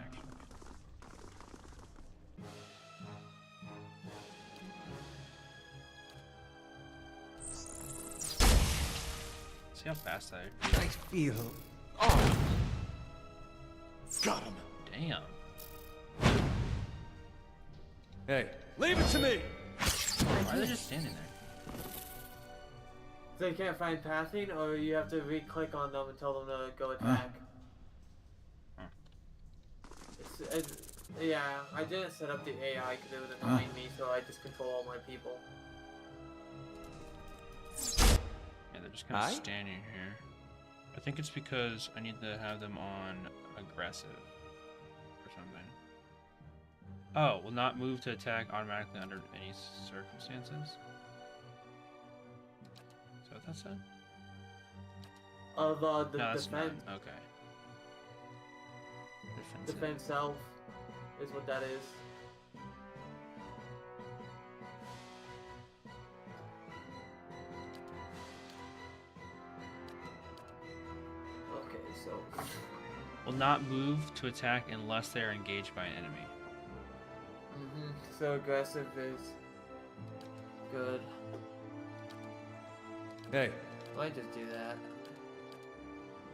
See how fast I feel. Oh. Got him. Damn. Hey, leave it to me. Why are they just standing there? So you can't find pathing, or you have to re-click on them and tell them to go attack. Yeah, I didn't set up the AI because it was annoying me, so I just control all my people. Yeah, they're just kind of standing here. I think it's because I need to have them on aggressive or something. Oh, will not move to attack automatically under any circumstances. Is that what that said? Of the No, that's defense. none. Okay. Defense self is what that is. not move to attack unless they are engaged by an enemy. So aggressive is good. Hey. Might just do that.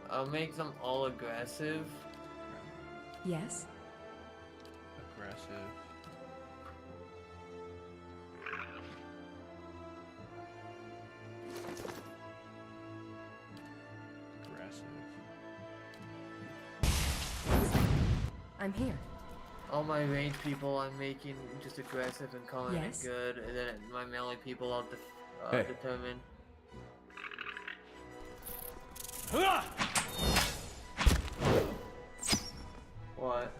I'll make them all aggressive. Yes? Aggressive. I'm here. All my ranged people I'm making just aggressive and calling Yes. it good, and then my melee people I'll Hey. determine. What?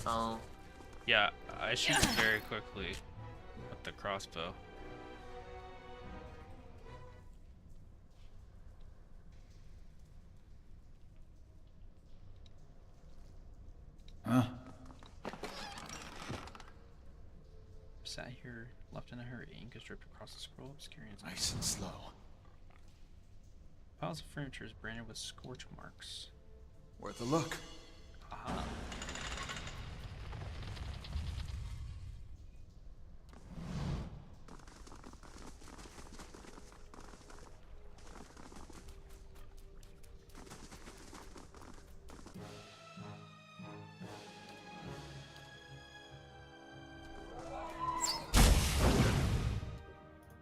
Oh. Yeah, I shoot very quickly with the crossbow. Huh? Sat here, left in a hurry. Ink is dripped across the scroll, obscuring its Nice and slow. Piles of furniture is branded with scorch marks. Worth a look. Aha.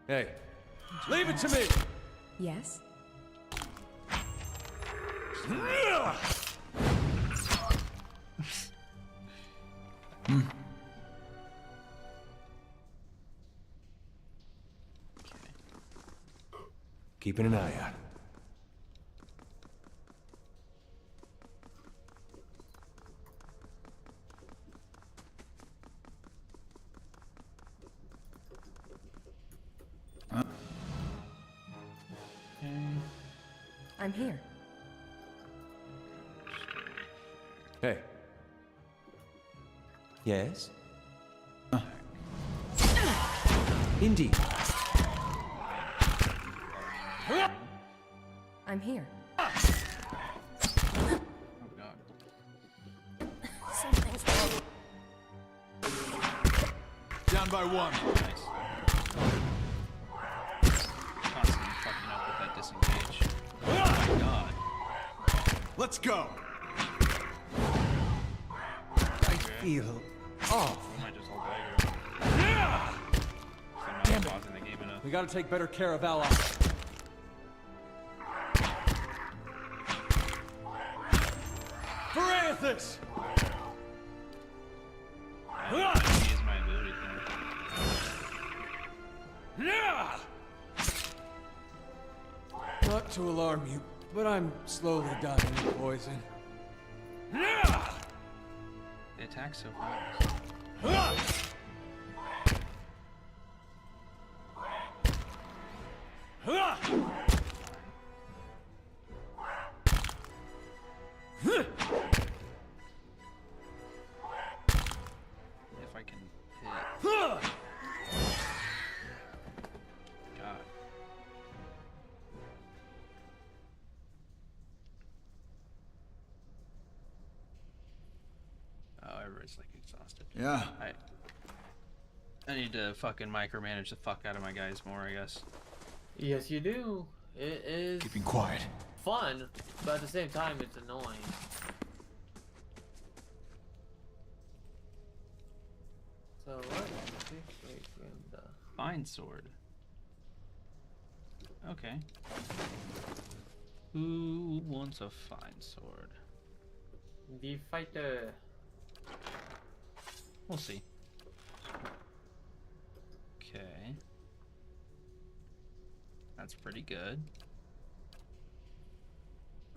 Hey, leave it to me! Yes? Keeping an eye out. I'm here. Hey. Yes? Indeed. I'm here. Oh god. Something's wrong. Down by one. Nice. Constantly fucking up with that disengage. Oh my god. Let's go. I feel off. I might just hold dagger. Yeah! So I'm not pausing the game enough. We gotta take better care of allies. Parathis! I don't know, use my abilities now. Yeah! Not to alarm you, but I'm slowly dying of poison. Yeah! They attack so fast. If I can hit. God. Oh, everybody's like exhausted. Yeah. I need to fucking micromanage the fuck out of my guys more, I guess. Yes, you do. It is Keeping quiet. fun, but at the same time, it's annoying. So what? Wait, Grimda. Fine sword. Okay. Who wants a fine sword? The fighter. We'll see. Okay. That's pretty good.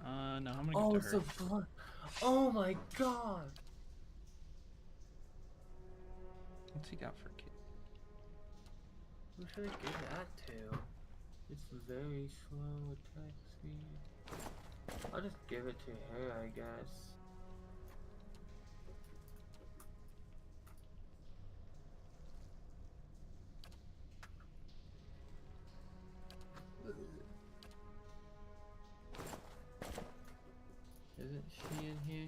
No, I'm gonna Oh, get it's to a her. blood. Oh my god. What's he got for kid? Who should I give that to? It's very slow attack speed. I'll just give it to her, I guess. she in here?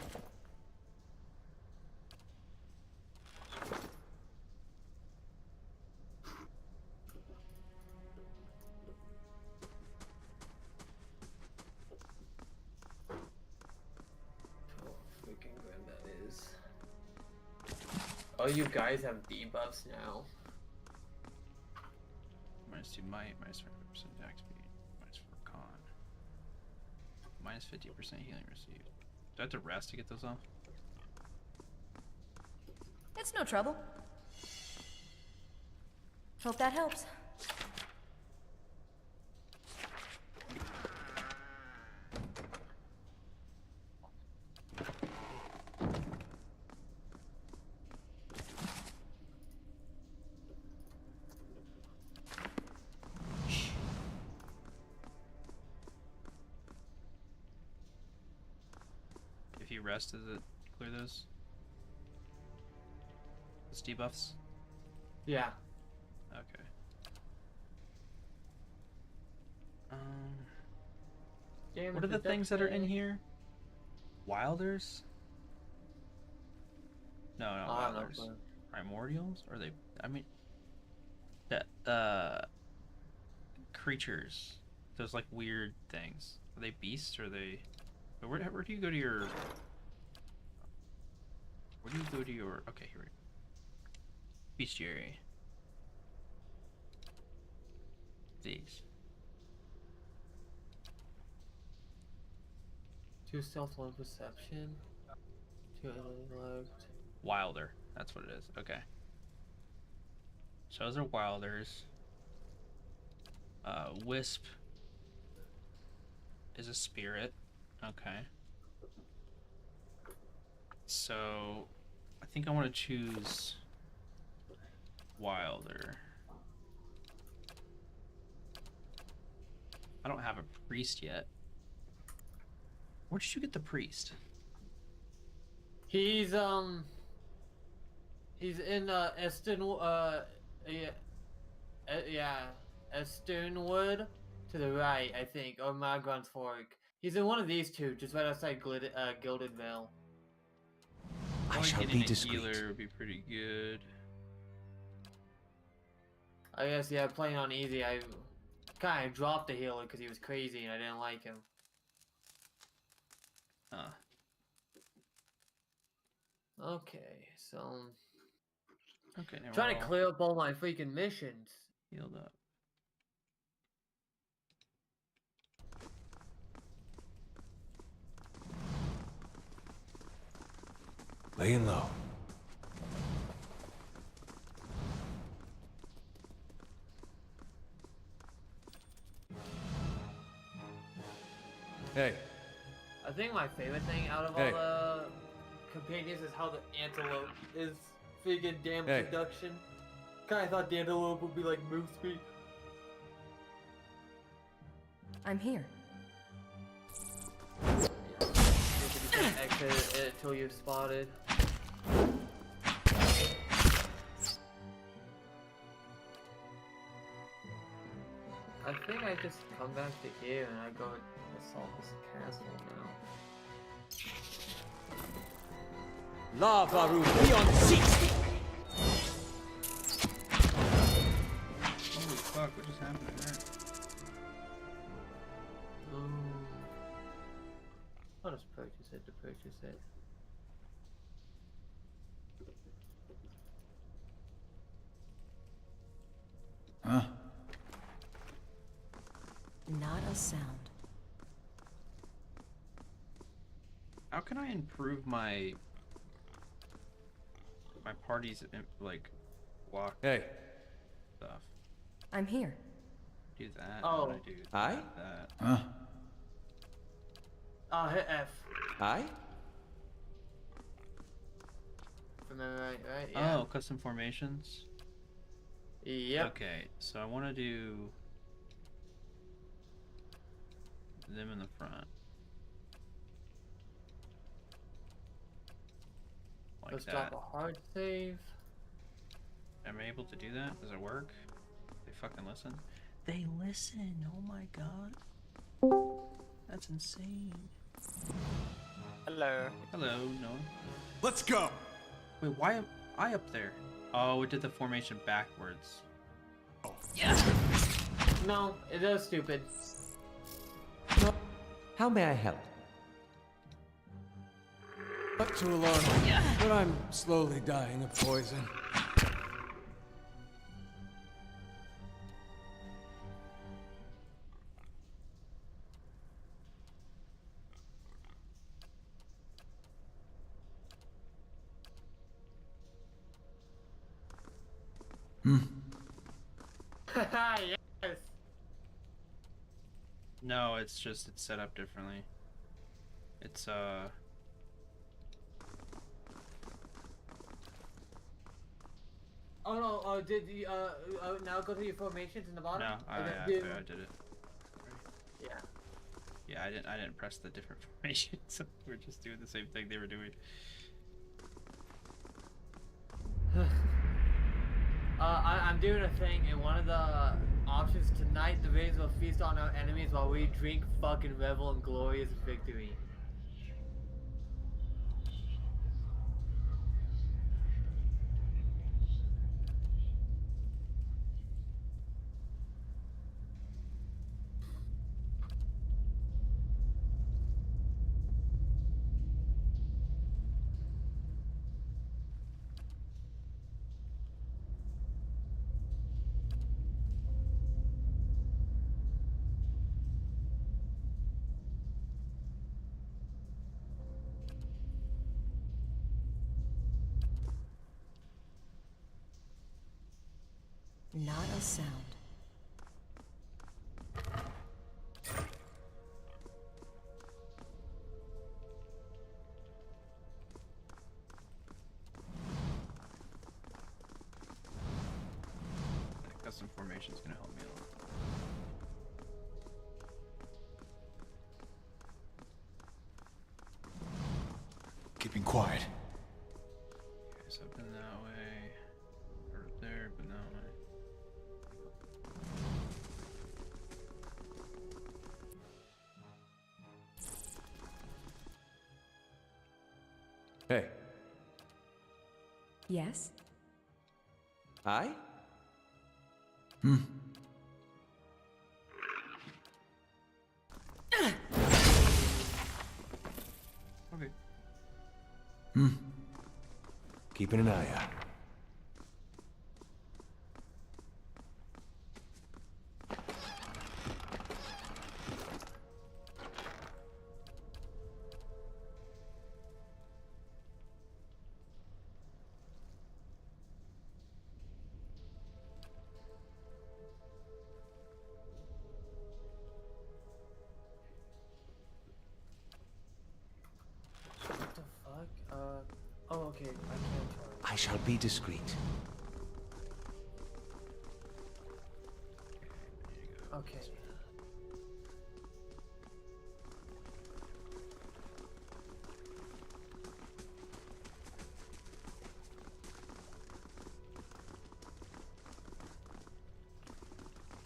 Oh, freaking grim that is. Oh, you guys have debuffs now. -2 might, -5% attack speed, -4 con, -50% healing received. Do I have to rest to get those off? It's no trouble. Hope that helps. If you rest, does it clear those debuffs? Yeah. Okay. What are the things that are in here? Wilders? No, not Wilders. Primordials? Or they? I mean, the creatures. Those like weird things. Are they beasts? Or are they? Where do you go to your? Where do you go to your? Okay, here we go. Bestiary. These. 2 stealth, 1 perception. 2 intellect. Wilder. That's what it is. Okay. So those are Wilders. Wisp is a spirit. Okay. So I think I want to choose Wilder. I don't have a priest yet. Where did you get the priest? He's in Estonwood, Estonwood to the right, I think, or Magron's Fork. He's in one of these two, just right outside Gilded Vale. I shall be discreet. Healer would be pretty good. I guess, yeah, playing on easy, I kind of dropped the healer because he was crazy and I didn't like him. Okay, so... Okay, now trying to clear up all my freaking missions. Healed up. Laying low. Hey. I think my favorite thing out of all the companions is how the antelope is freaking damage reduction. Kinda thought the antelope would be like move speed. I'm here. Exit it until you're spotted. I think I just come back to here and I go assault this castle now. Lava room beyond cease. Holy fuck, what just happened there? I'll just purchase it to purchase it. Huh? Not a sound. How can I improve my party's like walk stuff? I'm here. Do that. Oh. I do Aye? that. Huh? Hit F. Aye? Remember right? Yeah. Oh, custom formations? Yep. Okay, so I want to do them in the front. Like Let's that. drop a hard save. Am I able to do that? Does it work? They fucking listen? They listen! Oh my god. That's insane. Hello. Hello, Noah. Let's go. Wait, why am I up there? Oh, it did the formation backwards. No, it is stupid. How may I help? Not too alarming, but I'm slowly dying of poison. Yes. No, it's just it's set up differently. It's Oh no, did you now go to your formations in the bottom? no, I did it. Yeah. Yeah, I didn't press the different formations. We're just doing the same thing they were doing. I'm doing a thing, and one of the options tonight, the raiders will feast on our enemies while we drink, fucking revel in glorious victory. Not a sound. Custom formation is gonna help me a lot. Keeping quiet. Okay, so I've been that way, or up there, but that way. Hey. Yes? Aye? Okay. Keeping an eye out. What the fuck? Oh, okay, I can't tell. I shall be discreet. Okay.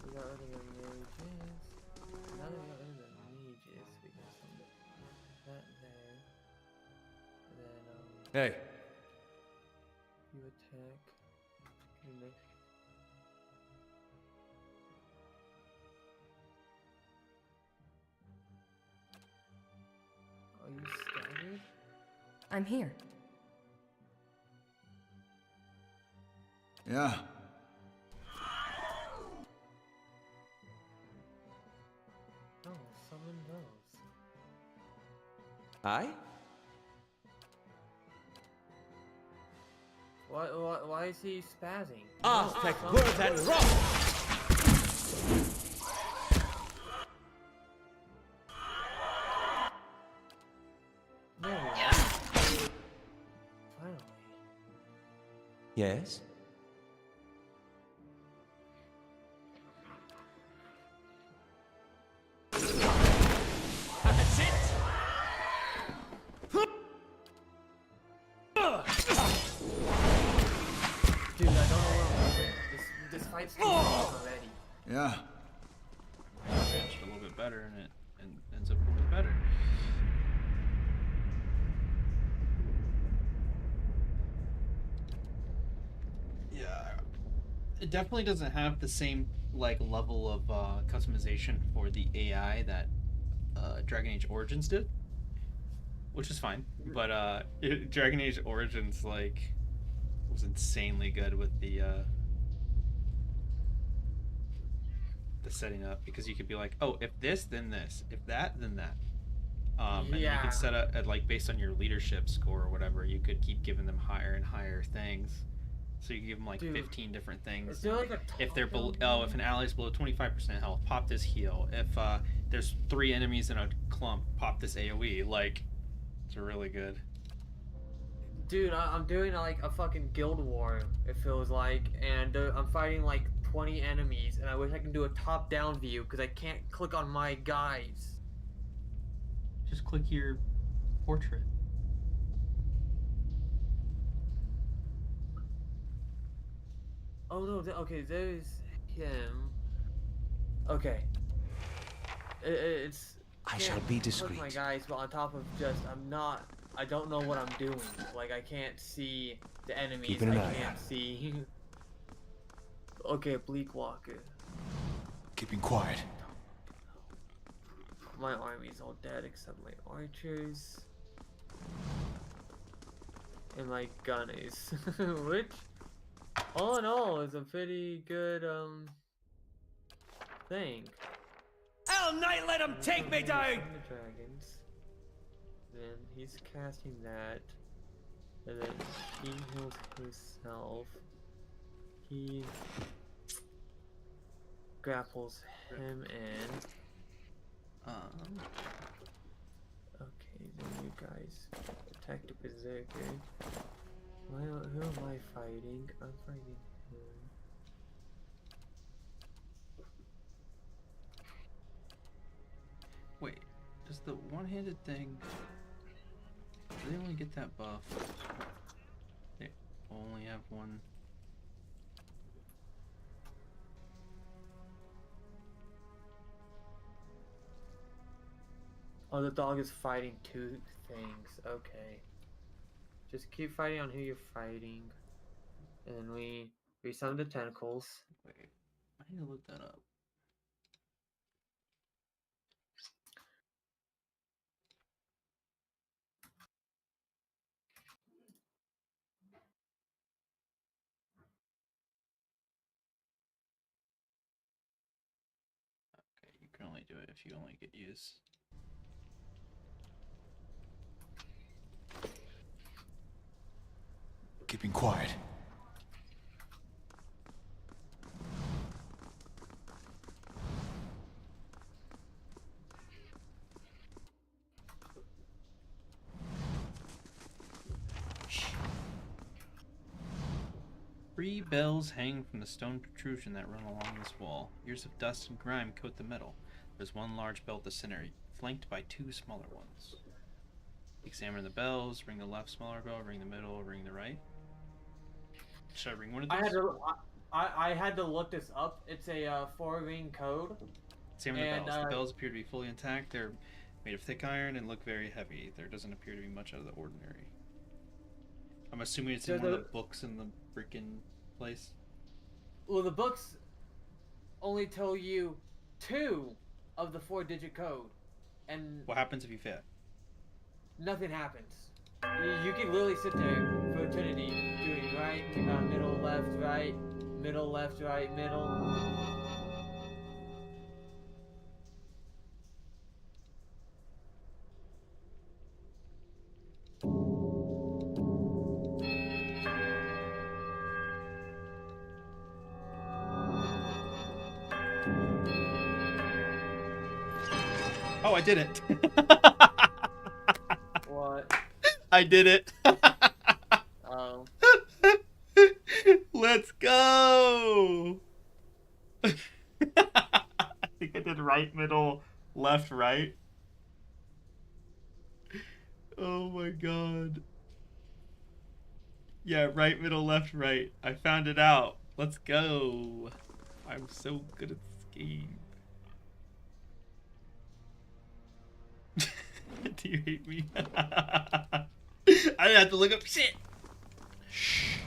We got rid of the mages. Now that we got rid of the mages, we got some that there. And then Hey. you attack. You make. Are you staggered? I'm here. Yeah. No, summon those. Aye? Why is he spazzing? Aztec No, word summon- and rock! There we go. Finally. Yes? That's it! Dude, I don't know what I'm doing. This fight's too long already. Yeah. Benched a little bit better, and it ends up a little bit better. It definitely doesn't have the same like level of customization for the AI that Dragon Age Origins did, which is fine. But Dragon Age Origins like was insanely good with the setting up, because you could be like, oh, if this, then this, if that, then that. And then you could set up at like based on your leadership score or whatever, you could keep giving them higher and higher things. So you give them like 15 different things. Is there like a if they're below, if an ally's below 25% health, pop this heal. If there's 3 enemies in a clump, pop this AOE. Like, it's really good. Dude, I'm doing like a fucking guild war, it feels like, and I'm fighting like 20 enemies, and I wish I could do a top-down view because I can't click on my guys. Just click your portrait. Oh no, okay, there's him. Okay. It's... I shall be discreet. My guys, but on top of just, I don't know what I'm doing. Like, I can't see the enemies. Keeping an eye can't out. see... Okay, Bleak Walker. Keeping quiet. My army's all dead except my archers. And my gunners. Which, all in all, is a pretty good, thing. Hell Knight, let him take me down! The dragons. Then he's casting that. And then he heals himself. He grapples him in. Okay, then you guys attack the berserker. Who am I fighting? I'm fighting him. Wait, does the one-handed thing... Do they only get that buff? They only have one... Oh, the dog is fighting 2 things. Okay. Just keep fighting on who you're fighting. And then we summon the tentacles. Wait, I need to look that up. Okay, you can only do it if you only get use. Keeping quiet. Three bells hang from the stone protrusion that run along this wall. Years of dust and grime coat the metal. There's one large bell at the center, flanked by 2 smaller ones. Examine the bells, ring the left smaller bell, ring the middle, ring the right. Should I ring one of these? I had to look this up. It's a 4-ring code. Examine the bells. The bells appear to be fully intact. They're made of thick iron and look very heavy. There doesn't appear to be much out of the ordinary. I'm assuming it's in one of the books in the freaking place. Well, the books only tell you 2 of the 4-digit code, and what happens if you fail? Nothing happens. You can literally sit there for eternity doing right, middle, left, right, middle, left, right, middle. Oh, I did it. What? I did it. Oh. Let's go. I think I did right, middle, left, right. Oh my god. Yeah, right, middle, left, right. I found it out. Let's go. I'm so good at this game. Do you hate me? I didn't have to look up shit. Shh.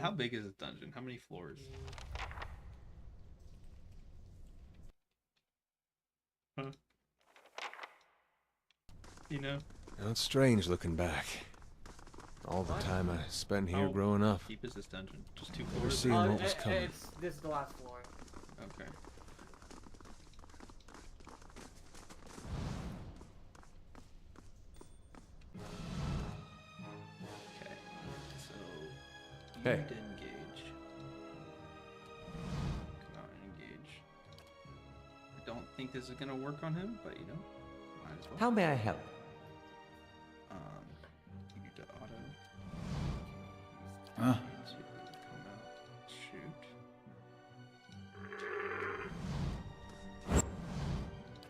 How big is this dungeon? How many floors? Huh? You know? Now it's strange looking back. All the time I spent here How growing up. deep is this dungeon? Just 2 Never floors? seeing what was coming. This is the last floor. Okay. Okay. So Hey. engage. Come out and engage. I don't think this is gonna work on him, but you know, might as well. How may I help? You need to auto. Huh? To come out, shoot.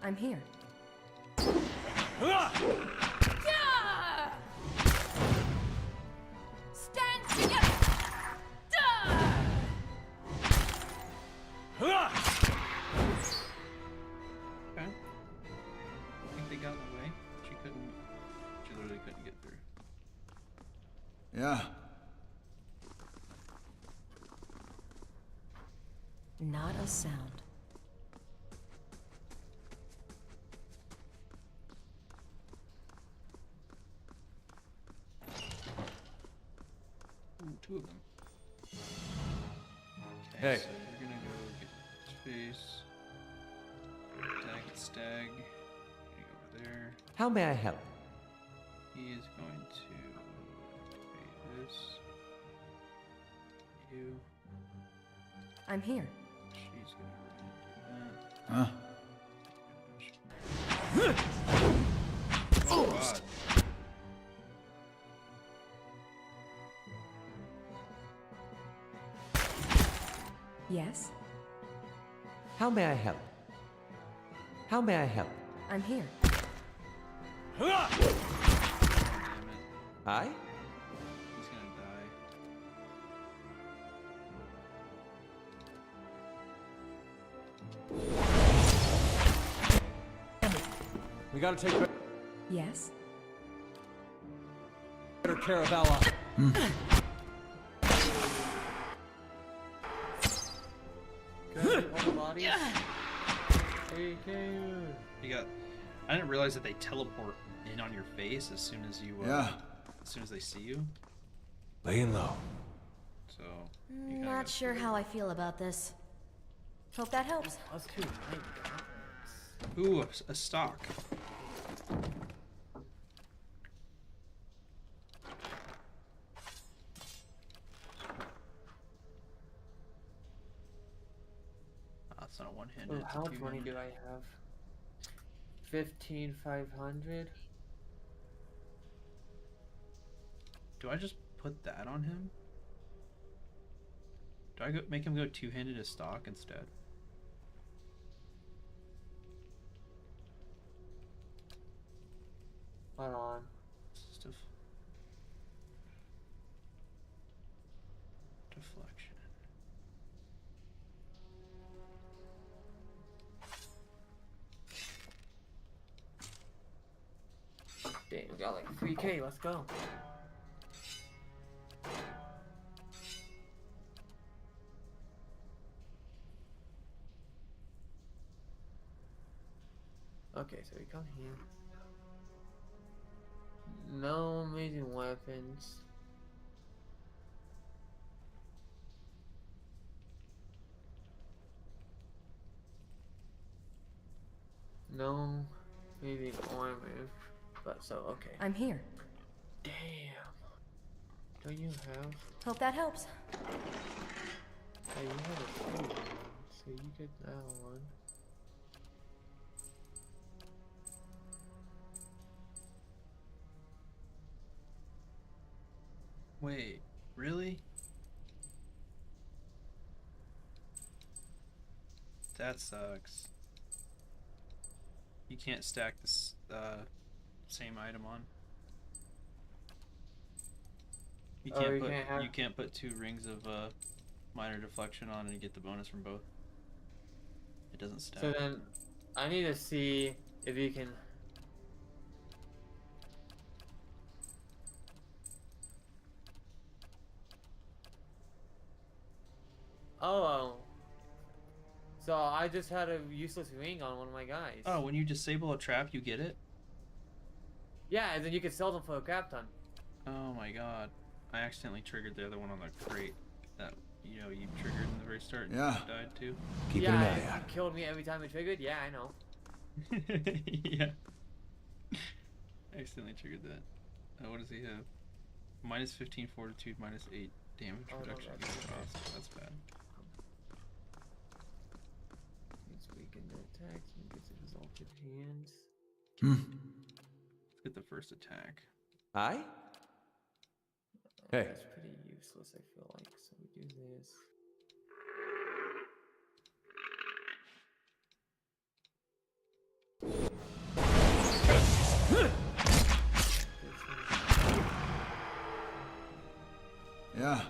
I'm here. Stand together! Okay. I think they got in the way. She couldn't. She literally couldn't get through. Yeah. Not a sound. Ooh, 2 of them. Hey. So we're gonna go get space. Stag. Gonna go over there. How may I help? He is going to activate this. You. I'm here. She's gonna run and do that. Huh? Oh god. Yes? How may I help? How may I help? I'm here. Damn it. Aye? He's gonna die. We gotta take Yes? better care of Ella. All the bodies. You got. I didn't realize that they teleport in on your face as soon as you. Yeah. As soon as they see you. Laying low. So. you kinda Not gotta sure how I feel about this. Hope that helps. Us two. Ooh, a stock. That's not a one-handed. Ooh, it's a how much money two-handed. do I have? 15,500. Do I just put that on him? Do I make him go two-handed as stock instead? Hold on. Stuff. Deflection. Damn, we got like 3K. Let's go. Okay, so we come here. No amazing weapons. No amazing armor. But so, okay. I'm here. Damn. Do you have? Hope that helps. Hey, you have a free one, so you get that one. Wait, really? That sucks. You can't stack this same item on. You Oh, can't you put can't have- you can't put 2 rings of minor deflection on and get the bonus from both. It doesn't stack. So then, I need to see if you can. So I just had a useless ring on one of my guys. Oh, when you disable a trap, you get it? Yeah, and then you can sell them for a crap ton. Oh my god. I accidentally triggered the other one on the crate that, you know, you triggered in the very start and died too. Keep yeah, an eye it out. killed me every time it triggered. Yeah, I know. Yeah. I accidentally triggered that. What does he have? Minus 15 fortitude, minus 8 damage reduction. No, That's bad. He's weakened the attacks and gets exalted hands. Let's get the first attack. Aye? Hey. That's pretty useless, I feel like. So we do this. Yeah.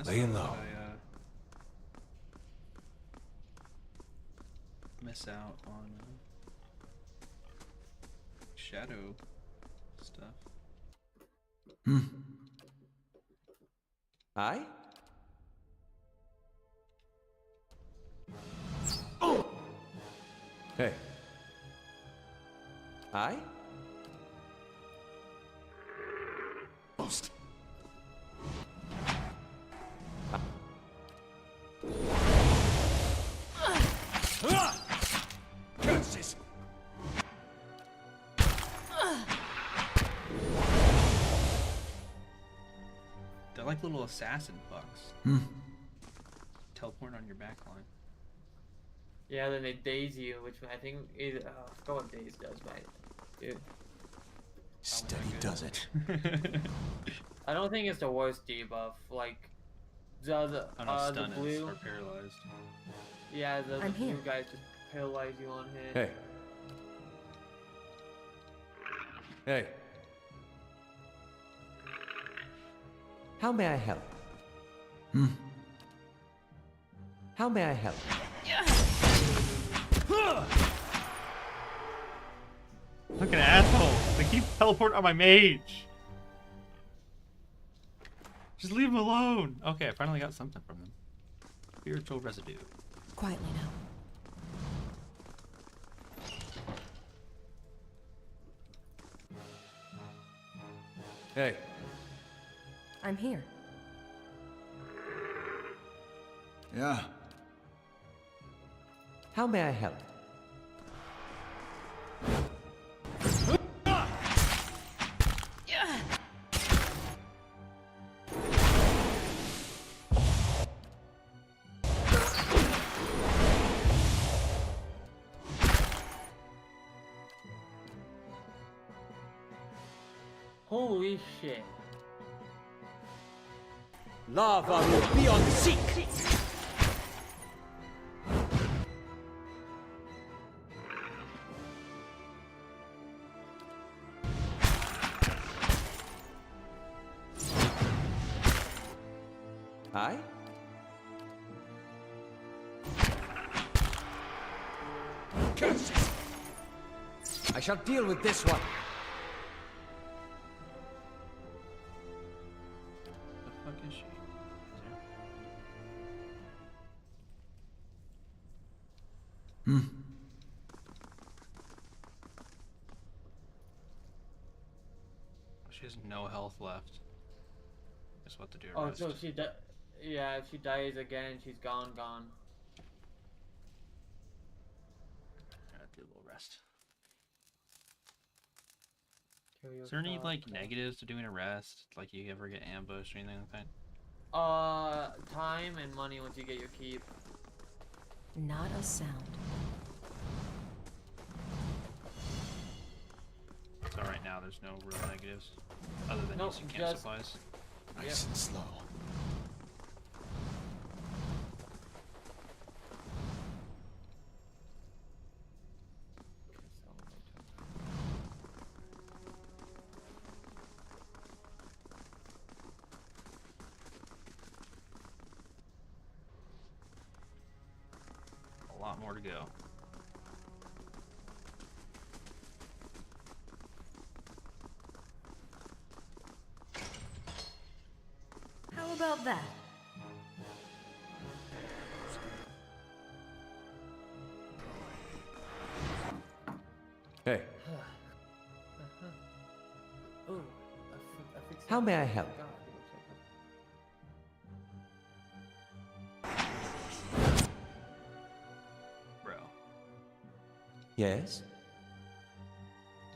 Laying low. Miss out on shadow stuff. Aye? Hey. Aye? Post. Curses! They're like little assassin bugs. Teleport on your backline. Yeah, then they daze you, which I think is I forgot what daze does, but dude. Steady does it. I don't think it's the worst debuff. Like the stun the blue or paralyzed. Yeah, the I'm blue here. guys just paralyze you on hit. Hey. Hey. How may I help? How may I help? Look at assholes! They keep teleporting on my mage! Just leave them alone! Okay, I finally got something from them. Spiritual residue. Quietly now. Hey. I'm here. Yeah. How may I help? Holy shit. Lava will be on seek! Aye? Curses! I shall deal with this one. The fuck is she? She has no health left. Guess what to do. Oh, Rest. so yeah, if she dies again, she's gone. Gotta do a little rest. Is there any like negatives to doing a rest? Like you ever get ambushed or anything like that? Time and money once you get your keep. Not a sound. So right now there's no real negatives, other than Nope, using camp just- supplies. Nice and slow. A lot more to go. about that? Hey, Ooh, how may I help? Bro. Yes?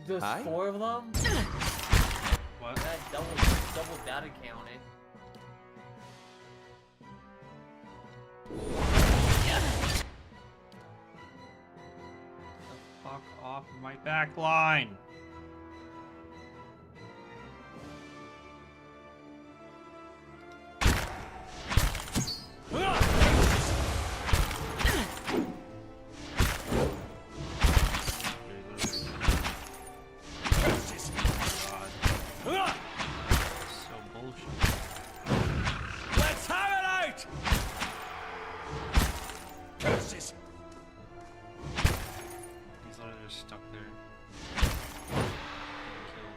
There's Hi? 4 of them? What? That double data counted. Fuck off my back line. So bullshit. Let's have it out! Curses! He's literally just stuck there. Killed.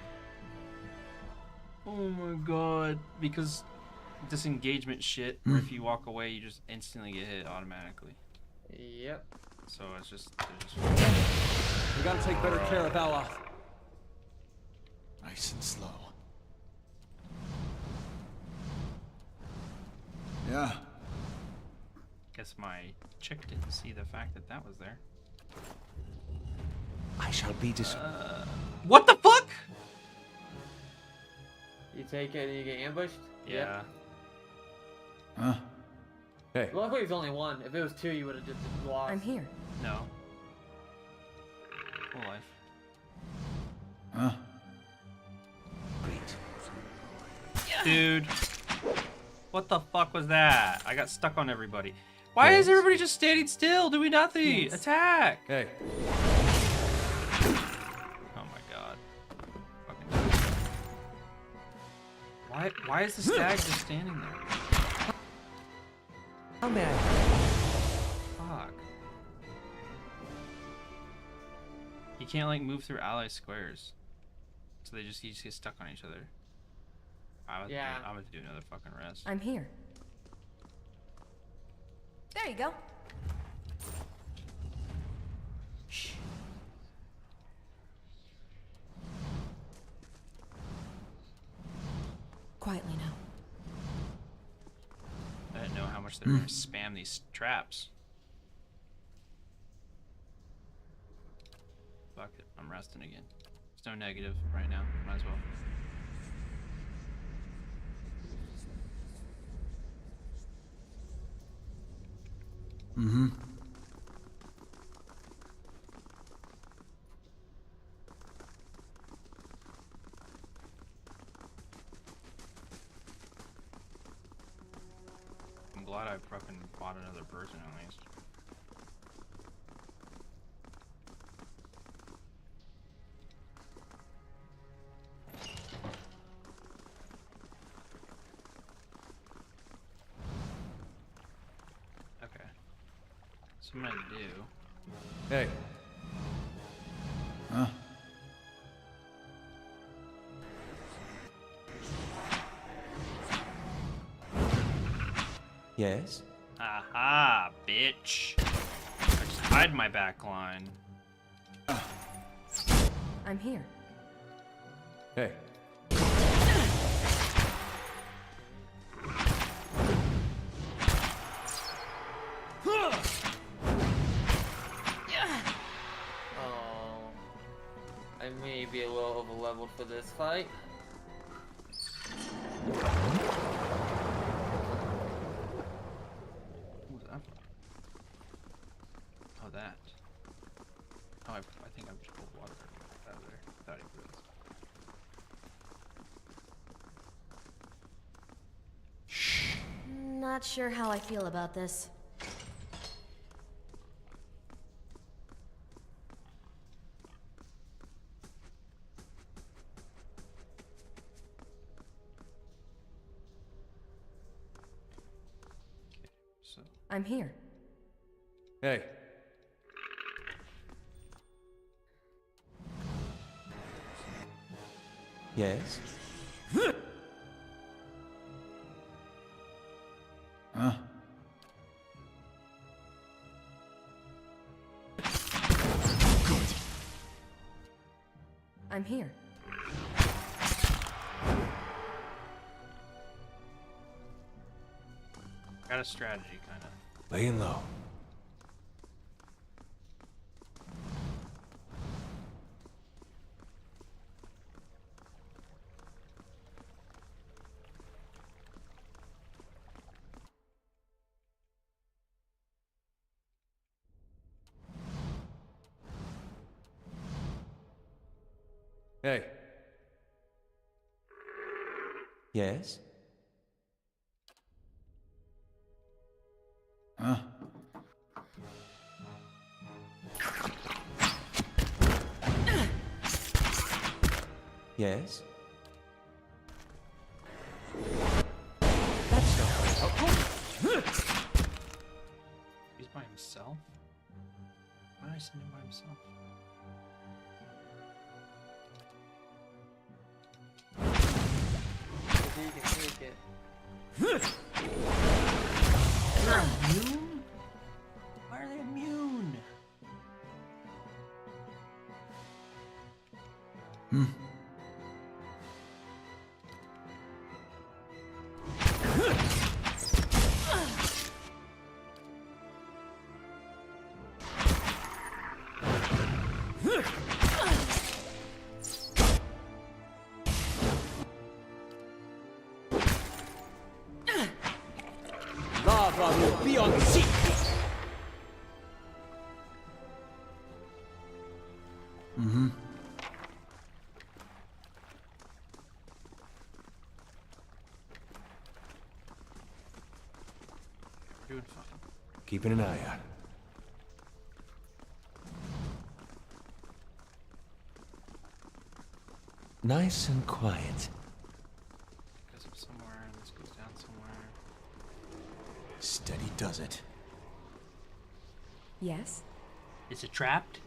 Oh my god. Because disengagement shit, where if you walk away, you just instantly get hit automatically. Yep. So it's just. We gotta take better care of Aloth. Nice and slow. Yeah. Guess my chick didn't see the fact that that was there. I shall be What the fuck? You take it and you get ambushed? Yeah. Huh? Hey. Luckily it's only 1. If it was 2, you would have just lost. I'm here. No. Full life. Huh? Dude. What the fuck was that? I got stuck on everybody. Why is everybody just standing still, doing nothing? Yes. Attack! Hey. Oh my god. Fucking. Why is the stag just standing there? How may I? Fuck. You can't like move through ally squares. So you just get stuck on each other. I'm gonna do another fucking rest. I'm here. There you go. Shh. Quietly now. I didn't know how much they were gonna spam these traps. Fuck it, I'm resting again. There's no negative right now, might as well. Mm-hmm. I'm glad I fucking bought another person at least. Okay. So what I'm gonna do. Hey. Huh? Yes? Aha, bitch. I just hide my back line. I'm here. Hey. Oh, I may be a little over leveled for this fight. What was that for? Oh, that. Oh, I think I just pulled water out of there. Thought he was. Not sure how I feel about this. So. I'm here. Hey. Yes? Huh? I'm here. Got a strategy, kind of. Laying low. Hey. Yes? Huh? Yes? That's not He's by himself? Why did I send him by himself? You can take it. They're immune? Why are they immune? Hmm. Lava will be on seat! Mm-hmm. We're doing fine. Keeping an eye out. Nice and quiet. Goes up somewhere, and this goes down somewhere. Steady does it. Yes? Is it trapped?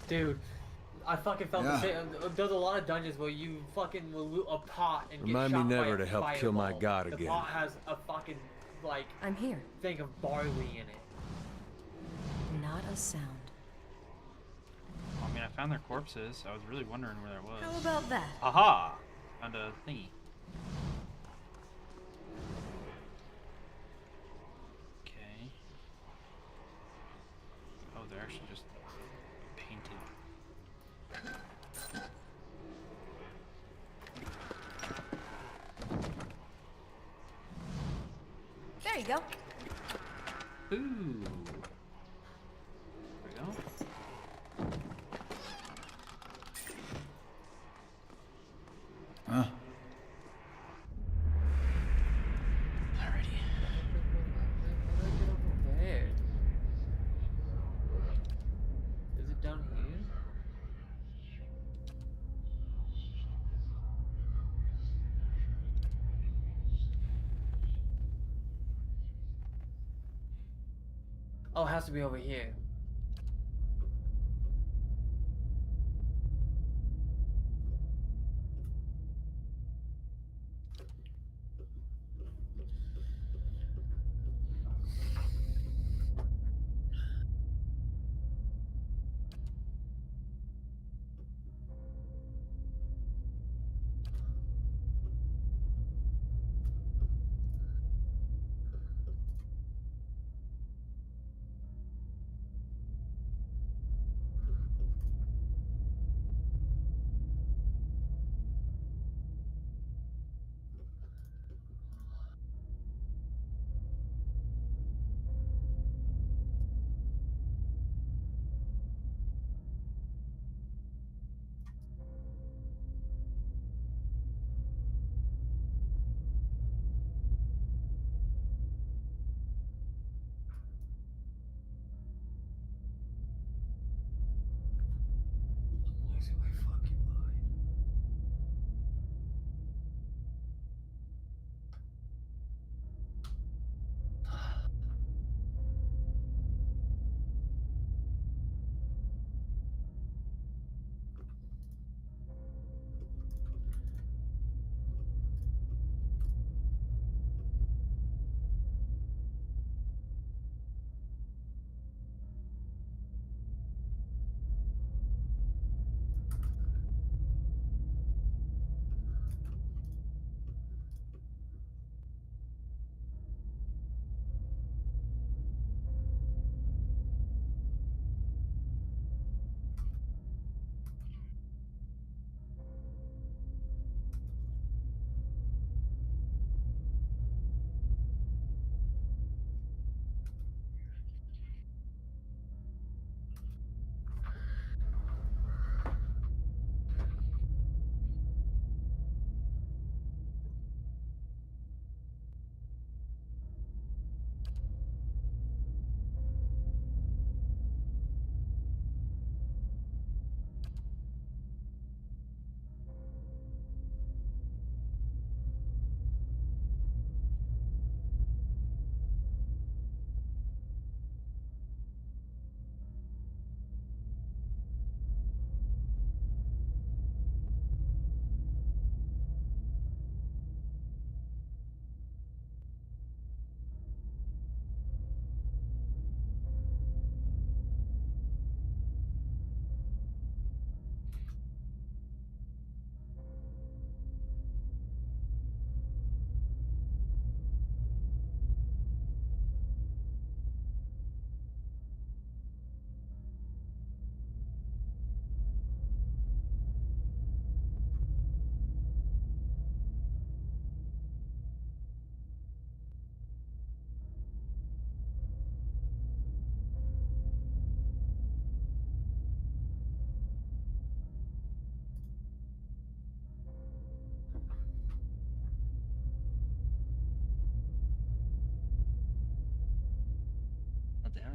Dude, I fucking felt the same. There's a lot of dungeons where you fucking will loot a pot and Remind get me shot never by to a help kill my fireball. god The again. pot has a fucking, like, I'm here. thing of barley in it. Not a sound. I mean, I found their corpses. I was really wondering where that was. How about that? Aha! Found a thingy. Okay. Oh, they're actually just painted. There you go. Ooh. There we go. Huh? Alrighty. There. Is it down here? Oh, it has to be over here.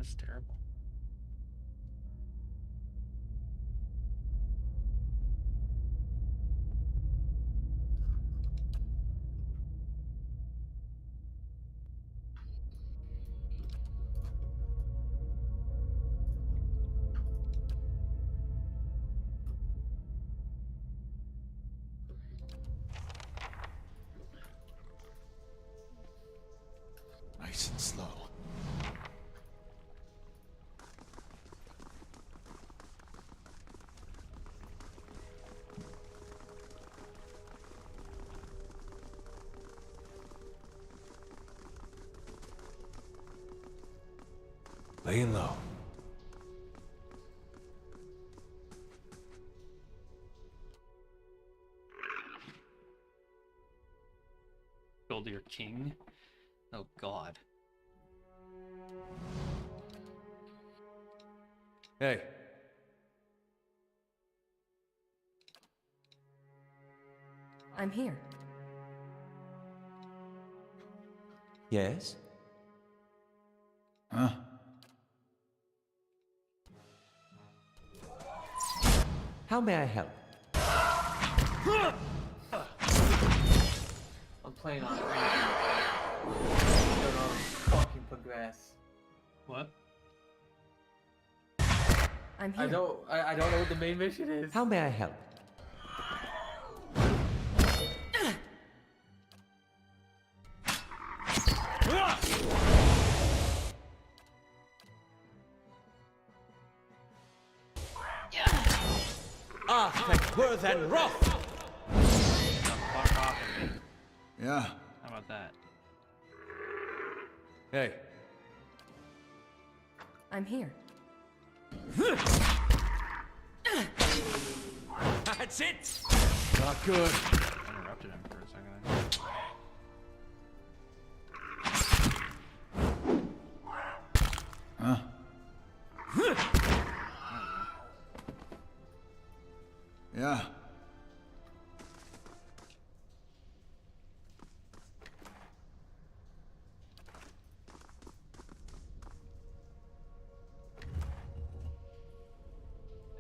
That's terrible. Nice and slow. Laying low. Build your king. Oh God. Hey. I'm here. Yes? Huh? How may I help? I'm playing on it right now. I don't know, fucking progress. What? I'm here. I don't know what the main mission is. How may I help? Worth and Roth! Yeah. How about that? Hey. I'm here. That's it! Not good. I interrupted him for a second. Huh? Yeah.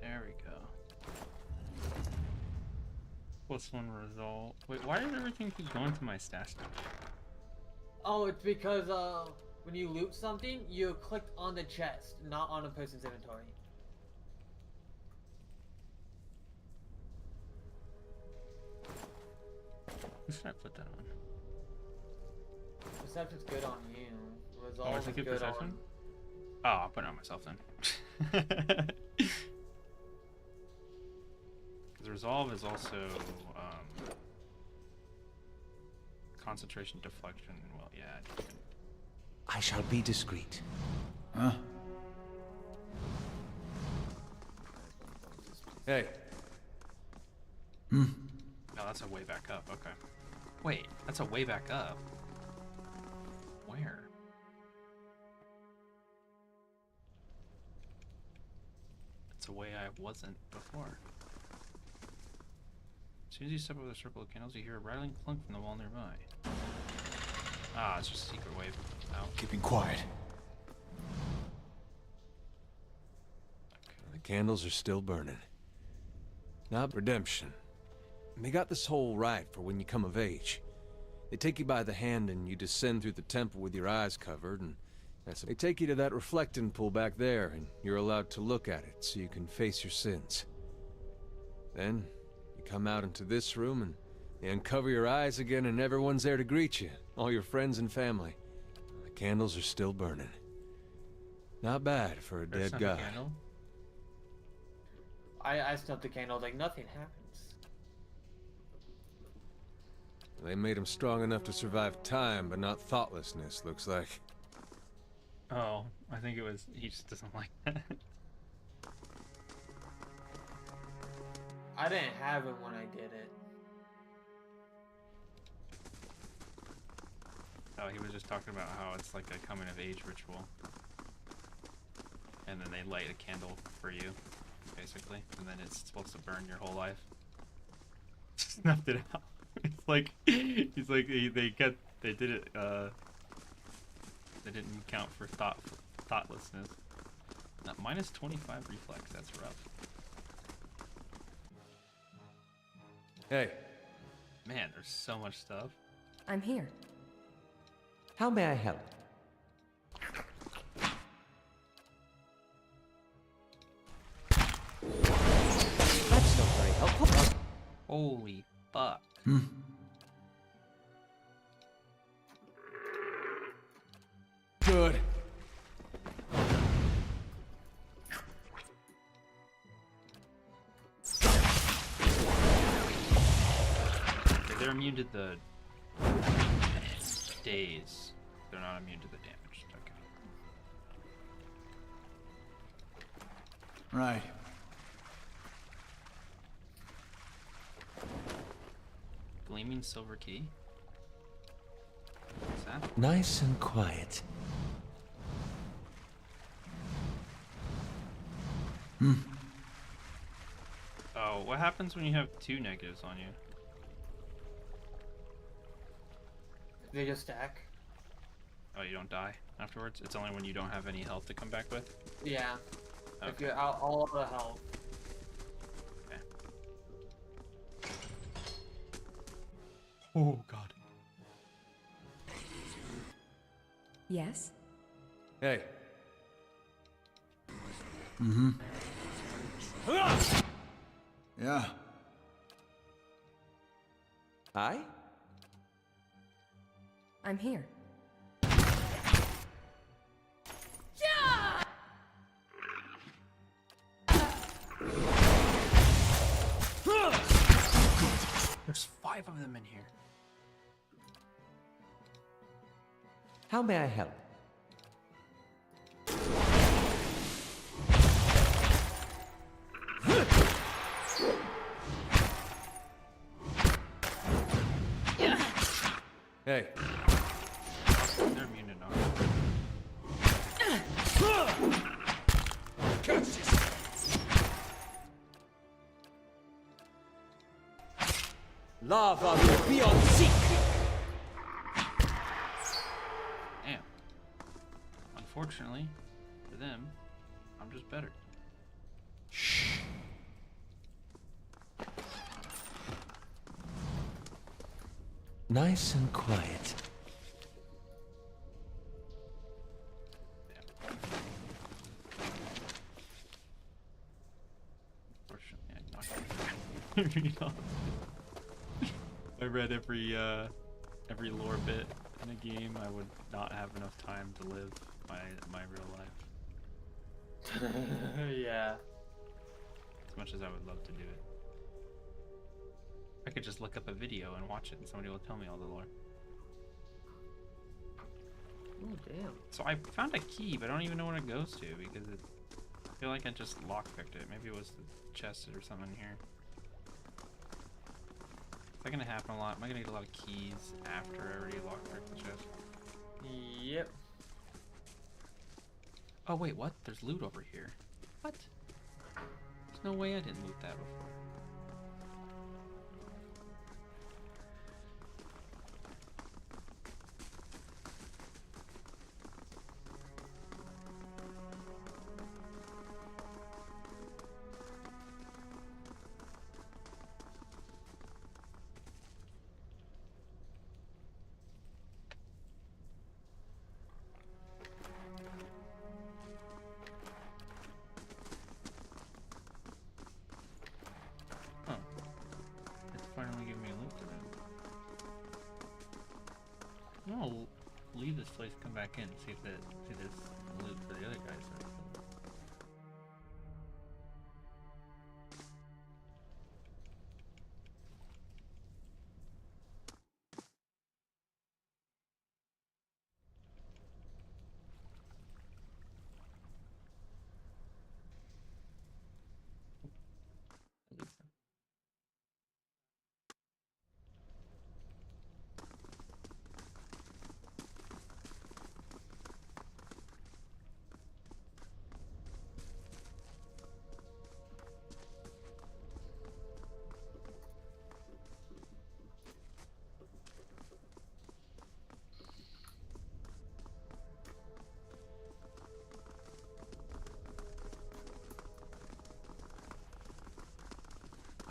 There we go. +1 result. Wait, why does everything keep going to my stash? Oh, it's because when you loot something, you clicked on the chest, not on a person's inventory. Who should I put that on? Perception's good on you. Resolve Oh, is it good perception? Oh, I'll put it on myself then. Because resolve is also concentration, deflection. Well, yeah. I shall be discreet. Huh? Hey. Hmm. No, that's a way back up. Okay. Wait, that's a way back up. Where? It's a way I wasn't before. As soon as you step over the circle of candles, you hear a rattling clunk from the wall nearby. Ah, it's just a secret way out. Keeping quiet. The candles are still burning. Not redemption. They got this whole right for when you come of age. They take you by the hand and you descend through the temple with your eyes covered, and they take you to that reflecting pool back there, and you're allowed to look at it so you can face your sins. Then, you come out into this room and they uncover your eyes again, and everyone's there to greet you. All your friends and family. The candles are still burning. Not bad for a dead guy. I snuffed the candle like nothing happens. They made him strong enough to survive time, but not thoughtlessness, looks like. Oh, I think it was, he just doesn't like that. I didn't have it when I did it. Oh, he was just talking about how it's like a coming of age ritual. And then they light a candle for you, basically. And then it's supposed to burn your whole life. Snuffed it out. It's like, they did it, they didn't count for thoughtlessness. Minus 25 reflex, that's rough. Hey. Man, there's so much stuff. I'm here. How may I help? That's not very helpful. Holy fuck. Good. They're immune to the daze. They're not immune to the damage. Okay. Right. Gleaming silver key. What's that? Nice and quiet. Oh, what happens when you have 2 negatives on you? They just stack. Oh, you don't die afterwards? It's only when you don't have any health to come back with? Yeah. Okay. If you're out all of the health. Okay. Oh, God. Yes? Hey. Yeah. Aye? I'm here. There's 5 of them in here. How may I help? Hey. They're immune to knock. Lava will be on seek. Damn. Unfortunately, for them, I'm just better. Shh. Nice and quiet. Unfortunately, I knocked I read every lore bit in a game, I would not have enough time to live my real life. Yeah. As much as I would love to do it. I could just look up a video and watch it and somebody will tell me all the lore. Oh, damn. So I found a key, but I don't even know where it goes to because I feel like I just lockpicked it. Maybe it was the chest or something here. Is that gonna happen a lot? Am I gonna get a lot of keys after I already lockpicked the chest? Yep. Oh wait, what? There's loot over here. What? There's no way I didn't loot that before. Finally give me a loot for them. I'm gonna leave this place, come back in, see if there's loot for the other guys.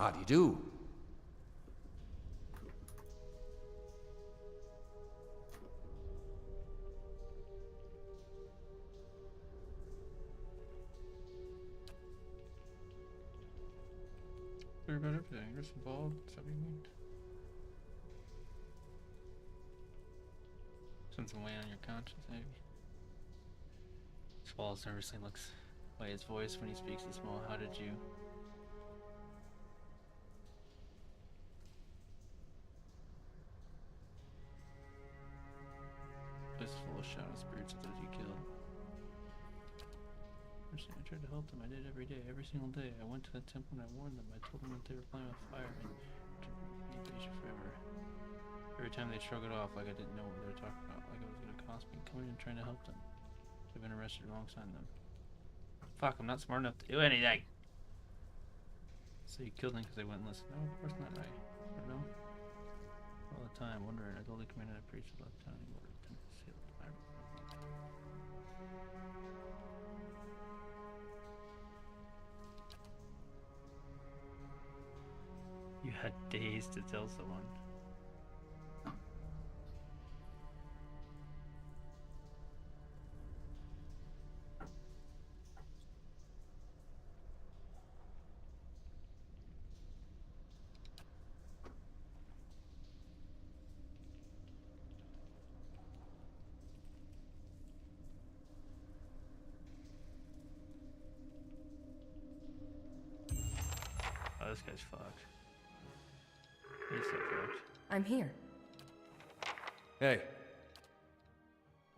How do you do? Clear about everything. You're involved. Is that what you mean? Something weighing on your conscience, maybe. Swallows nervously looks away his voice when he speaks is small. How did you? Place full of shadow spirits of those you killed. I tried to help them. I did every day, every single day. I went to the temple and I warned them. I told them that they were playing with fire and to be patient forever. Every time they shrugged it off like I didn't know what they were talking about, like it was gonna cost me coming and trying to help them. I've been arrested alongside them. Fuck, I'm not smart enough to do anything. So you killed them because they wouldn't listen. No, of course not. I don't know. All the time, wondering. I told the commander I preached about the time he ordered them to seal the fire. You had days to tell someone. Oh, this guy's fucked. He's so fucked. I'm here. Hey.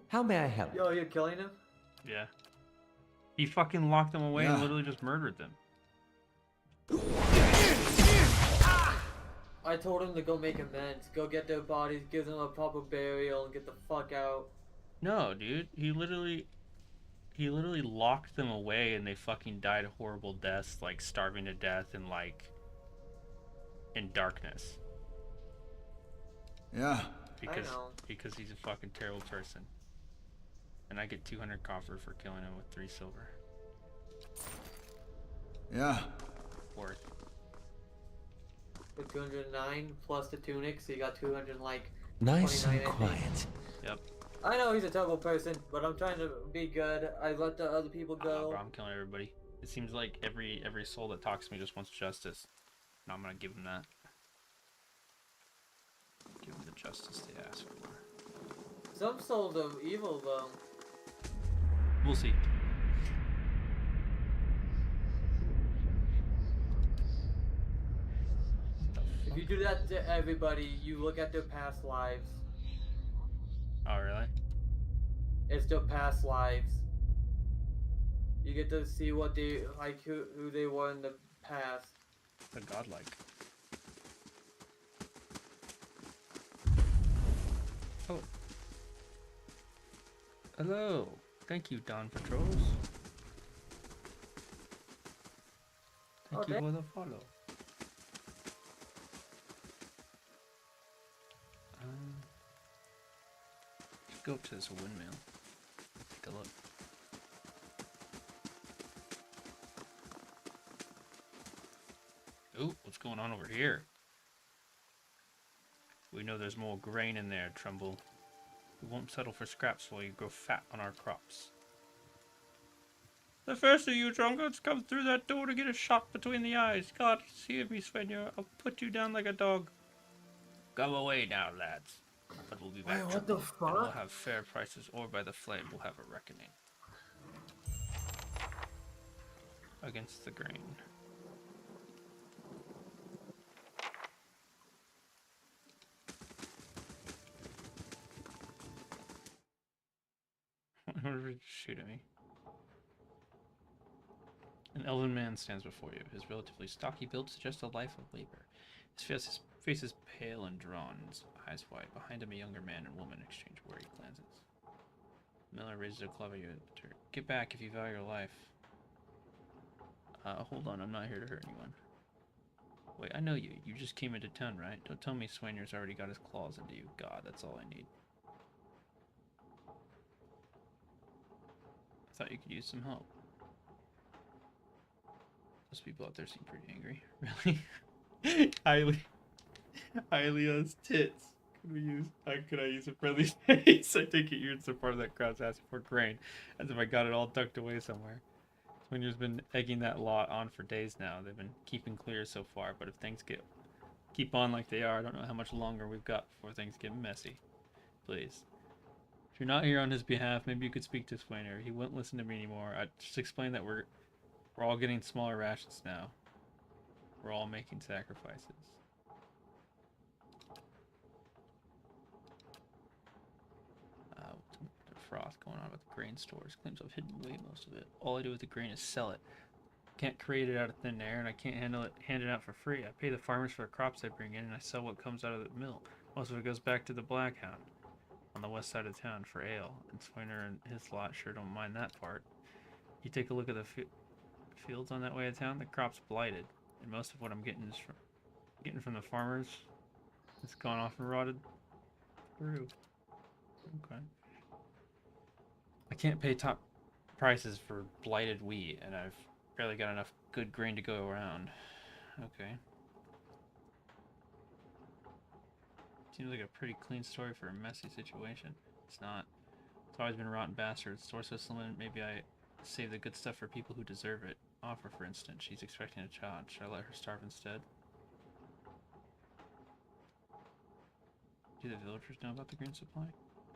How may I help? Yo, you're killing him? Yeah. He fucking locked them away and literally just murdered them. I told him to go make amends. Go get their bodies, give them a proper burial, and get the fuck out. No, dude. He literally locked them away and they fucking died horrible deaths, like starving to death and like in darkness. Yeah. Because he's a fucking terrible person. And I get 200 copper for killing him with 3 silver. Yeah. Worth. The 209 plus the tunic, so you got 200 like. Nice and 29 quiet. Yep. I know he's a terrible person, but I'm trying to be good. I let the other people go. Bro, I'm killing everybody. It seems like every soul that talks to me just wants justice. And I'm gonna give them that. Give them the justice they ask for. Some souls are evil though. We'll see. If you do that to everybody, you look at their past lives. Oh, really? It's their past lives. You get to see what they like, who they were in the past. The godlike. Oh. Hello. Thank you, Dawn Patrols. Thank you for the follow. Let's go up to this windmill. Take a look. Ooh, what's going on over here? We know there's more grain in there, Trumbull. We won't settle for scraps while you grow fat on our crops. The first of you drunkards comes through that door to get a shot between the eyes. God, see me, Svenja. I'll put you down like a dog. Go away now, lads. But we'll be back. Wait, what the fuck? And we'll have fair prices, or by the flame, we'll have a reckoning. Against the grain. Shoot at me. An elven man stands before you. His relatively stocky build suggests a life of labor. His face is pale and drawn, his eyes wide. Behind him, a younger man and woman exchange worried glances. Miller raises a club at you. Get back if you value your life. Hold on, I'm not here to hurt anyone. Wait, I know you. You just came into town, right? Don't tell me Swanier's already got his claws into you. God, that's all I need. I thought you could use some help. Those people out there seem pretty angry. Really? Hylia's tits. Could I use a friendly space? I take it you're in some part of that crowd's asking for grain, as if I got it all tucked away somewhere. Swinger's been egging that lot on for days now. They've been keeping clear so far, but if things keep on like they are, I don't know how much longer we've got before things get messy. Please. If you're not here on his behalf, maybe you could speak to Swiner. He wouldn't listen to me anymore. I'd just explain that we're all getting smaller rations now. We're all making sacrifices. The froth going on with the grain stores. Claims I've hidden away most of it. All I do with the grain is sell it. Can't create it out of thin air, and I can't hand it out for free. I pay the farmers for the crops they bring in, and I sell what comes out of the mill. Most of it goes back to the Blackhound on the west side of town for ale, and Swiner and his lot sure don't mind that part. You take a look at the fields on that way of town, the crop's blighted, and most of what I'm getting is from the farmers. It's gone off and rotted through. Okay. I can't pay top prices for blighted wheat, and I've barely got enough good grain to go around. Okay. Seems like a pretty clean story for a messy situation. It's not. It's always been rotten bastards. Store system, and maybe I save the good stuff for people who deserve it. Offer, for instance. She's expecting a child. Should I let her starve instead? Do the villagers know about the grain supply?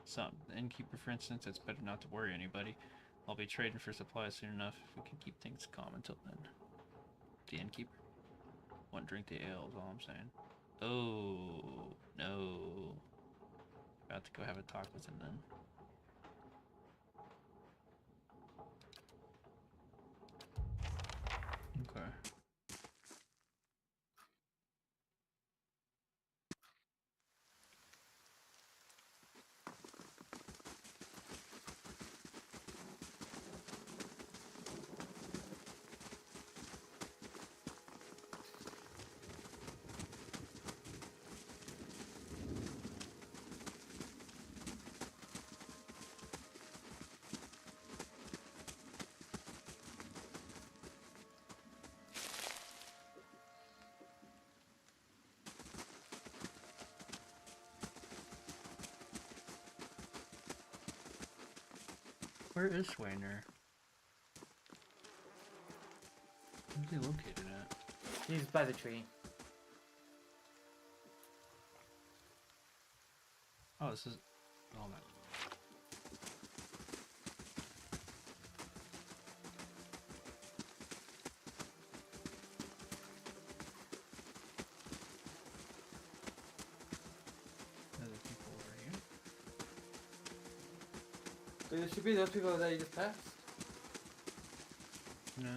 Some. The innkeeper, for instance, it's better not to worry anybody. I'll be trading for supplies soon enough if we can keep things calm until then. The innkeeper? Won't drink the ale is all I'm saying. Oh, no. About to go have a talk with him then. Okay. Where is Swiner? Where's he located at? He's by the tree. Oh, this is... Oh, man. Other people over here. There should be those people that you just passed. No?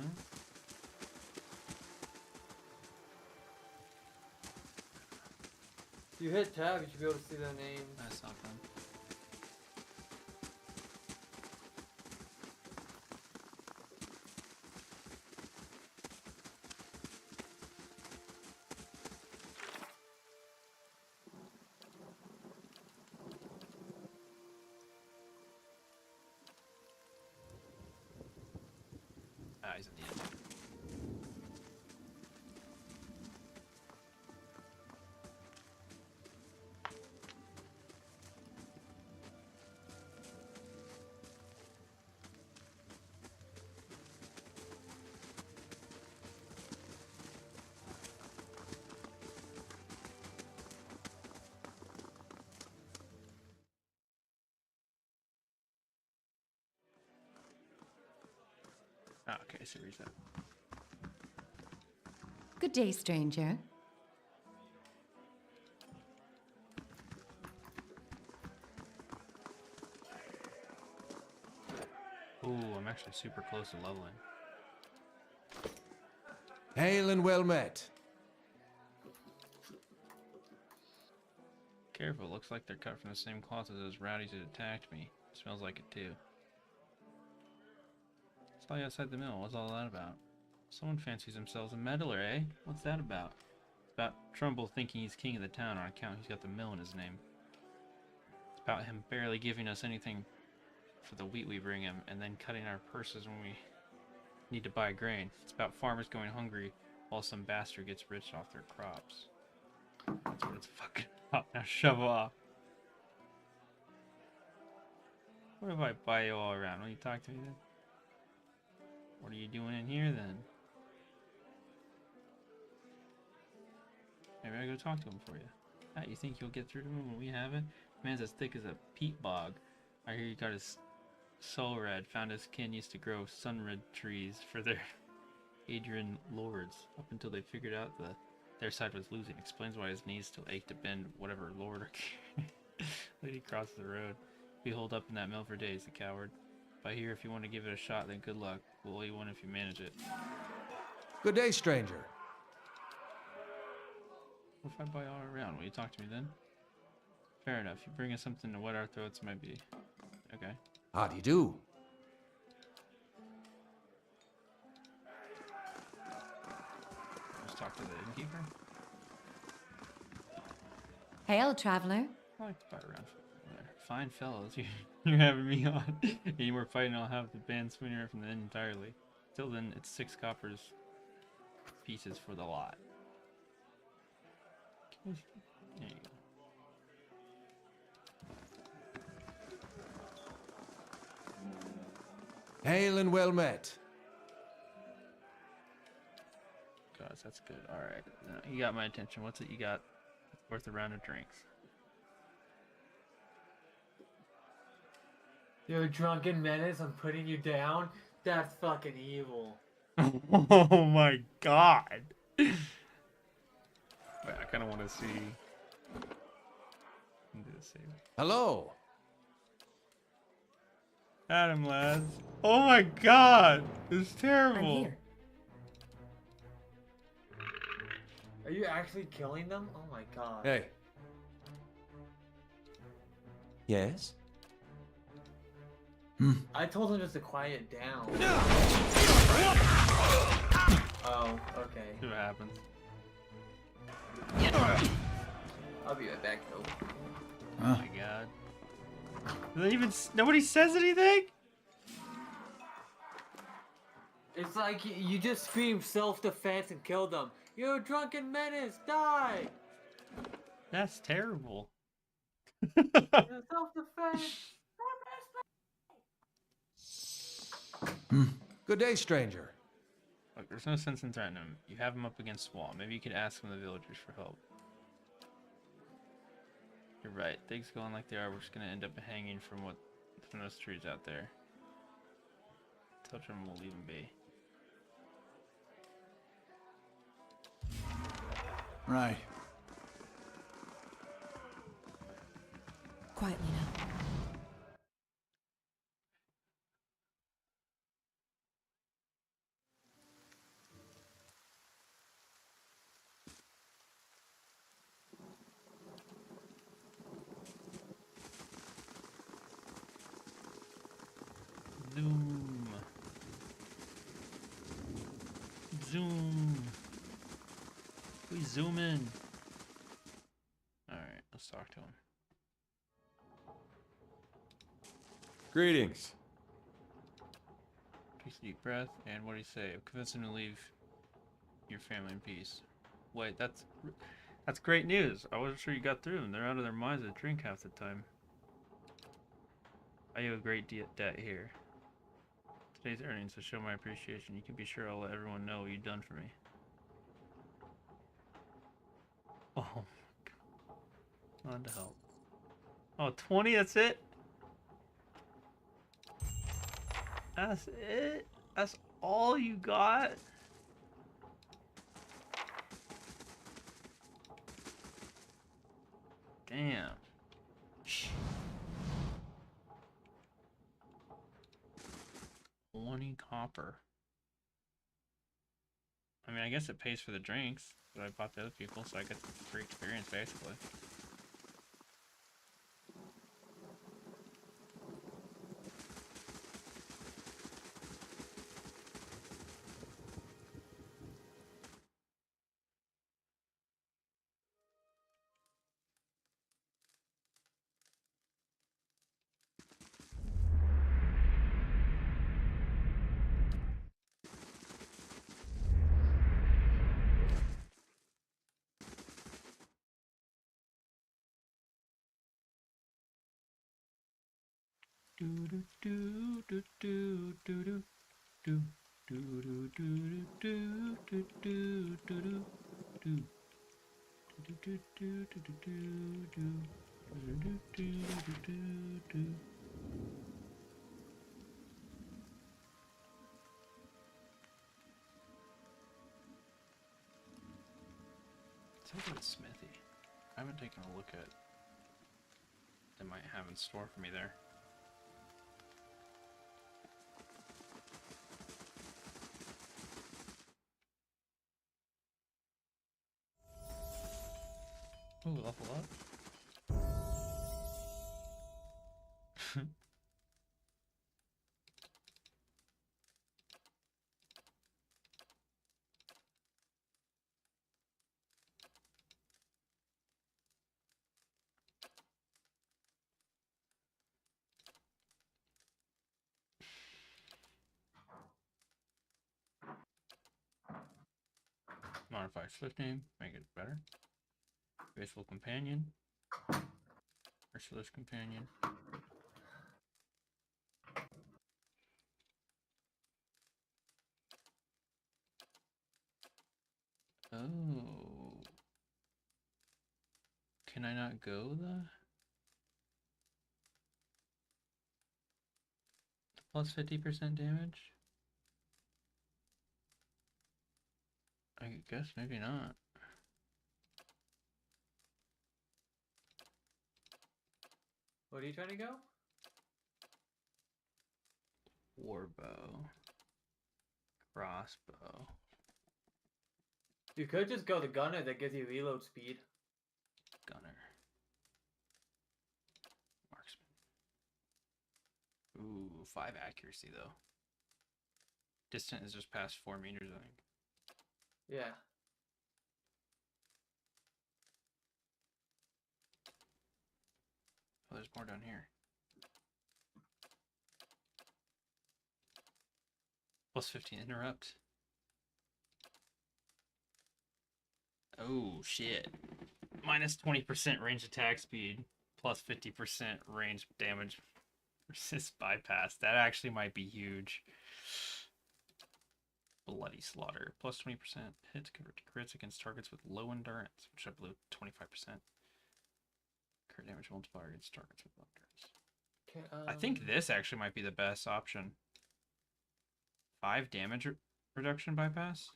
If you hit tab, you should be able to see their names. That's not fun. Ah, he's in the end. Ah, okay, so reset. Good day, stranger. Ooh, I'm actually super close to leveling. Hail and well met. Careful, looks like they're cut from the same cloth as those rowdies that attacked me. Smells like it too. Saw you outside the mill. What's all that about? Someone fancies themselves a meddler, eh? What's that about? It's about Trumbull thinking he's king of the town on account he's got the mill in his name. It's about him barely giving us anything for the wheat we bring him, and then cutting our purses when we need to buy grain. It's about farmers going hungry while some bastard gets rich off their crops. That's what it's fucking up. Now shove off. What if I buy you all around? Will you talk to me then? What are you doing in here then? Maybe I'll go talk to him for you. Ah, you think you'll get through to him when we have it? Man's as thick as a peat bog. I hear he got his soul red. Found his kin used to grow sunred trees for their Adrian lords up until they figured out their side was losing. Explains why his knees still ache to bend whatever lord or lady crosses the road. Be holed up in that mill for days, the coward. But here, if you want to give it a shot, then good luck. We'll owe you one if you manage it. Good day, stranger. What if I buy all around? Will you talk to me then? Fair enough. You bring us something to wet our throats, might be. Okay. How do you do? Let's talk to the innkeeper. Hail, traveler. I like to buy around. Fine fellows, you're having me on. Any more fighting, I'll have the band swinging her from the inn entirely. Till then, it's 6 coppers pieces for the lot. There you go. Hail and well met. Gosh, that's good. Alright, you got my attention. What's it you got? It's worth a round of drinks. You're a drunken menace, I'm putting you down? That's fucking evil. Oh my god! Wait, I kind of want to see. Do the same. Hello. Adam, lads. Oh my god! This is terrible. I'm here. Are you actually killing them? Oh my god. Hey. Yes? I told him just to quiet down. Oh, okay. See what happens. I'll be right back though. Oh my god. Nobody says anything? It's like you just scream self-defense and kill them. You're a drunken menace, die! That's terrible. Self-defense! Good day, stranger. Look, there's no sense in threatening him. You have him up against the wall. Maybe you could ask some of the villagers for help. You're right. Things going like they are, we're just gonna end up hanging from those trees out there. Touch them, we'll leave them be. Right. Quietly now. Zoom. Zoom. We zoom in. Alright, let's talk to him. Greetings. Takes a deep breath, and what do you say? Convince him to leave your family in peace. Wait, that's great news. I wasn't sure you got through them. They're out of their minds to drink half the time. I owe a great debt here. Today's earnings to show my appreciation. You can be sure I'll let everyone know what you've done for me. Oh my god. On to help. Oh, 20, that's it? That's it? That's all you got? Damn. 20 copper. I mean, I guess it pays for the drinks that I bought the other people, so I get free experience, basically. Do do do do do do do do do do do do do do do do. Let's look at Smithy. I haven't taken a look at what they might have in store for me there. Ooh, level up. Modify Swift name, make it better. Graceful Companion. Merciless Companion. Oh. Can I not go the plus 50% damage? I guess maybe not. What are you trying to go? Warbow. Crossbow. You could just go the gunner that gives you reload speed. Gunner. Marksman. Ooh, 5 accuracy though. Distant is just past 4 meters, I think. Yeah. Oh, there's more down here. Plus 15 interrupt. Oh, shit. Minus 20% range attack speed. Plus 50% range damage. Resist bypass. That actually might be huge. Bloody Slaughter. Plus 20% hits convert to crits against targets with low endurance, which I believe 25%. Crit damage multiplier against targets with low endurance. Okay, I think this actually might be the best option. 5 damage reduction bypass?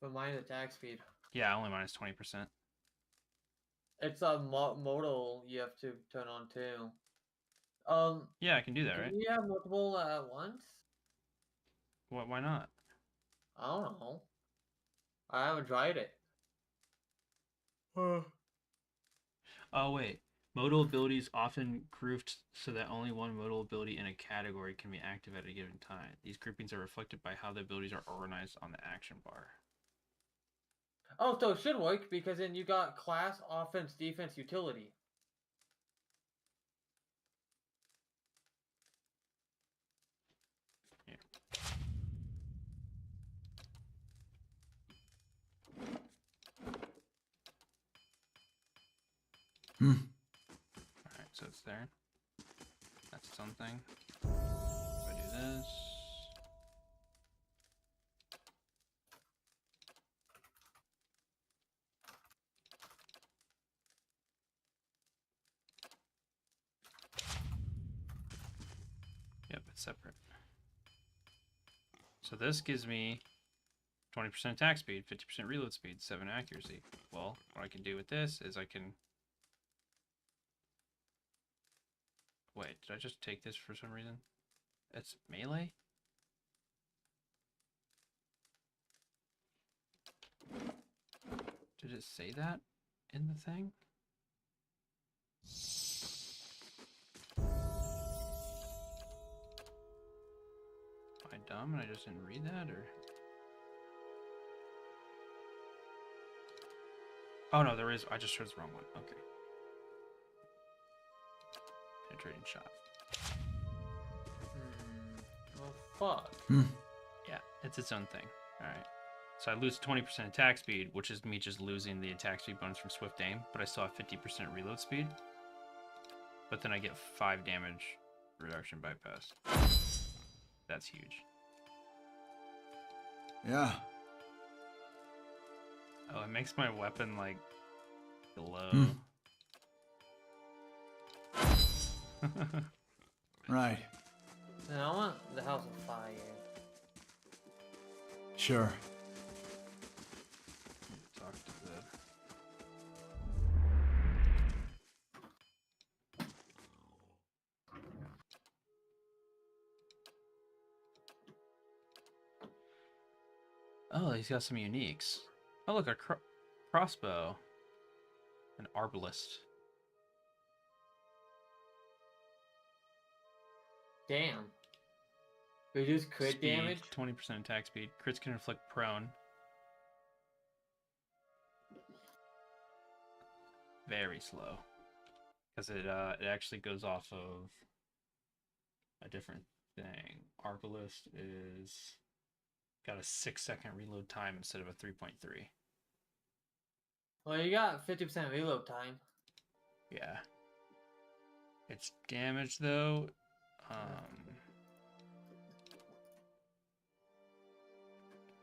But mine attack speed. Yeah, only minus 20%. It's a modal you have to turn on too. Yeah, I can do that, right? Can you have multiple at once? What? Why not? I don't know. I haven't tried it. Oh, wait. Modal abilities often grouped so that only one modal ability in a category can be active at a given time. These groupings are reflected by how the abilities are organized on the action bar. Oh, so it should work because then you got class, offense, defense, utility. Yeah. Alright, so it's there. That's its own thing. If I do this. Yep, it's separate. So this gives me 20% attack speed, 50% reload speed, 7 accuracy. Well, what I can do with this is I can... Wait, did I just take this for some reason? It's melee? Did it say that in the thing? Am I dumb and I just didn't read that, or? Oh no, there is. I just chose the wrong one. Okay. Penetrating shot. Well, fuck. Yeah, it's its own thing. Alright. So I lose 20% attack speed, which is me just losing the attack speed bonus from Swift Aim, but I still have 50% reload speed. But then I get 5 damage reduction bypass. That's huge. Yeah. Oh, it makes my weapon like glow. Right. And I want the house of fire. Sure. Talk to the... Oh, he's got some uniques. Oh, look, a crossbow. An arbalist. Damn. Reduce crit Speed, damage. 20% attack speed. Crits can inflict prone. Very slow. Because it actually goes off of a different thing. Arbalist is got a 6-second reload time instead of a 3.3. Well, you got 50% reload time. Yeah. Its damage though,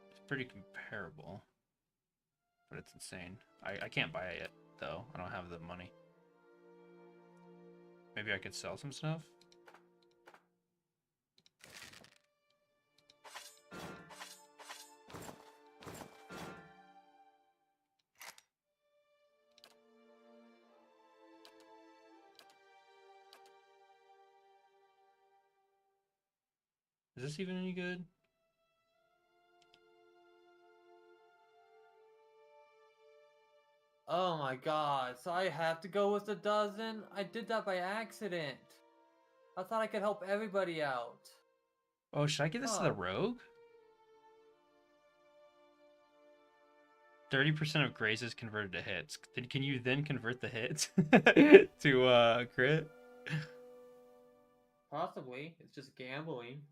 it's pretty comparable, but it's insane. I can't buy it yet though. I don't have the money. Maybe I could sell some stuff. Is this even any good? Oh my god, so I have to go with a dozen? I did that by accident. I thought I could help everybody out. Oh, should I give this to the rogue? 30% of grazes converted to hits. Can you then convert the hits to crit? Possibly. It's just gambling.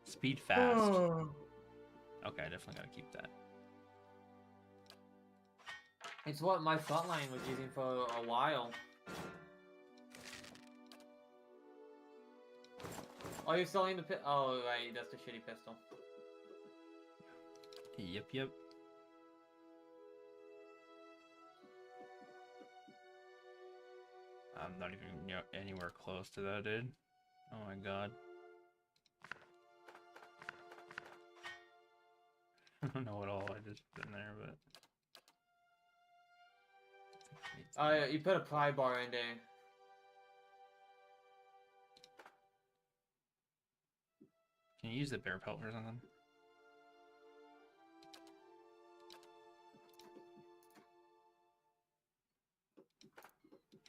Speed fast. Okay, I definitely gotta keep that. It's what my frontline was using for a while. Oh, you're selling the oh, right, that's the shitty pistol. Yep. I'm not even anywhere close to that, dude. Oh my god. I don't know what all I just put in there, but... You put a pry bar in there. Can you use the bear pelt or something?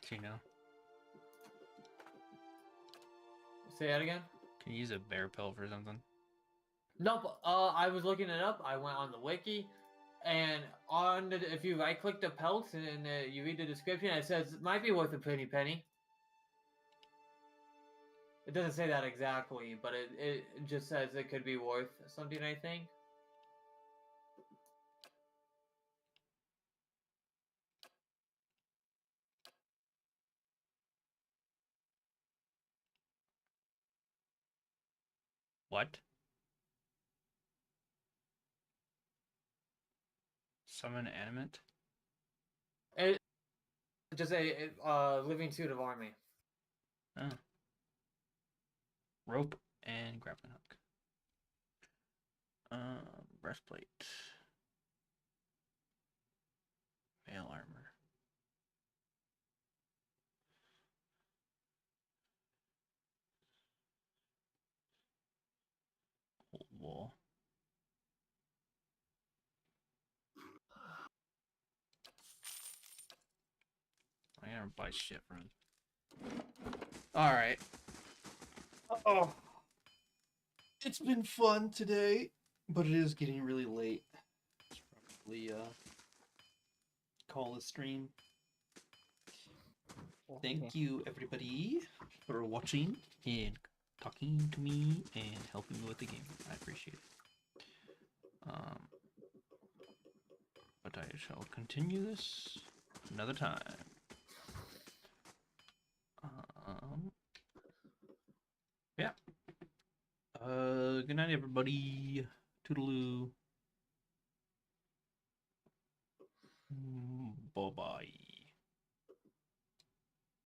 Do you know? Say that again? Can you use a bear pelt for something? Nope. I was looking it up. I went on the wiki, and if you right click the pelts and you read the description, it says it might be worth a pretty penny. It doesn't say that exactly, but it just says it could be worth something, I think. What? Summon animate? It just a living suit of army. Oh. Rope and grappling hook. Breastplate. Mail armor. Old wool. I never buy shit from him. Alright. Oh. It's been fun today, but it is getting really late. Should probably call the stream. Thank you everybody for watching and talking to me and helping me with the game. I appreciate it. But I shall continue this another time. Good night, everybody. Toodaloo.